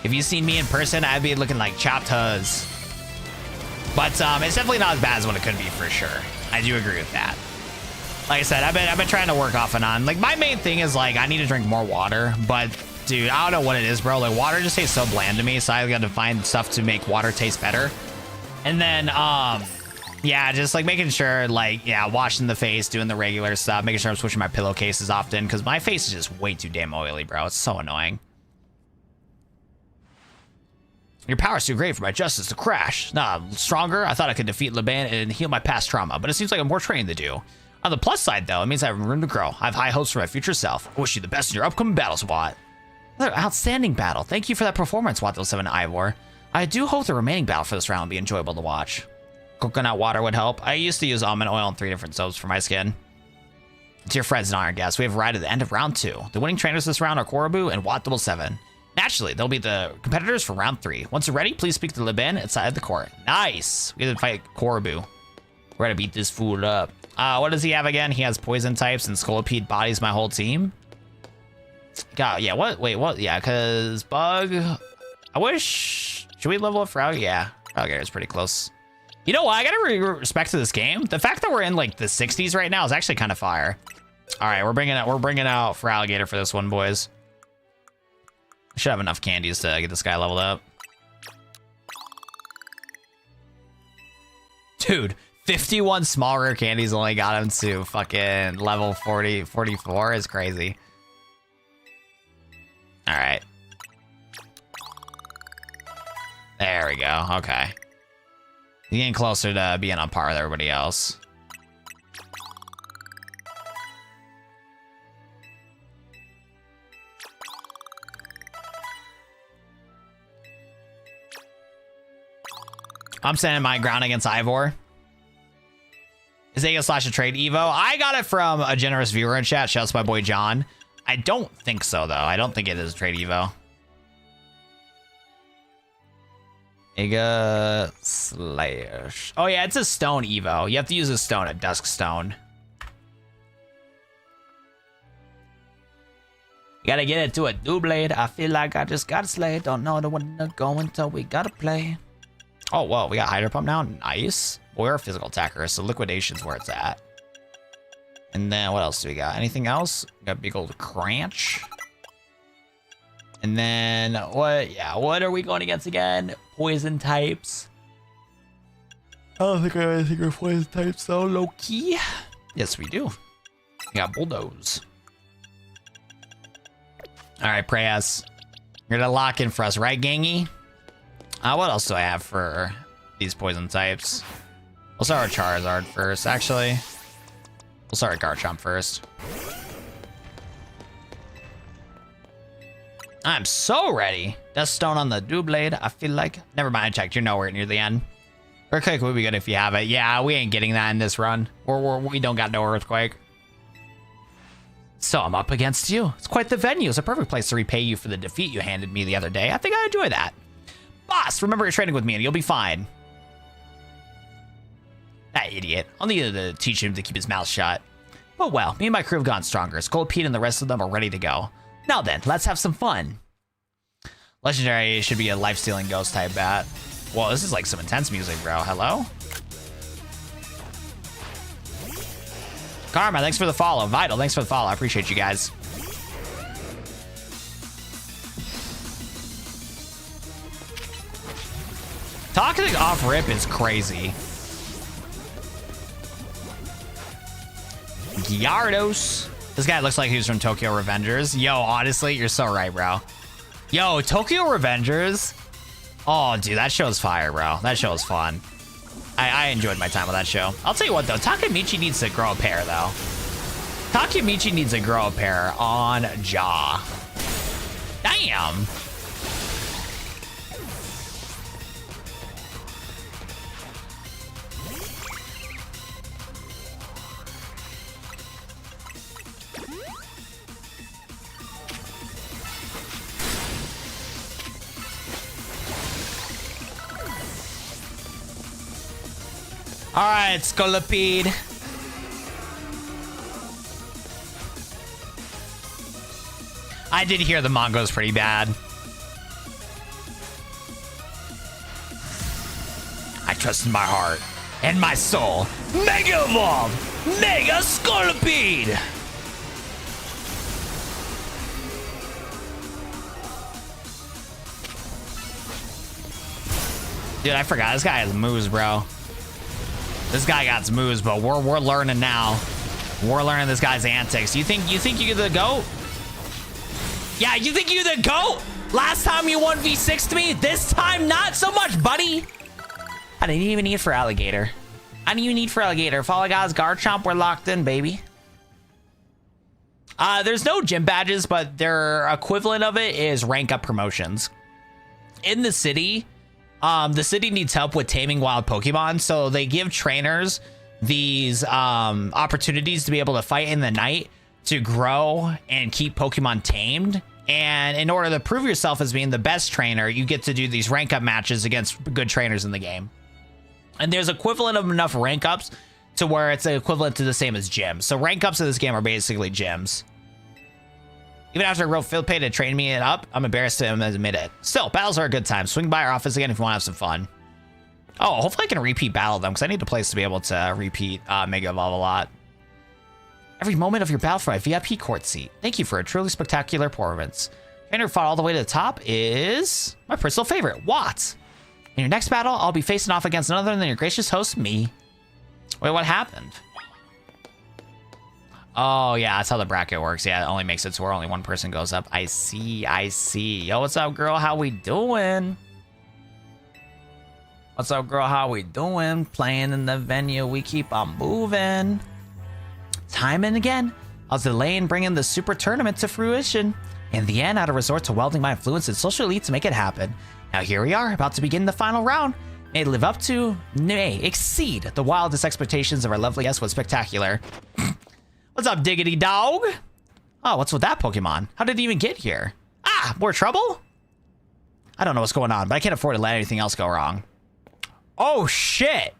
If you seen me in person, I'd be looking like chopped huzz. But it's definitely not as bad as what it could be for sure. I do agree with that. Like I said, I've been trying to work off and on. Like my main thing is like I need to drink more water, but dude, I don't know what it is, bro. Like water just tastes so bland to me, so I got to find stuff to make water taste better. And then yeah, just like making sure like, yeah, washing the face, doing the regular stuff, making sure I'm switching my pillowcases often because my face is just way too damn oily, bro. It's so annoying. Your power's too great for my justice to crash. Nah, stronger. I thought I could defeat Liban and heal my past trauma, but it seems like I'm more training to do. On the plus side, though, it means I have room to grow. I have high hopes for my future self. I wish you the best in your upcoming battles, Watt. Another outstanding battle. Thank you for that performance, Watt07 Ivor. I do hope the remaining battle for this round will be enjoyable to watch. Coconut water would help. I used to use almond oil in 3 different soaps for my skin. Dear friends and iron guests, we have arrived at the end of round 2. The winning trainers this round are Korobu and Watt07. Naturally, they'll be the competitors for round 3. Once you're ready, please speak to Liban outside the court. Nice! We have to fight Korobu. We're gonna beat this fool up. What does he have again? He has poison types and Scolipede bodies my whole team. God, yeah, what? Wait, what? Yeah, because Bug... I wish... Should we level up for out? Yeah, okay, it's pretty close. You know what? I gotta respect to this game. The fact that we're in like the 60s right now is actually kind of fire. All right, we're bringing out for alligator for this one, boys. I should have enough candies to get this guy leveled up. Dude, 51 small rare candies only got him to fucking level 44 is crazy. All right. There we go. Okay. He's getting closer to being on par with everybody else. I'm standing my ground against Ivor. Is it a trade Evo? I got it from a generous viewer in chat. Shouts to my boy John. I don't think so, though. I don't think it is a trade Evo. Ega slash. Oh, yeah, it's a stone Evo. You have to use a stone at Dusk Stone. You gotta get it to a Doublade. I feel like I just got slayed. Don't know the one to go until we gotta play. Oh, whoa, we got Hydro Pump now. Nice. We're a physical attacker, so liquidation's where it's at. And then what else do we got? Anything else? We got big old Cranch. And then what? Yeah, what are we going against again? Poison types. I don't think I have anything with poison types though, low key. Yes, we do. We got Bulldoze. All right, Preyas. You're gonna lock in for us, right, Gangy? What else do I have for these poison types? We'll start with Charizard first, actually. We'll start with Garchomp first. I'm so ready. Dust Stone on the Doublade, I feel like. Never mind, I checked. You're nowhere near the end. Earthquake would be good if you have it. Yeah, we ain't getting that in this run. We don't got no Earthquake. So I'm up against you. It's quite the venue. It's a perfect place to repay you for the defeat you handed me the other day. I think I enjoy that. Boss, remember you're training with me and you'll be fine. That idiot. I'll need to teach him to keep his mouth shut. But well, me and my crew have gotten stronger. Scolpede and the rest of them are ready to go. Now then, let's have some fun. Legendary should be a life-stealing ghost type bat. Whoa, this is like some intense music, bro. Hello? Karma, thanks for the follow. Vital, thanks for the follow. I appreciate you guys. Toxic off rip is crazy. Gyarados. This guy looks like he was from Tokyo Revengers. Yo, honestly, you're so right, bro. Yo, Tokyo Revengers. Oh, dude, that show's fire, bro. That show is fun. I enjoyed my time with that show. I'll tell you what, though. Takemichi needs to grow a pair, though. Takemichi needs to grow a pair on Jaw. Damn. All right, Scolipede. I did hear the mango's pretty bad. I trust in my heart and my soul. Mega Evolve! Mega Scolipede! Dude, I forgot. This guy has moves, bro. This guy got moves, but we're learning now. We're learning this guy's antics. You think you're the GOAT? Yeah, you think you're the GOAT? Last time you 1v6'd me, this time not so much, buddy. I didn't even need for alligator. I didn't even need for alligator. If all I got is Garchomp, we're locked in, baby. There's no gym badges, but their equivalent of it is rank up promotions. In the city, the city needs help with taming wild Pokemon, so they give trainers these opportunities to be able to fight in the night to grow and keep Pokemon tamed. And in order to prove yourself as being the best trainer, you get to do these rank up matches against good trainers in the game. And there's equivalent of enough rank ups to where it's equivalent to the same as gyms. So rank ups in this game are basically gyms. Even after a real field pay to train me up, I'm embarrassed to admit it. Still, battles are a good time. Swing by our office again if you want to have some fun. Oh, hopefully I can repeat battle them, because I need a place to be able to repeat Mega Evolve a lot. every moment of your battle for my VIP court seat. Thank you for a truly spectacular performance. Trainer fought all the way to the top is my personal favorite, Watt. In your next battle, I'll be facing off against none other than your gracious host, me. Wait, what happened? Oh, yeah, that's how the bracket works. Yeah, it only makes it so where only one person goes up. I see, I see. Yo, what's up, girl? How we doing? What's up, girl? How we doing? Playing in the venue. We keep on moving. Time and again, I was delaying bringing the super tournament to fruition. In the end, I had to resort to wielding my influence and Socialite to make it happen. Now here we are, about to begin the final round. May live up to, nay, exceed the wildest expectations of our lovely S was spectacular. What's up, Diggity Dog? Oh, what's with that Pokemon? How did it even get here? Ah, more trouble? I don't know what's going on, but I can't afford to let anything else go wrong. Oh, shit.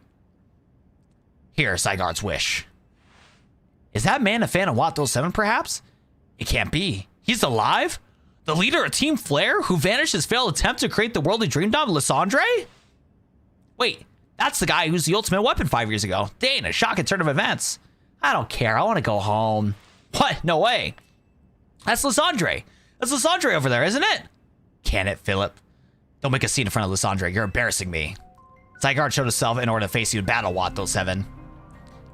Here, Zygarde's wish. Is that man a fan of Watt 07, perhaps? It can't be. He's alive? The leader of Team Flare, who vanished his failed attempt to create the world he dreamed of, Lysandre? Wait, that's the guy who's the ultimate weapon 5 years ago. Dang, a shocking turn of events. I don't care. I want to go home. What? No way. That's Lysandre. That's Lysandre over there, isn't it? Can it, Philip? Don't make a scene in front of Lysandre. You're embarrassing me. Zygarde showed himself in order to face you in battle, Watt 07.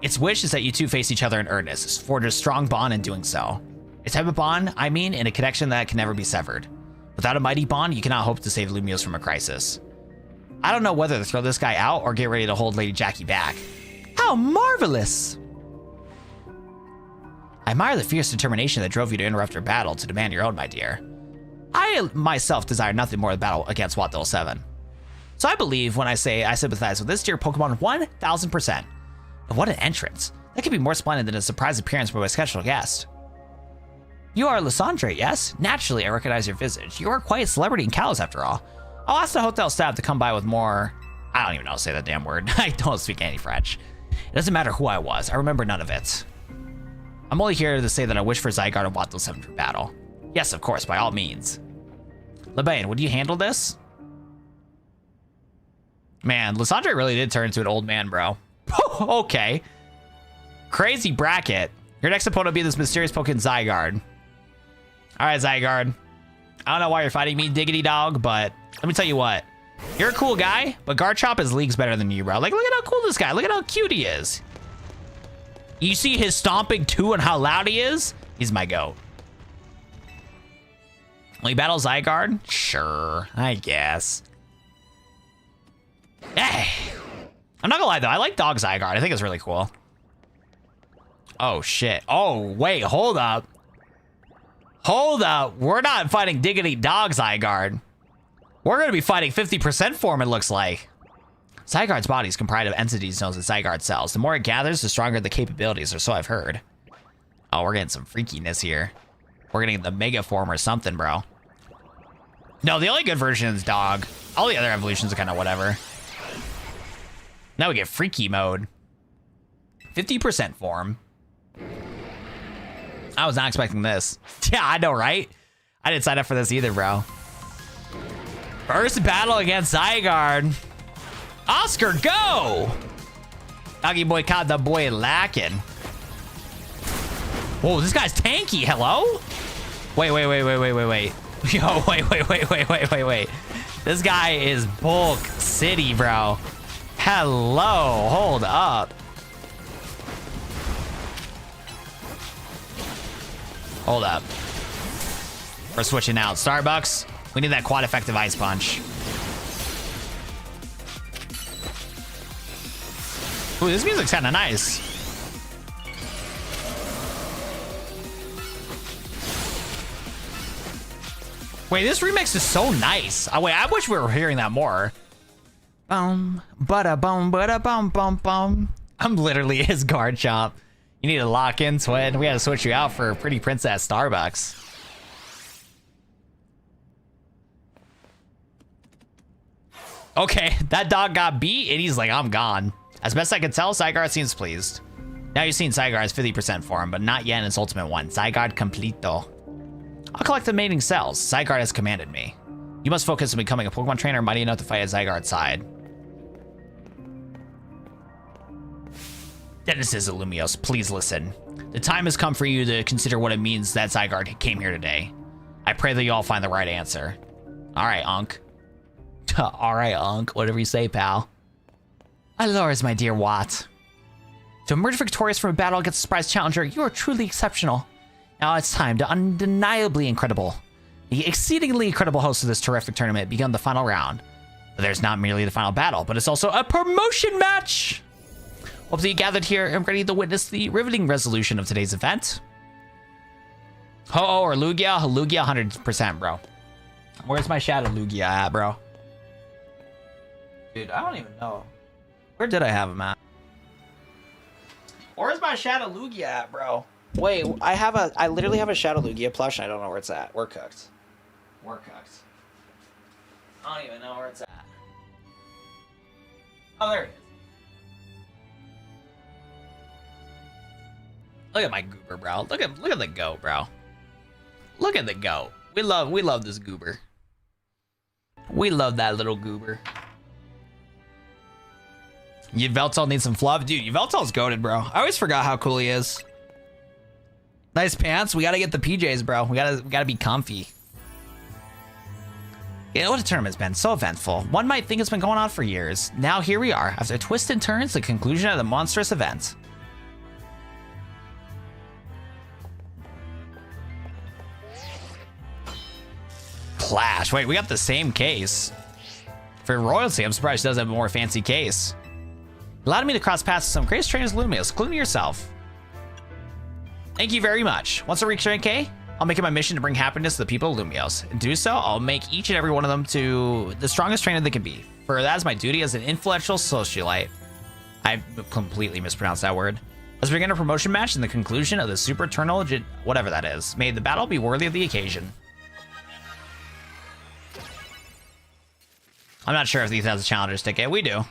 Its wish is that you two face each other in earnest, forge a strong bond in doing so. A type of bond, I mean, in a connection that can never be severed. Without a mighty bond, you cannot hope to save Lumiose from a crisis. I don't know whether to throw this guy out or get ready to hold Lady Jackie back. How marvelous! I admire the fierce determination that drove you to interrupt your battle to demand your own, my dear. I myself desire nothing more than battle against Watt 07. So I believe when I say I sympathize with this dear Pokemon 1000%. But what an entrance. That could be more splendid than a surprise appearance by my special guest. You are Lysandre, yes? Naturally, I recognize your visage. You are quite a celebrity in Kalos, after all. I'll ask the hotel staff to come by with more... I don't even know how to say that damn word. I don't speak any French. It doesn't matter who I was. I remember none of it. I'm only here to say that I wish for Zygarde and Watt 07 for battle. Yes, of course, by all means. Lebain, would you handle this? Man, Lysandre really did turn into an old man, bro. Okay. Crazy bracket. Your next opponent will be this mysterious Pokemon Zygarde. Alright, Zygarde. I don't know why you're fighting me, Diggity Dog, but let me tell you what. You're a cool guy, but Garchomp is leagues better than you, bro. Like, look at how cool this guy. Look at how cute he is. You see his stomping too and how loud he is? He's my goat. Will you battle Zygarde? Sure, I guess. Hey. I'm not gonna lie though, I like Dog Zygarde. I think it's really cool. Oh shit. Oh, wait, hold up. Hold up. We're not fighting Diggity Dog Zygarde. We're gonna be fighting 50% form, it looks like. Zygarde's body is comprised of entities known as Zygarde cells. The more it gathers, the stronger the capabilities, or so I've heard. Oh, we're getting some freakiness here. We're getting the Mega Form or something, bro. No, the only good version is Dog. All the other evolutions are kind of whatever. Now we get Freaky Mode. 50% form. I was not expecting this. Yeah, I know, right? I didn't sign up for this either, bro. First battle against Zygarde. Oscar, go! Doggy boy caught the boy lacking. Whoa, this guy's tanky. Hello? Wait. Yo, wait. This guy is bulk city, bro. Hello, hold up. Hold up. We're switching out. Starbucks, we need that quad effective ice punch. Ooh, this music's kind of nice. Wait, this remix is so nice. Oh, wait, I wish we were hearing that more. Bum, bada bum, bada bum, bum, bum. I'm literally his Garchomp. You need to lock in, twin. We had to switch you out for Pretty Princess Starbucks. Okay, that dog got beat and he's like, I'm gone. As best I can tell, Zygarde seems pleased. Now you've seen Zygarde's 50% form, but not yet in its ultimate one. Zygarde Completo. I'll collect the mating cells. Zygarde has commanded me. You must focus on becoming a Pokemon trainer mighty enough to fight at Zygarde's side. Denizens of Lumiose, please listen. The time has come for you to consider what it means that Zygarde came here today. I pray that you all find the right answer. All right, Unc. All right, Unc. Whatever you say, pal. My lords, my dear Watt. To emerge victorious from a battle against a surprise challenger, you are truly exceptional. Now it's time to undeniably incredible. The exceedingly incredible host of this terrific tournament begun the final round. But there's not merely the final battle, but it's also a promotion match! Hope that you gathered here and ready to witness the riveting resolution of today's event. Ho-Oh or Lugia? Lugia 100%, bro. Where's my Shadow Lugia at, bro? Dude, I don't even know. Where did I have him at? Where's my Shadow Lugia at, bro? Wait, I literally have a Shadow Lugia plush and I don't know where it's at. We're cooked. We're cooked. I don't even know where it's at. Oh, there it is. Look at my goober, bro. Look at the goat, bro. Look at the goat. We love this goober. We love that little goober. Yveltal needs some fluff. Dude, Yveltal's goated, bro. I always forgot how cool he is. Nice pants. We gotta get the PJs, bro. We gotta be comfy. Yeah, what a tournament's been. So eventful. One might think it's been going on for years. Now here we are, after twists and turns, the conclusion of the monstrous event. Clash. Wait, we got the same case. For royalty, I'm surprised she doesn't have a more fancy case. Allowed me to cross paths with some greatest trainers in Lumiose, including yourself. Thank you very much. Once I reach rank K, I'll make it my mission to bring happiness to the people of Lumiose. And to do so, I'll make each and every one of them to the strongest trainer they can be. For that is my duty as an influential socialite. I completely mispronounced that word. Let's begin a promotion match in the conclusion of the Super Eternal, whatever that is. May the battle be worthy of the occasion. I'm not sure if these has a challenger's ticket. We do.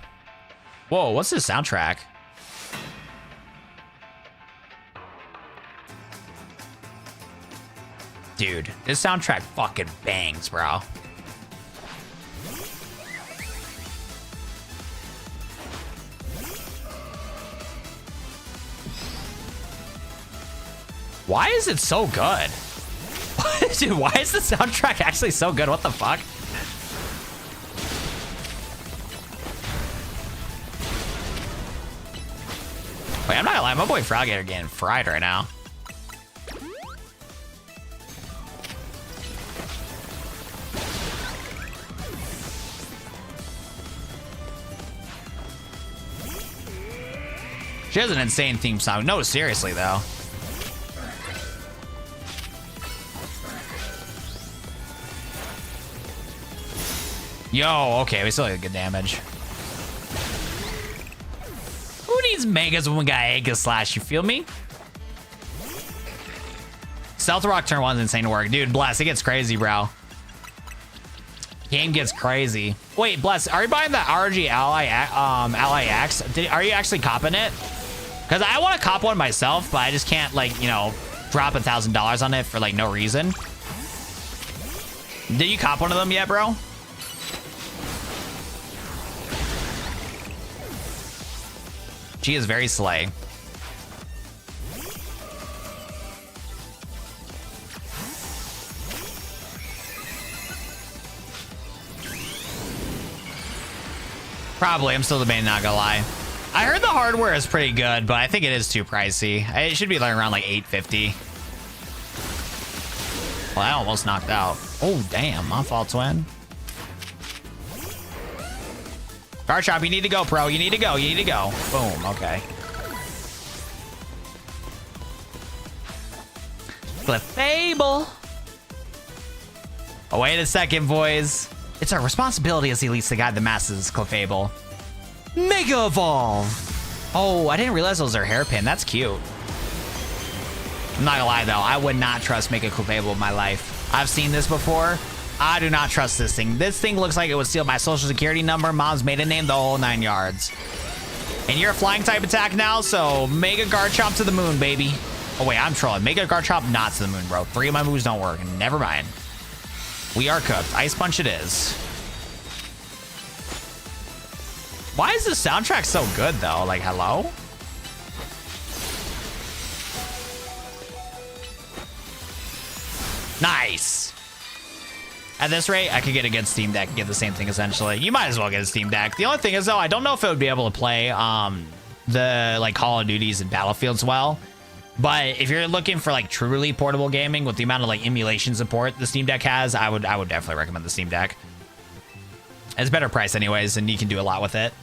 Whoa, what's this soundtrack? Dude, this soundtrack fucking bangs, bro. Why is it so good? Dude, why is the soundtrack actually so good? What the fuck? Wait, I'm not gonna lie, my boy Froggator getting fried right now. She has an insane theme song. No, seriously though. Yo, okay, we still get good damage. Who needs megas when we got Aegis Slash, you feel me? Stealth Rock turn 1's insane to work. Dude, Bless, it gets crazy, bro. Game gets crazy. Wait, Bless, are you buying the RG Ally X? Are you actually copping it? Because I want to cop one myself, but I just can't, like, you know, drop $1,000 on it for, like, no reason. Did you cop one of them yet, bro? She is very slay. Probably, I'm still debating, not gonna lie. I heard the hardware is pretty good, but I think it is too pricey. It should be like around like $850. Well, I almost knocked out. Oh, damn, my fault, twin. Guard Shop, you need to go, pro. You need to go. You need to go. Boom. Okay. Clefable. Oh, wait a second, boys. It's our responsibility as elites to guide the masses, Clefable. Mega Evolve. Oh, I didn't realize those are hairpin. That's cute. I'm not gonna lie, though. I would not trust Mega Clefable in my life. I've seen this before. I do not trust this thing. This thing looks like it would steal my social security number, mom's maiden name, the whole 9 yards. And you're a flying type attack now, so Mega Garchomp to the moon, baby. Oh, wait, I'm trolling. Mega Garchomp not to the moon, bro. 3 of my moves don't work. Never mind. We are cooked. Ice Punch it is. Why is the soundtrack so good, though? Like, hello? Nice. At this rate, I could get a good Steam Deck and get the same thing essentially. You might as well get a Steam Deck. The only thing is though, I don't know if it would be able to play the like Call of Duties and Battlefields well. But if you're looking for like truly portable gaming with the amount of like emulation support the Steam Deck has, I would definitely recommend the Steam Deck. It's better price anyways, and you can do a lot with it.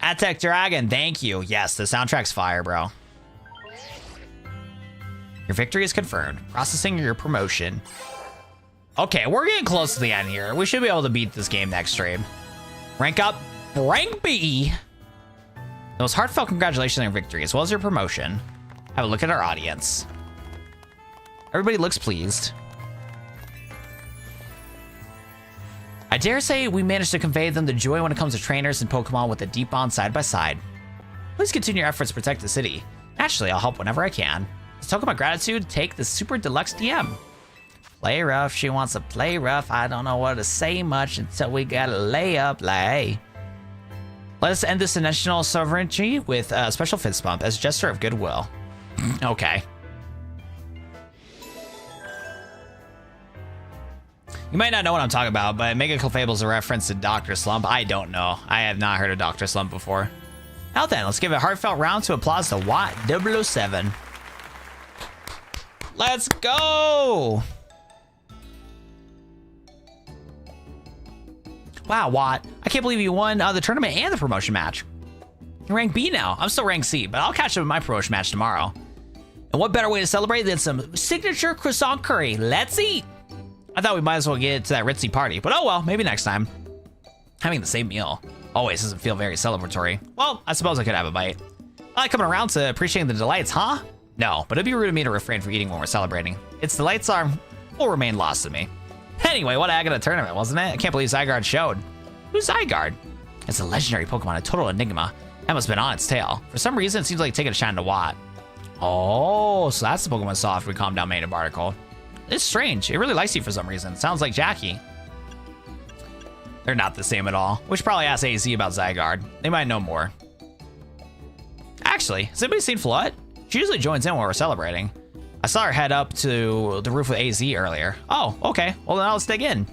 Aztec Dragon, thank you. Yes, the soundtrack's fire, bro. Your victory is confirmed. Processing your promotion. Okay, we're getting close to the end here. We should be able to beat this game next stream. Rank up, rank B. Those heartfelt congratulations on your victory, as well as your promotion. Have a look at our audience. Everybody looks pleased. I dare say we managed to convey them the joy when it comes to trainers and Pokemon with a deep bond side by side. Please continue your efforts to protect the city. Naturally, I'll help whenever I can. As a token of my gratitude, take the Super Deluxe DM. Play rough, she wants to play rough. I don't know what to say much until we gotta lay up like. Let us end this national sovereignty with a special fist bump as a gesture of goodwill. Okay. You might not know what I'm talking about, but Mega Clefable is a reference to Dr. Slump. I don't know. I have not heard of Dr. Slump before. Now then, let's give a heartfelt round to applause to Watt 007. Let's go! Wow, Watt. I can't believe you won the tournament and the promotion match. You're rank B now. I'm still rank C, but I'll catch up in my promotion match tomorrow. And what better way to celebrate than some signature croissant curry? Let's eat! I thought we might as well get to that ritzy party, but oh well, maybe next time. Having the same meal always doesn't feel very celebratory. Well, I suppose I could have a bite. I like coming around to appreciating the delights, huh? No, but it'd be rude of me to refrain from eating when we're celebrating. Its delights will remain lost to me. Anyway, what a heck of a tournament, wasn't it? I can't believe Zygarde showed. Who's Zygarde? It's a legendary Pokemon, a total enigma. That must have been on its tail. For some reason, it seems like taking a shine to Watt. Oh, so that's the Pokemon saw after we calmed down Maiden Barnacle. It's strange. It really likes you for some reason. Sounds like Jackie. They're not the same at all. We should probably ask AZ about Zygarde. They might know more. Actually, has anybody seen Floette? She usually joins in while we're celebrating. I saw her head up to the roof with AZ earlier. Oh, okay. Well, then let's dig in.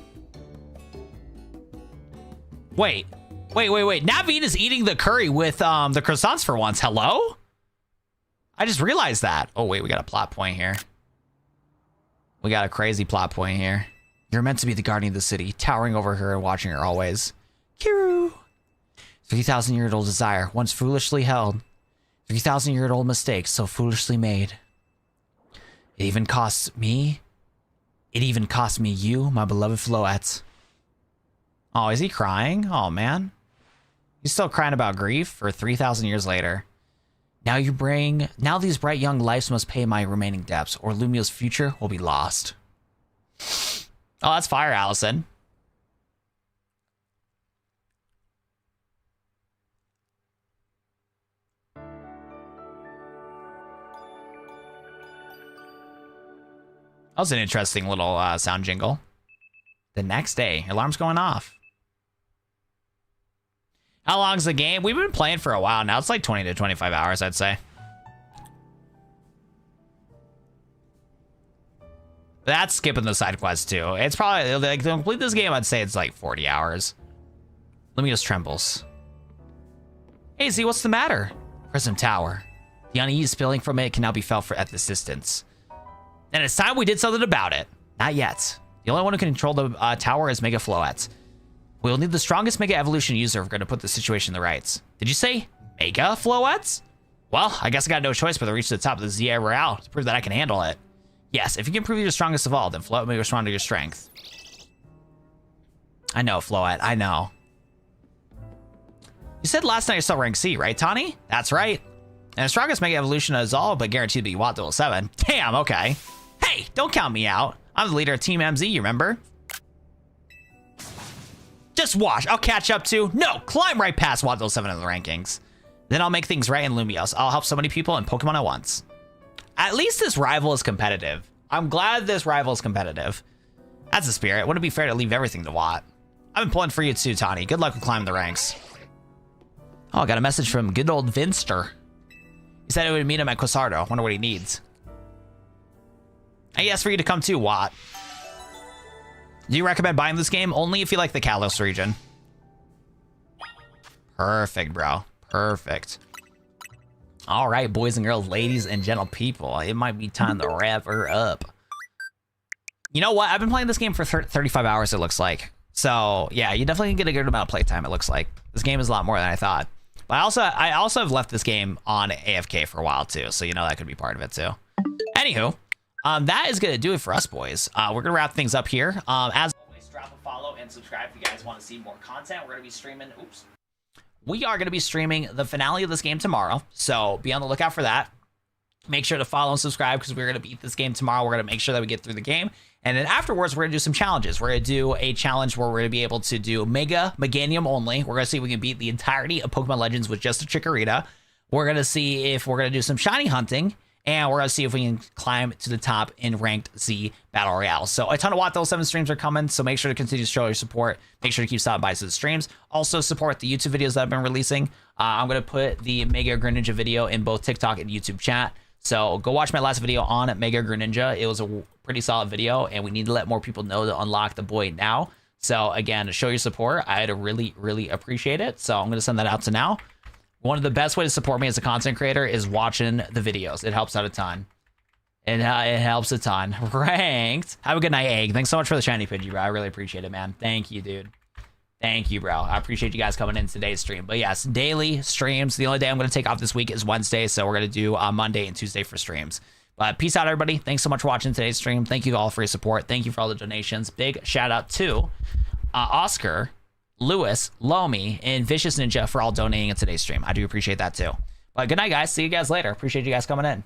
Wait. Naveen is eating the curry with the croissants for once. Hello? I just realized that. Oh, wait, we got a plot point here. We got a crazy plot point here. You're meant to be the guardian of the city, towering over her and watching her always. Kiru. 3,000-year-old desire, once foolishly held. 3,000-year-old mistake, so foolishly made. It even cost me you, my beloved Floette. Oh, is he crying? Oh, man. He's still crying about grief for 3,000 years later. Now these bright young lives must pay my remaining debts, or Lumio's future will be lost. Oh, that's fire, Allison. That was an interesting little sound jingle. The next day, alarm's going off. How long's the game? We've been playing for a while now. It's like 20 to 25 hours, I'd say. That's skipping the side quest too. It's probably, like, to complete this game, I'd say it's like 40 hours. Lumiose trembles. Hey, Z, what's the matter? Prism Tower. The unease spilling from it can now be felt at this distance. And it's time we did something about it. Not yet. The only one who can control the tower is Mega Floette. We'll need the strongest Mega Evolution user if we're going to put the situation in the rights. Did you say Mega Floette? Well, I guess I got no choice but to reach to the top of the ZA Royale to prove that I can handle it. Yes, if you can prove you're the strongest of all, then Floette may respond to your strength. I know, Floette, I know. You said last night you're still rank C, right, Tawny? That's right. And the strongest Mega Evolution is all but guaranteed to be Watt 07. Damn, okay. Hey, don't count me out. I'm the leader of Team MZ, you remember? Just watch, I'll catch up to... No, climb right past Watt 07 in the rankings. Then I'll make things right in Lumiose. I'll help so many people and Pokemon at once. At least this rival is competitive. I'm glad this rival is competitive. That's the spirit. Wouldn't it be fair to leave everything to Watt? I've been pulling for you too, Tawny. Good luck with climbing the ranks. Oh, I got a message from good old Vinster. He said I would meet him at Cosardo. Wonder what he needs. And yes, for you to come too, Watt. Do you recommend buying this game? Only if you like the Kalos region. Perfect, bro. Perfect. All right, boys and girls, ladies and gentle people. It might be time to wrap her up. You know what? I've been playing this game for 35 hours, it looks like. So, yeah, you definitely get a good amount of playtime, it looks like. This game is a lot more than I thought. But I also have left this game on AFK for a while, too. So, you know, that could be part of it, too. Anywho, that is going to do it for us, boys. We're going to wrap things up here. As always, drop a follow and subscribe if you guys want to see more content. We're going to be streaming... Oops. We are going to be streaming the finale of this game tomorrow, so be on the lookout for that. Make sure to follow and subscribe because we're going to beat this game tomorrow. We're going to make sure that we get through the game. And then afterwards, we're going to do some challenges. We're going to do a challenge where we're going to be able to do Mega Meganium only. We're going to see if we can beat the entirety of Pokemon Legends with just a Chikorita. We're going to see if we're going to do some shiny hunting. And we're going to see if we can climb to the top in Ranked Z Battle Royale. So a ton of Watt 7 streams are coming, so make sure to continue to show your support. Make sure to keep stopping by to the streams. Also support the YouTube videos that I've been releasing. I'm going to put the Mega Greninja video in both TikTok and YouTube chat. So go watch my last video on Mega Greninja. It was a pretty solid video, and we need to let more people know to unlock the boy now. So again, to show your support, I'd really, really appreciate it. So I'm going to send that out to now. One of the best ways to support me as a content creator is watching the videos. It helps out a ton. It helps a ton. Ranked. Have a good night, Egg. Thanks so much for the shiny Pidgey, bro. I really appreciate it, man. Thank you, dude. Thank you, bro. I appreciate you guys coming in today's stream. But yes, daily streams. The only day I'm going to take off this week is Wednesday. So we're going to do Monday and Tuesday for streams. But peace out, everybody. Thanks so much for watching today's stream. Thank you all for your support. Thank you for all the donations. Big shout out to Oscar, Lewis, Lomi, and Vicious Ninja for all donating in today's stream. I do appreciate that too. But good night, guys. See you guys later. Appreciate you guys coming in.